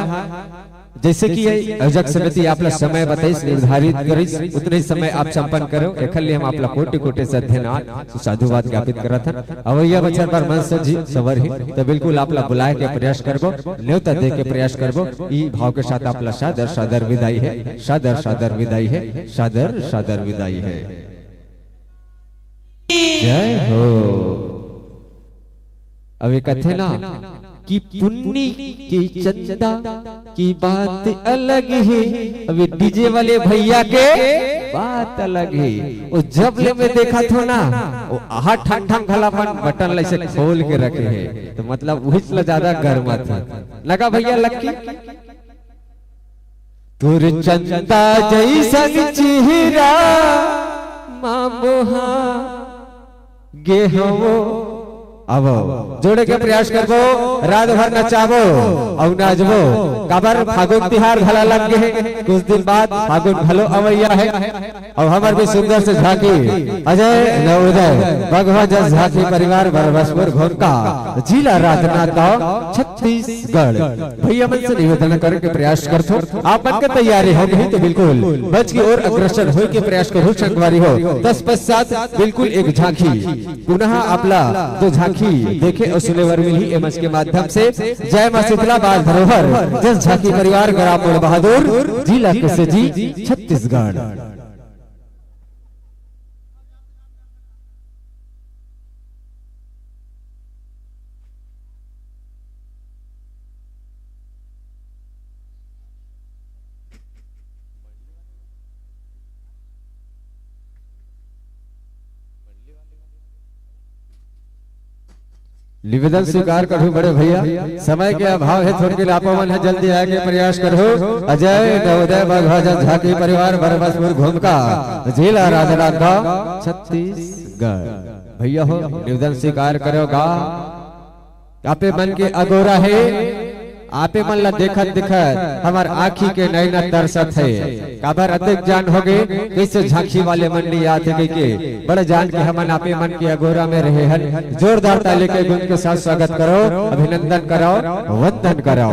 जैसे कि आयोजक समिति आपला समय बताइस निर्धारित करिस उतने समय आप संपन्न करो एखल लिए हम आपला कोटि कोटि से धन्यवाद साधुवाद ज्ञापित करत हन। अवैया बचर पर मन से जी सवर ही तो बिल्कुल आपला बुलाए के प्रयास करबो न्योता दे के प्रयास करबो ई भाव के साथ आपला सादर सादर विदाई है सादर सादर विदाई है सादर सादर विदाई है। जय हो। अभी कथे ना कि पुण्य की चंदा की बात अलग है अभी डीजे वाले भैया के बात अलग है वो जब ले में देखा था ना वो आहा ठंग ठंग घलापन बटन लैसे खोल के रखे है तो मतलब वही से ज्यादा गर्मा था लगा भैया लक्की तुर चंदा जैसा चेहरा मामोहा गे हो अब जोड़े के प्रयास करबो रात भर नचाबो और नाचबो काबर फागुन तिहार भला लग गए कुछ दिन बाद फागुन भलो अवैया है और हमार भी सुंदर से झांकी अजय नवोदय भगवान जस झांकी परिवार बरबसपुर घोरका जिला राजनांदगांव छत्तीसगढ़ भैया मन से निवेदन करने के प्रयास करथो आप मन के तैयारी हो गई तो बिल्कुल बच की ओर अग्रसर हो के प्रयास करो संगवारी हो 10 पश्चात बिल्कुल एक झांकी पुनः आपला जो देखे और सुने वर मिली एमएस के माध्यम से जय मां शीतला बाल धरोहर जस झांकी परिवार ग्राम मोड़ बहादुर जिला केसरी छत्तीसगढ़। निवेदन स्वीकार करो बड़े भैया समय के अभाव है थोड़ी के लापवन है जल्दी आए के प्रयास करो अजय नवोदय भगवान झांकी परिवार बरबसपुर घुमका जिला राजनांदगांव छत्तीसगढ़ भैया हो निवेदन स्वीकार करोगा आपे मन के अगोरा है आपे मन ला देखत दिखत हमार आँखी के नैना तरसत है काबर अधिक जान हो गए कैसे झांकी वाले मन नहीं याद है के बड़े जान के हमन आपे मन के अगोरा में रहे हन जोरदार ताली के गुण के साथ स्वागत करो अभिनंदन करो वंदन करो।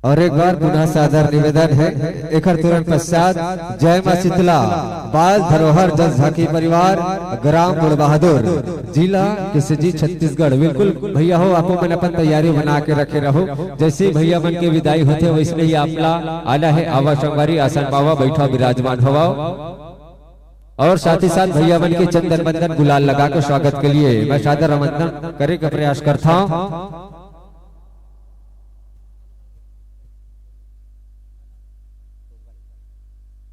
और एक बार पुनः सादर निवेदन है एक तुरंत पश्चात जय मां शीतला बाल धरोहर जस झांकी परिवार ग्राम मोड़ बहादुर जिला केसरी छत्तीसगढ़ बिल्कुल भैया हो आपो मन अपन तैयारी बना के रखे रहो जैसे भैया मन के विदाई होते वैसे ही आपला आना है आवा संगवारी आसन पावा बैठा विराजमान होवा और साथ ही साथ भैया मन के चंदन बंदन गुलाल लगा के स्वागत के लिए मैं सादर आमंत्रण करे का प्रयास करता हूँ।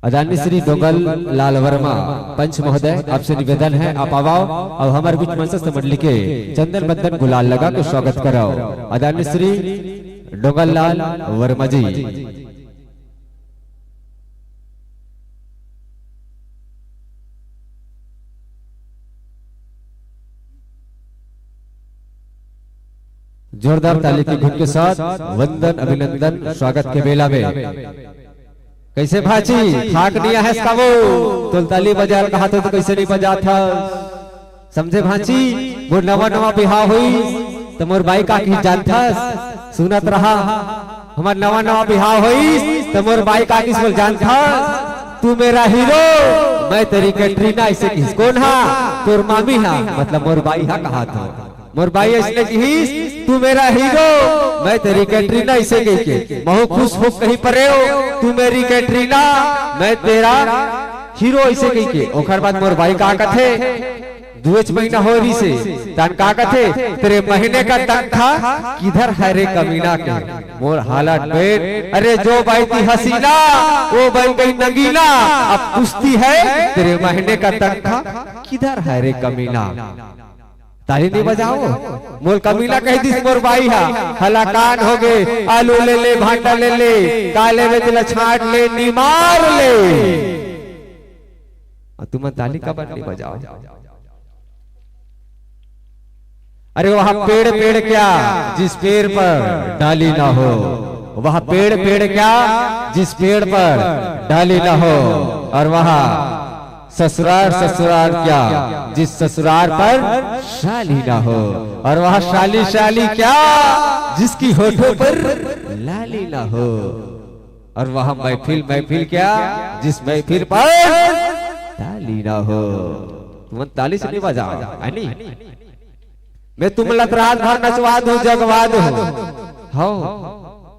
आदरणीय श्री डोंगल लाल वर्मा पंच महोदय आपसे निवेदन है आप आओ और हमारे बीच मंच मंडली के चंदन बंदन गुलाल लगा के स्वागत कराओ आदरणीय श्री डोंगल लाल वर्मा जी। जोरदार ताली की धुन के साथ वंदन अभिनंदन स्वागत के बेला में कैसे भाची थाक दिया है इसका वो तुलताली बाजार कहा तो कैसे नहीं बजा था समझे भाची वो नवा नवा बिहाव हुई तो मोर बाई का की जानता सुनत रहा हमार नवा नवा बिहाव हुई तो मोर बाई का किस बोल जानता तू मेरा हीरो मैं तेरी कैटरीना ऐसे किस कौन हा तोर मामी हा मतलब मोर बाई हा कहा था मोर भाई इसने की तू मेरा हीरो मैं तेरी कैटरीना इसे कह के महू खुश हो कहीं परे हो तू मेरी कैटरीना मैं तेरा हीरो इसे कह के ओखर बाद मोर भाई का कथे दुएच महीना हो रही से तन का कथे तेरे महीने का तनखा किधर है रे कमीना के मोर हालत में अरे जो भाई थी हसीना वो बन गई नगीना अब कुश्ती है तेरे महीने का तनखा किधर है रे कमीना ताली नहीं बजाओ मोर कमीना कह दी मोर भाई हा हलाकान हो गए आलू ले ले भांटा ले ले काले में दिल छाट ले निमार ले तुम ताली का बन नहीं बजाओ अरे वहां पेड़ पेड़ क्या जिस पेड़ पर डाली ना हो वहां पेड़ पेड़ क्या जिस पेड़ पर डाली ना हो और वहां ससुराल ससुराल क्या जिस ससुराल पर शाली ना हो और वहां शाली शाली क्या जिसकी होठों पर लाली ना हो और वहां महफिल महफिल क्या जिस महफिल पर ताली ना हो तुम ताली से नहीं बजाओ मैं तुम लत रात भर नचवा दू जगवा दू हो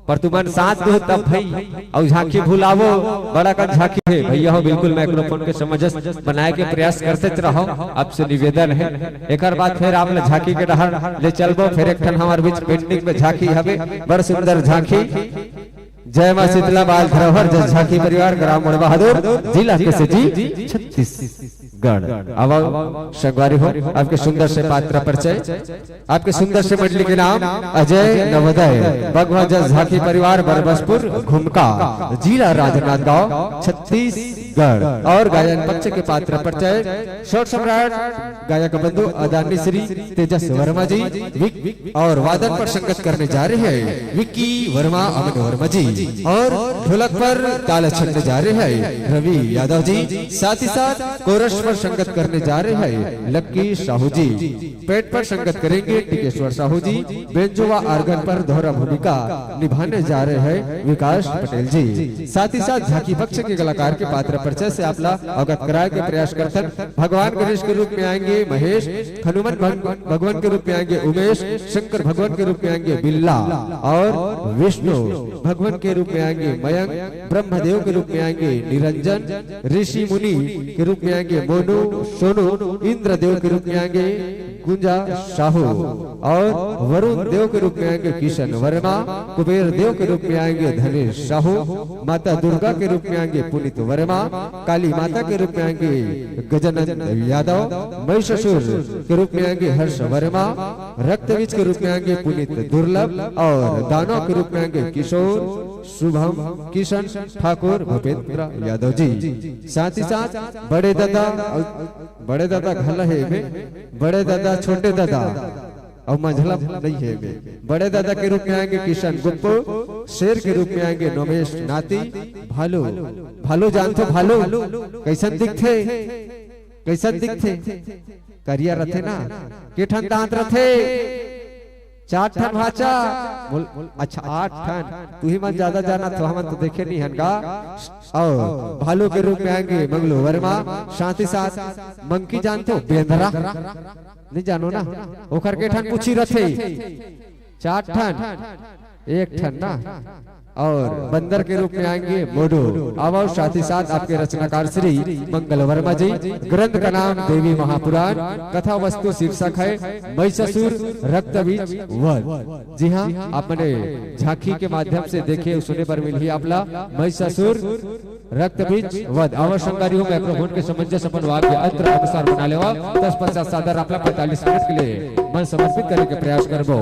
पर तुमन साथ दो तब भाई और झांकी भुलावो बड़ा का झांकी है भैया हो बिल्कुल माइक्रोफोन के समझ बनाए के प्रयास करते रहो आपसे निवेदन है एक बाद फिर आप झांकी के डहर ले चलबो फिर एक हमारे बीच पेंटिंग में झांकी हवे बड़ सुंदर झांकी जय मां शीतला बाल धरोहर जस झांकी परिवार ग्राम मोड़ बहादुर जिला के जी छत्तीसगढ़ अब संगवारी हो आपके सुंदर से पात्र परिचय आपके सुंदर से मंडली के नाम अजय नवोदय भगवा जस झांकी परिवार बरबसपुर घुमका जिला राजनांदगांव छत्तीसगढ़ और गायन पक्ष के पात्र परिचय शोर सम्राट गायक बंधु आदरणीय श्री तेजस वर्मा जी और वादन पर संगत करने जा रहे हैं विक्की वर्मा अमन वर्मा जी और ढोलक पर ताल छंद जा रहे हैं रवि यादव जी साथ ही साथ कोरस पर संगत करने जा रहे हैं लक्की साहू जी पेट पर संगत करेंगे टिकेश्वर साहू जी बेंजो व आर्गन पर दोहरा भूमिका निभाने जा रहे हैं विकास पटेल जी साथ ही साथ झांकी पक्ष के कलाकार के पात्र परिचय से आप अवगत कराए के प्रयास करते भगवान गणेश के रूप में आएंगे महेश हनुमान भगवान के रूप में आएंगे उमेश शंकर भगवान के रूप में आएंगे बिल्ला और विष्णु भगवान के रूप में आएंगे मयंक ब्रह्मदेव के रूप में आएंगे निरंजन ऋषि मुनि के रूप में आएंगे मोनू सोनू इंद्रदेव के रूप में आएंगे गुंजा साहू और वरुण देव के रूप में आएंगे किशन वर्मा कुबेर देव के रूप में आएंगे धनेश साहू माता दुर्गा के रूप में आएंगे पुनीत वर्मा काली माता के रूप में आएंगे गजानंद यादव महिषासुर के रूप में आएंगे हर्ष वर्मा रक्तबीज के रूप में आएंगे पुनीत दुर्लभ और दानव के रूप में आएंगे किशोर शुभम किशन ठाकुर भूपेंद्र यादव जी साथ ही साथ बड़े दादा घल है बड़े दादा छोटे दादा और मंझला नहीं है बड़े दादा के रूप में आएंगे किशन गुप्पू शेर के रूप में आएंगे नोमेश नाती भालू भालू जानते भालू कैसन दिखते करिया रथे ना केठन दांत रथे 4 ठन भाचा अच्छा 8 ठन तू ही मन ज्यादा जाना तो हम तो देखे नहीं हनगा और भालू के रूप में आएंगे मंगलू वर्मा साथ ही साथ मंकी जानते हो बेंदरा नहीं जानो ना ओकर के ठन पूछी रथे 4 ठन 1 ठन ना और बंदर के रूप में आएंगे मोडू अब साथ ही साथ आपके रचनाकार श्री मंगल वर्मा जी ग्रंथ का नाम देवी महापुराण कथा वस्तु शीर्षक है महिषासुर रक्तबीज वध जी हाँ आपने झांकी के माध्यम से देखे सुने पर मिली आपला महिषासुर रक्तबीज वध अवश्यकारी हो माइक्रोफोन के समंजस अपन वाक्य अंतर अनुसार बना लेवा 10-50 सादर आपला 45 मिनट के लिए मन समर्पित करने के प्रयास करबो।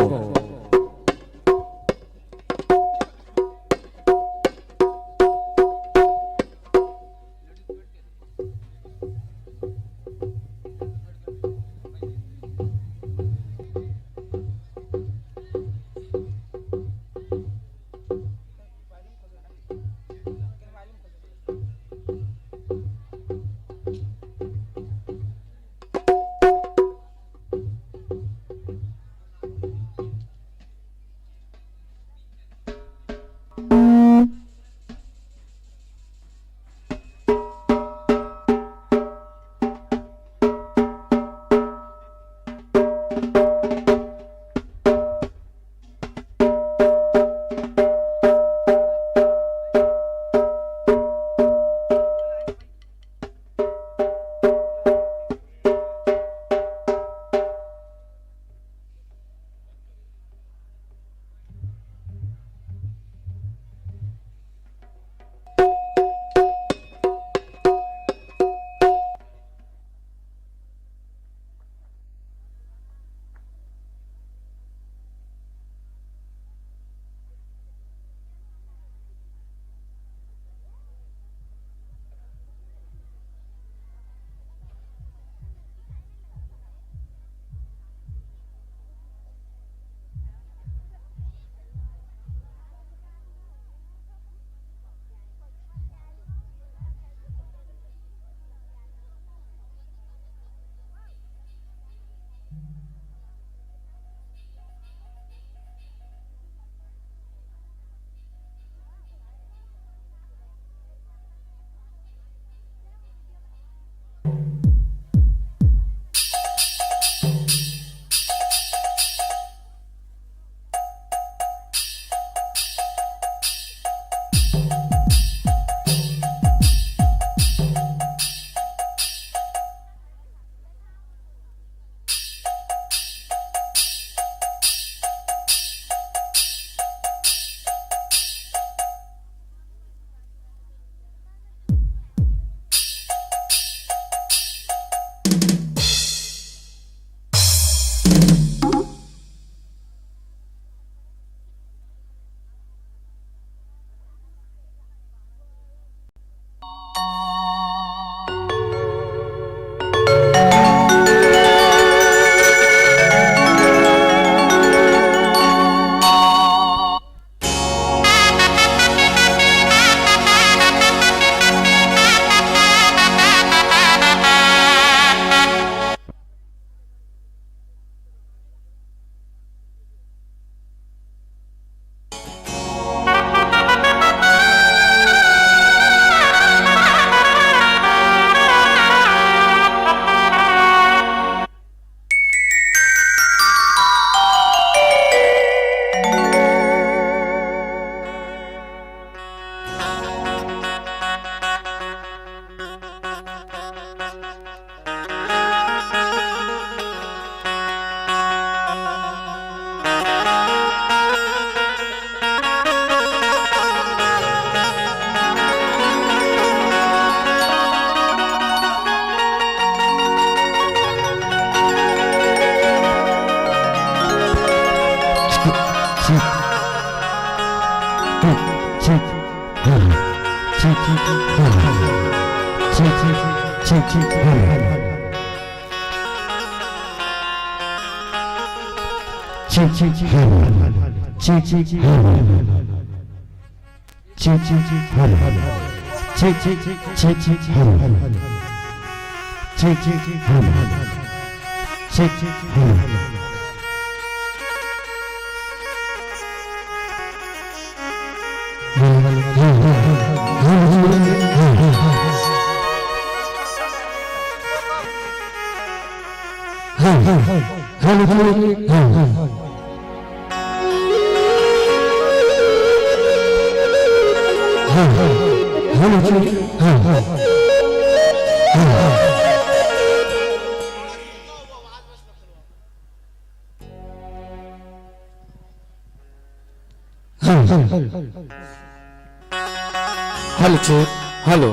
Hello check hello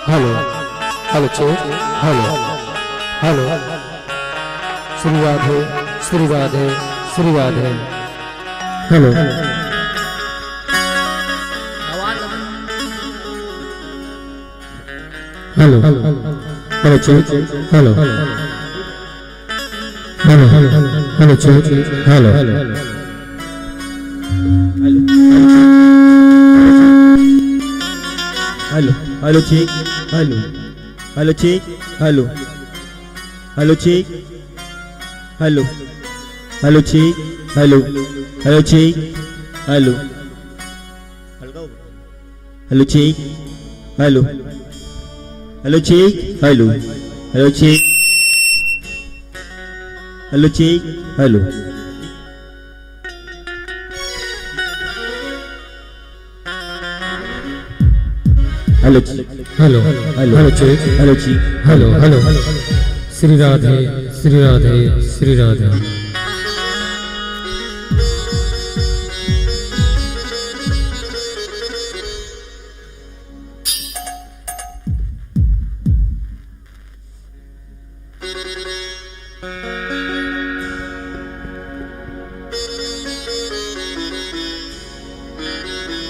hello hello check hello hello Shri Radhe Shri Radhe Shri Radhe hello hello hello check hello hello hello check hello hello hello check hello hello check hello hello check hello hello check hello hello check hello hello check hello hello check hello hello check hello check hello hello hello hello check hello check hello hello Shri Radhe Shri Radhe Shri Radhe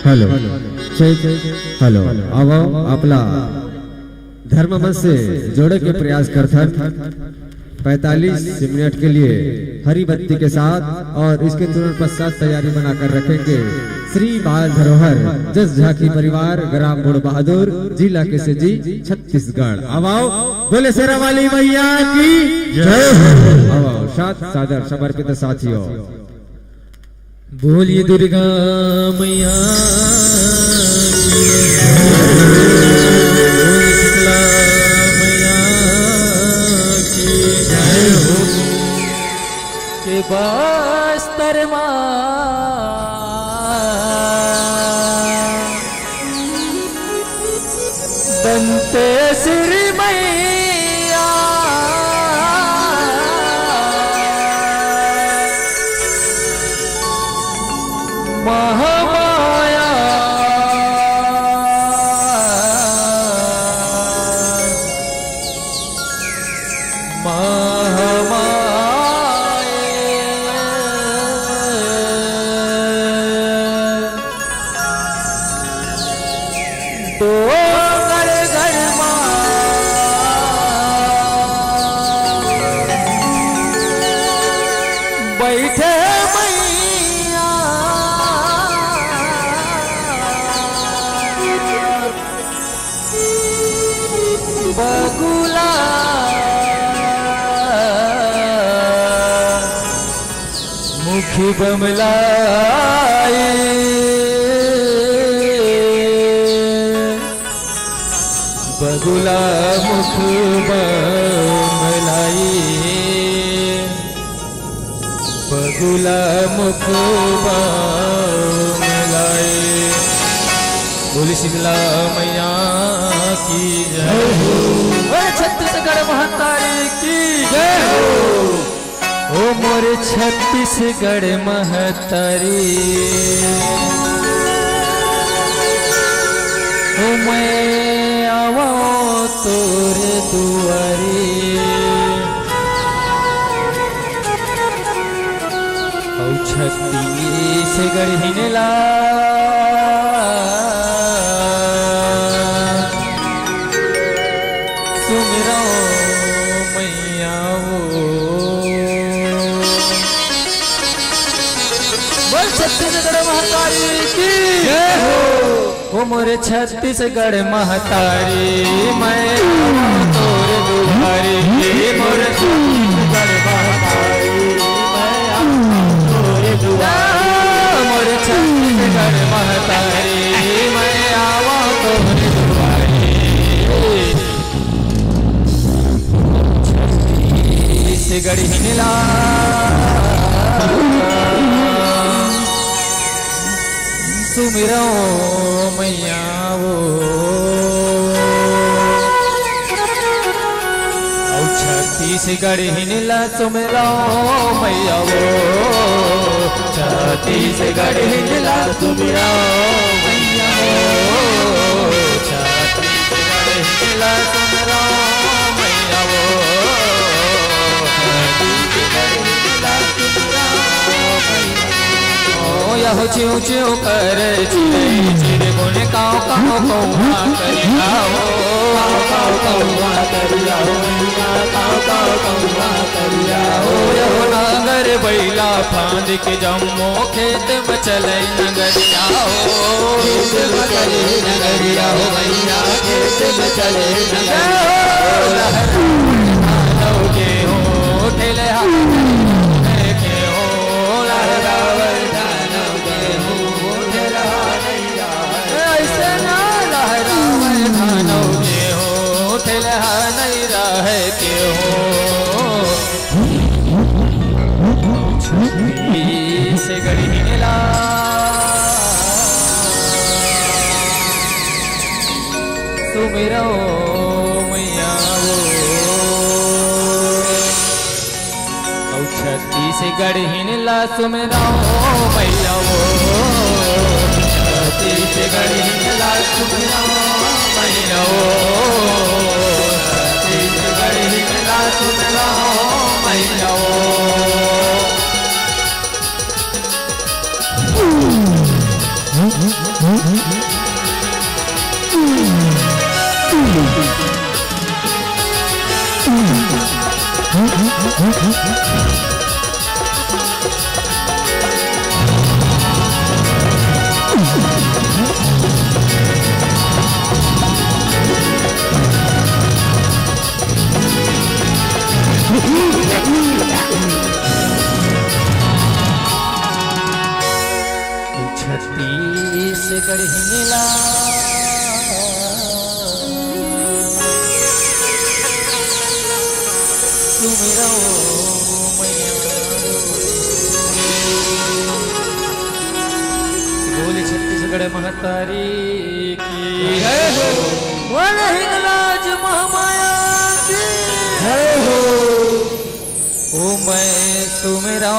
hello hello अब अपना धर्म मंच से जोड़े के प्रयास करथन 45 minute के लिए हरी बत्ती के साथ और इसके तुरंत पश्चात तैयारी बनाकर रखेंगे श्री बाल धरोहर जस झाकी परिवार ग्राम बुढ़ बहादुर जिला के जी छत्तीसगढ़। अब आओ बोले शेरा वाली मैया की जय हो। अब आओ साथ सादर समर्पित साथियों बोलिए दुर्गा मैया के बस्तर बनते सिर मैया महामाया तो घर घर बैठे मैया बगुला मुखी बमलाई बगुला मुख बमलाई बगुला मुख बमलाई बोली शीतला मैया की जय हो। छत्तीसगढ़ महतारी की जय हो। ओ मोरे छत्तीसगढ़ महतारी ओ मैं आवो तोरे दुआरी औ छत्तीसगढ़ गढ़िनला सुमिरो मैया वो बोल छत्तीसगढ़ महातारी की जय हो। वो मोरे छत्तीसगढ़ महतारी मैं तोर दुधारी मोरे छत्तीसगढ़ महतारी मोरे छत्तीसगढ़ महतारी मैं आवा तोर दुआरी छत्तीसगढ़ हिला सुमिरो मैया वो छत्तीसगढ़ हिला सुमिरो मैया वो छत्तीसगढ़ हिला सुमिरो मैया वो छत्तीसगढ़ हिला सुमिरो मैया वो छत्तीसगढ़ हिला सुमिरो मैया यहो चिऊ चिऊ कर चिड़ै चिड़ै बोले काव काव कौआ करिया हो काव काव कौआ करिया हो मैया काव काव कौआ करिया हो यहो नागर बैला फांद के जम्मो खेत में चले नगरिया हो खेत में चले नगरिया हो मैया खेत में चले नगरिया हो लहराओगे हो ठेले के हो लहरावर नहीं रहे के हो से गढ़िनला सुमिरो मैया वो छत्तीसगढ़ हिनला सुमिरो मैया वो छत्तीसगढ़ हिनला सुमिरो मैया वो छत्तीसगढ़ हिनला सुमिरो मैया वो छत्तीसगढ़ हिनला सुमिरो मैया बोले छत्तीसगढ़ महतारी की है हो बोले हिंगलाज महामाया की है हो ओ मैं सुमिरो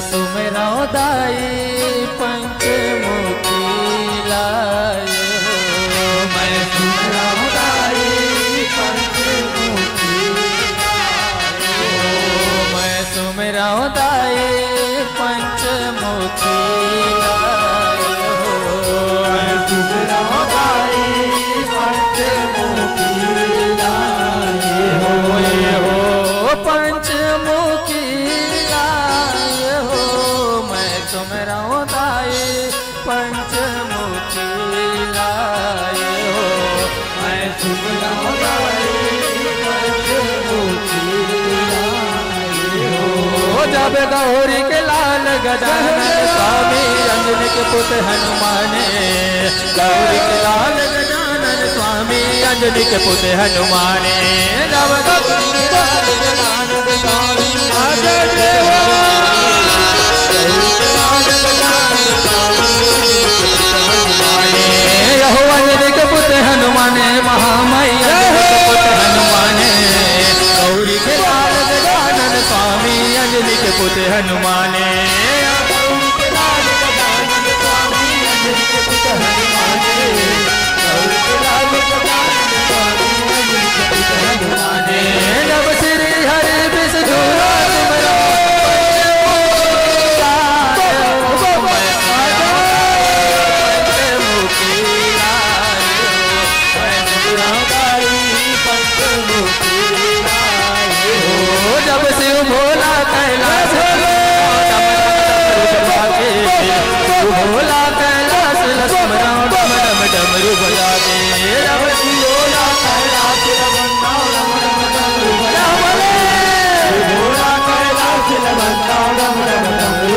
सुमिरो दाई पंच पंचमुखी लाए हो, मैं सुमराऊं दाई पंचमुखी लाए हो, मैं सुमराऊं दाई पंचमुखी लाए हो। जब गौरी के लाल गजानन स्वामी अंजनी के पुत्र हनुमान, गौरी के लाल गजानन स्वामी अंजनी के पुत्र हनुमान, जब गौरी के लाल गजानन स्वामी यहो अंजनी के पुत्र हनुमान, महामैया के पुत्र हनुमान, गौरी के लाल गजानन स्वामी अंजनी के पुत्र हनुमान, गौरी के लाल गजानन स्वामी अंजनी के पुत्र हनुमान, गौरी के लाल गजानन स्वामी अंजनी के पुत्र हनुमान। जब श्री हरि विष झूला सिमरो जब शिव भोला कैलाश भोला कैलाश लक्ष्मण डम डम डमरू बजा दे, जब शिव भोला कैलाश भोला कैलाश डम डम डमरू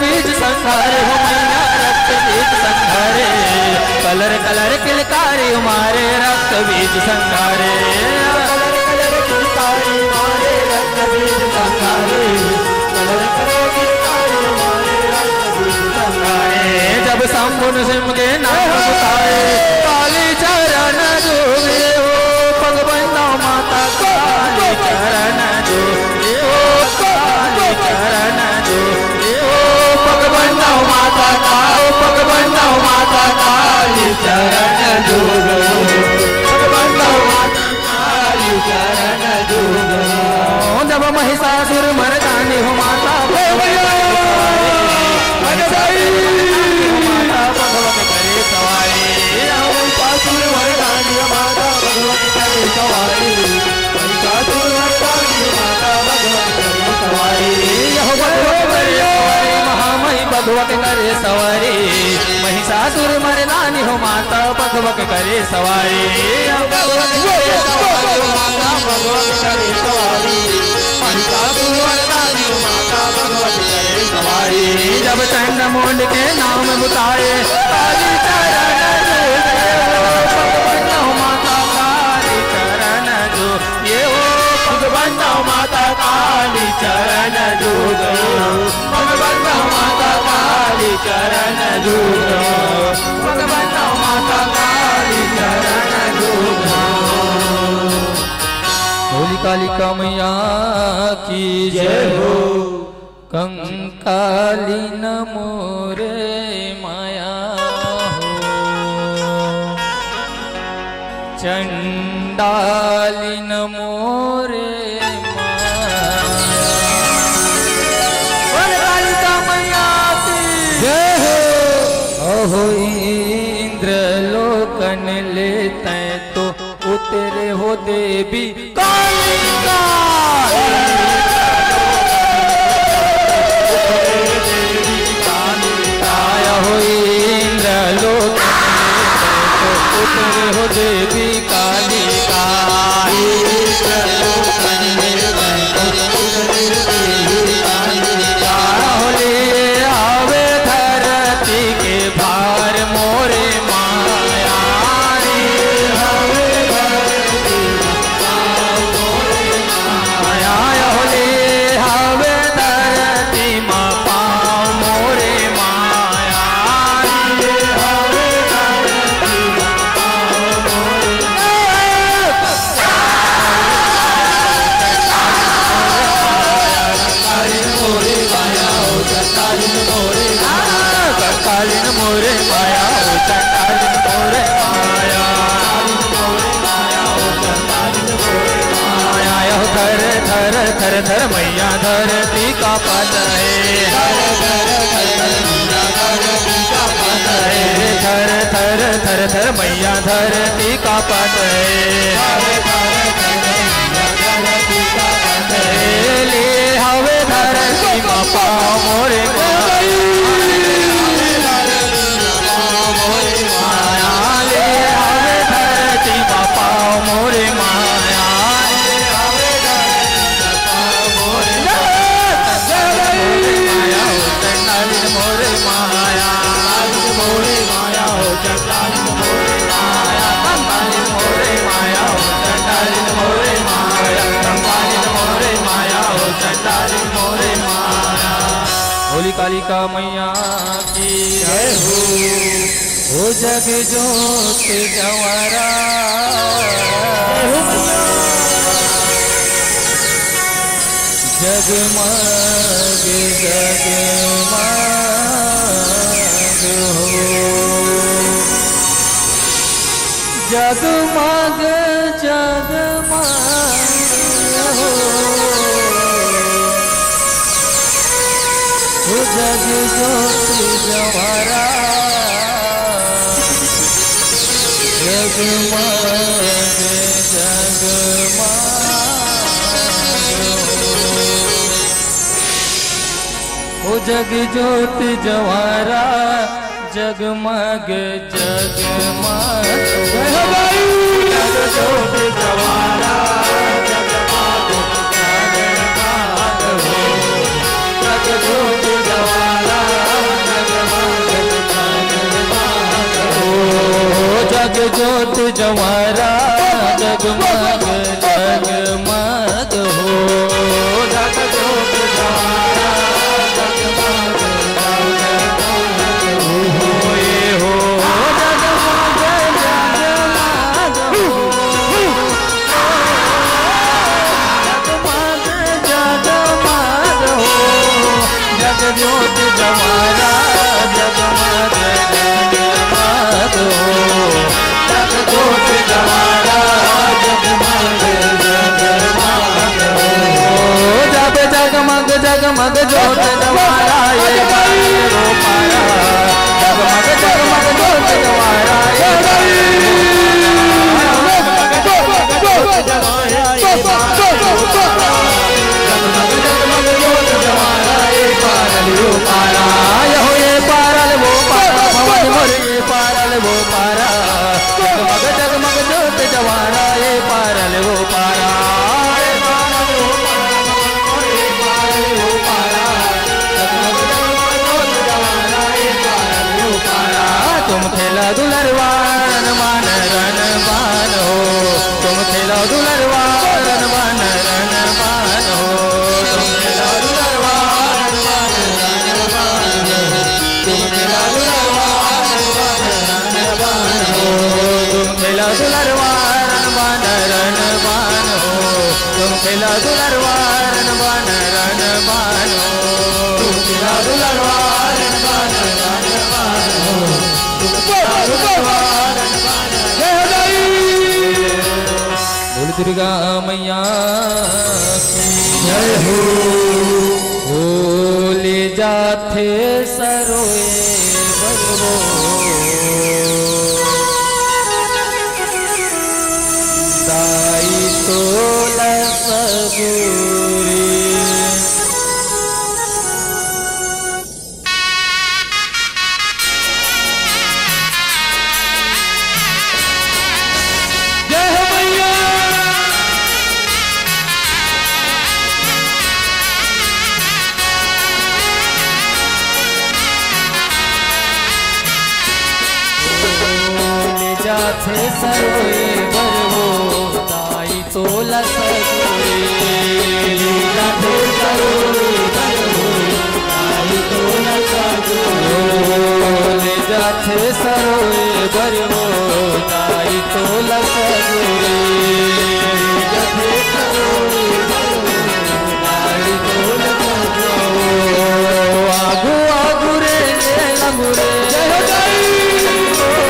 बीज संहारे हो मैया रक्त बीज संहारे, कलर कलर किलकारी हमारे रक्त बीज संहारे, कलर कलर किलकारी हमारे रक्त बीज संहारे, कलर कलर किलकारी हमारे रक्त बीज संहारे। जब शंभु नृसिंह के नाम उतारे काली चरण डूबे हो, भगवंता माता काली चरण डूबे हो, काली चरण डूबे हो, भगवंता माता काली, भगवंता माता काली चरण डूबो, भगवंता माता काली चरण डूबो। जब महिषासुर मर्दानी हो माता भगवत करे सवारी, महिषासुर मर्दानी माता भगवत करे सवारी, महिषासुर मर्दानी माता भगवत करे सवारी, यह भगवत करे सवारी, महामही भगवत करे सवारी, महिषासुर मर्दानी हो माता भगवत करे सवारी, भगवत करे सवारी माता भगवत करे सवारी, महिषासुर मर्दानी हो माता भगवत करे सवारी। जब चंद्रमोंड के नाम बुताए काली चरण भगवंता माता काली चरण जो ये हो, भगवंता माता काली चरण जो, भगवंता माता काली चरण जो, भगवंता माता काली चरण जो। होली कालिका मैया की जय हो, कंकाली नमो रे माया हो, चंडाली नमो रे हो, इंद्र लोकन लेते तो उतरे हो देवी कालिका, हो इंद्र लोकन लेते तो उतरे हो देवी कालिका, इंद्र लोकन लेते तो उतरे देवी कालिका, होले आवे धरती के भार मोरे माया रे, हवे धरती भार मोरे माया, होले हवे धरती मा पाँव मोरे माया रे, हवे धरती मा पाँव मोरे कालीन मोरे माया हो, कालीन मोरे माया, माया हो, धर धर धर धर मैया धरती का पद है, धर धर धर मैया कन्हैया धरती का पत ले हवे धरती में पाँव मोरे माया ले हवे धरती में पाँव मोरे माया मोरे माया मोरे माया हो चंडाल मोरे माया मोरे माया हो चंडाल मोरे माया मोरे माया हो चंडाल मोरे माया। होली कालिका मैया की जय हो जग जोत जवारा जगमग जगमग हो जगमग जगमग हो जग ज्योति जवारा जगमग जगमग हो जग ज्योति जवारा जगमग जगमग जग ज्योति जवारा जगमग जगमग हो जग ज्योति जवारा जगमग जगमग हो जग ज्योति जवारा जगमग जगमग हो जग ज्योति जवारा ज्योत जवारा जगमग जगमग हो जग ज्योत जवारा जगमग जगमग हो जब जगमग जगमग ज्योत जवारा ये रो पारा जगमग जगमग ज्योत जवारा ये पारा हो ये पारल वो पारा भवन मोर ये पारल वो पारा जगमग जगमग ज्योत जवारा ये पारल वो पारा तुम खेला दुलरवान मान रन मान हो तुम खेला दुलरवान मान रन मान हो तुम खेला दुलरवान मान रन मान तुम खेला दुलरवान मान रन मान हो तुम खेला दुलरवान मान रन मान हो तुम खेला दुलरवान मान रन मान हो तुम खेला दुलरवान मान रन मान हो बोल दुर्गा मैया की जय हो ले जाते सरोए बरबो दाई तोला सबूरी जाते सरोए बरबो दाई तोला सबूरी जाते सरोए बरबो दाई तोला सबूरी जाते सरोए बरबो दाई तोला सबूरी जाते सरोए बरबो दाई तोला सबूरी आगु आगु रे लगु रे जय दाई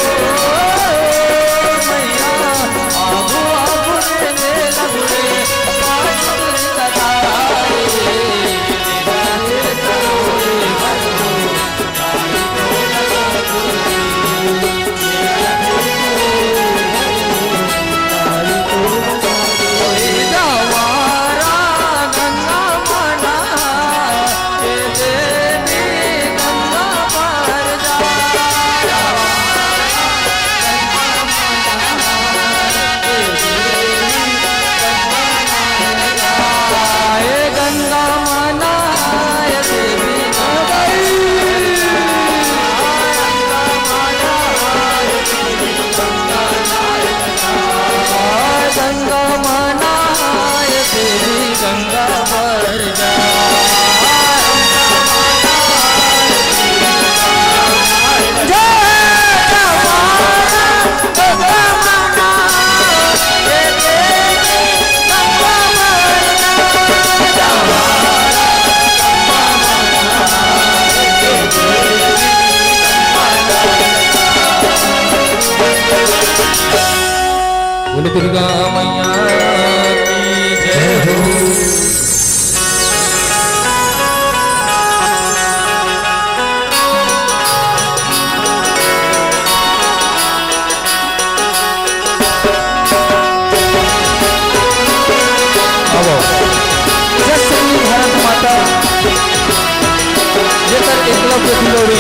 बोल दुर्गा मैया की जय हो। भारत माता जेकर एकलव्य खिलौड़ी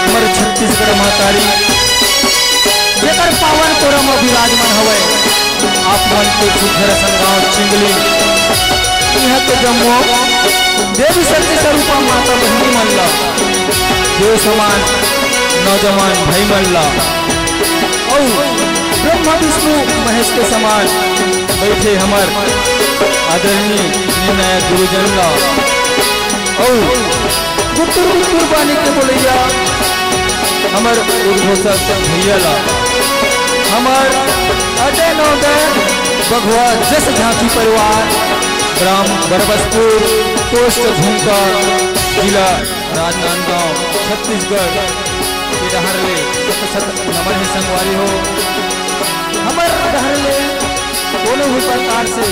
हमारे छत्तीसगढ़ महतारी जेकर पावन कोरम में विराजमान हवे आप मन के सुधर संगाव चिंगली यह तो जम्मू देवी शक्ति स्वरूपा माता बहनी मल्ला देव समान नौजवान भाई मल्ला और ब्रह्मा विष्णु महेश के समान बैठे हमार आदरणीय निर्णायक गुरुजन ला और गुत्तुर बानी के बोलैया हमार उद्घोषक भैया ला हमार अजय नौदय बघवा जस झांकी परिवार ग्राम बरबसपुर पोस्ट झुमका जिला राजनांदगांव छत्तीसगढ़ के डहरले सत नमन है संगवारी हो हमार डहरले दोनों ही प्रकार से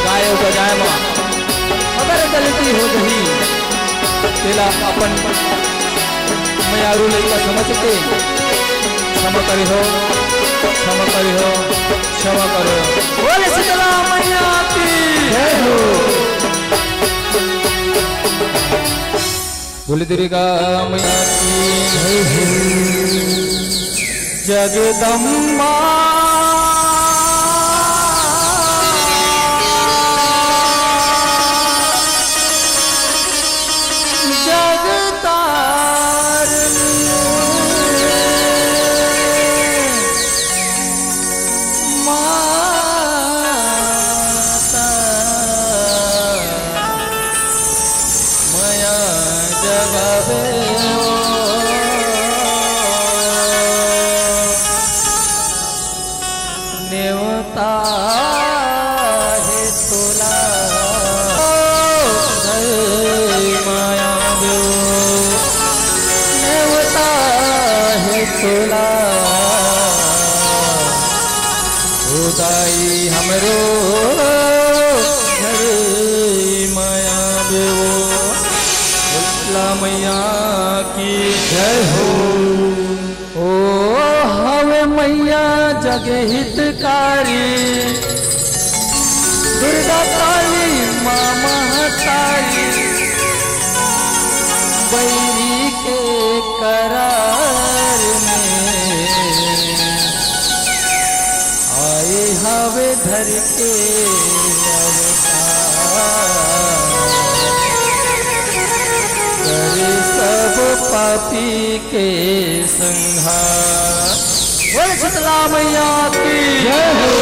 गाय बजाय माँ अगर गलती हो गई तेला अपन मयारू लेकर समझते क्षमा करी हो क्षमा करी हो क्षमा करो बोले शीतला मैया की जय हो। बोले दुर्गा मैया की जय हो। जगदम्बा मैया की जय हो। ओ हवे मैया जगे हितकारी दुर्गा काली माँ महतारी बैरी के करार में आए हवे धर के सब पापी के संहार। बोल शीतला मैया की जय हो।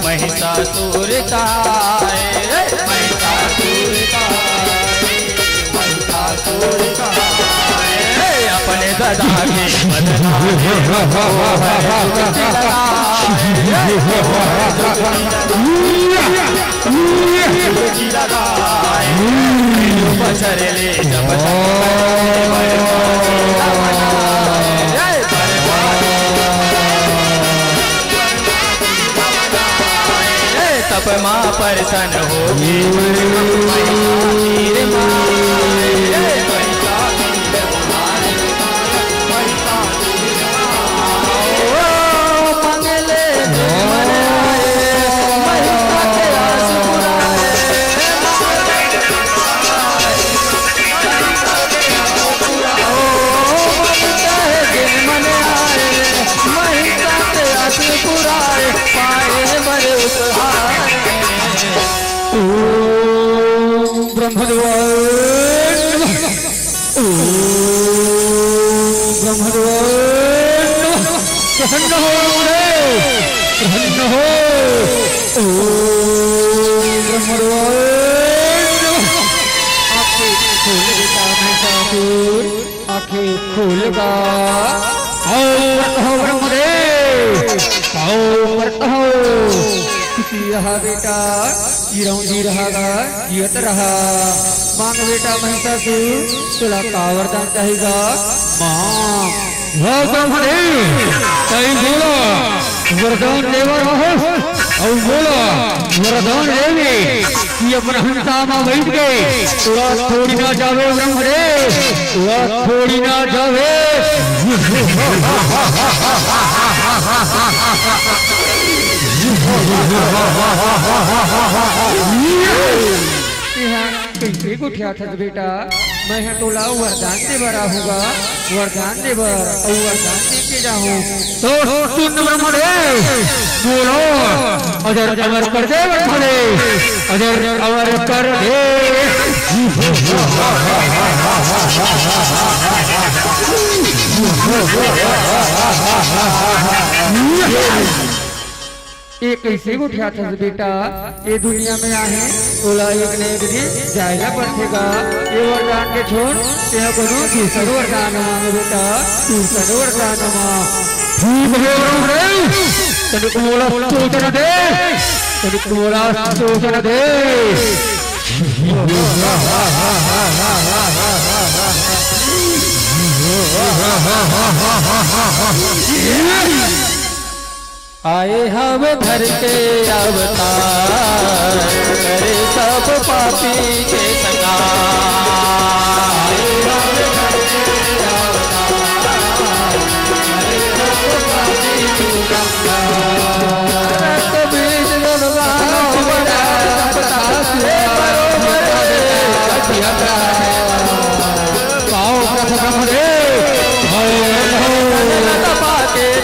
महिषासुर का है, महिषासुर का है, महिषासुर का है। अपने गदा के बदला बछड़े जब तब माँ प्रसन्न होगी प्रसन्न हो प्रसन्न हो आंखें खोलेगा रहा बेटा जी रहा जियत रहा मांग बेटा महिषासुर तुला का वरदान चाहेगा मांग बोलो वरदान देवर हो और बोलो वरदान देवी कि अपना हंसा में बैठ गए तुरा थोड़ी ना जावे ब्रह्मदेव तुरा थोड़ी ना जावे कैसे को क्या था बेटा मैं तोला वरदान दे बरा होगा वरदान दे बर और वरदान दे के जाऊं तो सुन ब्रह्मदेव बोलो अजर अमर कर दे ब्रह्मदेव अजर अमर कर दे एक कैसे उठा था बेटा ये दुनिया में आए बोला एक ने एक दिन जायगा पड़ेगा ये वरदान के छोड़ ते कोनो दूसरा वरदान मांग बेटा दूसरा वरदान मांग ठीक है रे तनिक बोला सोचना दे तनिक बोला सोचना दे आए हम धर के अवतार करे सब पापी के संगार आए हम धर के अवतार करे सब पापी के संगार रक्त बीज ललवाओ बड़ा पता से बरोबर कटिया पाओ प्रथम रे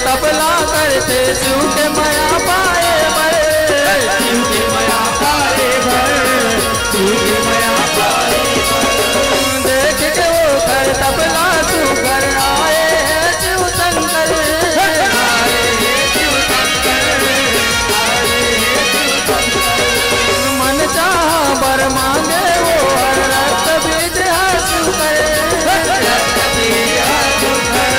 तबला करते शिव के माया पाए भरे शिव के माया पाए भरे शिव के माया पाए देख के वो कर तबला तू कर आए शिव शंकर आए शिव शंकर आए शिव शंकर मन चाह बर मांगे वो हर रक्त बीज शिव करे रक्त बीज शिव करे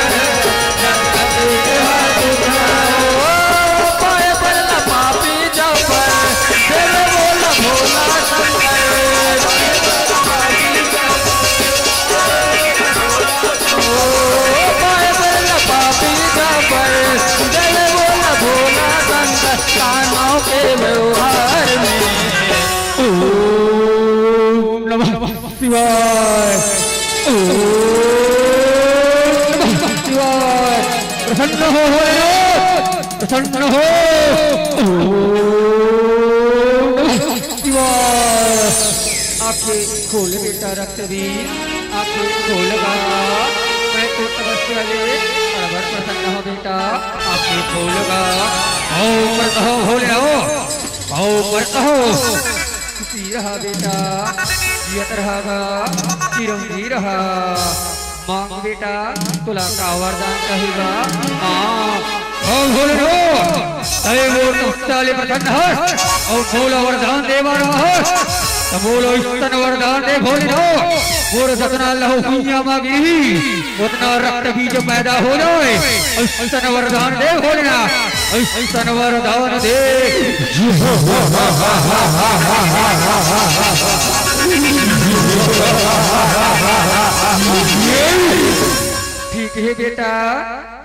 कानों के व्यवहार में ओम नमः शिवाय ओम नमः शिवाय प्रसन्न हो ओम नमः शिवाय आंखें खोल बेटा रक्तवीर आंखें खोलगा मैं तो तपस्या ले बराबर प्रसन्न हो बेटा आंखें खोलगा ओम कहो भोले हो ओम कहो खुशी रहा बेटा जियत रहा चिरंजी रहा मांग बेटा तुला का वरदान कहेगा मां और बोले रो तय मोर तस्ताले प्रसन्न है और बोलो वरदान देवा रहा है तो बोलो स्तन वरदान दे भोले रो मोर सतना लहू हुइया मांगी उतना रक्त बीज पैदा हो जाए स्तन वरदान दे भोलेना स्तन वरदान दे। ठीक है बेटा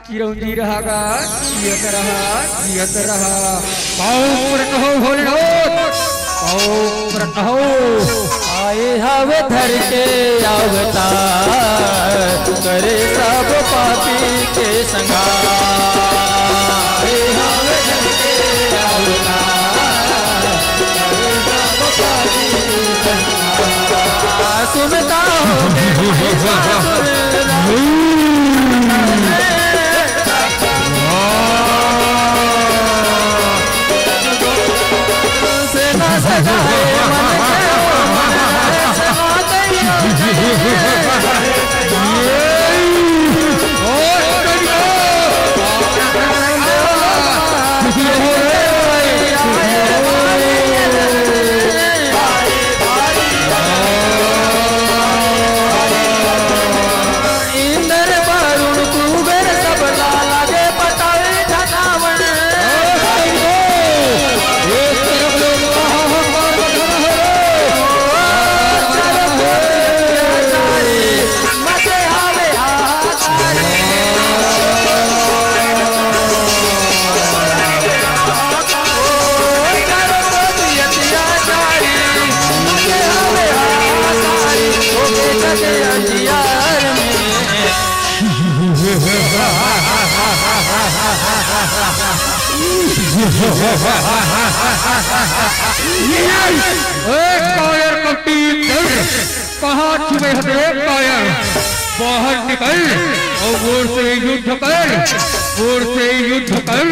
चिरंजी रहागा जियत रहा पाओ प्रत हो भोलेनाथ पाओ प्रत हो। आए हवे धर के अवतार करे सब पापी के संगार। आए हवे धर के अवतार करे सब पापी के संगार। सुनता कायर कपटी कहाँ छुपे हते कायर बाहर निकल और वोर से युद्ध कर वोर से युद्ध कर।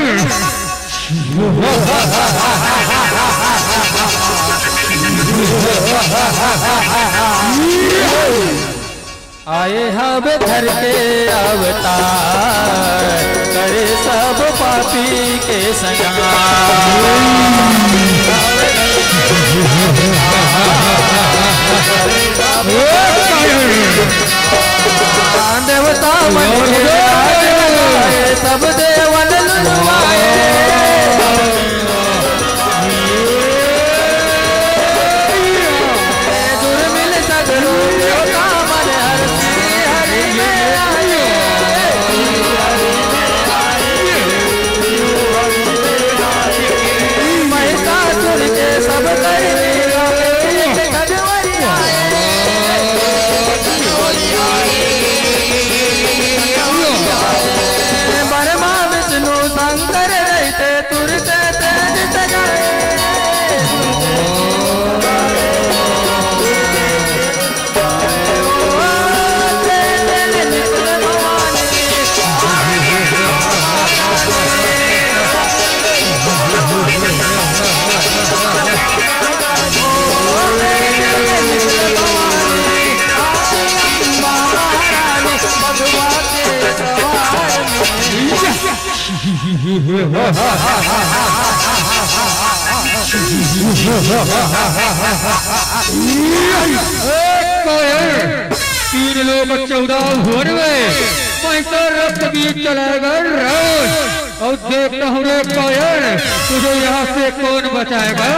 आए हम धर के अवतार करे सब पापी के संगार। देवता मन सब देवन लुलवाए दुर्मिल सगरो देवता मन हर श्री हरि महिषासुर के सब कर ब्रह्मा विष्णु शंकर रहते तुरते तेज जगाए। तीन लोग 14 भोर में पैसा रक्त बीज चलाएगा रोज और देखता हूँ रे कायर तुझे यहाँ से कौन बचाएगा।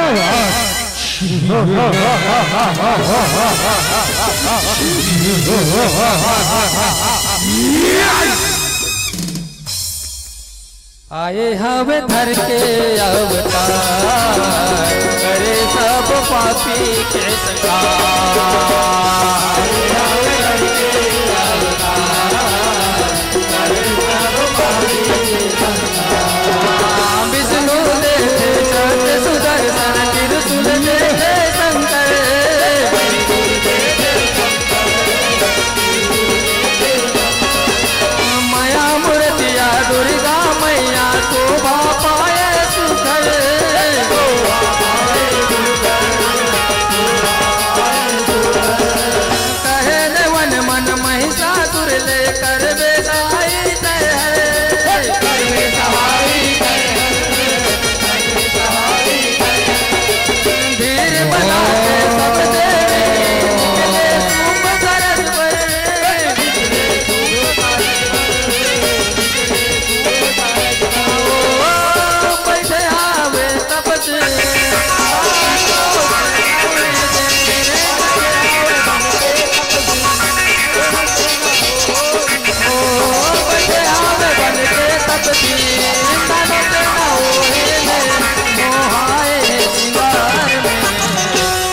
आए हम धर के अवतार करे सब पापी के संगार। विष्णु देते सत्य सुदर्शन त्रिशूल देते शंकर माया मूर्तिया दुर्गा मैया शोभा पाए सुखर। कहे देवन मन महिषासुर ले कर बेदाई तय थी तन पे ना ओढ़े में मोहाए सिंगार में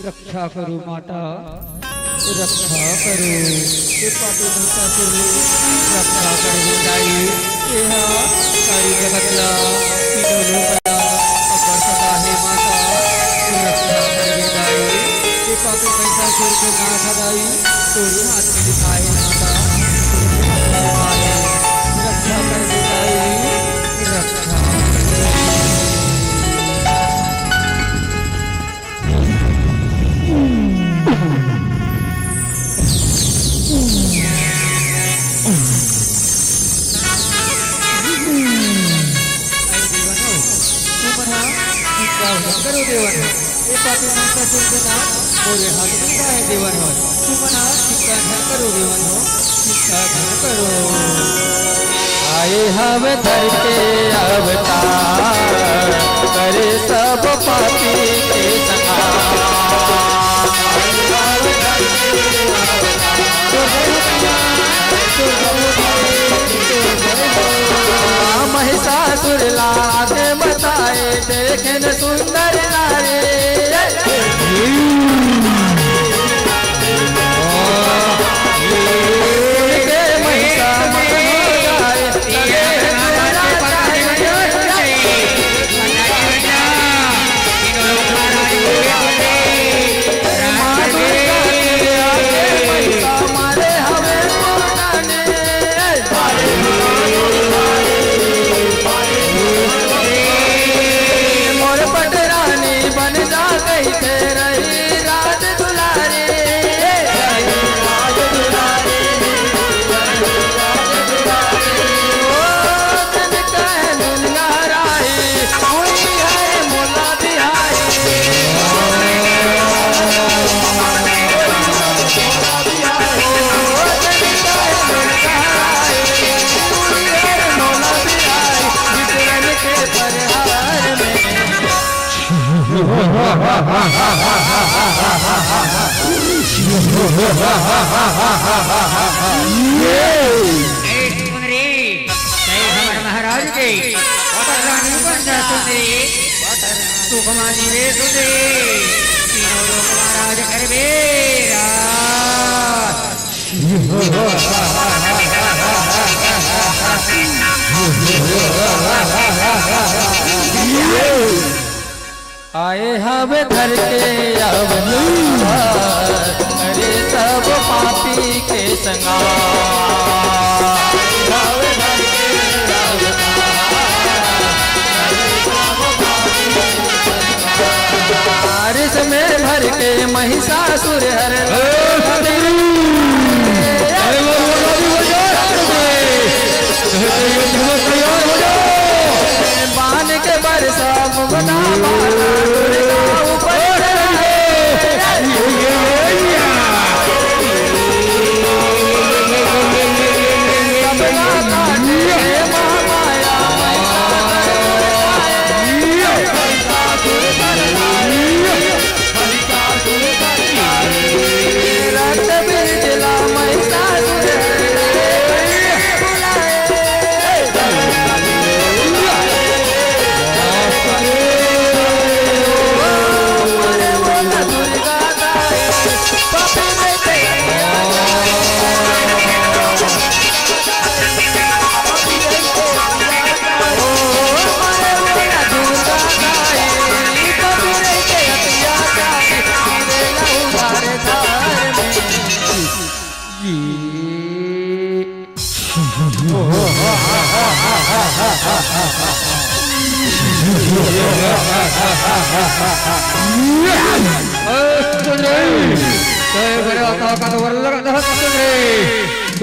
रक्षा करो माता, रक्षा करो ये पापी महिषासुर रक्षा करो दाई यह सारी जगतला तीनों लोकला अपर सदा है माता रक्षा करो दाई ये पापी महिषासुर के नाथ दाई तोरी हाथ में दिखाए माता रक्षा करो दाई रक्षा करो देवन ये पापी महिषासुर के नाम मोरे हाथ में है देवन हो तू मना शिक्षा घर करो देवन हो शिक्षा घर करो आए हम धर के अवतार करे सब पापी के महिषासुर लाद बताए देखें सुंदर नारे महाराज के रानी बन जा सुंदरी सुखमानी रे सुंदरी तीनों लोग महाराज आए हम धर के अवतार करे सब पापी के संगार में भर के महिषासुर हर बान के बरसा बना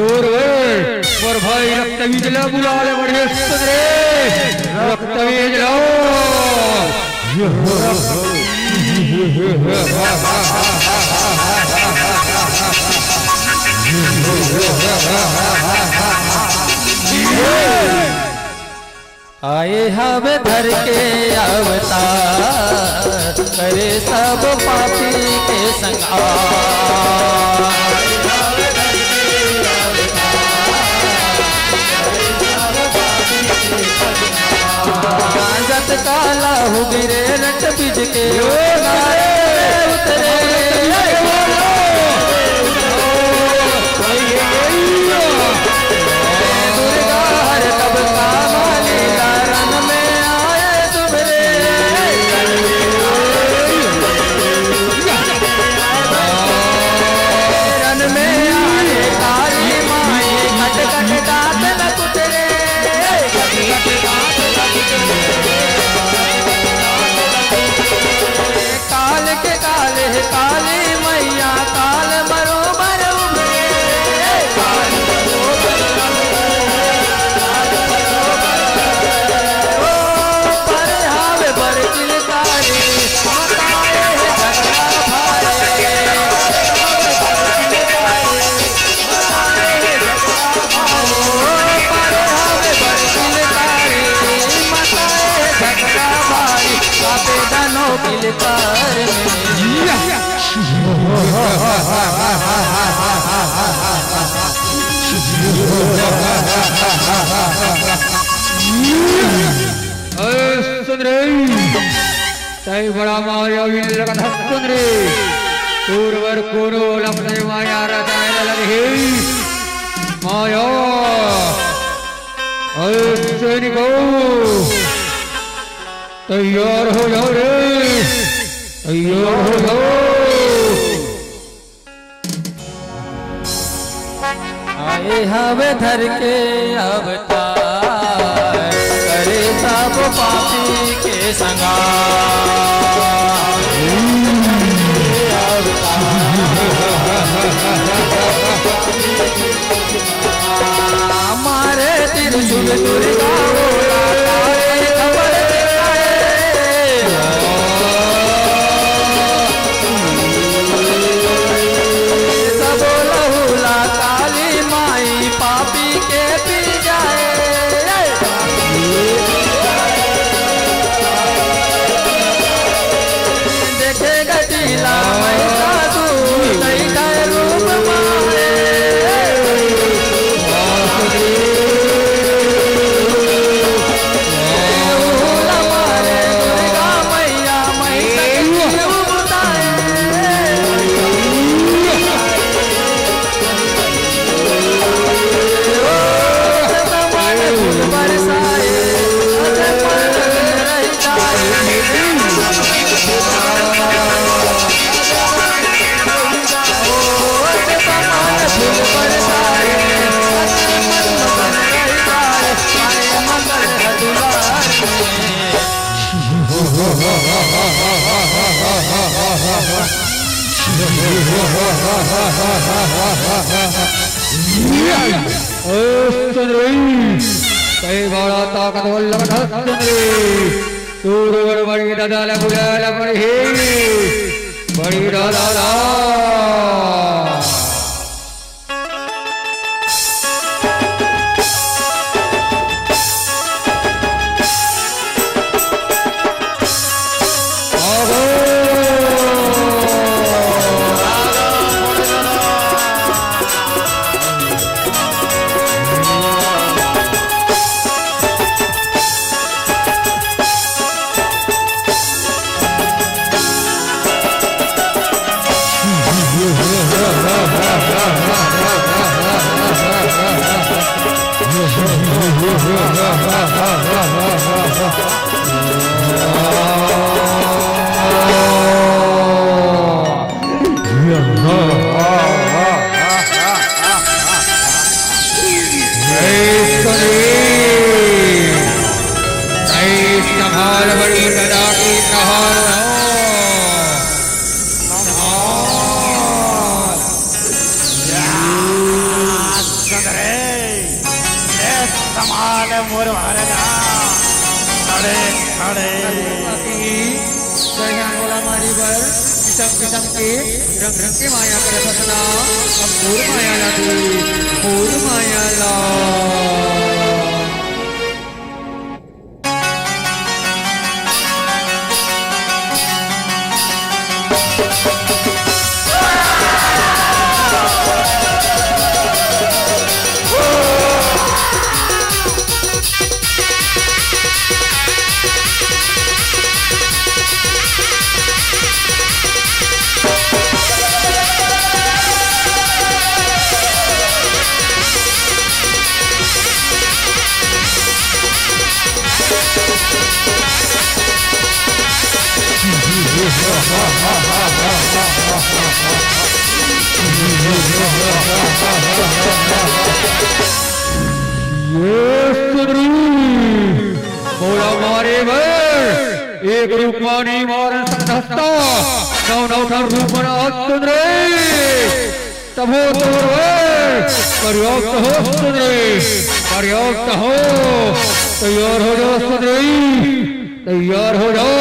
और भाई रक्तबीज ला बुला ले बढ़िया रक्तबीज लाओ आए हवे धर के अवतार करे सब पापी के संगार। जत काला हो गिरे रट बीज के उतरे दुर्गा हर कब कामाली रन में आए तुमरे रन में आए काली माई कट कट दांत न कुतरे काल के काले काली मैया काल मरो मरो पर हावे बर किलकारी माताए झगड़ा भारे पर हावे बर किलकारी माताए झगड़ा भारी आपे दानो किलकार सुन रे तय बड़ा माया लगत सुन रे पूर्वर कोनो लपने माया रचाए लगे माया सैनिको तैयार हो जाओ रे तैयार हो जाओ। आए हवे धर के अवतार करे सब पापी के संगार। हमारे त्रिशूल दुर्गा बोला तारे खबर सब लहुला काली माई पापी के पी जाए देखे गटीला मैसा तू कई का रूप मारे मारे दुर्गा मैया मैसा कई बड़ा ताकत लगत तूर बड़ी दादा बुला बड़ी बड़ी दादा बोला मारे भर एक रूप मानी मारन संधस्ता नौ नौ ठन रूप बना सुन रे तब हो तोर पर्याप्त हो सुन रे पर्याप्त हो तैयार हो जाओ सुन रे तैयार हो जाओ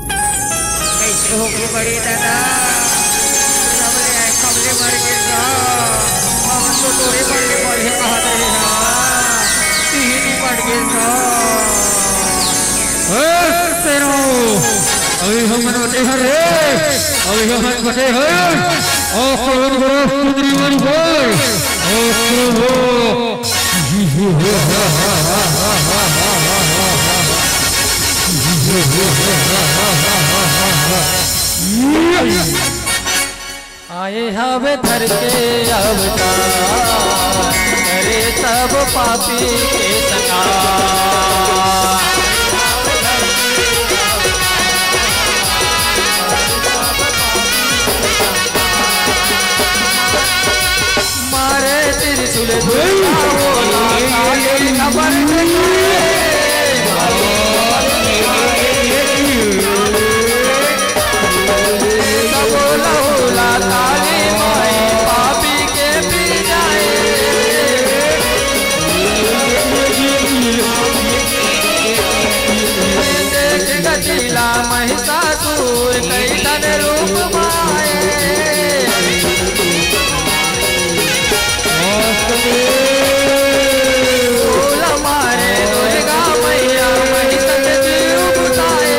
कैसे होगी बड़ी दादा कमले मर गए हम तो तोरे पड़ने पड़े कहा तीन पड़ गए अभी हम बनते हैं रे अभी हम बनते हैं और सुंदरी मन बोल आए हवे धर के अवतार करे सब पापी के संगार मारे त्रिशूल महिषासुर कई धन रूप माए मारे दुर्गा मैया महिषन जीव बुताए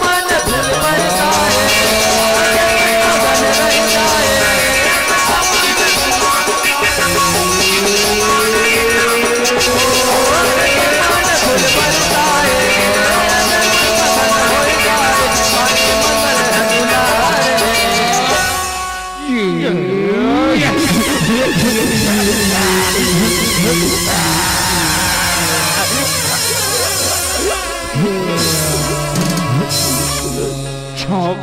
मन फूल बरसाए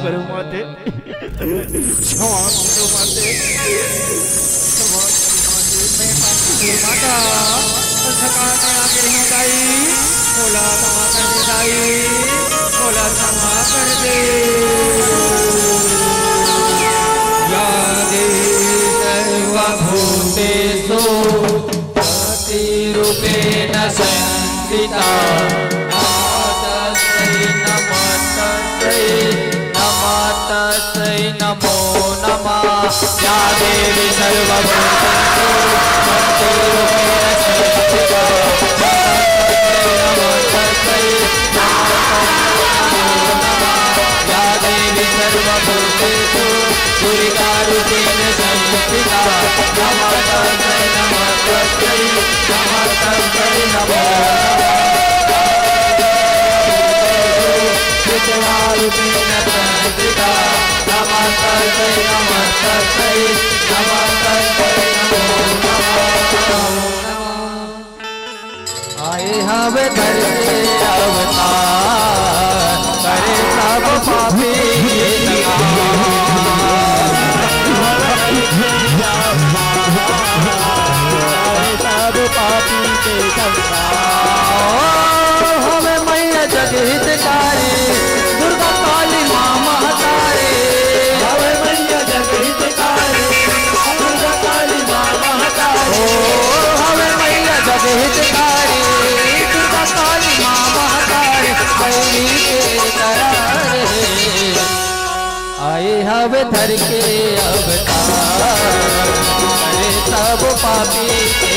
करो माते क्षमा करो माते माता सका में आगे नहीं गाई बोला क्षमा कर दे गाई बोला क्षमा कर दे या देवी सर्वभूतेषु प्रतिरूपेण संस्थिता तस्मै नमो नमः या देवी सर्वभूतेषु प्रतिरूपेण संस्थिता या देवी सर्वभूतेषु दुर्गारूपेण संस्थिता नमस्तस्मै नमस्तस्मै नमस्तस्मै नमो रूपेण संस्थिता नमस्तस्मै नमस्तस्मै नमस्तस्मै नमो नमः आए हवे धर के अवतार करे सब पापी के सब पापी के हमें मैया जगहितकारी दुर्गा काली माँ महतारी हमें मैया जगहितकारी दुर्गा काली माँ महतारी हमें मैया जगहितकारी दुर्गा काली माँ महतारी बैरी के करार आए आवे धर के अवतार करे सब पापी के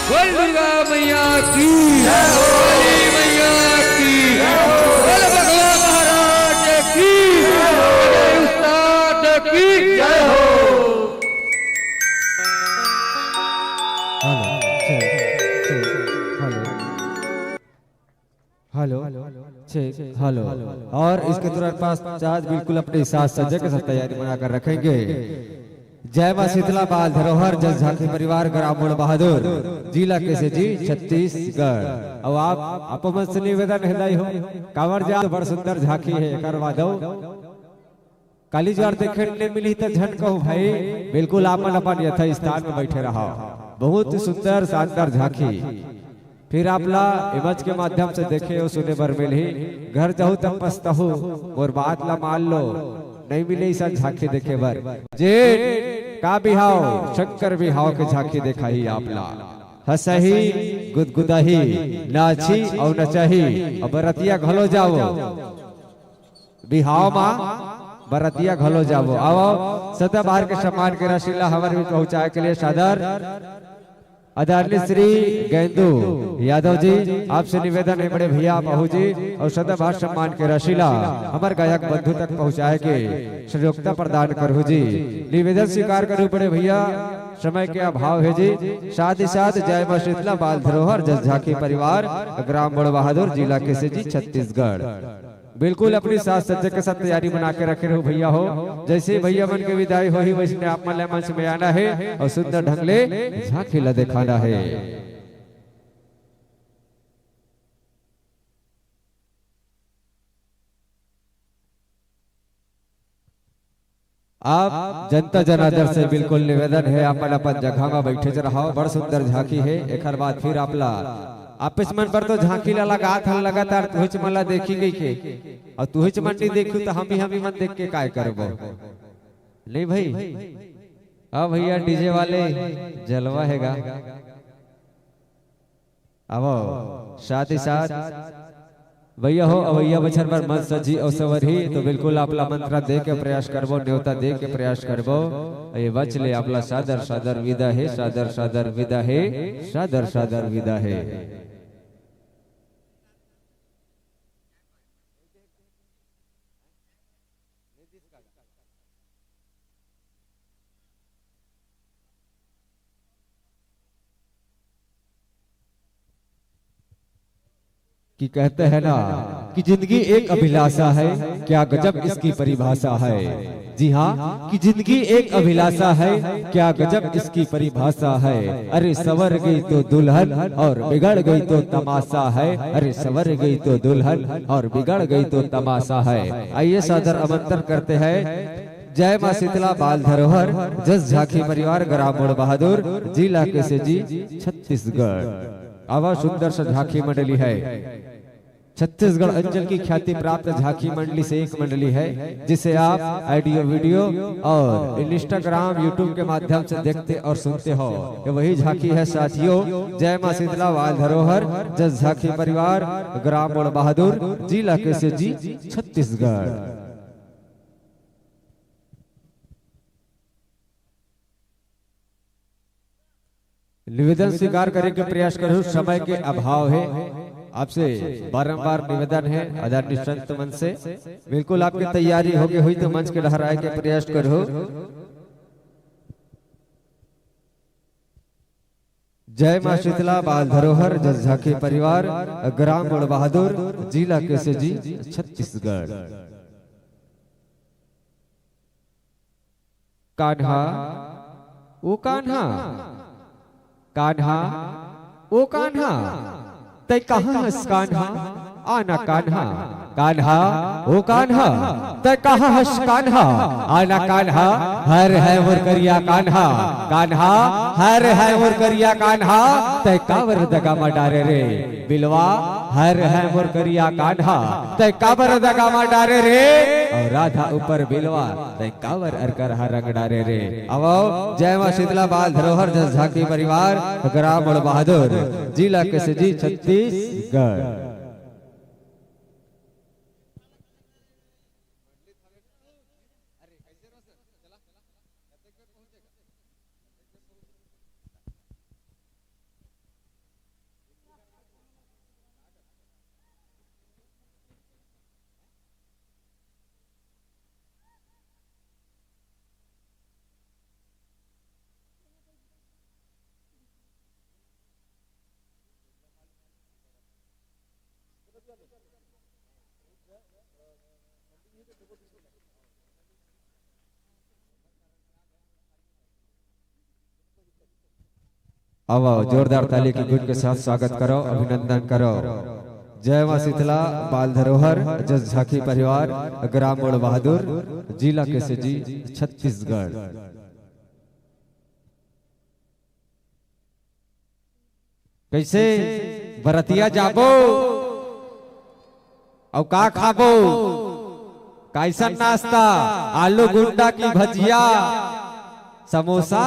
बोल दुर्गा मैया की काली मैया की बोल भगवान महाराज की जय उस्ताद की जय हो। हेलो हेलो और इसके तुरंत पास आज बिल्कुल अपने साथ सज्जा के साथ तैयारी बनाकर रखेंगे। जय मां शीतला बाल धरोहर जस झांकी परिवार ग्रामीण बहादुर जिला कैसे जी छत्तीसगढ़। अब आप से निवेदन है हो कांवर जा बड़ सुंदर झांकी है करवा दो काली ज्वार देखने मिली तो झट कहो भाई बिल्कुल आपन अपन यथा स्थान में बैठे रहा। बहुत सुंदर शानदार झांकी फिर आपला इमेज के माध्यम से देखे हो सुने बर मिली घर जाहू तब पछताहू और बात ला मान लो नहीं मिले ऐसा झांकी देखे बर जे का बिहाव शंकर बिहाव के झांकी दिखाई आपला हसही गुदगुदाही नाची और नचही और बरतिया घलो जाओ बिहाव माँ बरतिया घलो जाओ आओ सदा बाहर के सम्मान के रसीला हमारे भी पहुंचाए के लिए सादर आदरणीय श्री गेंदू यादव जी आपसे निवेदन है बड़े भैया बहू जी और सदाबहार सम्मान के रसीला हमारे गायक बंधु तक पहुंचाए के सहयोगिता प्रदान करू जी। निवेदन स्वीकार करूं बड़े भैया समय के अभाव है जी। साथ ही साथ जय मां शीतला बाल धरोहर जस झांकी परिवार ग्राम बड़ बहादुर जिला कैसे जी छत्तीसगढ़ बिल्कुल अपनी साथ सज्जा के साथ तैयारी बना के रखे रहो भैया हो। जैसे भैया मन के विदाई हो ही वैसे आप मन मंच में आना है और सुंदर ढंग ले झांकी ला दिखाना है। आप जनता जनार्दन से बिल्कुल निवेदन है अपन अपन जगह में बैठे रहो। बड़ सुंदर झांकी है एक बाद फिर आपला आपस मन पर तो झांकी ला लगात हल लगातार तुहिच मला देखी गई के और तुहिच मन नहीं देखू तो हम ही मन देख के काय करबो नहीं भाई। अब भैया डीजे वाले जलवा हैगा अब साथ ही साथ भैया हो अवैया बछर पर मन सजी और सवरी तो बिल्कुल आपला मंत्र दे के प्रयास करबो न्योता दे के प्रयास करबो ये बच ले आपला सादर सादर विदा है सादर सादर विदा है सादर सादर विदा है। कि कहते हैं ना कि जिंदगी एक अभिलाषा है क्या गजब इसकी परिभाषा है। जी हाँ कि जिंदगी एक अभिलाषा है क्या गजब इसकी परिभाषा है। अरे सवर गई तो दुल्हन और बिगड़ गई तो तमाशा है। अरे सवर गई तो दुल्हन और बिगड़ गई तो तमाशा है। आइए सादर आमंत्रण करते हैं जय मां शीतला बाल धरोहर जस झांकी परिवार ग्रामीण बहादुर जिला कैसे जी छत्तीसगढ़। आवाज सुंदर सा झांकी मंडली है। छत्तीसगढ़ अंचल की ख्याति प्राप्त झांकी मंडली से एक मंडली है जिसे आप ऑडियो वीडियो और इंस्टाग्राम यूट्यूब के माध्यम से देखते और सुनते हो। ये वही झांकी है साथियों जय मां शीतला बाल धरोहर जस झांकी परिवार ग्राम बड़ बहादुर जिला कैसे जी छत्तीसगढ़। निवेदन स्वीकार करने के प्रयास करूं समय के अभाव है आपसे बारंबार निवेदन है आदरणीय संत मन से बिल्कुल आपकी तैयारी हो गई हुई तो मंच के लहराए के प्रयास करो। जय मां शीतला बाल धरोहर जस झांकी परिवार ग्राम बड़ बहादुर जिला कैसे जी छत्तीसगढ़। कान्हा ओ कान्हा कान्हा ओ कान्हा तय कहाँ हस कान्हा आना कान्हा कान्हा ओ कान्हा तय कहाँ हस कान्हा आना कान्हा हर है मोर करिया कान्हा कान्हा हर है मोर करिया कान्हा तय कावर दगा मा डारे रे बिलवा हर है मोर करिया कान्हा तय कावर दगा मा डारे रे और राधा ऊपर बिलवा तय कावर अरकर रंग डारे रे। अब जय मां शीतला बाल धरोहर जस झांकी परिवार ग्राम बड़ बहादुर जिला केसजी छत्तीसगढ़। अब जोरदार ताली की गुट के साथ स्वागत करो, अभिनंदन करो। जय मां शीतला बाल धरोहर जस झांकी परिवार ग्राम बड़ बहादुर जिला केसजी छत्तीसगढ़। कैसे बरतिया जाबो और का खाबो, कैसा नाश्ता, आलू गुंडा की भजिया समोसा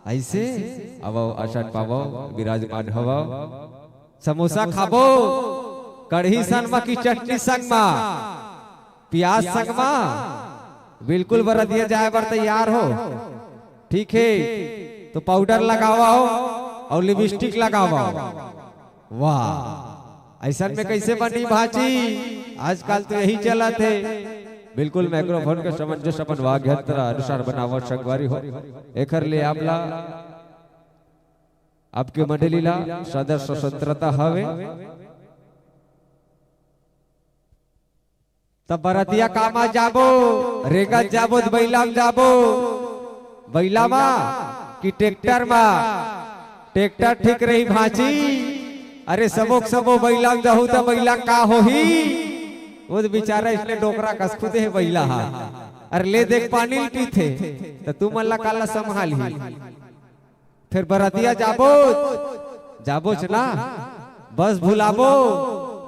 ऐसे अब आषाढ़ पावो विराजमान हवो, समोसा खाबो कढ़ी सनमा की चटनी संगमा प्याज संगमा बिल्कुल बरतिया जाए बर तैयार हो। ठीक है तो पाउडर लगाओ और लिपस्टिक लगाओ। वाह ऐसा में कैसे बनी भाजी, आजकल तो यही चला थे। बिल्कुल माइक्रोफोन के समंजस अपन वाग्यंत्र अनुसार बनावट संगवारी हो एकर ले आपला आपके मंडली ला सदर स्वतंत्रता हवे। तब बरतिया कामा जाबो, रेगा जाबो, बैलाम जाबो, बैलामा कि ट्रैक्टर मा, ट्रैक्टर ठीक रही भाजी। अरे सबोक सबो बैलाम जाहू तो बैला का होही, वो बेचारा इसने डोकरा कसखुद है बैला हा। अरे ले देख पानी पीथे तो तू मल्ला काला संभाल ही। फिर बरतिया जाबो जाबो ना बस भुलाबो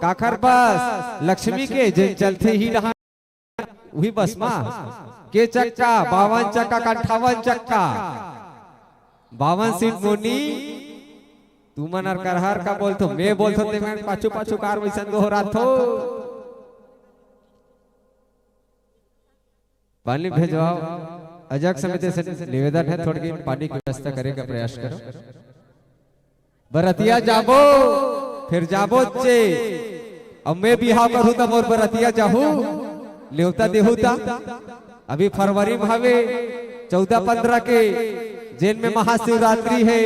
काखर बस लक्ष्मी के जे चलते ही रहा वही बस माँ के चक्का 52 चक्का का 58 चक्का 52 सीट मोनी तू मनर करहर का बोलतो मैं बोलतो ते मैं पाछू पाछू कार वैसन हो रहा थो। पानी भेजवाओ, अजग समिति से निवेदन है थोड़ी पानी की व्यवस्था करे का प्रयास करो। बरतिया जाबो फिर जाबो चे अब मैं बिहाव करूँ तो मोर बरतिया जाहू लेवता देहूता। अभी फरवरी में हवे 14-15 के जेल में महाशिवरात्रि है,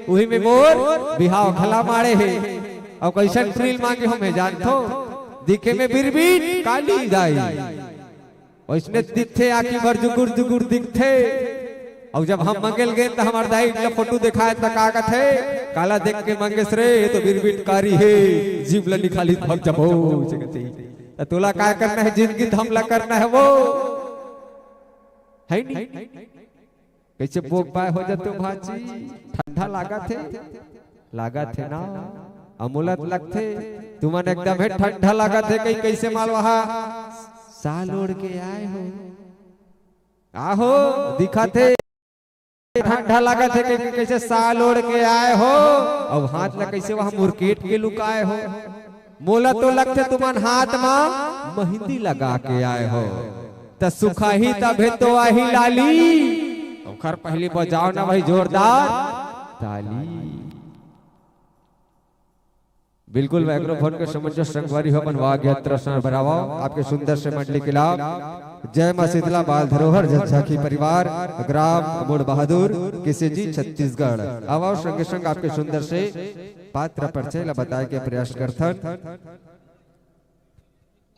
वही में मोर बिहाव खला मारे है। और कैसन ट्रिल मांगे हमें जानतो दिखे में बिरबीट काली दाई उसने दिखे आखी भर जुगुर जुगुर दिखते। और जब हम मंगल गए तो हमारे दाई का फोटो दिखाए तो का थे काला देख के मंगेश रे तो बिरबिट कारी है जीव ला निकाली भग जबो तो तोला क्या करना है, जिंदगी हमला करना है वो है नहीं। कैसे बोक पाए हो जाते भाजी, ठंडा लागा थे ना अमूलत लगते तुमन एकदम है ठंडा लगा थे। कहीं कैसे माल वहा साल ओढ़ के आए हो आहो दिखाते ठंडा लगा थे कैसे साल ओढ़ के आए हो। अब हाथ ला कैसे वहां मुरकेट के लुकाए हो, मोला तो लगते तुमन हाथ में मेहंदी लगा के आए हो। त सुखा ही तबे तो आही लाली और खर पहली बजाओ ना भाई जोरदार ताली। बिल्कुल माइक्रोफोन के समंजस संगवारी हो वाग्यंत्र बनाओ आपके सुंदर से मंडली के लाभ। जय मां शीतला बाल धरोहर झांकी परिवार ग्राम बड़ बहादुर केसजी छत्तीसगढ़। अब संगे संग आपके सुंदर से पात्र परिचय बताए के प्रयास करथन।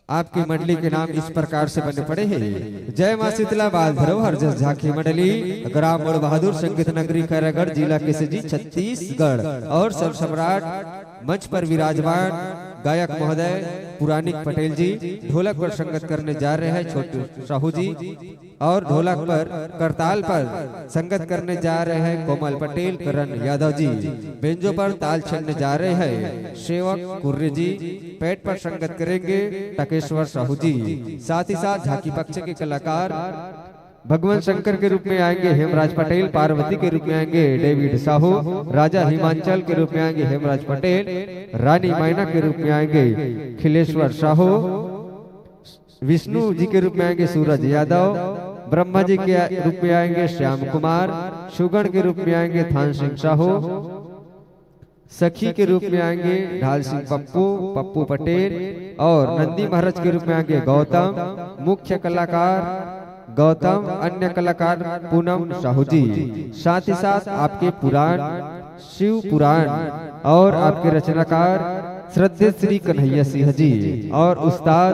आपकी मंडली के नाम इस प्रकार से बने पड़े हैं। जय मां शीतला बाल धरोहर झांकी मंडली ग्राम बड़ बहादुर संगीत नगरी खैरागढ़ जिला केसजी छत्तीसगढ़। और सब सम्राट मंच पर विराजमान गायक महोदय पुराणिक पटेल जी, ढोलक पर संगत करने जा रहे हैं छोटू साहू जी, और ढोलक पर करताल पर संगत करने जा रहे हैं कोमल पटेल करण यादव जी, बेंजो पर ताल छेड़ने जा रहे हैं सेवक कुर्रे जी, पेट पर संगत करेंगे टकेश्वर साहू जी, साथ ही साथ झांकी पक्ष के कलाकार भगवान शंकर के रूप में आएंगे हेमराज पटेल, पार्वती के रूप में आएंगे डेविड साहू, राजा हिमांचल के रूप में आएंगे हेमराज पटेल, रानी मैना के रूप में आएंगे खिलेश्वर साहू, विष्णु जी के रूप में आएंगे सूरज यादव, ब्रह्मा जी के रूप में आएंगे श्याम कुमार, सुगण के रूप में आएंगे थान सिंह साहू, सखी के रूप में आएंगे ढाल सिंह पप्पू पटेल, और नंदी महाराज के रूप में आएंगे गौतम, मुख्य कलाकार गौतम, अन्य कलाकार पूनम साहू जी, साथ ही साथ आपके पुराण शिव पुराण और आपके रचनाकार श्रद्धेय श्री कन्हैया सिंह जी और उस्ताद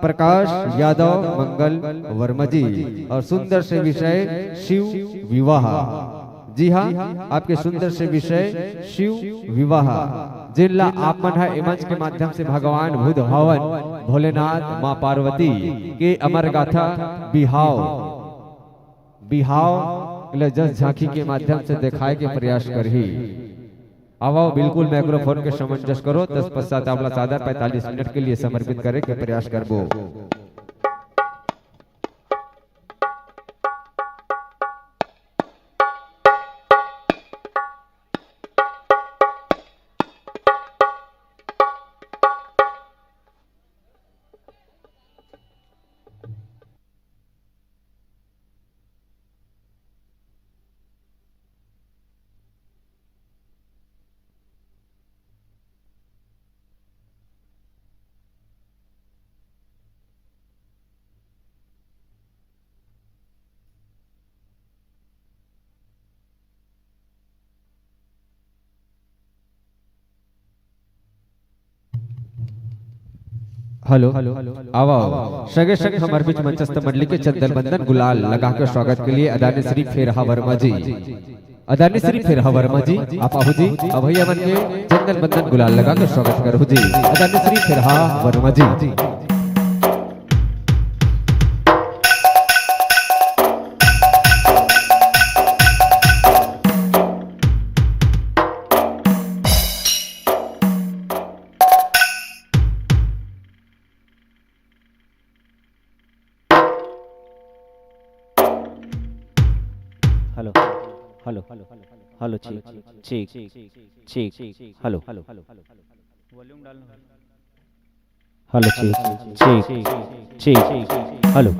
प्रकाश यादव मंगल वर्मा जी, और सुंदर से विषय शिव विवाह। जी हाँ, आपके सुंदर से विषय शिव विवाह जिला आप मन है मंच के माध्यम से भगवान बुध भवन भोलेनाथ माँ पार्वती के अमर गाथा बिहाव जस झांकी के माध्यम से दिखाए के प्रयास कर ही आओ बिल्कुल माइक्रोफोन के समंजस करो। 10 पश्चात अवला सादर 45 मिनट के लिए समर्पित करे के प्रयास करबो। हेलो आओ सगे संग हमारे बीच मंचस्थ मंडली के चंदन बंदन गुलाल लगा कर स्वागत के लिए अदानी श्री फेरहा वर्मा जी, अदानी श्री फेरहा वर्मा जी आप आहू जी अभैया मन के चंदन बंदन गुलाल लगा कर स्वागत करो जी, अदानी श्री फेरहा वर्मा जी। हेलो ठीक हेलो वॉल्यूम डालना, हेलो ठीक हेलो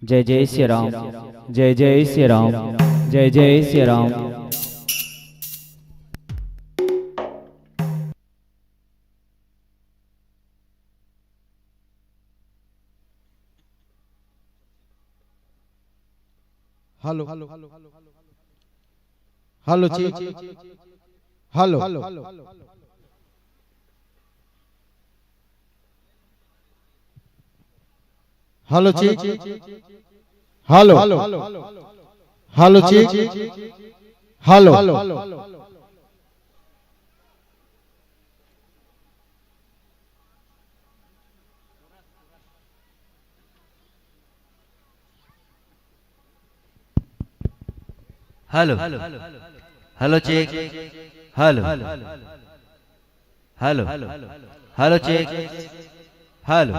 जय जय श्री राम, जय जय श्री राम, जय जय श्री राम। हेलो हेलो ठीक हेलो हेलो ठीक हेलो हेलो ठीक hello hello hello check hello hello hello check hello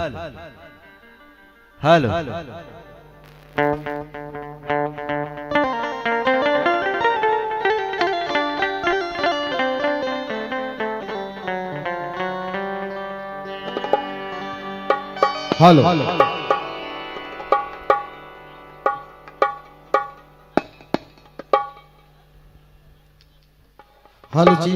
hello hello hello जी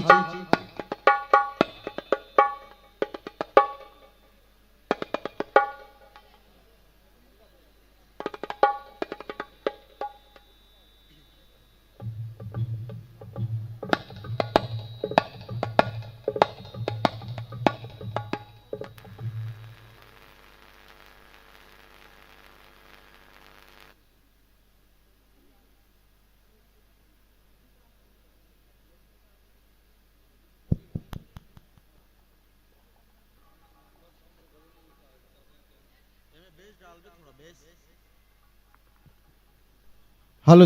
हेलो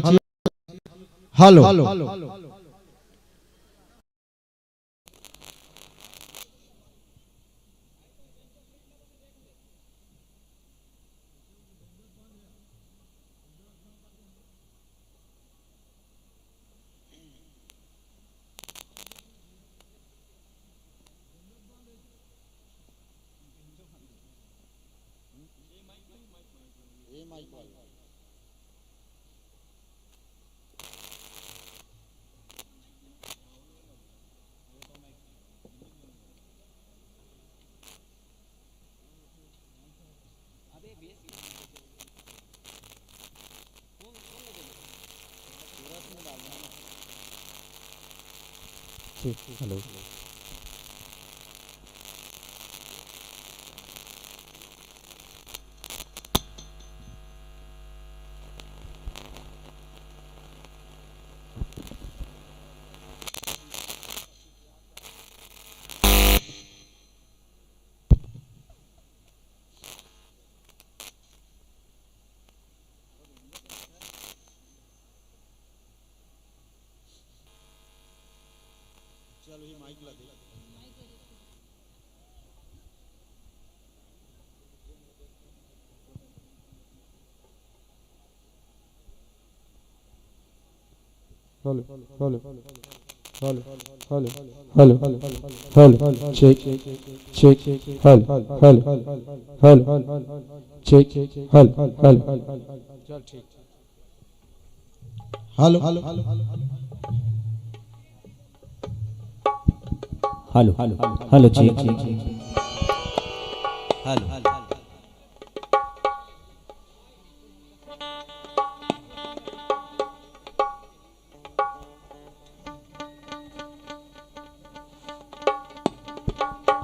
हेलो हेलो चलो ये माइक ला दे। Hello hello hello hello hello hello check check hello hello hello check hello hello चल ठीक। Hello hello hello hello check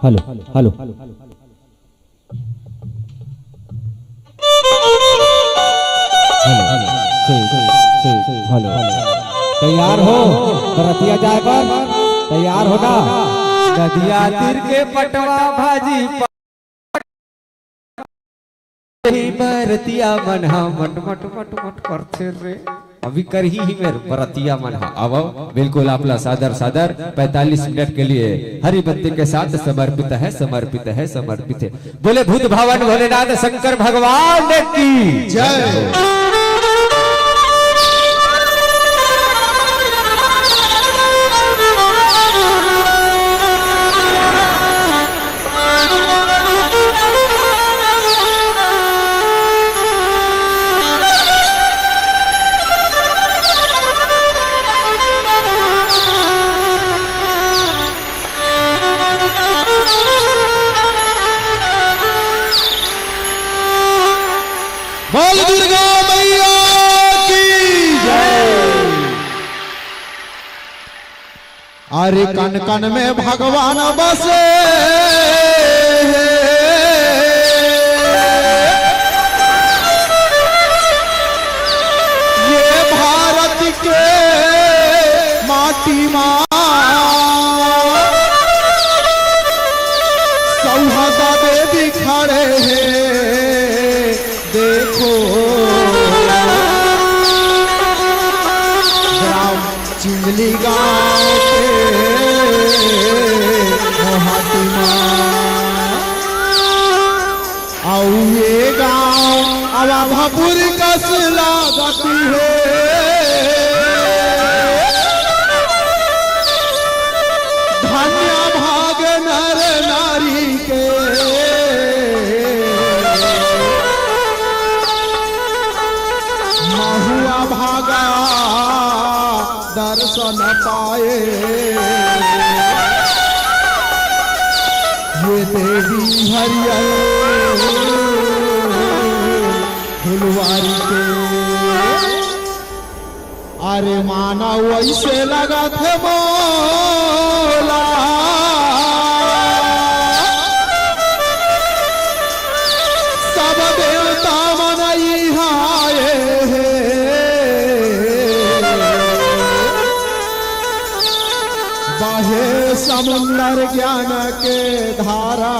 hello hello hello hello तैयार हो बरतिया जाए पर तैयार हो ना नदिया तीर के पटवा भाजी बरतिया मनहा मट मट मट मट करते रे अभी कर ही मेरे बरतिया मनहा अब बिल्कुल आपला सादर सादर 45 मिनट के लिए हरि बत्ती के साथ समर्पित है समर्पित है समर्पित है। बोले भूत भवन भोलेनाथ शंकर भगवान की जय। बोल दुर्गा मैया की जय। अरे कन कन में भगवान बसे ये भारत के माटी माँ सौहागा देवी खड़े हैं देखो ग्राम चिंगली गांव के हाटिमा आओ ये गांव अवाधापुर कसला गति है धन्य भाग नर नारी के महुआ भागा दर्शन पाए ये देवी हरियल फुलवारी के अरे माना वैसे लगा थे मोला सब देवता मनई हाय बाहे समुंदर ज्ञान के धारा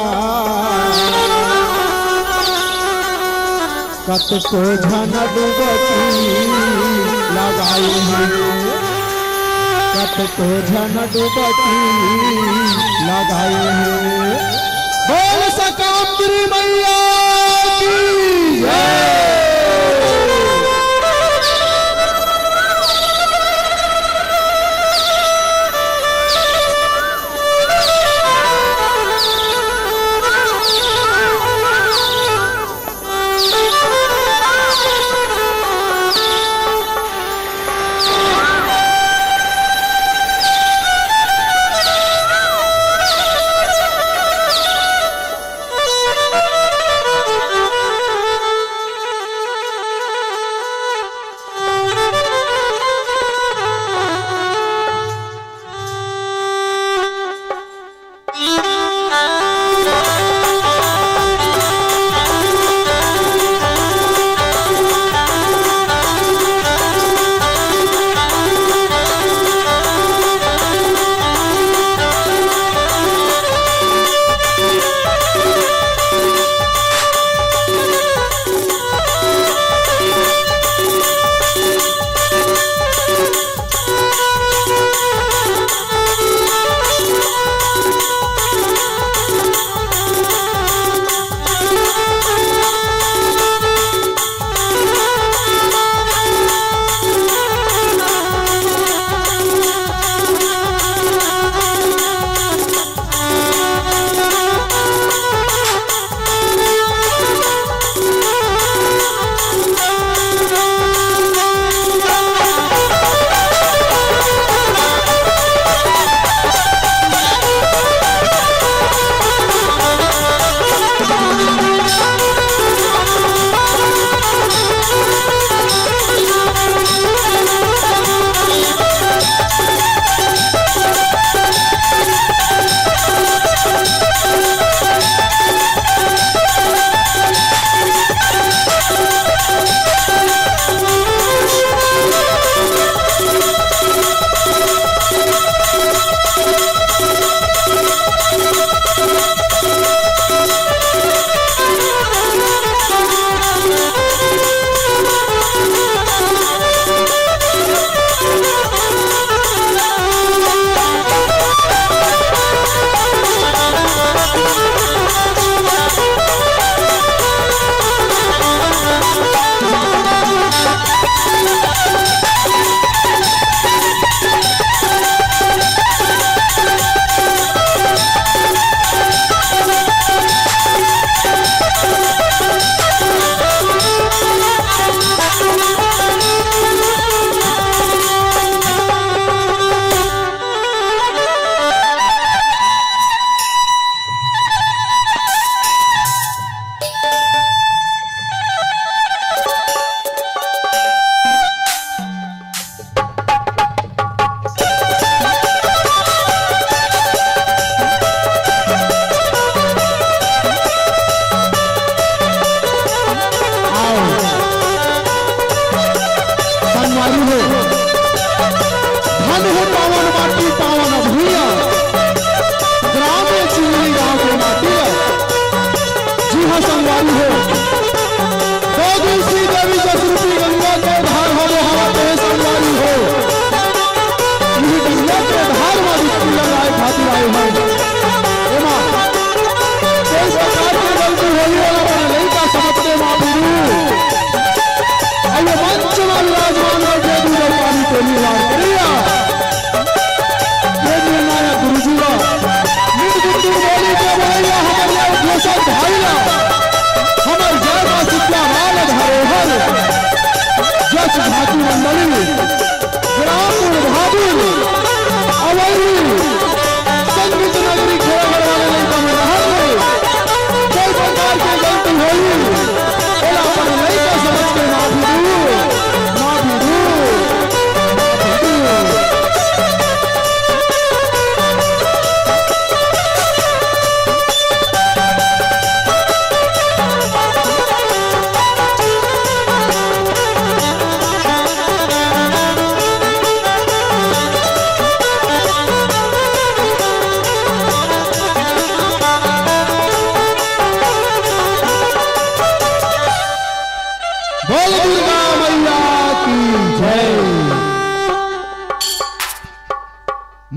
कत को झन डुबकी लगाई है, कत को झन डुबकी लगाई है। बोल सकाम्बरी मैया की जय।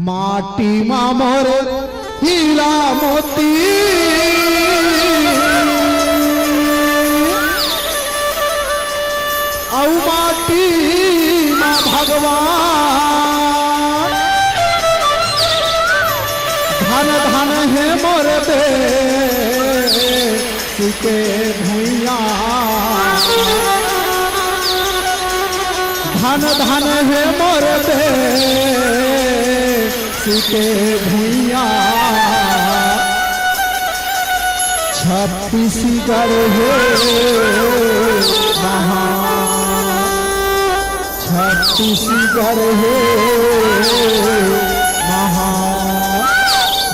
माटी मा मोर हीरा मोती औ माटी मा भगवान धन धन है मोर के भैया धन धन है मोर के भैया छत्तीसगढ़ है छत्तीसगढ़ है महा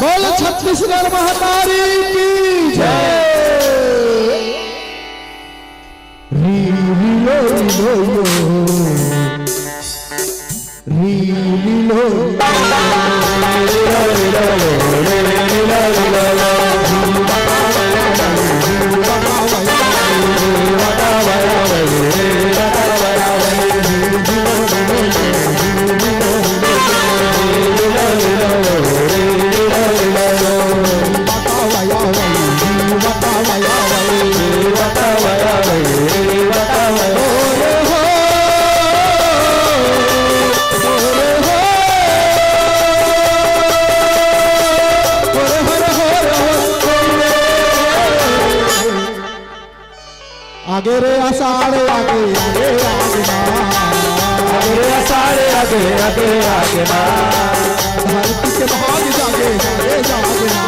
बोल छत्तीसगढ़ महातारी की जय। री लो लो री लो आगे रे आषाढ़ आगे आगे आगे ना आगे रे आषाढ़ आगे आगे आगे ना धरती के भाग जागे जागे जागे ना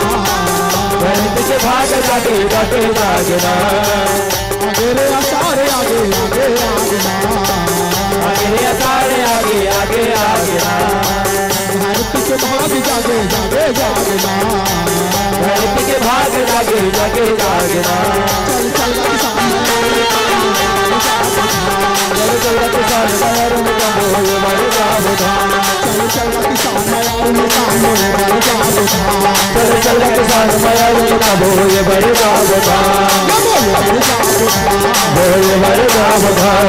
धरती के भाग जागे जागे जागे ना आगे रे आषाढ़ आगे आगे आगे ना आगे रे आषाढ़ आगे आगे आगे ना धरती के भाग जागे जागे जागे ना धरती के भाग जागे जागे जागे ना चल चल किसान चल चल किसान पैरों में कमोए मर जाओ धाम चल चल किसान पैरों में कमोए मर जाओ धाम चल चल किसान पैरों में कमोए मर जाओ धाम बोए मर जाओ धाम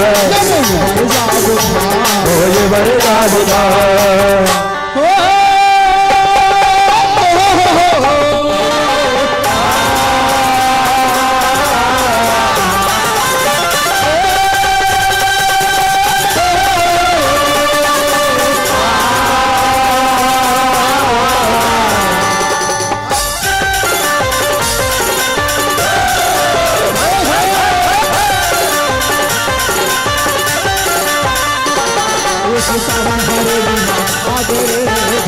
बोए मर जाओ धाम सावन हरे आगे रे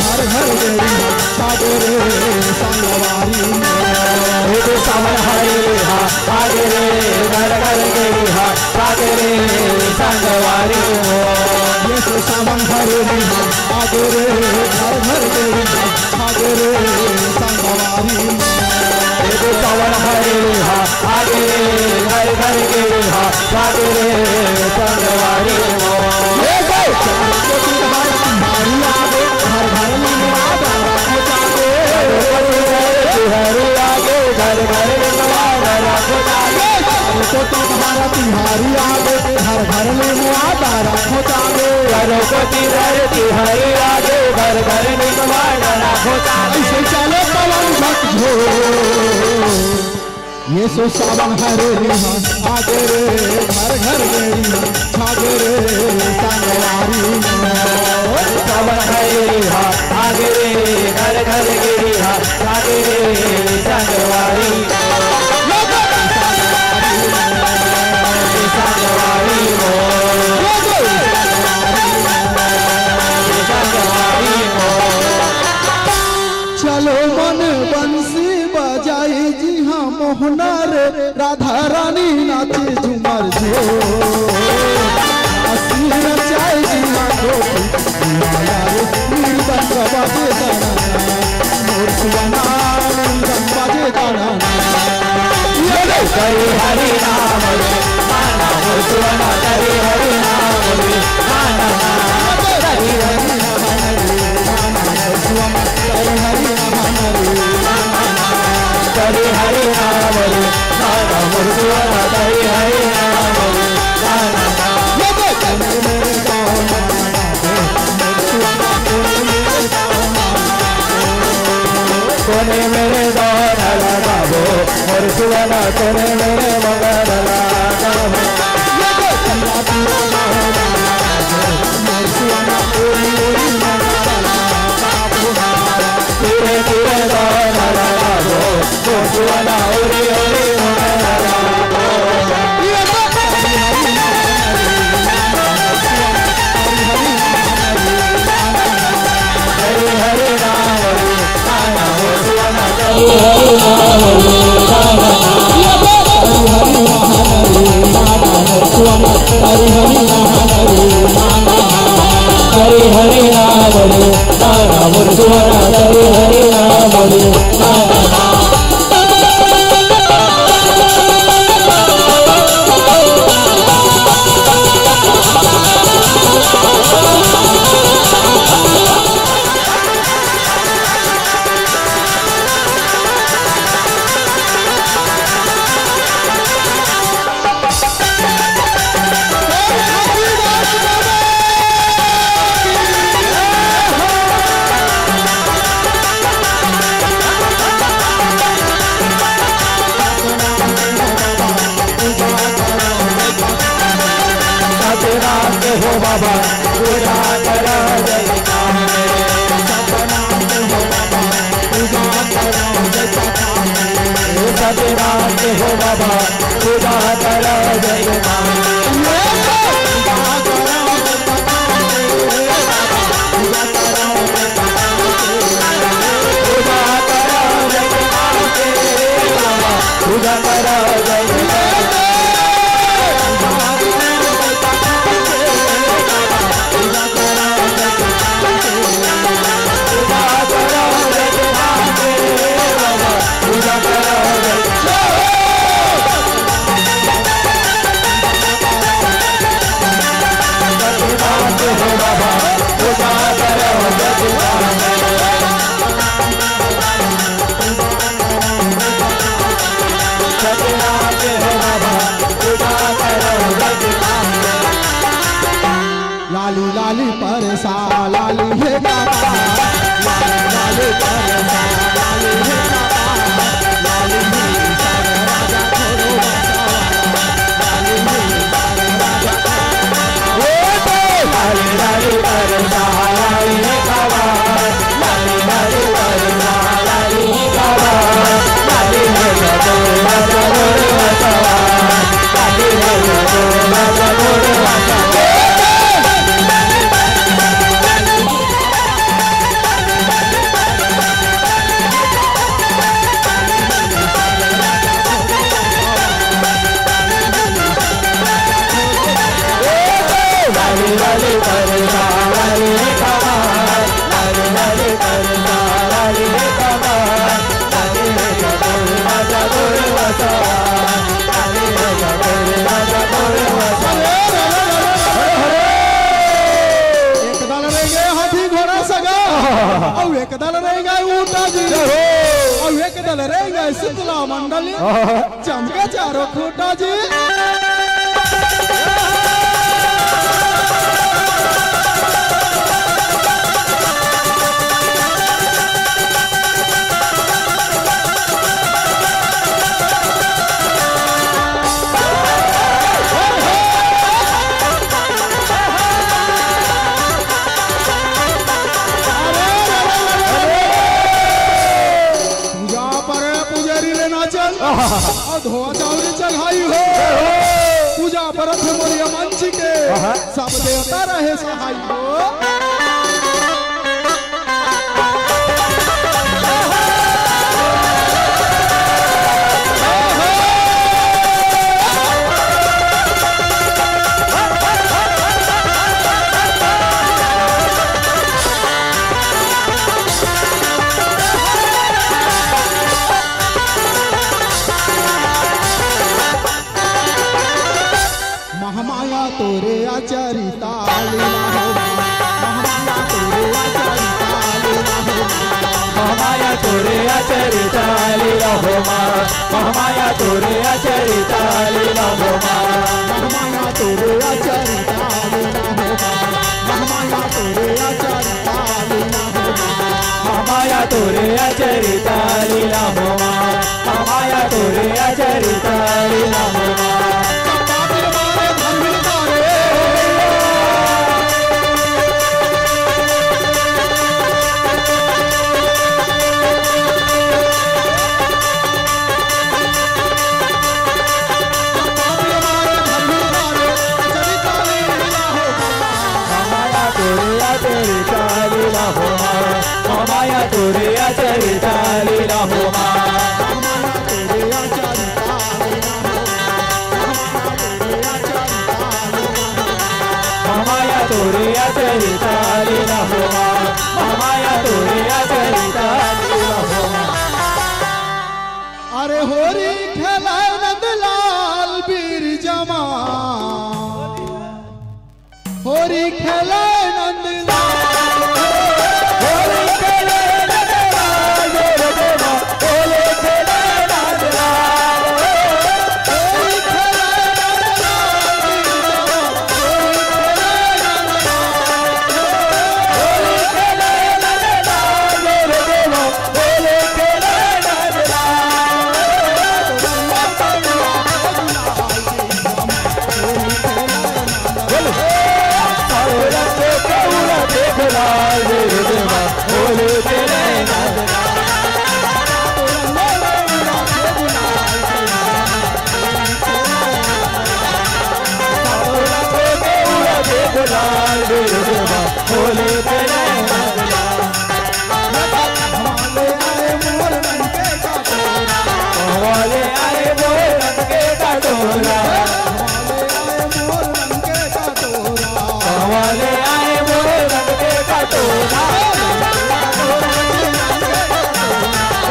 घर घर देवी आगे रे संगवारी देखो सावन हरे आगे रे घर घर देवी आगे रे संगवारी देखो तुम्हारी आगे घर घर में आगे हरे आगे घर घर में तो तुम्हारा तिहारी आगे हर घर में मुआदा रखो जागे घरों को तिहारी आगे घर घर में मुआदा रखो जागे इसे चलो पवन झक झो ये सो सावन हरे रिहा आगे रे घर घर गेरी आगे रे संगवारी सावन हरे रिहा आगे रे घर घर गेरी आगे रे संगवारी चलो मन बंसी बजाई जी हाँ मोहना रे राधा रानी नाचे झूमर जो असली नचाए जी हाँ गोपी मीर बन बाजे गाना मोर सुवना बन बाजे गाना हरि हरि नाम माना मोर सुवना हरि हरि नाम माना हरि हरि नाम हरि हरि हरि हरि नाम हरि हरि नाम तेरे मेरे मगर लागा हो तेरे तेरे दाना लागो गोसुआना ओरी ओरी मगर लागो हरे हरे राम आना गोसुआना हरे हरे राम आना हरे हरे राम तारा मुरसुआना हरे हरे राम हो बाबा पूजा करा जय नाम मेरे सतना हो बाबा पूजा करा जय सतना हो बाबा पूजा करा जय नाम पूजा करा जय लाली लाली परसा लाली है बाबा लाली लाली परसा लाली है बाबा लाली है सारा राजा छोड़ो लाली है सारा राजा लाली लाली परसा लाली है बाबा लाली लाली परसा लाली है बाबा लाली है राजा राजा छोड़ो लाली है राजा राजा छोड़ो लाली लाली परसा लाली है बाबा लाली लाली परसा लाली है बाबा लाली है राजा गोरे वासा लाली है राजा गोरे वासा एक दल रह गए हाथी घोड़ा सगा और एक दल रह गए ऊंटा जी और एक दल रह गए शीतला मंडली चमके चारों खूंटा जी और धोआ चावरी चढ़ाई हो पूजा परत मोरिया मंच के सब देवता रहे सहाय हो महामाया तोरे आचरिता लीला हो महामाया तोरे आचरिता लीला हो महामाया तोरे आचरिता लीला हो महामाया तोरे आचरिता लीला हो महामाया तोरे आचरिता लीला हो महामाया तोरे आचरिता लीला हो महामाया तोरे आचरिता लीला हो महामाया तोरे आचरिता चरिता लीला होमा माया तोरे चरिता लीला होमा। अरे होरी खेला नंदलाल बीर जमा होरी खेला नंदलाल होरी खेला नंदलाल बीर जमा होली खेला नंदलाल होरी खेला नंदलाल बीर जमा होली खेला नंदलाल बीर जमा होली खेला लाल मेरे देवा होले तेरे लाल मेरे देवा होले तेरे वाले आए मोर रंग के कटोरा वाले आए मोर रंग के कटोरा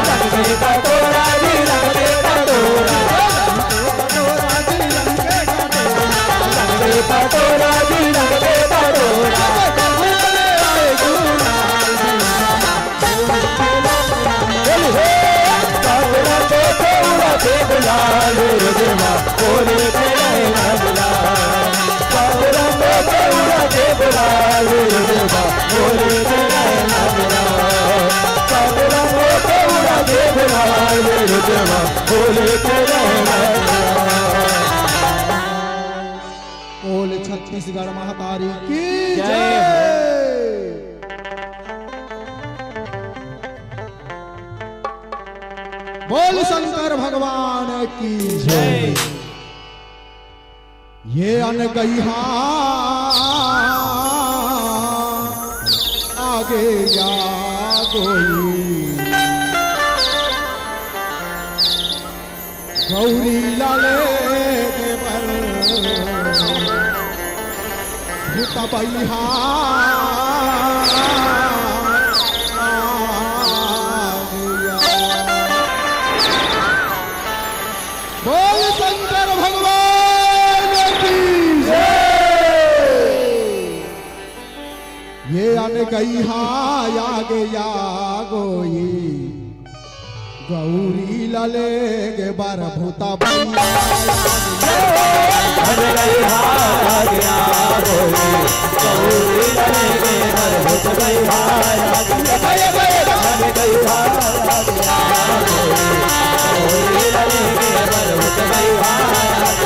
रंग के कटोरा जी रंग के कटोरा रंग के कटोरा जी रंग के कटोरा लाल मेरे देवा होले तेरे लाल मेरे देवा होले तेरे लाल मेरे देवा होले तेरे बोल छत्तीसगढ़ महातारी की जय। बोल शंकर भगवान की जय। ये अनगैहा आगे या कोई गौरी लाले के पर भूतबैहा बोल शंकर भगवान की जय। ये अनगैहा आगे या गोई गौरी लले गे बार भूता अनगैहा आगे या गोई गौरी लले गे बार भूता अनगैहा आगे या गोई गौरी लले गे बार भूता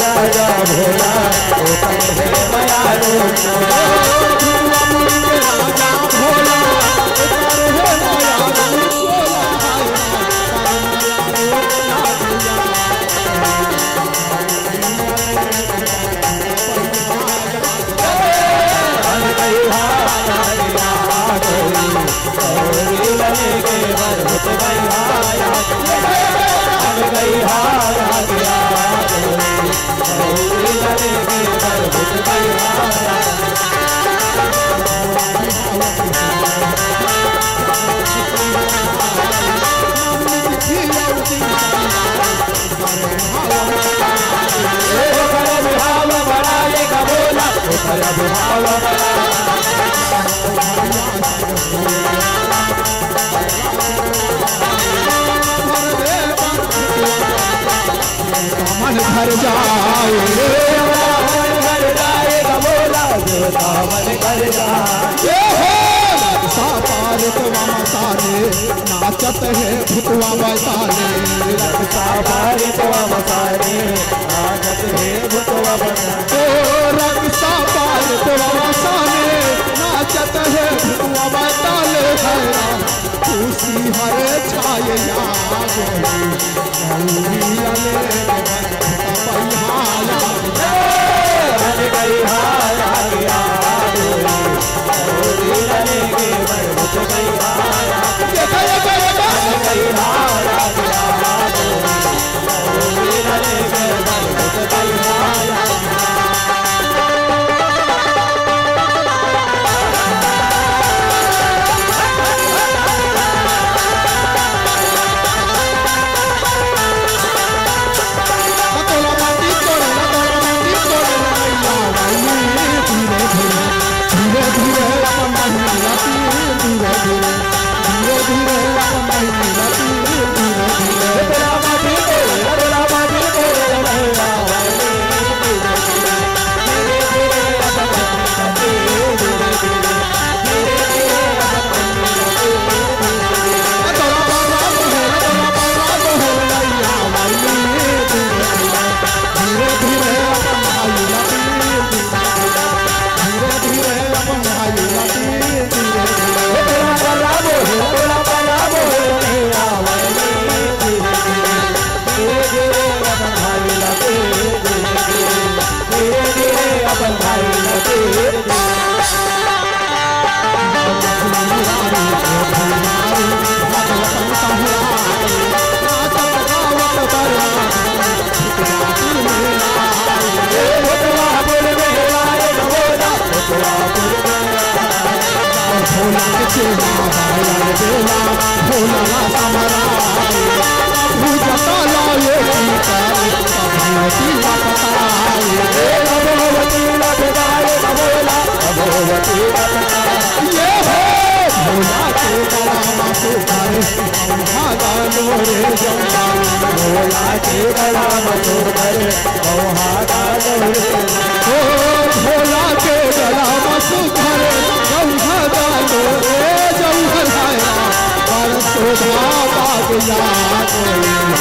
राजा भोला मन घर जाए घर जाएगा बोला देवता मन घर जाए सापार तुआ मसाले नाचत है भुतवा बसाले सापार तुआ मसाले नाचत है भुतवा बसाले रक्षा पार तुआ मसाले नाचत है भुतवा बसाले खुशी हरे छाए बेला भोला समराए प्रभु जटा लाए टीकारे भगवती लपटाए भगवती लपटाए भोला भगवती लपटाए ये हो भोला के गला से करे भागा लोरे जंगा भोला के गला से करे भागा लोरे ओ भोला के गला से करे भागा लोरे जंगल आया पर शोभा बाग याद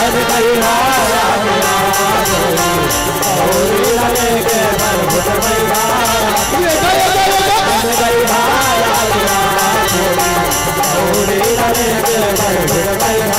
अरे भैया आगे गौरी लगे के प्रभु भैया अरे भैया आगे गौरी लगे के प्रभु भैया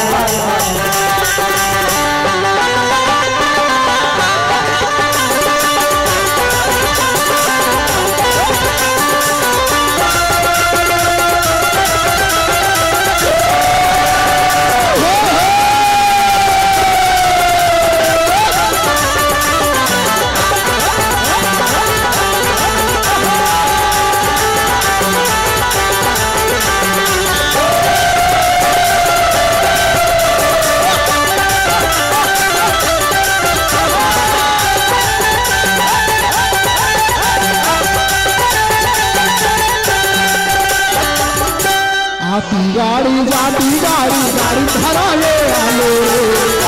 गाड़ी जाती गाड़ी गाड़ी धरा ले आलो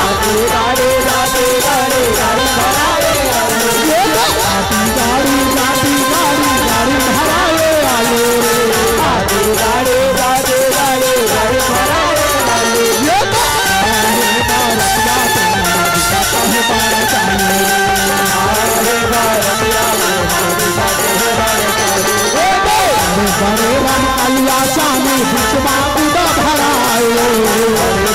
आती गाड़ी जाती गाड़ी गाड़ी धरा ले आलो आती गाड़ी जाती गाड़ी गाड़ी धरा ले आलो आती गाड़ी जाती गाड़ी गाड़ी धरा ले आलो ये तो हरे भारतिया है बारा चाहिए हरे भारतिया बड़े रंग कलिया चाने बिचवा पूरा भराए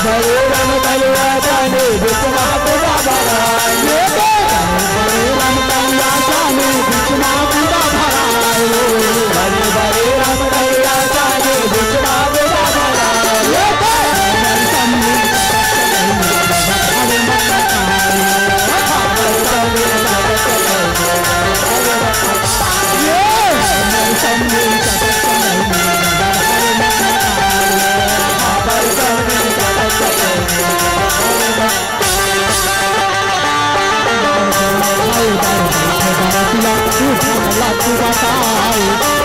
बड़े रंग कलिया चाने बिचवा पूरा भराए बड़े रंग कलिया चाने बिचवा पूरा भराए बड़े रंग कलिया चाने बिचवा पूरा भराए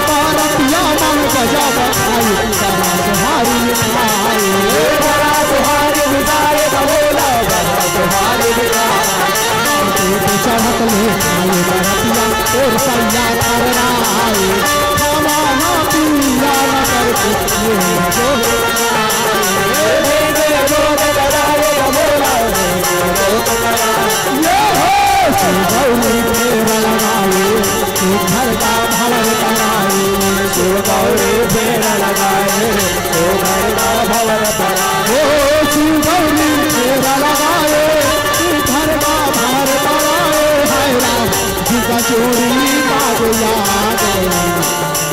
भारतिया मन बजा बजाई तुम्हारी मिठाई बड़ा तुम्हारी मिठाई बोला बड़ा तुम्हारी चढ़क ले आए भारतिया और सैया करना आए हमारा पिया न गौरी फेर लगाए घर का भवन कराए गौरी फेर लगाए घर का भवन कराए गौरी फेर लगाए घर का भवन कराए हाय राम जी का चोरी बाग याद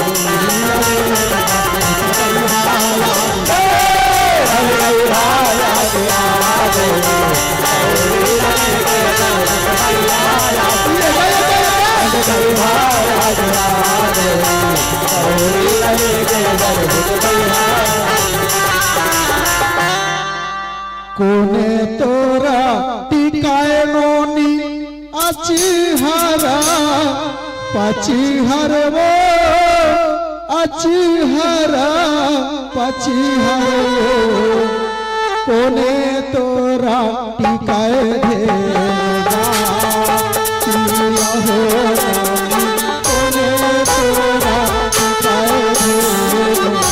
कोने तोरा टिकाए नोनी अचिहरा पचिहर वो अचिहरा पचिहर वो कोने तोरा टिकाए देगा पिया हो कोने तोरा टिकाए देगा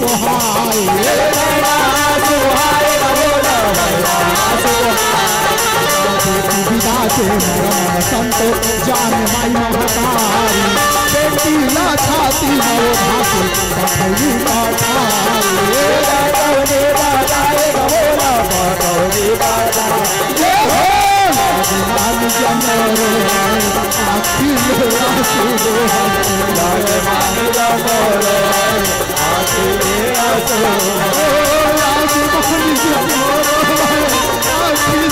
सुहाए नैना सुहाए बोला नैना सुहाए विदा के मरम संत जान माई महतारी बेटी ला छाती मोर भासे पखली पठारी कौने बाजाए बोला कौने बाजाए नाम जमरे आखी आंसू लाल मान जमरे आखी आंसू लाल मान जमरे आखी आंसू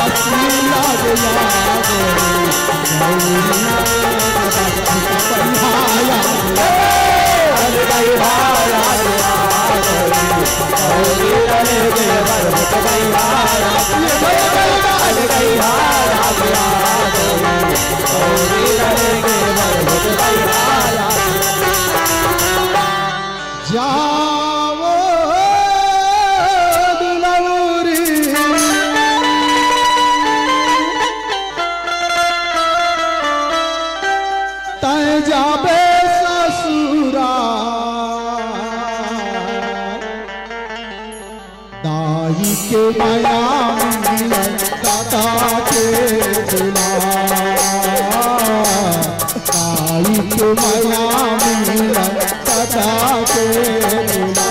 आखी लाग जाओ दुलौरी तय जाबे ससुरा दाई के माया दादा के दिला दाई के माया दादा के दिला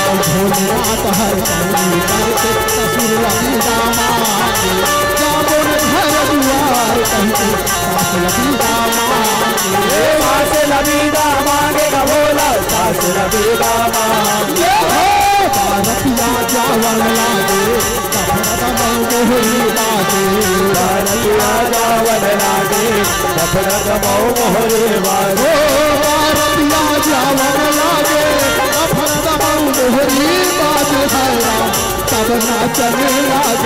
भोलेनाथ हर कौड़ी करके ससुर लगी दामाद जाबो न घर दुआर कहते सास लगी दामाद सास लगी दामाद का बोला सास लगी दामाद रतिया जावन लागे सपना मोहरी लागे रतिया जावन लागे सपना मोहरी लागे रतिया जावन लागे सपना मोहरी लागे तब नाचने लाग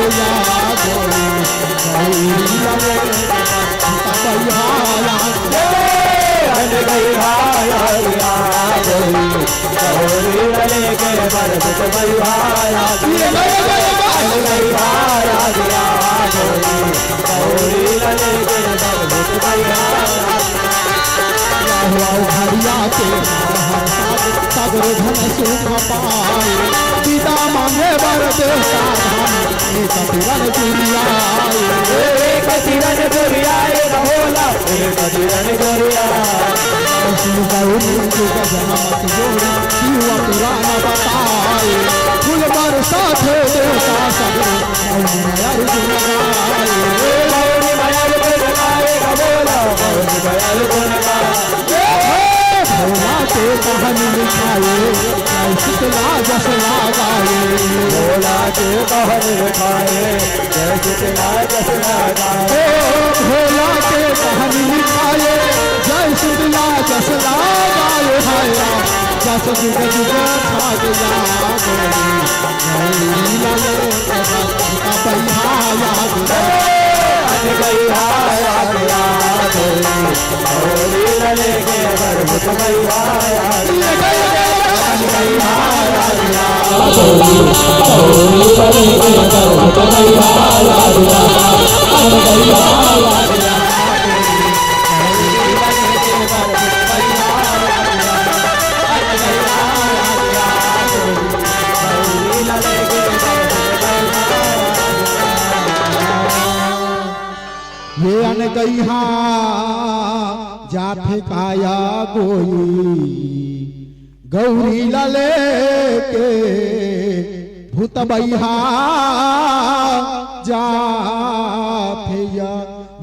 गौरी लगे तब गौरी लगे के बरस बलिहारा गौरी लगे के बरस बलिहारा हरिया के सगर धन सुख पाए पिता मांगे बर देवता एक तिरन गुरियाए एक तिरन गुरियाए भोला एक तिरन गुरियाए शिव गौरी जुग जनमत जोड़ी शिव पुराण बताए फूल बरसात देवता सगर अर्जुन गाए गौरी माया गाए भोला खाए जय शीतला जसला गाए भोला के कहने खाए जय शीतला जसला गाए भोला के कहने खाए जय शीतला जसला गाए हाया जस जुग जुग छा गया गोरी लाले का बैहा याद बैहा याद याद गोरी लाले के गर्भ का बैहा याद बैहा याद याद गोरी लाले के गर्भ का बैहा याद बैहा याद ये अन गई हाँ जा फेंकाया गोई गौरी लले के भूत बैहा जा फेया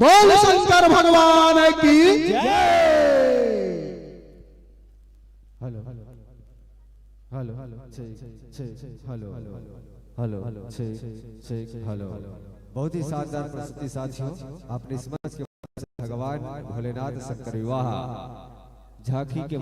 बोल शंकर भगवान की hello hello hello hello hello बहुत ही शानदार प्रस्तुति साथियों। आपने इस मंच के भगवान भोलेनाथ शंकर विवाह झांकी के